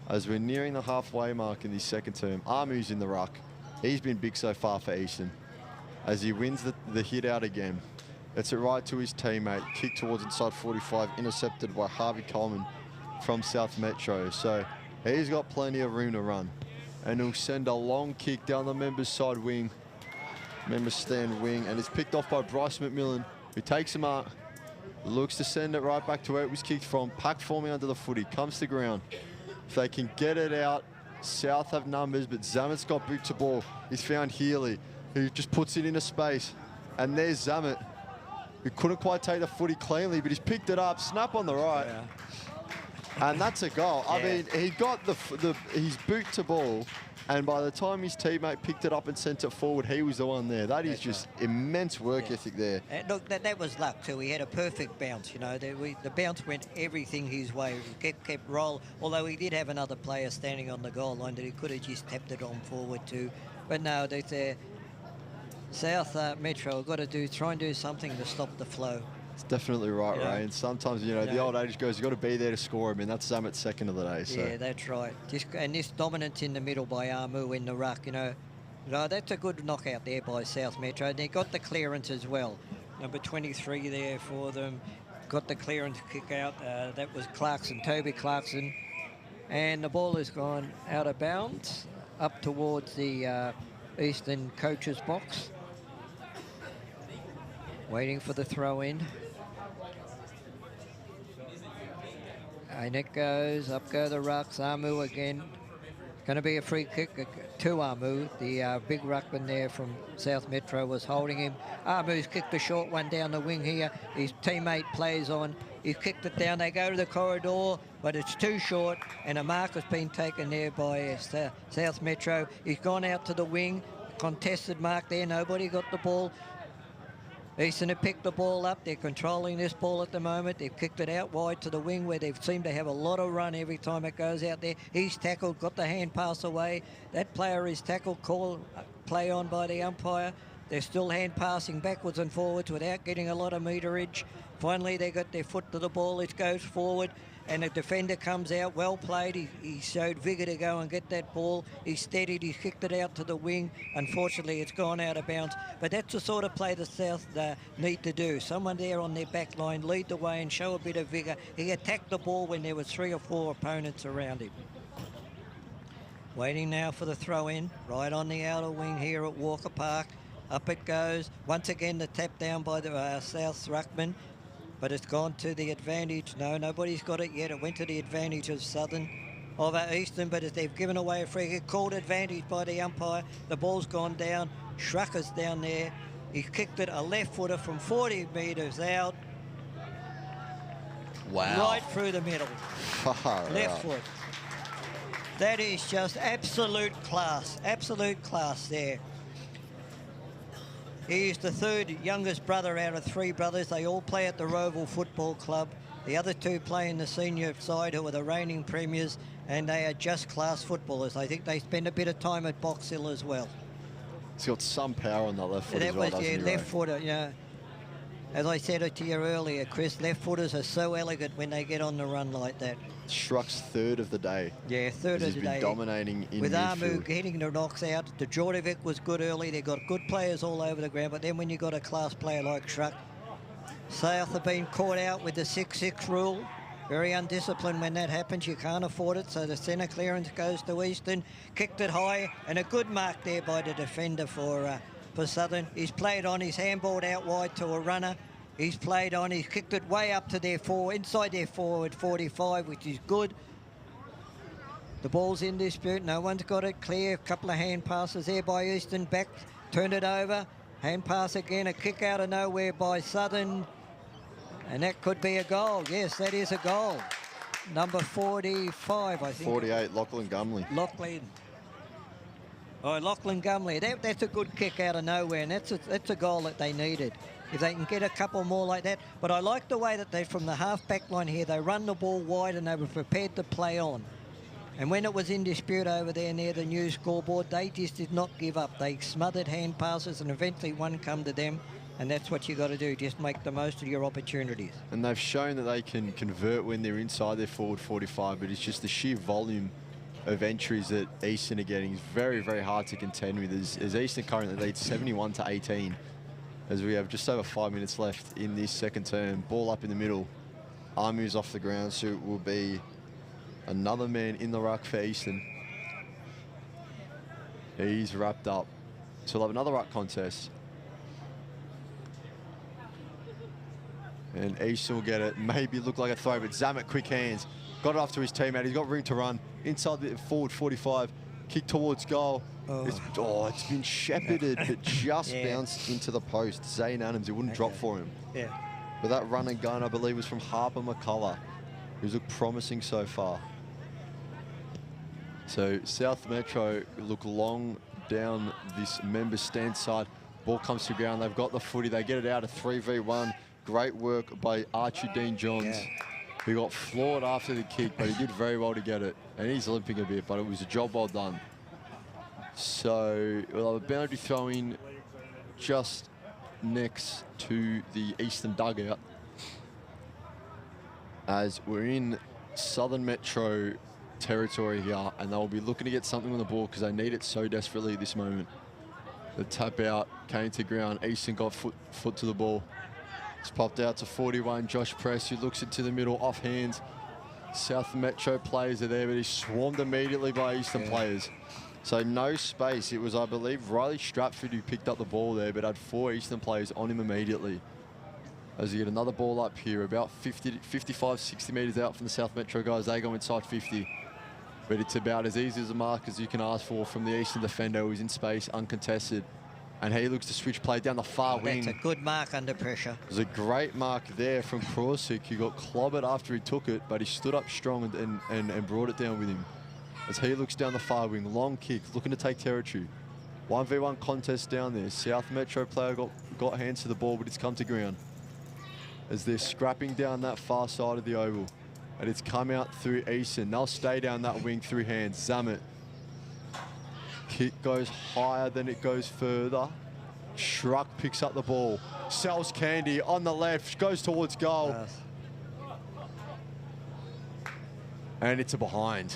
As we're nearing the halfway mark in this second term, Amu's in the ruck. He's been big so far for Eastern. As he wins the hit out again. It's it right to his teammate. Kick towards inside 45, intercepted by Harvey Coleman from South Metro. So he's got plenty of room to run. And he'll send a long kick down the members' side wing. Members stand wing, and it's picked off by Bryce McMillan, who takes him up, looks to send it right back to where it was kicked from. Pack forming under the footy, comes to ground. If they can get it out, South have numbers, but Zammit's got boot to ball. He's found Healy, who just puts it into space. And there's Zammit, who couldn't quite take the footy cleanly, but he's picked it up, snap on the right. And that's a goal. I mean, he got his boot to ball, and by the time his teammate picked it up and sent it forward, he was the one there. That is just immense work ethic there. Look, that was luck too. He had a perfect bounce, you know. The bounce went everything his way. He kept roll, although he did have another player standing on the goal line that he could have just tapped it on forward to. But no, South Metro have got to try and do something to stop the flow. It's definitely right, Ray. And sometimes, the old adage goes, you've got to be there to score him, and that's Zammit's second of the day. So. Yeah, that's right. And this dominance in the middle by Amu in the ruck, that's a good knockout there by South Metro. They got the clearance as well. Number 23 there for them. Got the clearance kick out. That was Clarkson, Toby Clarkson. And the ball has gone out of bounds up towards the Eastern coach's box. Waiting for the throw in. And it goes, up go the rucks, Amu again. Going to be a free kick to Amu. The big ruckman there from South Metro was holding him. Amu's kicked a short one down the wing here. His teammate plays on. He's kicked it down. They go to the corridor, but it's too short, and a mark has been taken there by South Metro. He's gone out to the wing. Contested mark there. Nobody got the ball. Eastern have picked the ball up. They're controlling this ball at the moment. They've kicked it out wide to the wing where they seem to have a lot of run every time it goes out there. He's tackled, got the hand pass away. That player is tackled, call play on by the umpire. They're still hand passing backwards and forwards without getting a lot of meterage. Finally, they got their foot to the ball. It goes forward. And the defender comes out, well played. He showed vigour to go and get that ball. He steadied, he kicked it out to the wing. Unfortunately, it's gone out of bounds. But that's the sort of play the South need to do. Someone there on their back line, lead the way and show a bit of vigour. He attacked the ball when there was 3 or 4 opponents around him. Waiting now for the throw in, right on the outer wing here at Walker Park. Up it goes. Once again, the tap down by the South ruckman. but it's gone to the advantage. No, nobody's got it yet. It went to the advantage of Southern, of Eastern, but they've given away a free kick, called advantage by the umpire. The ball's gone down. Schrucker's down there. He's kicked it a left footer from 40 metres out. Wow. Right through the middle. Left foot. That is just absolute class there. He's the third youngest brother out of 3 brothers. They all play at the Roval Football Club. The other 2 play in the senior side, who are the reigning premiers, and they are just class footballers. I think they spend a bit of time at Box Hill as well. He's got some power on that left foot as well, doesn't he, left Ray? footer, yeah. As I said it to you earlier, Chris, left footers are so elegant when they get on the run like that. Schruck's third of the day. Yeah, third of the day. He's been dominating in with midfield. Armu getting the knocks out. The Djordjevic was good early. They've got good players all over the ground, but then when you've got a class player like Schruck, South have been caught out with the 6-6 rule. Very undisciplined when that happens. You can't afford it, so the centre clearance goes to Eastern. Kicked it high, and a good mark there by the defender for Southern. He's played on, he's handballed out wide to a runner. He's played on, he's kicked it way up to their inside their forward 45, which is good. The ball's in dispute, no one's got it clear. A couple of hand passes there by Eastern, back, turned it over. Hand pass again, a kick out of nowhere by Southern. And that could be a goal. Yes, that is a goal. Number 45, I think. 48, Lachlan Gumley. Lachlan Gumley. That's a good kick out of nowhere, and that's a goal that they needed. If they can get a couple more like that. But I like the way that they, from the half-back line here, they run the ball wide and they were prepared to play on. And when it was in dispute over there near the new scoreboard, they just did not give up. They smothered hand passes, and eventually one come to them. And that's what you got to do, just make the most of your opportunities. And they've shown that they can convert when they're inside their forward 45, but it's just the sheer volume of entries that Eastern are getting is very, very hard to contend with. As Eastern currently leads 71-18, as we have just over 5 minutes left in this second term. Ball up in the middle. Armu's off the ground, so it will be another man in the ruck for Eastern. He's wrapped up. So we'll have another ruck contest. And Eastern will get it. Maybe look like a throw, but Zamet, quick hands. Got it off to his teammate. He's got room to run. Inside the forward 45. Kick towards goal. It's been shepherded, but just bounced into the post. Zane Adams, it wouldn't drop for him. Yeah. But that run and gun, I believe, was from Harper McCullough, who's looked promising so far. So South Metro look long down this member stand side. Ball comes to ground. They've got the footy. They get it out of 3v1. Great work by Archie Dean Johns, who got floored after the kick, but he did very well to get it. And he's limping a bit, but it was a job well done. So we'll have a boundary throw in just next to the Eastern dugout, as we're in Southern Metro territory here, and they'll be looking to get something on the ball because they need it so desperately at this moment. The tap out came to ground. Eastern got foot to the ball. It's popped out to 41, Josh Press, who looks into the middle, off hands. South Metro players are there, but he's swarmed immediately by Eastern players. So no space. It was, I believe, Riley Stratford who picked up the ball there, but had 4 Eastern players on him immediately. As you get another ball up here, about 55, 60 metres out from the South Metro guys. They go inside 50. But it's about as easy as a mark as you can ask for from the Eastern defender, who's in space, uncontested. And he looks to switch play down the far wing. That's a good mark under pressure. There's a great mark there from Krosic, who got clobbered after he took it, but he stood up strong and brought it down with him. As he looks down the far wing, long kick, looking to take territory. 1v1 contest down there. South Metro player got hands to the ball, but it's come to ground. As they're scrapping down that far side of the oval. And it's come out through Eastern. They'll stay down that wing through hands. Zamet. Kick goes higher than it goes further. Schruck picks up the ball. Sells Candy on the left, goes towards goal. Yes. And it's a behind.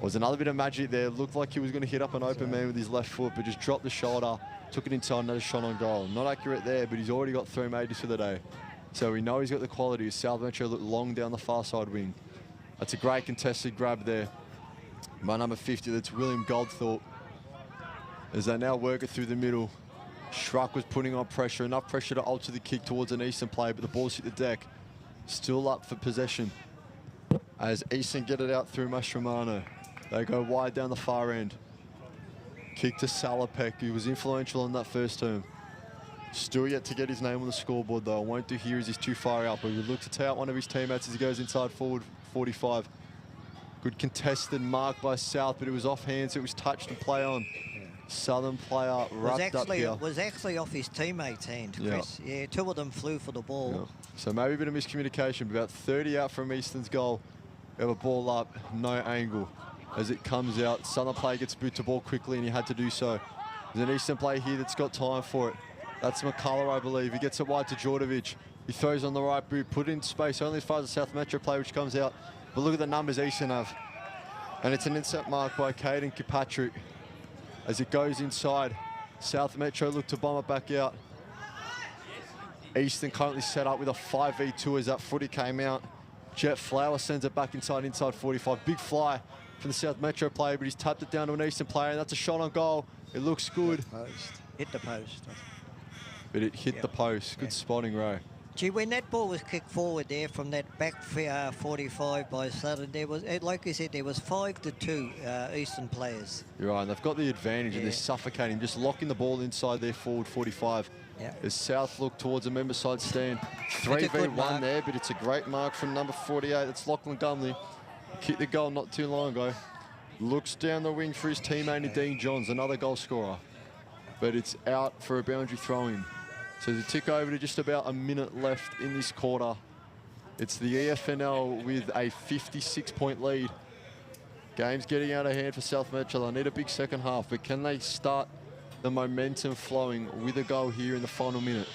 Was another bit of magic there. Looked like he was going to hit up an open man with his left foot, but just dropped the shoulder, took it inside, another shot on goal. Not accurate there, but he's already got 3 majors for the day. So we know he's got the quality. South Metro look long down the far side wing. That's a great contested grab there by number 50. That's William Goldthorpe. As they now work it through the middle. Schruck was putting on pressure, enough pressure to alter the kick towards an Eastern player, but the ball's hit the deck. Still up for possession. As Eastern get it out through Mastramano. They go wide down the far end. Kick to Salopek, who was influential in that first term. Still yet to get his name on the scoreboard, though. I won't do here as he's too far out, but we look to tie out one of his teammates as he goes inside forward 45. Good contested mark by South, but it was off hands. It was touched and play on. Southern player wrapped up here. Was actually off his teammate's hand, Chris. Yeah, two of them flew for the ball. Yeah. So maybe a bit of miscommunication, but about 30 out from Eastern's goal. We have a ball up, no angle. As it comes out, Southern player gets boot to ball quickly, and he had to do so. There's an Eastern player here that's got time for it. That's McCullough, I believe. He gets it wide to Djordjevic. He throws on the right boot, put it in space, only as far as the South Metro player, which comes out. But look at the numbers Eastern have. And it's an intercept mark by Caden Kirkpatrick. As it goes inside, South Metro look to bomb it back out. Eastern currently set up with a 5v2 as that footy came out. Jet Flower sends it back inside 45. Big fly from the South Metro player, but he's tapped it down to an Eastern player, and that's a shot on goal. It looks good. Hit the post. But it hit the post. Good spotting, Ray. Gee, when that ball was kicked forward there from that back 45 by Southern, there was, like you said, there was 5-2 Eastern players. You're right, and they've got the advantage, and they're suffocating, just locking the ball inside their forward 45. As South look towards a member side stand. 3v1 there, but it's a great mark from number 48. That's Lachlan Gumley. Kicked the goal not too long ago. Looks down the wing for his teammate, Dean Johns, another goal scorer. But it's out for a boundary throw-in. So to tick over to just about a minute left in this quarter. It's the EFNL with a 56-point lead. Game's getting out of hand for South Metro. They need a big second half, but can they start the momentum flowing with a goal here in the final minute?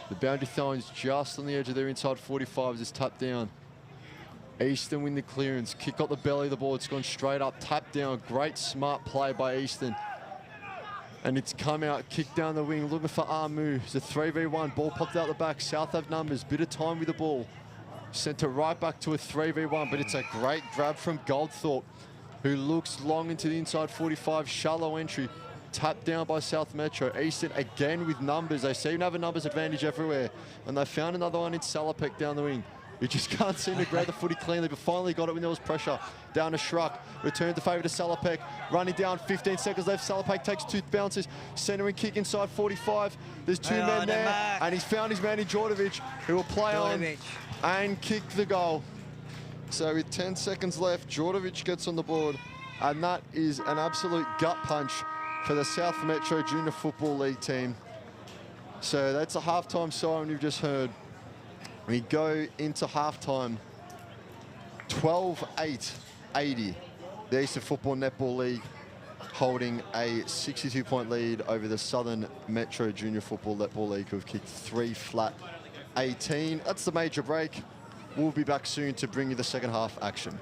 The boundary throw-in's just on the edge of their inside 45 as it's tapped down. Eastern win the clearance. Kick got the belly of the ball. It's gone straight up, tapped down. Great smart play by Eastern. And it's come out, kicked down the wing, looking for Amu. It's a 3v1, ball popped out the back. South have numbers, bit of time with the ball. Sent it right back to a 3v1, but it's a great grab from Goldthorpe, who looks long into the inside 45, shallow entry. Tapped down by South Metro. Eastern again with numbers. They seem to have a numbers advantage everywhere. And they found another one in Salopek down the wing. You just can't seem to grab the footy cleanly, but finally got it when there was pressure. Down to Schruck, returned the favour to Salopek. Running down, 15 seconds left. Salopek takes 2 bounces. Centering kick inside 45. There's 2 men there, and he's found his man in Djordjevic, who will play on and kick the goal. So with 10 seconds left, Djordjevic gets on the board, and that is an absolute gut punch for the South Metro Junior Football League team. So that's a halftime siren you've just heard. We go into halftime, 12-8-80. The Eastern Football Netball League holding a 62-point lead over the Southern Metro Junior Football Netball League, who have kicked 3 flat 18. That's the major break. We'll be back soon to bring you the second half action.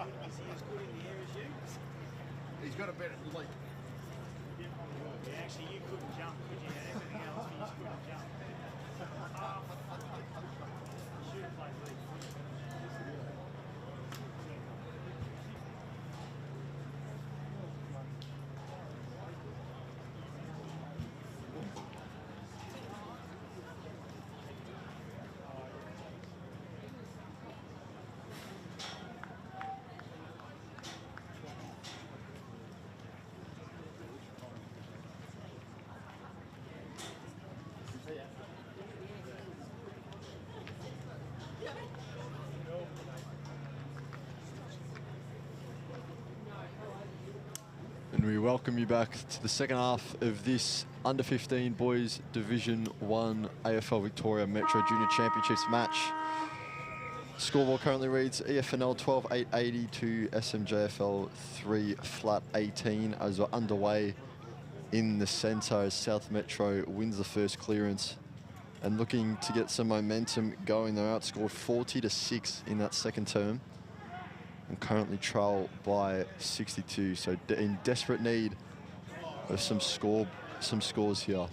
as good in the air as you? He's got a better leap. Yeah, actually, you couldn't jump, could you? Everything else, you just couldn't jump. You should have played league. And we welcome you back to the second half of this under-15 boys Division 1 AFL Victoria Metro Junior Championships match. Scoreboard currently reads EFNL 12-880 to SMJFL 3-18 as we're underway in the centre as South Metro wins the first clearance and looking to get some momentum going. They're outscored 40-6 in that second term and currently trail by 62. So in desperate need of some scores here.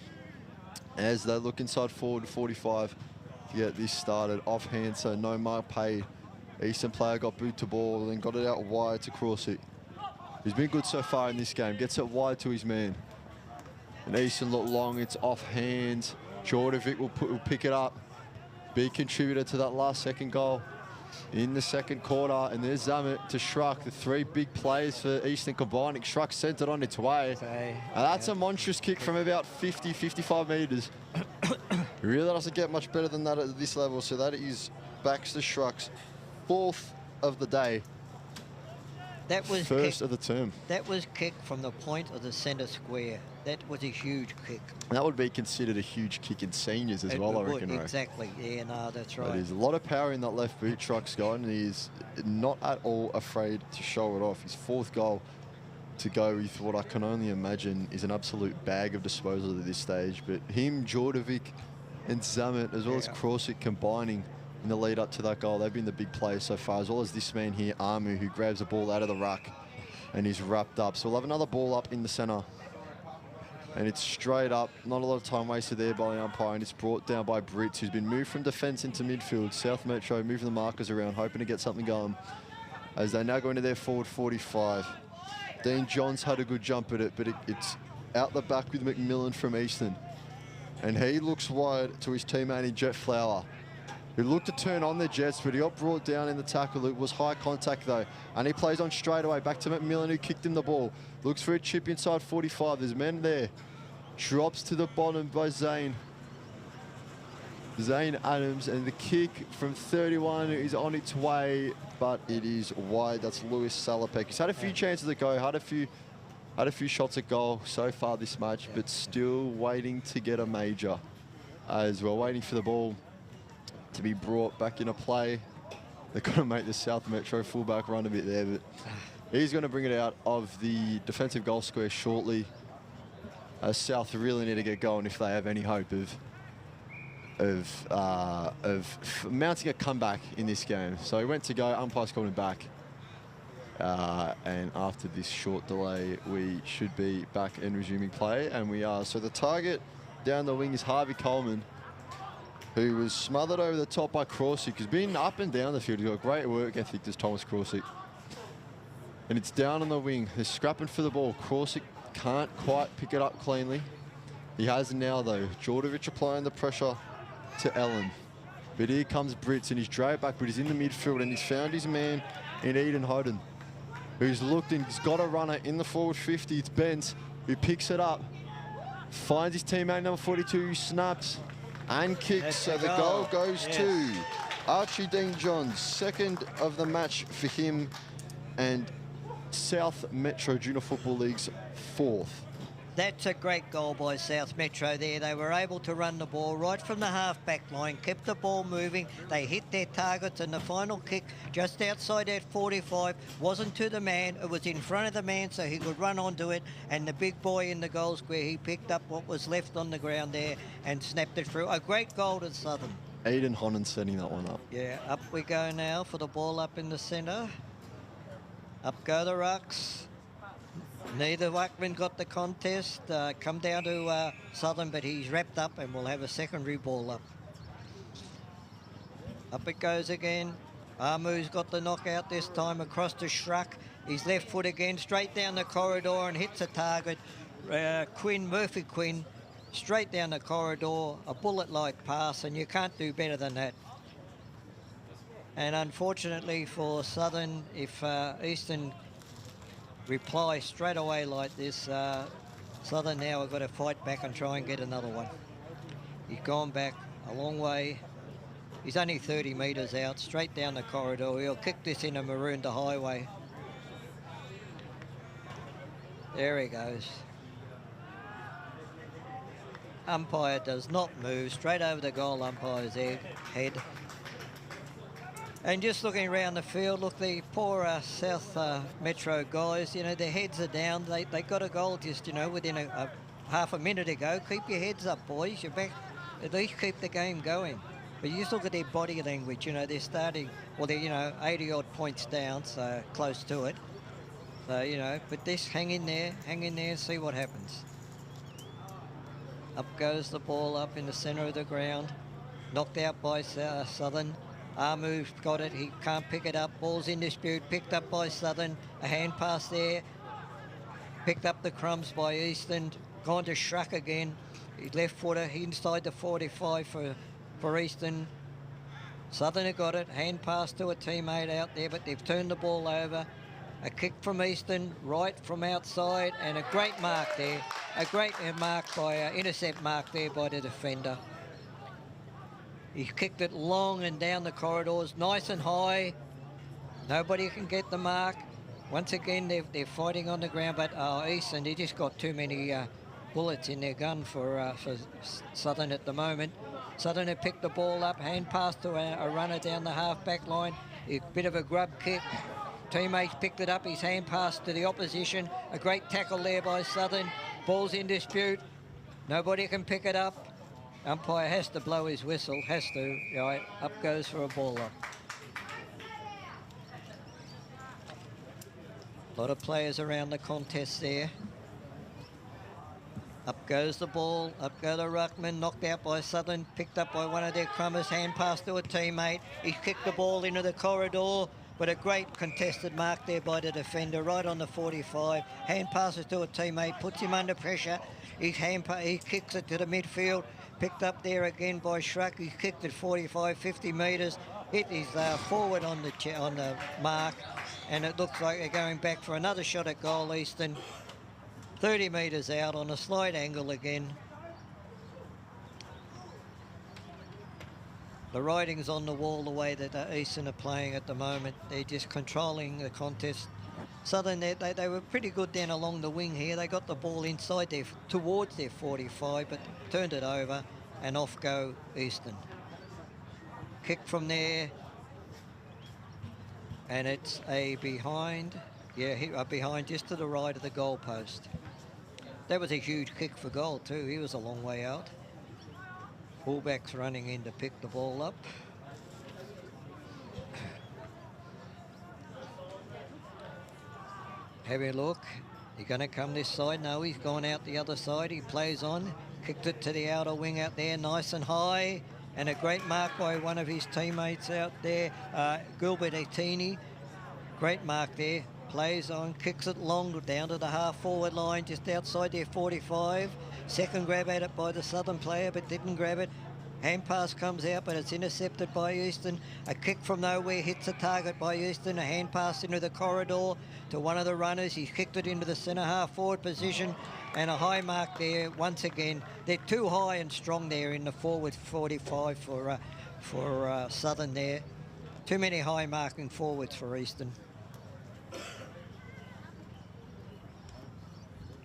As they look inside forward 45 to get this started. Offhand, so no mark paid. Eastern player got boot to ball, then got it out wide to Crossy. He's been good so far in this game. Gets it wide to his man. And Eastern look long, it's offhand. Jordovic will pick it up. Big contributor to that last second goal in the second quarter. And there's Zamet to Schruck, the three big plays for Eastern combining. Schruck sent it on its way. And that's a monstrous kick from about 50, 55 metres. He really doesn't get much better than that at this level. So that is Baxter Schruck's fourth of the day. That was first of the term. That was kicked from the point of the centre square. That was a huge kick. That would be considered a huge kick in seniors as well, I reckon. Exactly. Yeah, no, that's right. There's a lot of power in that left boot Schruck's got, and he's not at all afraid to show it off. His fourth goal to go with what I can only imagine is an absolute bag of disposal at this stage. But him, Jordovic, and Zamet, as well as Krosic combining in the lead up to that goal, they've been the big players so far, as well as this man here, Amu, who grabs the ball out of the ruck and is wrapped up. So we'll have another ball up in the centre. And it's straight up, not a lot of time wasted there by the umpire, and it's brought down by Brits, who's been moved from defence into midfield. South Metro moving the markers around, hoping to get something going as they now go into their forward 45. Dean Johns had a good jump at it, but it's out the back with McMillan from Eastern. And he looks wide to his teammate in Jet Flower, who looked to turn on the Jets, but he got brought down in the tackle. It was high contact though. And he plays on straight away back to McMillan, who kicked him the ball. Looks for a chip inside 45. There's men there. Drops to the bottom by Zane Adams, and the kick from 31 is on its way, but it is wide. That's Lewis Salopek. He's had a few chances to go, had a few shots at goal so far this match, but still waiting to get a major as we're waiting for the ball to be brought back into play. They're going to make the South Metro fullback run a bit there, but he's going to bring it out of the defensive goal square shortly. South really need to get going if they have any hope of mounting a comeback in this game. So he went to go, umpire's called him back. And after this short delay, we should be back and resuming play, and we are. So the target down the wing is Harvey Coleman, who was smothered over the top by Crossy. He's been up and down the field. He's got great work ethic, does Thomas Crossy. And it's down on the wing. They're scrapping for the ball. Crossy can't quite pick it up cleanly. He has now though. Jordovic applying the pressure to Ellen. But here comes Brits, and he's dragged back, but he's in the midfield, and he's found his man in Eden Hoden, who's looked and he's got a runner in the forward 50. It's Benz who picks it up, finds his teammate number 42, who snaps and kicks. So the goal goes to Archie Dean Johns, second of the match for him, and South Metro Junior Football League's fourth. That's a great goal by South Metro there. They were able to run the ball right from the half-back line, kept the ball moving. They hit their targets, and the final kick just outside that 45 wasn't to the man. It was in front of the man so he could run onto it, and the big boy in the goal square, he picked up what was left on the ground there and snapped it through. A great goal to Southern. Eden Honnen setting that one up. Yeah, up we go now for the ball up in the centre. Up go the rucks. Neither ruckman got the contest. Come down to Southern, but he's wrapped up and we'll have a secondary ball up. Up it goes again. Amu's got the knockout this time across to Shruck. His left foot again, straight down the corridor and hits a target. Murphy Quinn, straight down the corridor, a bullet-like pass, and you can't do better than that. And unfortunately for Southern, if Eastern reply straight away like this, Southern now have got to fight back and try and get another one. He's gone back a long way. He's only 30 metres out, straight down the corridor. He'll kick this in a maroon to highway. There he goes. Umpire does not move, straight over the goal umpire's head. And just looking around the field, look, the poor South Metro guys, you know, their heads are down. They got a goal just, you know, within a half a minute ago. Keep your heads up, boys. You're back. At least keep the game going. But you just look at their body language, you know, they're starting, well, they're, you know, 80-odd points down, so close to it. So, you know, but this, hang in there and see what happens. Up goes the ball up in the centre of the ground. Knocked out by Southern. Amu's got it, he can't pick it up. Ball's in dispute, picked up by Southern. A hand pass there. Picked up the crumbs by Eastern. Gone to Shruck again. His left footer inside the 45 for Eastern. Southern have got it. Hand pass to a teammate out there, but they've turned the ball over. A kick from Eastern, right from outside, and a great mark there. A great mark by intercept mark there by the defender. He kicked it long and down the corridors, nice and high. Nobody can get the mark. Once again, they're fighting on the ground, but Eastern, they just got too many bullets in their gun for Southern at the moment. Southern have picked the ball up, hand pass to a runner down the half-back line. A bit of a grub kick. Teammates picked it up, his hand pass to the opposition. A great tackle there by Southern. Ball's in dispute. Nobody can pick it up. Umpire has to blow his whistle, has to. Right, up goes for a ball up. A lot of players around the contest there. Up goes the ball, up go the ruckman, knocked out by Southern, picked up by one of their crummers, hand pass to a teammate. He kicked the ball into the corridor, but a great contested mark there by the defender, right on the 45. Hand passes to a teammate, puts him under pressure. He kicks it to the midfield, picked up there again by Shruck. He kicked it 45, 50 metres, hit his forward on the mark, and it looks like they're going back for another shot at goal, Eastern. 30 metres out on a slight angle again. The writing's on the wall the way that Eastern are playing at the moment. They're just controlling the contest. Southern, they were pretty good down along the wing here. They got the ball inside towards their 45, but turned it over, and off go Eastern. Kick from there, and it's a behind. Yeah, behind just to the right of the goal post. That was a huge kick for goal too. He was a long way out. Fullback's running in to pick the ball up. Have a look. He's going to come this side. No, he's gone out the other side. He plays on. Kicked it to the outer wing out there, nice and high. And a great mark by one of his teammates out there, Gilbert Etini. Great mark there. Plays on, kicks it long down to the half-forward line, just outside their 45. Second grab at it by the Southern player, but didn't grab it. Hand pass comes out, but it's intercepted by Eastern. A kick from nowhere hits a target by Eastern. A hand pass into the corridor to one of the runners. He's kicked it into the centre half-forward position, and a high mark there once again. They're too high and strong there in the forward 45 for Southern there. Too many high marking forwards for Eastern.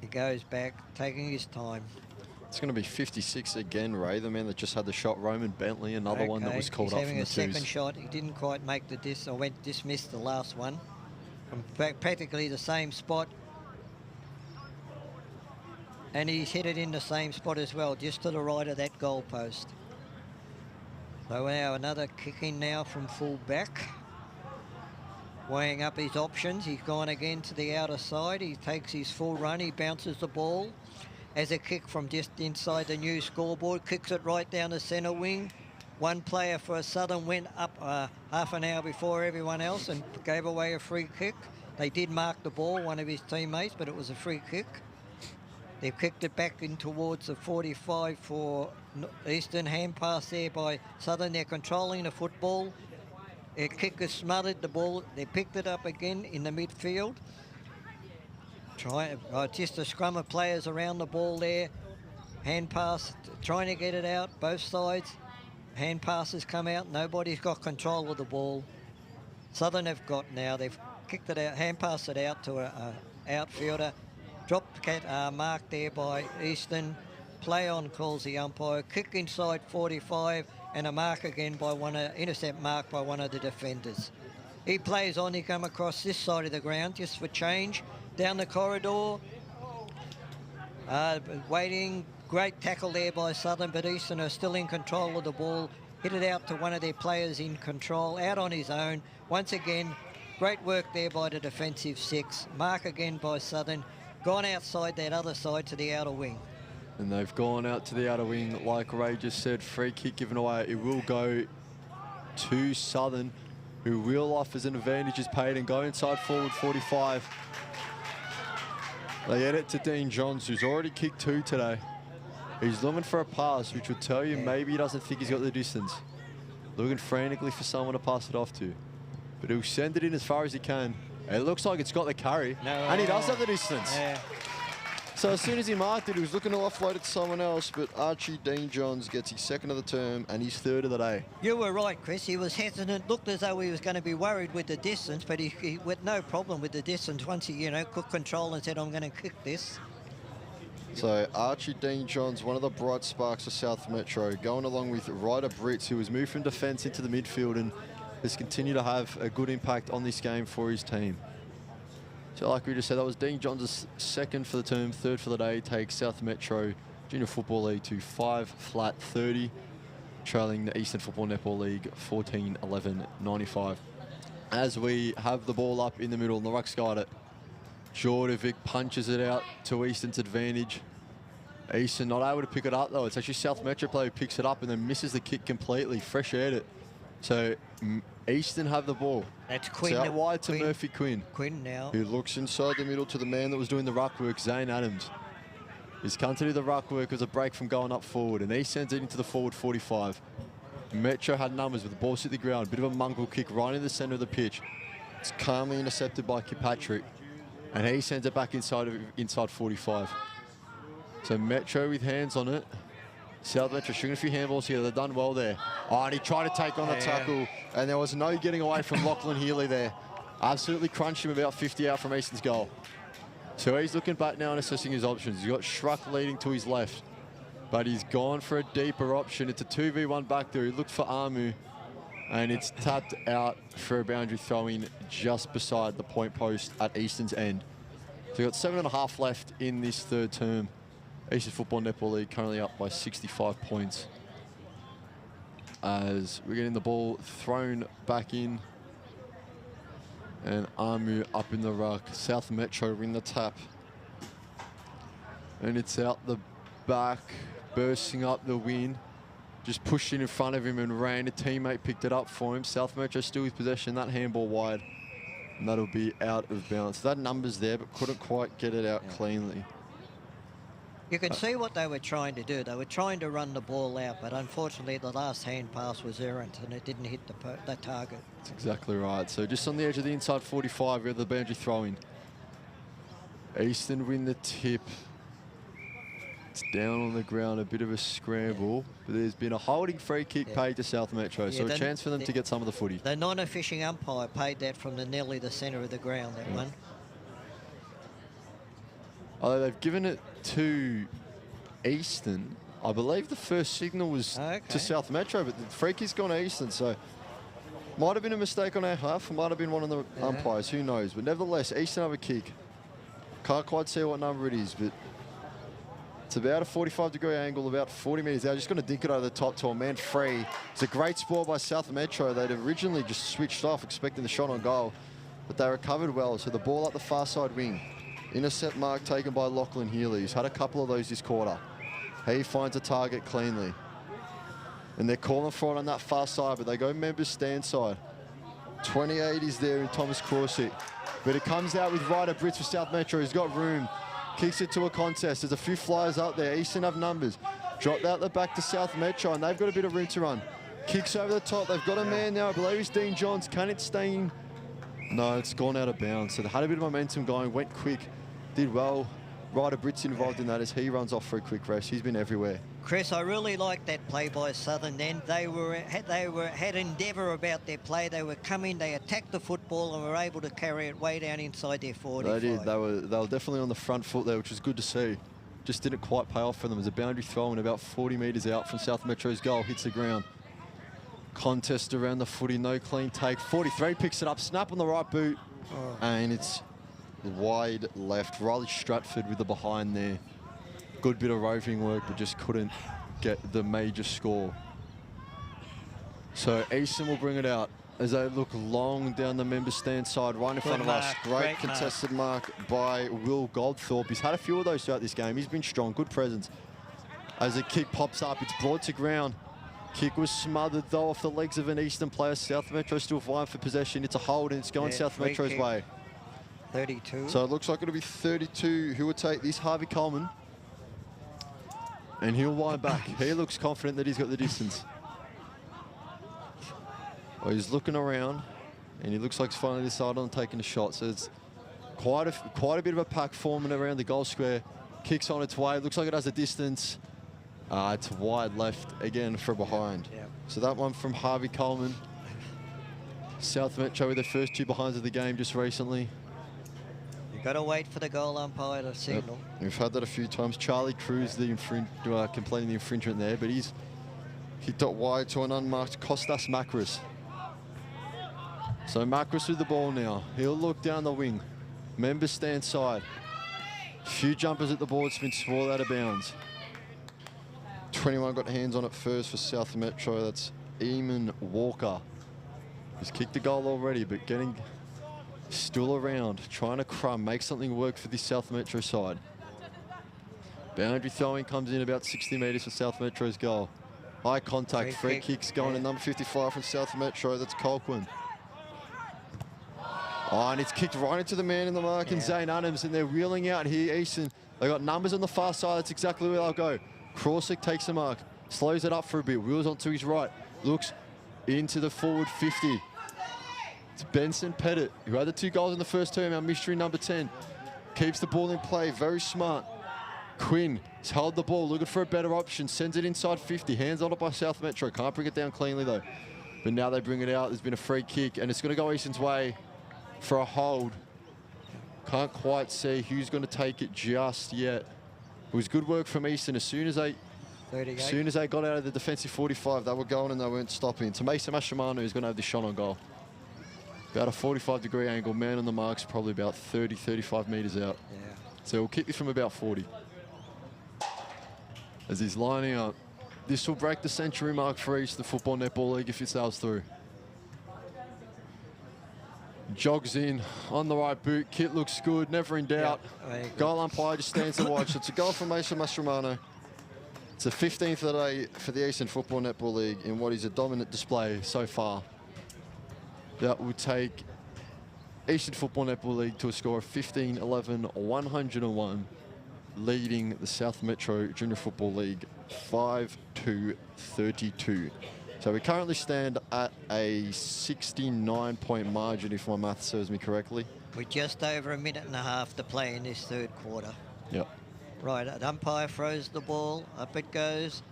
He goes back, taking his time. It's going to be 56 again, Ray, the man that just had the shot. Roman Bentley, another one that was called up from the twos. He's having a second shot. He didn't quite make the dismissed the last one. From practically the same spot. And he's hit it in the same spot as well, just to the right of that goal post. So now another kick in now from full back. weighing up his options. He's gone again to the outer side. He takes his full run. He bounces the ball. As a kick from just inside the new scoreboard, kicks it right down the centre wing. One player for Southern went up half an hour before everyone else and gave away a free kick. They did mark the ball, one of his teammates, but it was a free kick. They've kicked it back in towards the 45 for Eastern. Hand pass there by Southern. They're controlling the football. Their kicker smothered the ball. They picked it up again in the midfield. Just a scrum of players around the ball there. Hand pass, trying to get it out, both sides. Hand passes come out. Nobody's got control of the ball. Southern have got now. They've kicked it out, hand passed it out to a outfielder. Dropped mark there by Eastern. Play on calls the umpire. Kick inside 45 and a mark again by intercept mark by one of the defenders. He plays on. He come across this side of the ground just for change. Down the corridor. Waiting. Great tackle there by Southern, but Eastern are still in control of the ball. Hit it out to one of their players in control. Out on his own. Once again, great work there by the defensive six. Mark again by Southern. Gone outside that other side to the outer wing. And they've gone out to the outer wing, like Ray just said. Free kick given away. It will go to Southern, who wheel off as an advantage is paid and go inside forward 45. They get it to Dean Johns, who's already kicked 2 today. He's looking for a pass, which will tell you maybe he doesn't think he's got the distance. Looking frantically for someone to pass it off to. But he'll send it in as far as he can. It looks like it's got the carry, and he does have the distance. Yeah. So as soon as he marked it, he was looking to offload it to someone else, but Archie Dean Johns gets his 2nd of the term and his 3rd of the day. You were right, Chris. He was hesitant. Looked as though he was going to be worried with the distance, but he with no problem with the distance once he, took control and said, I'm going to kick this. So Archie Dean Johns, one of the bright sparks of South Metro, going along with Ryder Brits, who has moved from defence into the midfield and has continued to have a good impact on this game for his team. So like we just said, that was Dean Johns' 2nd for the term, 3rd for the day. Takes South Metro Junior Football League to 5-30, trailing the Eastern Football Netball League 14-11-95. As we have the ball up in the middle, and the ruck's got it. Jordovic punches it out to Eastern's advantage. Eastern not able to pick it up though. It's actually South Metro player who picks it up and then misses the kick completely. Fresh aired it. So Eastern have the ball. That's Quinn. It's out wide to Murphy Quinn. Quinn now. Who looks inside the middle to the man that was doing the ruck work, Zane Adams. He's come to do the ruck work as a break from going up forward, and he sends it into the forward 45. Metro had numbers with the ball hit the ground. Bit of a mongrel kick right in the centre of the pitch. It's calmly intercepted by Kirkpatrick, and he sends it back inside 45. So Metro with hands on it. South Metro shooting a few handballs here. They've done well there. Oh, and he tried to take on the tackle, and there was no getting away from Lachlan Healy there. Absolutely crunched him about 50 out from Easton's goal. So he's looking back now and assessing his options. He's got Schruck leading to his left, but he's gone for a deeper option. It's a 2v1 back there. He looked for Amu, and it's tapped out for a boundary throw-in just beside the point post at Easton's end. So we've got 7.5 left in this 3rd term. Eastern Football Netball League currently up by 65 points. As we're getting the ball thrown back in. And Amu up in the ruck. South Metro win the tap. And it's out the back, bursting up the win. Just pushed in front of him and ran. A teammate picked it up for him. South Metro still with possession. That handball wide. And that'll be out of bounds. That number's there, but couldn't quite get it out cleanly. You can see what they were trying to do. They were trying to run the ball out, but unfortunately the last hand pass was errant and it didn't hit the target. That's exactly right. So just on the edge of the inside 45, we have the boundary throw-in. Eastern win the tip. It's down on the ground, a bit of a scramble, but there's been a holding free kick paid to South Metro, so a chance for them to get some of the footy. The non-official umpire paid that from nearly the centre of the ground, that one. Although they've given it to Eastern, I believe the first signal was to South Metro, but the free kick's gone to Eastern, so might have been a mistake on our half, might have been one of the umpires, who knows. But nevertheless, Eastern have a kick. Can't quite see what number it is, but it's about a 45-degree angle, about 40 metres out. Just going to dink it over the top to a man free. It's a great sport by South Metro. They'd originally just switched off, expecting the shot on goal. but they recovered well. So the ball up the far side wing. Intercept mark taken by Lachlan Healy, who's had a couple of those this quarter. He finds a target cleanly. And they're calling for it on that far side, but they go members stand side. 28 is there in Thomas Crawsick. But it comes out with Ryder Brits for South Metro. He's got room. Kicks it to a contest. There's a few flyers up there. Eastern have numbers. Dropped out the back to South Metro, and they've got a bit of room to run. Kicks over the top. They've got a man now. I believe it's Dean Johns. Can it stay in? No, it's gone out of bounds. So they had a bit of momentum going. Went quick. Did well. Ryder Brits involved in that as he runs off for a quick rest. He's been everywhere. Chris, I really liked that play by Southern then. They had endeavour about their play. They were coming, they attacked the football and were able to carry it way down inside their 45. They did. They were definitely on the front foot there, which was good to see. Just didn't quite pay off for them. As a boundary throw and about 40 metres out from South Metro's goal, hits the ground. Contest around the footy, no clean take. 43 picks it up, snap on the right boot, and it's wide left. Riley Stratford with the behind there. Good bit of roving work, but just couldn't get the major score. So Eastern will bring it out as they look long down the member stand side, right in front of us. Great contested mark by Will Goldthorpe. He's had a few of those throughout this game. He's been strong, good presence. As the kick pops up, it's brought to ground. Kick was smothered though off the legs of an Eastern player. South Metro still vying for possession. It's a hold and it's going South Metro's way. 32. So it looks like it'll be 32 who will take this. Harvey Coleman. And he'll wind back. He looks confident that he's got the distance. Well, he's looking around, and he looks like he's finally decided on taking a shot. So it's quite a bit of a pack forming around the goal square. Kicks on its way. Looks like it has a distance. It's wide left again for behind. Yeah. So that one from Harvey Coleman. South Metro with their first 2 behinds of the game just recently. You've got to wait for the goal umpire to signal. Yep. We've had that a few times. Charlie Cruz, completing the infringement there, but he's hit it wide to an unmarked Kostas Makris. So Makris with the ball now. He'll look down the wing. Members stand side. Few jumpers at the board, spin swirled out of bounds. 21 got hands on it first for South Metro. That's Eamon Walker. He's kicked the goal already, but getting still around, trying to make something work for this South Metro side. Boundary throwing comes in about 60 metres for South Metro's goal. High contact, free kicks going to number 55 from South Metro. That's Colquhoun. Oh, and it's kicked right into the man in the mark, and Zane Adams, and they're wheeling out here. Easton, they got numbers on the far side. That's exactly where they'll go. Crawsick takes the mark, slows it up for a bit, wheels onto his right, looks into the forward 50. It's Benson Pettit, who had the 2 goals in the first term, our mystery number 10. Keeps the ball in play, very smart. Quinn has held the ball, looking for a better option, sends it inside 50, hands on it by South Metro. Can't bring it down cleanly though. But now they bring it out, there's been a free kick, and it's gonna go Easton's way for a hold. Can't quite see who's gonna take it just yet. It was good work from Eastern. As soon as they got out of the defensive 45, they were going and they weren't stopping. To Mason Mashimano, who's going to have this shot on goal. About a 45-degree angle. Man on the mark's probably about 30, 35 metres out. Yeah. So he'll kick this from about 40. As he's lining up. This will break the century mark for Eastern Football Netball League if it sails through. Jogs in on the right boot. Kit looks good, never in doubt. Goal umpire just stands to watch. It's a goal from Mason Mashimano. It's the 15th of the day for the Eastern Football Netball League in what is a dominant display so far. That will take Eastern Football Netball League to a score of 15-11-101, leading the South Metro Junior Football League 5-32. So we currently stand at a 69-point margin, if my math serves me correctly. We're just over a minute and a half to play in this 3rd quarter. Yep. Right, an umpire throws the ball, up it goes.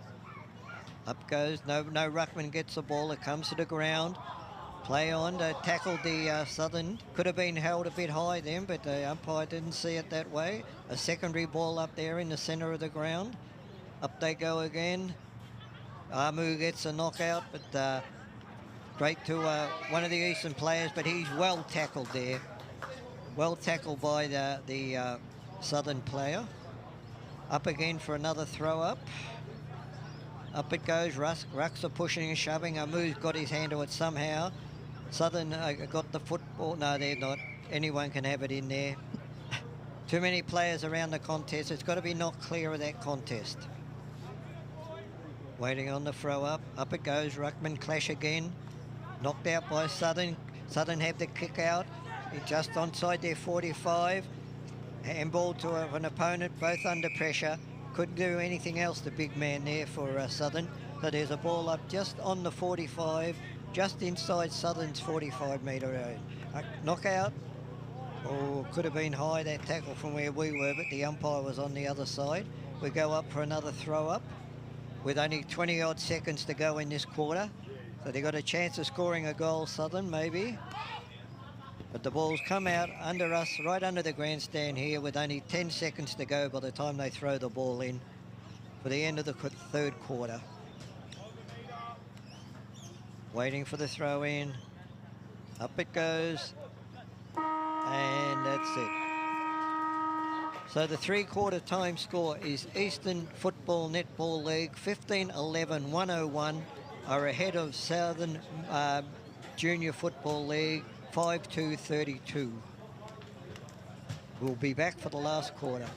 Up goes, no ruckman gets the ball, it comes to the ground. Play on, tackled the Southern. Could have been held a bit high then, but the umpire didn't see it that way. A secondary ball up there in the centre of the ground. Up they go again. Amu gets a knockout, but straight to one of the Eastern players, but he's well tackled there. Well tackled by the Southern player. Up again for another throw up. Up it goes, Rucks are pushing and shoving. Amu's got his hand to it somehow. Southern got the football. No, they're not. Anyone can have it in there. Too many players around the contest. It's got to be knocked clear of that contest. Waiting on the throw up. Up it goes. Ruckman clash again. Knocked out by Southern. Southern have the kick out. Just onside their 45. Handball to an opponent, both under pressure. Couldn't do anything else, the big man there for Southern. So there's a ball up just on the 45, just inside Southern's 45-metre line. Knockout. Oh, could have been high, that tackle from where we were, but the umpire was on the other side. We go up for another throw-up with only 20-odd seconds to go in this quarter. So they got a chance of scoring a goal, Southern, maybe. But the ball's come out under us, right under the grandstand here, with only 10 seconds to go by the time they throw the ball in for the end of the third quarter. Waiting for the throw in. Up it goes. And that's it. So the three-quarter time score is Eastern Football Netball League 15-11-101 are ahead of Southern Junior Football League 5-2-32. We'll be back for the last quarter.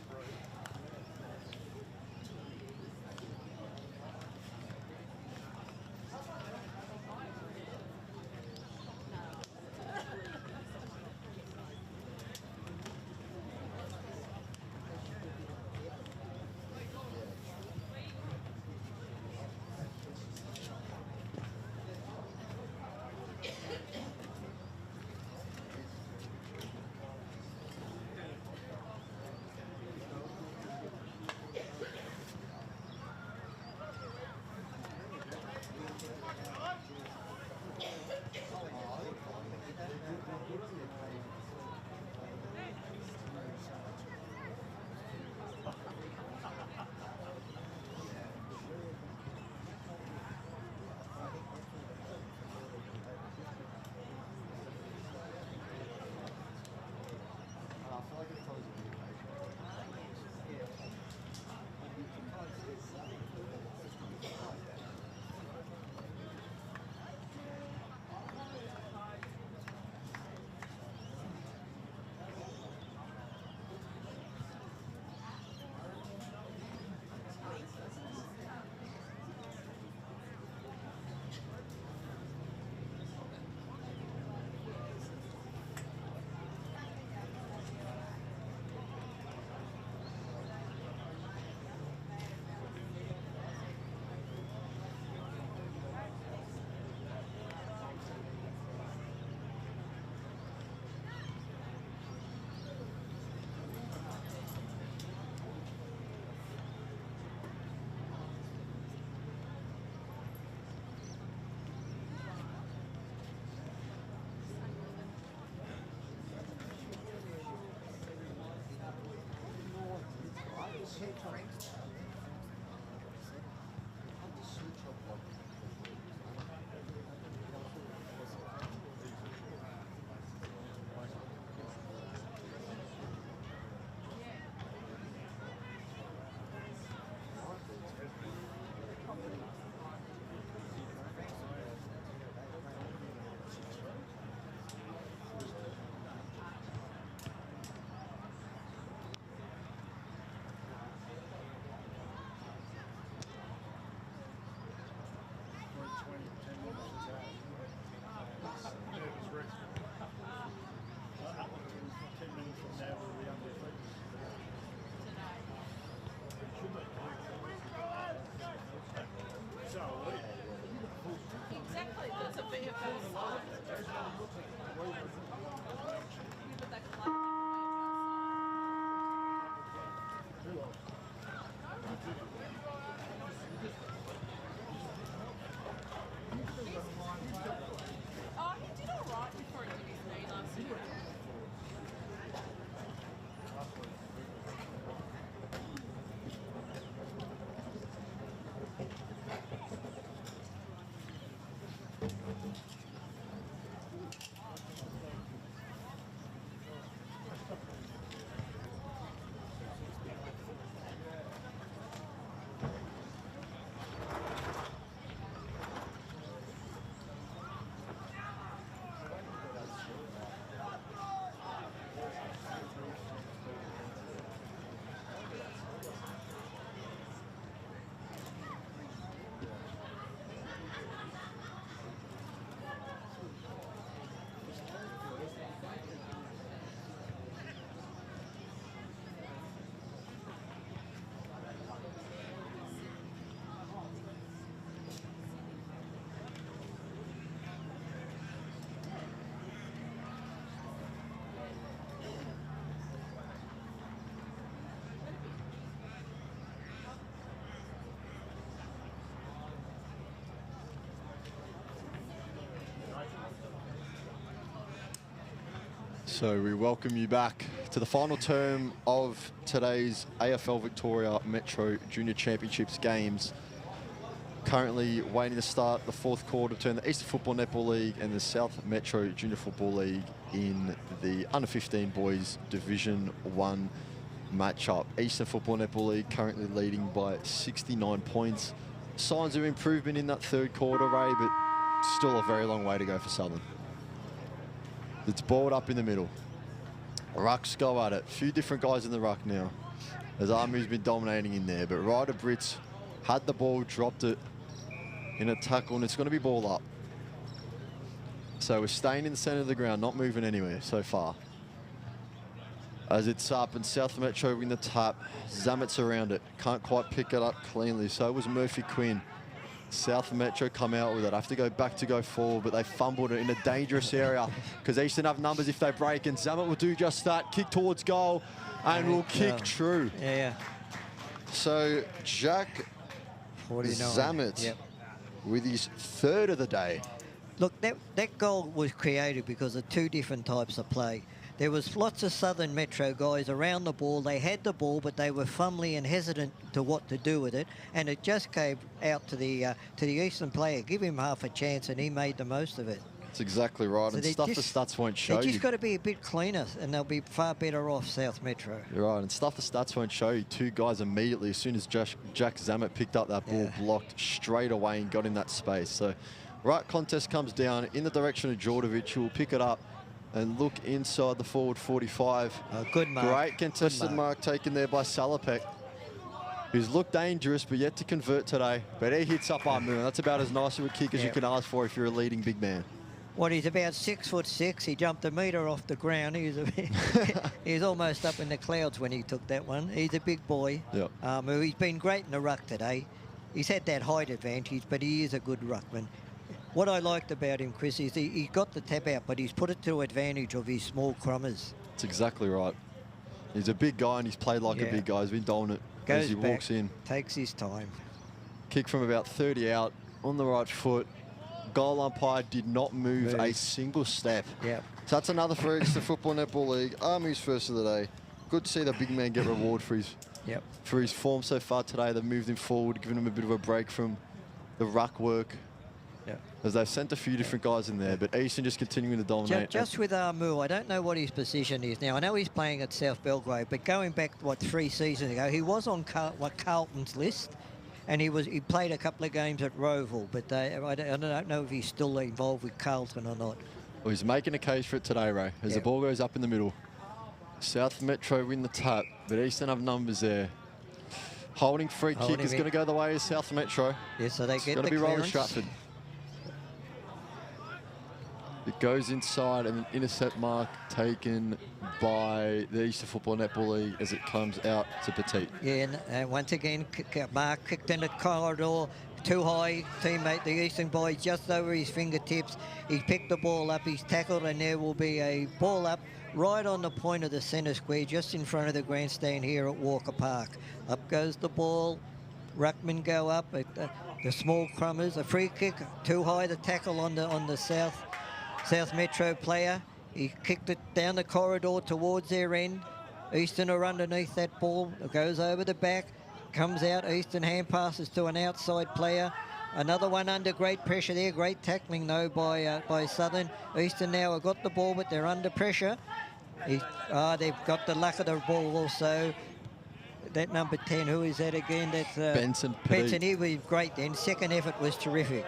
So we welcome you back to the final term of today's AFL Victoria Metro Junior Championships games. Currently waiting to start the fourth quarter between the Eastern Football Netball League and the South Metro Junior Football League in the Under-15 Boys Division 1 matchup. Eastern Football Netball League currently leading by 69 points. Signs of improvement in that third quarter, Ray, but still a very long way to go for Southern. It's balled up in the middle. Rucks go at it. A few different guys in the ruck now, as Armu's been dominating in there. But Ryder Brits had the ball, dropped it in a tackle, and it's going to be ball up. So we're staying in the centre of the ground, not moving anywhere so far. As it's up, and South Metro win the tap. Zamet's around it. Can't quite pick it up cleanly. So was Murphy Quinn. South Metro come out with it. Have to go back to go forward, but they fumbled it in a dangerous area because Eastern have numbers if they break, and Zamet will do just that. Kick towards goal, and will kick true. Yeah. So Jack 49. Zamet with his third of the day. Look, that goal was created because of two different types of play. There was lots of Southern Metro guys around the ball. They had the ball, but they were fumbly and hesitant to what to do with it. And it just came out to the Eastern player. Give him half a chance, and he made the most of it. That's exactly right. So and stuff the stats won't show you. They just got to be a bit cleaner, and they'll be far better off, South Metro. You're right, and stuff the stats won't show you. Two guys immediately, as soon as Jack Zamet picked up that ball, blocked straight away and got in that space. So, right contest comes down in the direction of Djordjevic, who will pick it up and look inside the forward 45. Good mark. Great contested mark taken there by Salopek, who's looked dangerous but yet to convert today. But he hits up Armu, and that's about as nice of a kick as you can ask for if you're a leading big man. Well, he's about 6'6". He jumped a metre off the ground. He's almost up in the clouds when he took that one. He's a big boy. Yep. He's been great in the ruck today. He's had that height advantage, but he is a good ruckman. What I liked about him, Chris, is he got the tap out, but he's put it to advantage of his small crummers. That's exactly right. He's a big guy, and he's played like a big guy. He's been dominant as he walks in. Takes his time. Kick from about 30 out on the right foot. Goal umpire did not move a single step. Yep. So that's another for Eastern Football Netball League. Armu's first of the day. Good to see the big man get reward for his form so far today. They've moved him forward, given him a bit of a break from the ruck work. As they've sent a few different guys in there, but Eastern just continuing to dominate. Just with Armu, I don't know what his position is now. I know he's playing at South Belgrade, but going back, 3 seasons ago, he was on Carlton's list, and he played a couple of games at Roval, but I don't know if he's still involved with Carlton or not. Well, he's making a case for it today, Ray, as the ball goes up in the middle. South Metro win the tap, but Eastern have numbers there. Holding free kick is going to go the way of South Metro. Yeah, so they get the clearance. It's going to be Roller Stratford. It goes inside, and an intercept mark taken by the Eastern Football Netball League as it comes out to Petit. Yeah, and once again, mark kicked in the corridor, too high. Teammate, the Eastern boy, just over his fingertips. He picked the ball up, he's tackled, and there will be a ball up right on the point of the centre square, just in front of the grandstand here at Walker Park. Up goes the ball. Ruckman go up. The small crummers, a free kick, too high. The tackle on the South Metro player. He kicked it down the corridor towards their end. Eastern are underneath that ball. It goes over the back, comes out. Eastern hand passes to an outside player. Another one under great pressure there. Great tackling though by Southern. Eastern now have got the ball, but they're under pressure. They've got the luck of the ball also. That number 10, who is that again? That's Benson. Benson, he was great then. Second effort was terrific.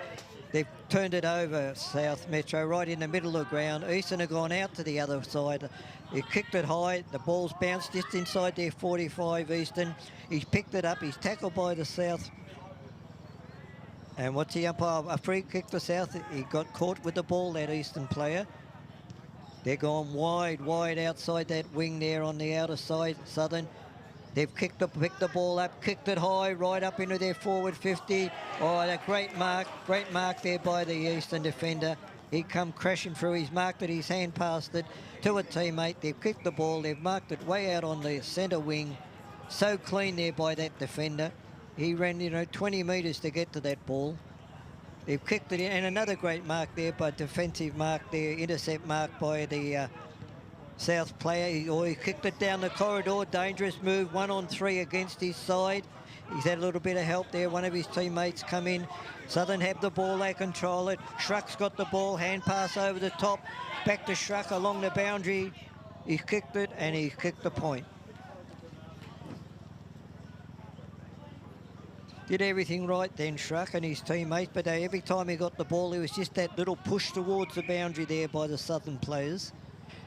They've turned it over, South Metro, right in the middle of the ground. Eastern have gone out to the other side. He kicked it high. The ball's bounced just inside their 45, Eastern. He's picked it up. He's tackled by the South. And what's the umpire? A free kick to South. He got caught with the ball, that Eastern player. They're gone wide outside that wing there on the outer side, Southern. They've picked the ball up, kicked it high, right up into their forward 50. Oh, a great mark there by the Eastern defender. He come crashing through. He's marked it, his hand passed it to a teammate. They've kicked the ball, they've marked it way out on the centre wing. So clean there by that defender. He ran, 20 metres to get to that ball. They've kicked it in, and another great mark there, but defensive mark there, intercept mark by the South player. He kicked it down the corridor. Dangerous move. 1-on-3 against his side. He's had a little bit of help there. One of his teammates come in. Southern have the ball. They control it. Schruck's got the ball. Hand pass over the top. Back to Schruck along the boundary. He's kicked it and he's kicked the point. Did everything right then, Schruck and his teammates, but every time he got the ball, there was just that little push towards the boundary there by the Southern players.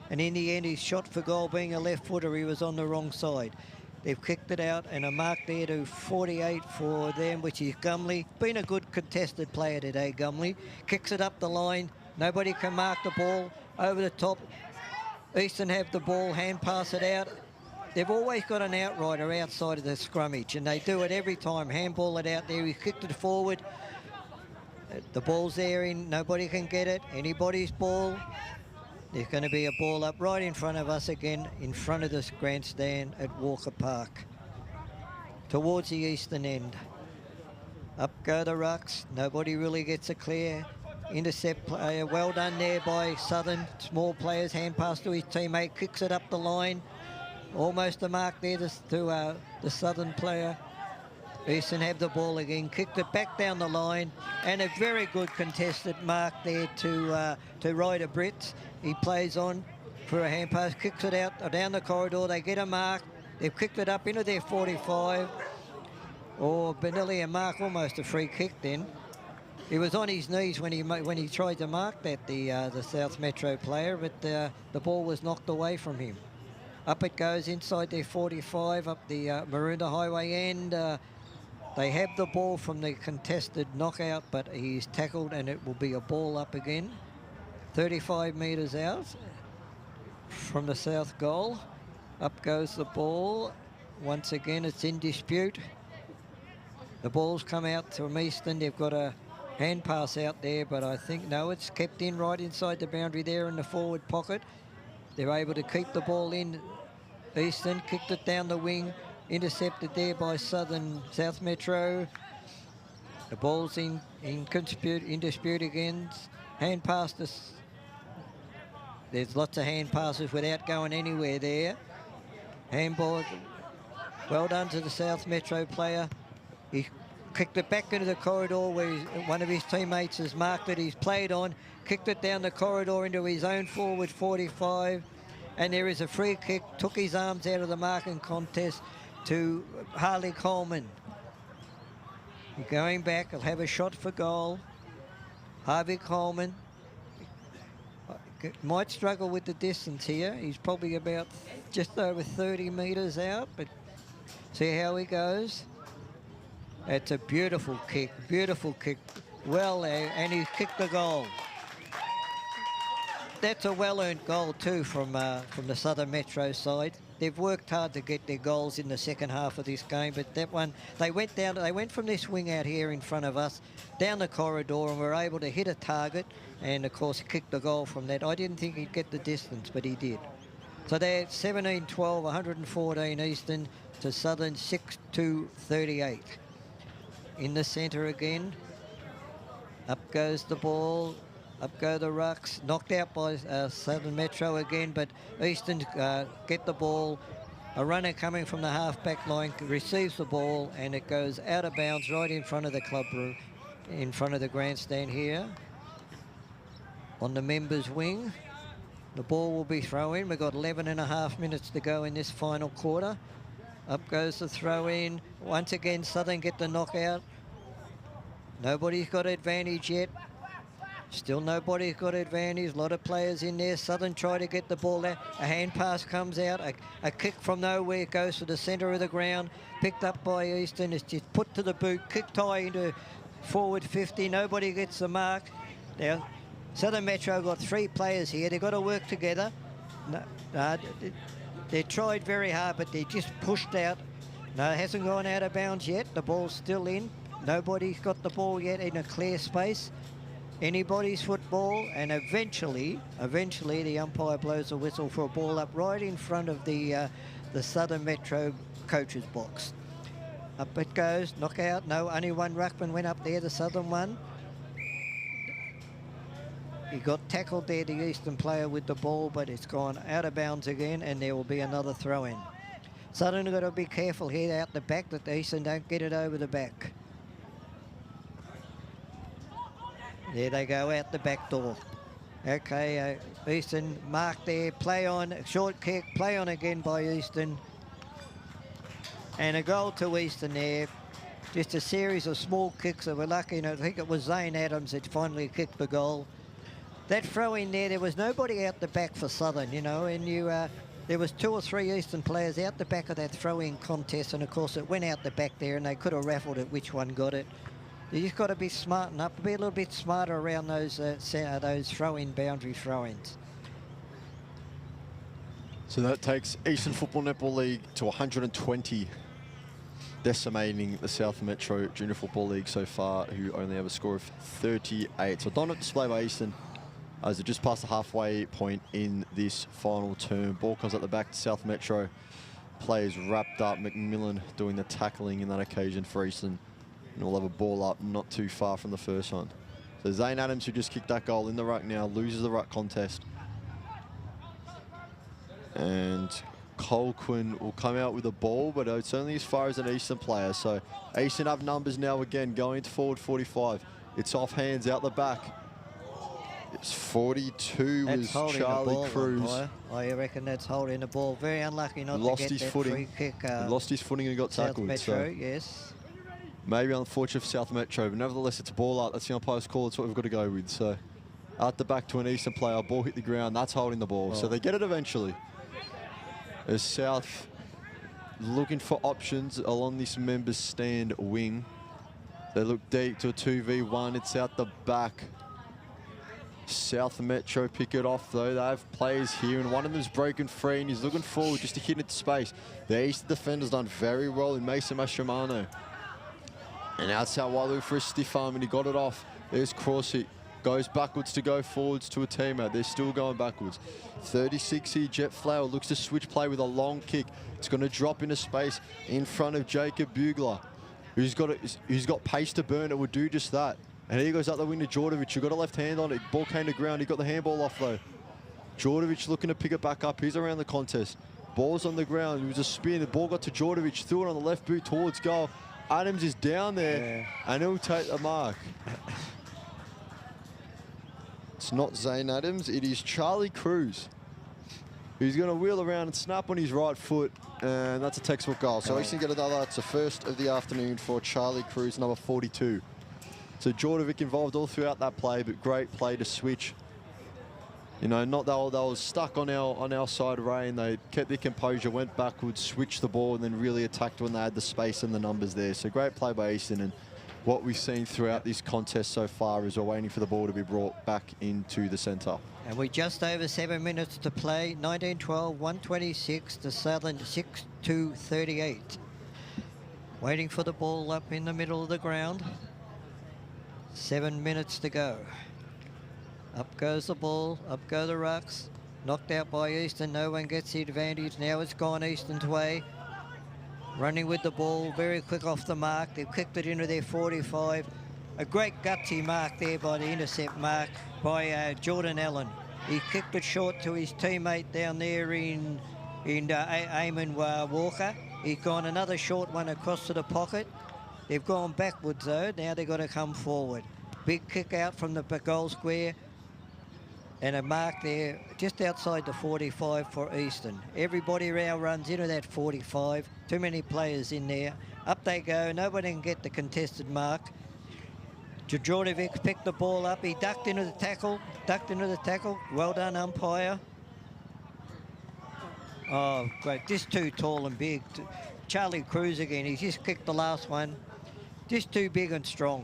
And in the end, his shot for goal, being a left footer, he was on the wrong side. They've kicked it out, and a mark there to 48 for them, which is Gumley. Been a good contested player today, Gumley. Kicks it up the line. Nobody can mark the ball. Over the top. Eastern have the ball, hand pass it out. They've always got an outrider outside of the scrummage, and they do it every time. Handball it out there. He kicked it forward. The ball's there in. Nobody can get it. Anybody's ball. There's going to be a ball up right in front of us again, in front of this grandstand at Walker Park, towards the eastern end. Up go the rucks. Nobody really gets a clear. Intercept player. Well done there by Southern. Small players. Hand pass to his teammate. Kicks it up the line. Almost a mark there to the Southern player. Eastern have the ball again. Kicked it back down the line. And a very good contested mark there to Ryder Brits. He plays on for a hand pass. Kicks it out down the corridor. They get a mark. They've kicked it up into their 45. Oh, Benelli a mark. Almost a free kick then. He was on his knees when he tried to mark that, the South Metro player, but the ball was knocked away from him. Up it goes inside their 45, up the Maroondah Highway end. They have the ball from the contested knockout, but he's tackled and it will be a ball up again. 35 metres out from the south goal. Up goes the ball. Once again, it's in dispute. The ball's come out from Eastern. They've got a hand pass out there, but I think, no, it's kept in right inside the boundary there in the forward pocket. They're able to keep the ball in. Eastern kicked it down the wing, intercepted there by South Metro. The ball's in dispute again. Hand pass to... There's lots of hand passes without going anywhere there. Handball. Well done to the South Metro player. He kicked it back into the corridor where one of his teammates has marked it. He's played on, kicked it down the corridor into his own forward 45. And there is a free kick. Took his arms out of the marking contest to Harley Coleman. Going back, he'll have a shot for goal. Harvey Coleman might struggle with the distance here. He's probably about just over 30 metres out, but see how he goes. It's a beautiful kick, well there, and he's kicked the goal. That's a well-earned goal too from the Southern Metro side. They've worked hard to get their goals in the second half of this game, but that one, they went from this wing out here in front of us, down the corridor, and were able to hit a target, and of course kicked the goal from that. I didn't think he'd get the distance, but he did. So they're 17-12, 114 Eastern to Southern 6-2-38. In the centre again. Up goes the ball. Up go the rucks. Knocked out by Southern Metro again, but Eastern get the ball. A runner coming from the half-back line receives the ball, and it goes out of bounds right in front of the club room, in front of the grandstand here. On the members' wing. The ball will be throw in. We've got 11.5 minutes to go in this final quarter. Up goes the throw in. Once again, Southern get the knockout. Nobody's got advantage yet. Still nobody's got advantage. A lot of players in there. Southern try to get the ball out. A hand pass comes out. A kick from nowhere goes to the centre of the ground. Picked up by Eastern. It's just put to the boot. Kick tie into forward 50. Nobody gets the mark. Now, Southern Metro got 3 players here. They've got to work together. They tried very hard, but they just pushed out. No, it hasn't gone out of bounds yet. The ball's still in. Nobody's got the ball yet in a clear space. Anybody's football, and eventually the umpire blows a whistle for a ball up right in front of the Southern Metro coach's box. Up it goes, knockout. No, only one ruckman went up there, the Southern one. He got tackled there, the Eastern player with the ball, but it's gone out of bounds again, and there will be another throw-in. Southern have got to be careful here out the back that the Eastern don't get it over the back. There they go out the back door. Okay, Eastern mark there, play on, short kick, play on again by Eastern. And a goal to Eastern there. Just a series of small kicks that were lucky, and I think it was Zane Adams that finally kicked the goal. That throw in there was nobody out the back for Southern, you know, and there was 2 or 3 Eastern players out the back of that throw-in contest, and of course it went out the back there, and they could have raffled it which one got it. You just got to be smart enough, be a little bit smarter around those throw-in boundary throw-ins. So that takes Eastern Football Netball League to 120, decimating the South Metro Junior Football League so far, who only have a score of 38. So dominant display by Eastern as it just passed the halfway point in this final term. Ball comes at the back to South Metro. Players wrapped up. McMillan doing the tackling in that occasion for Eastern. And we'll have a ball up not too far from the first one. So Zane Adams, who just kicked that goal in the ruck now, loses the ruck contest. And Colquhoun will come out with the ball, but it's only as far as an Eastern player. So Eastern have numbers now again, going to forward 45. It's off hands out the back. It's 42 was Charlie Cruz. I reckon that's holding the ball. Very unlucky not lost to get his that footing. free kick. He lost his footing and got South tackled. Metro, so yes. maybe unfortunate for South Metro, but nevertheless it's a ball out. That's the umpire's call. That's what we've got to go with. So out the back to an Eastern player. Ball hit the ground. That's holding the ball. So they get it eventually. As South looking for options along this members stand wing. They look deep to a 2v1. It's out the back. South Metro pick it off though. They have players here and one of them's broken free and he's looking forward just to hit into space. The Eastern defender's done very well in Mason Mastramano. And outside Walu for a stiff arm and he got it off. There's Crossy. Goes backwards to go forwards to a teammate. They're still going backwards. 36 here, Jet Flower looks to switch play with a long kick. It's going to drop into space in front of Jacob Bugler, who's got pace to burn. It would do just that. And here goes up the wing to Jordovic, who got a left hand on it. Ball came to ground. He got the handball off though. Jordovic looking to pick it back up. He's around the contest. Ball's on the ground. It was a spin. The ball got to Jordovic. Threw it on the left boot towards goal. Adams is down there and he'll take the mark. It's not Zane Adams, it is Charlie Cruz, who's going to wheel around and snap on his right foot, and that's a textbook goal. So Eastern get another. It's the first of the afternoon for Charlie Cruz, number 42. So Jordovic involved all throughout that play, but great play to switch. You know, not that they were stuck on our side, Ray, and they kept their composure, went backwards, switched the ball, and then really attacked when they had the space and the numbers there. So great play by Eastern, and what we've seen throughout this contest so far is we're waiting for the ball to be brought back into the centre. And we're just over 7 minutes to play. 19-12, 126 to Southern, 6-2-38. Waiting for the ball up in the middle of the ground. 7 minutes to go. Up goes the ball, up go the rucks. Knocked out by Eastern, no one gets the advantage. Now it's gone Eastern's way. Running with the ball, very quick off the mark. They've kicked it into their 45. A great gutsy mark there by the intercept mark by Jordan Allen. He kicked it short to his teammate down there in Eamon Walker. He's gone another short one across to the pocket. They've gone backwards though. Now they've got to come forward. Big kick out from the goal square. And a mark there just outside the 45 for Eastern. Everybody now runs into that 45. Too many players in there. Up they go. Nobody can get the contested mark. Jordovic picked the ball up. He ducked into the tackle. Well done, umpire. Oh, great. Just too tall and big. Charlie Cruz again. He just kicked the last one. Just too big and strong.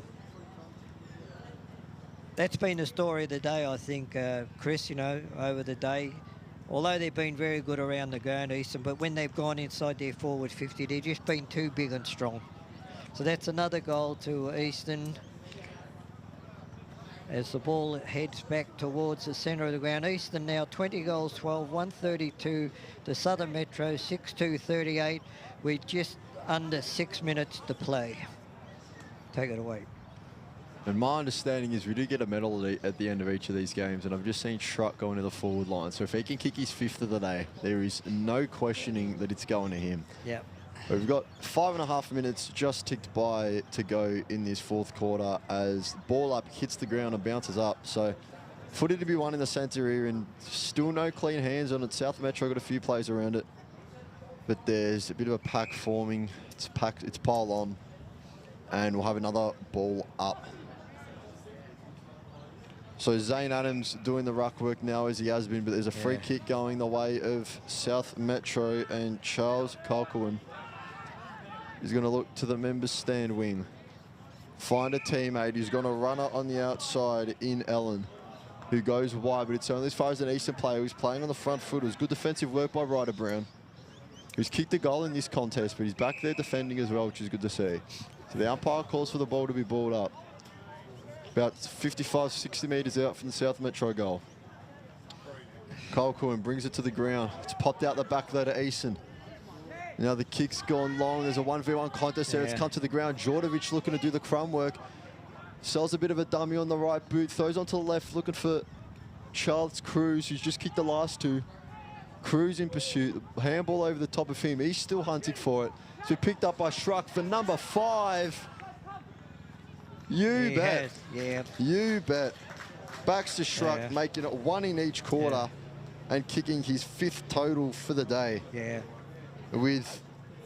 That's been the story of the day, I think, Chris, you know, over the day. Although they've been very good around the ground, Eastern, but when they've gone inside their forward 50, they've just been too big and strong. So that's another goal to Eastern as the ball heads back towards the centre of the ground. Eastern now 20 goals, 12, 132 to Southern Metro, 6-2-38, with just under 6 minutes to play. Take it away. And my understanding is we do get a medal at the end of each of these games, and I've just seen Schruck going to the forward line. So if he can kick his 5th of the day, there is no questioning that it's going to him. Yeah. We've got 5.5 minutes just ticked by to go in this 4th quarter as the ball up hits the ground and bounces up. So footy to be won in the centre here, and still no clean hands on it. South Metro got a few plays around it, but there's a bit of a pack forming. It's piled on, and we'll have another ball up. So Zane Adams doing the ruck work now as he has been, but there's a free kick going the way of South Metro, and Charles Colquhoun is going to look to the members stand wing. Find a teammate who's going to run it on the outside in Ellen, who goes wide, but it's only as far as an Eastern player who's playing on the front foot. It was good defensive work by Ryder Brown, who's kicked a goal in this contest, but he's back there defending as well, which is good to see. So the umpire calls for the ball to be balled up. About 55, 60 metres out from the South Metro goal. Colquhoun brings it to the ground. It's popped out the back there to Easton. Now the kick's gone long. There's a 1v1 contest there. It's come to the ground. Jordovic looking to do the crumb work. Sells a bit of a dummy on the right boot. Throws onto the left looking for Charles Cruz, who's just kicked the last 2. Cruz in pursuit. Handball over the top of him. He's still hunting for it. So picked up by Schruck for number 5. You bet. You bet. Baxter Schruck making it 1 in each quarter and kicking his 5th total for the day. Yeah. With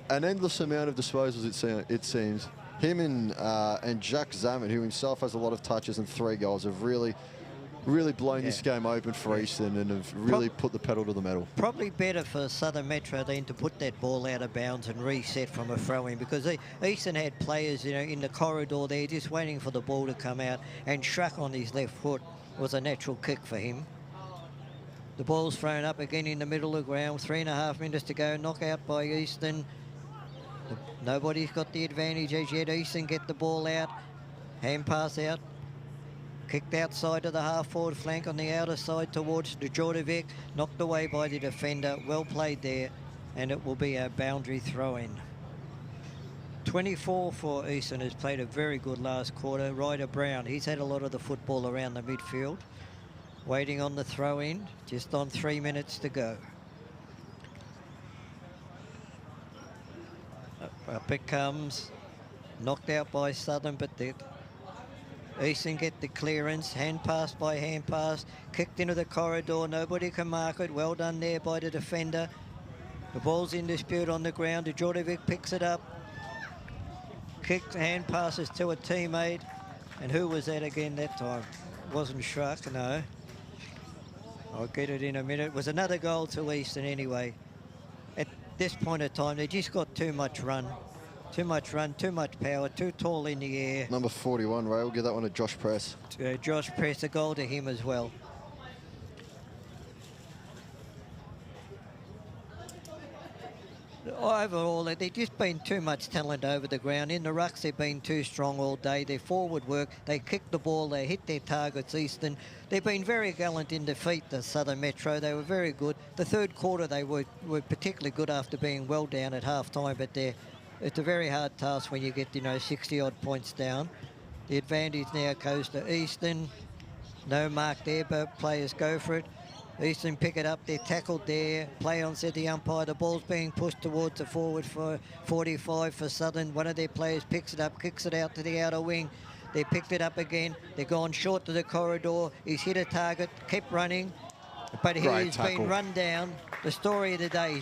an endless amount of disposals, it seems. Him and Jack Zammit, who himself has a lot of touches and 3 goals, have really blown this game open for Eastern and have really put the pedal to the metal. Probably better for Southern Metro than to put that ball out of bounds and reset from a throw-in, because Eastern had players, you know, in the corridor there just waiting for the ball to come out, and Schruck on his left foot was a natural kick for him. The ball's thrown up again in the middle of the ground. 3.5 minutes to go. Knockout by Eastern. Nobody's got the advantage as yet. Eastern get the ball out. Hand pass out. Kicked outside to the half-forward flank on the outer side towards Djordjevic. Knocked away by the defender. Well played there. And it will be a boundary throw-in. 24 for Eastern has played a very good last quarter. Ryder Brown, he's had a lot of the football around the midfield. Waiting on the throw-in, just on 3 minutes to go. Up it comes. Knocked out by Southern, but Eastern get the clearance. Hand pass by hand pass. Kicked into the corridor. Nobody can mark it. Well done there by the defender. The ball's in dispute on the ground. Djordjevic picks it up. Kicked, hand passes to a teammate. And who was that again that time? Wasn't Schruck, no. I'll get it in a minute. It was another goal to Eastern anyway. At this point of time, they just got too much run. Too much run, too much power, too tall in the air. Number 41, Ray, we'll give that one to Josh Press. Josh Press, a goal to him as well. Overall, they've just been too much talent over the ground. In the rucks, they've been too strong all day. Their forward work, they kick the ball, they hit their targets, Eastern. They've been very gallant in defeat, the Southern Metro. They were very good. The 3rd quarter, they were particularly good after being well down at half-time, but it's a very hard task when you get, 60-odd points down. The advantage now goes to Eastern. No mark there, but players go for it. Eastern pick it up, they're tackled there. Play on, said the umpire. The ball's being pushed towards the forward for 45 for Southern. One of their players picks it up, kicks it out to the outer wing. They picked it up again. They're gone short to the corridor. He's hit a target, kept running, but he's been run down. The story of the day,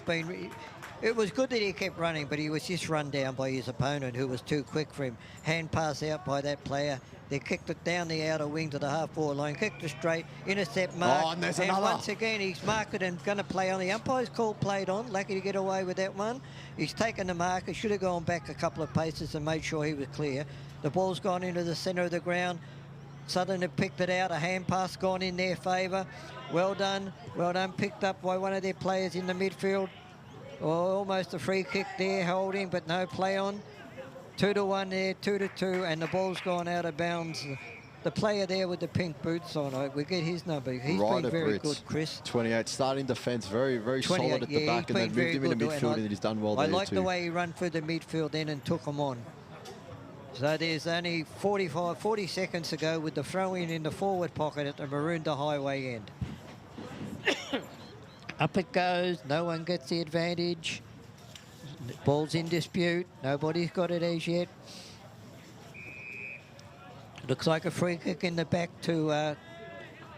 it was good that he kept running, but he was just run down by his opponent, who was too quick for him. Hand pass out by that player. They kicked it down the outer wing to the half-forward line, kicked it straight, intercept mark. Oh, and there's and another. Once again, he's marked it and going to play on. The umpire's called played on. Lucky to get away with that one. He's taken the marker. Should have gone back a couple of paces and made sure he was clear. The ball's gone into the centre of the ground. Southern have picked it out. A hand pass gone in their favour. Well done. Well done. Picked up by one of their players in the midfield. Oh, almost a free kick there, holding, but no play on. 2-1 there, 2-2, and the ball's gone out of bounds. The player there with the pink boots on, we get his number. He's been very good, Chris. 28, starting defence, very, very solid at the back, and then moved him into midfield, and he's done well there too. I like the way he ran through the midfield then and took him on. So there's only 40 seconds to go with the throw-in in the forward pocket at the Maroondah Highway end. Up it goes. No one gets the advantage. The ball's in dispute. Nobody's got it as yet. Looks like a free kick in the back to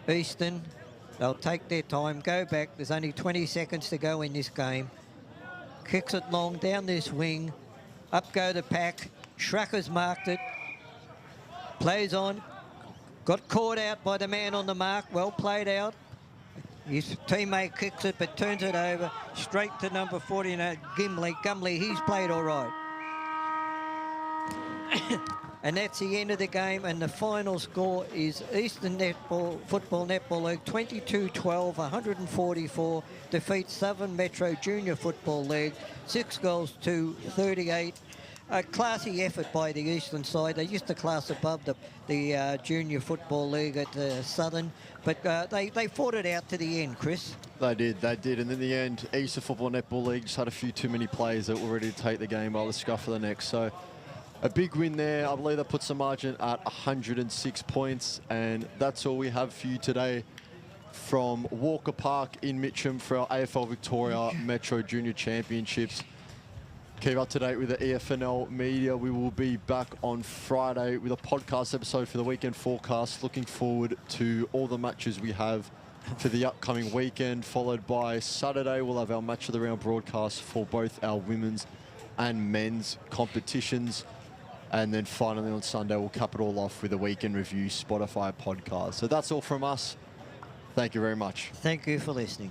Eastern. They'll take their time, go back. There's only 20 seconds to go in this game. Kicks it long down this wing. Up go the pack. Schracher's marked it. Plays on. Got caught out by the man on the mark. Well played out. His teammate kicks it but turns it over straight to number 49, Gumley. He's played all right. And that's the end of the game, and the final score is Eastern Football Netball League 22-12, 144, defeats Southern Metro Junior Football League 6 goals to 38. A classy effort by the Eastern side. They used to class above the Junior Football League at Southern, but they fought it out to the end, Chris. They did. And in the end, Eastern Football Netball League just had a few too many players that were ready to take the game by the scruff of the neck. So a big win there. I believe that puts the margin at 106 points, and that's all we have for you today from Walker Park in Mitcham for our AFL Victoria Metro Junior Championships. Keep up to date with the EFNL Media. We will be back on Friday with a podcast episode for the weekend forecast. Looking forward to all the matches we have for the upcoming weekend, followed by Saturday. We'll have our Match of the Round broadcast for both our women's and men's competitions. And then finally on Sunday, we'll cap it all off with a weekend review Spotify podcast. So that's all from us. Thank you very much. Thank you for listening.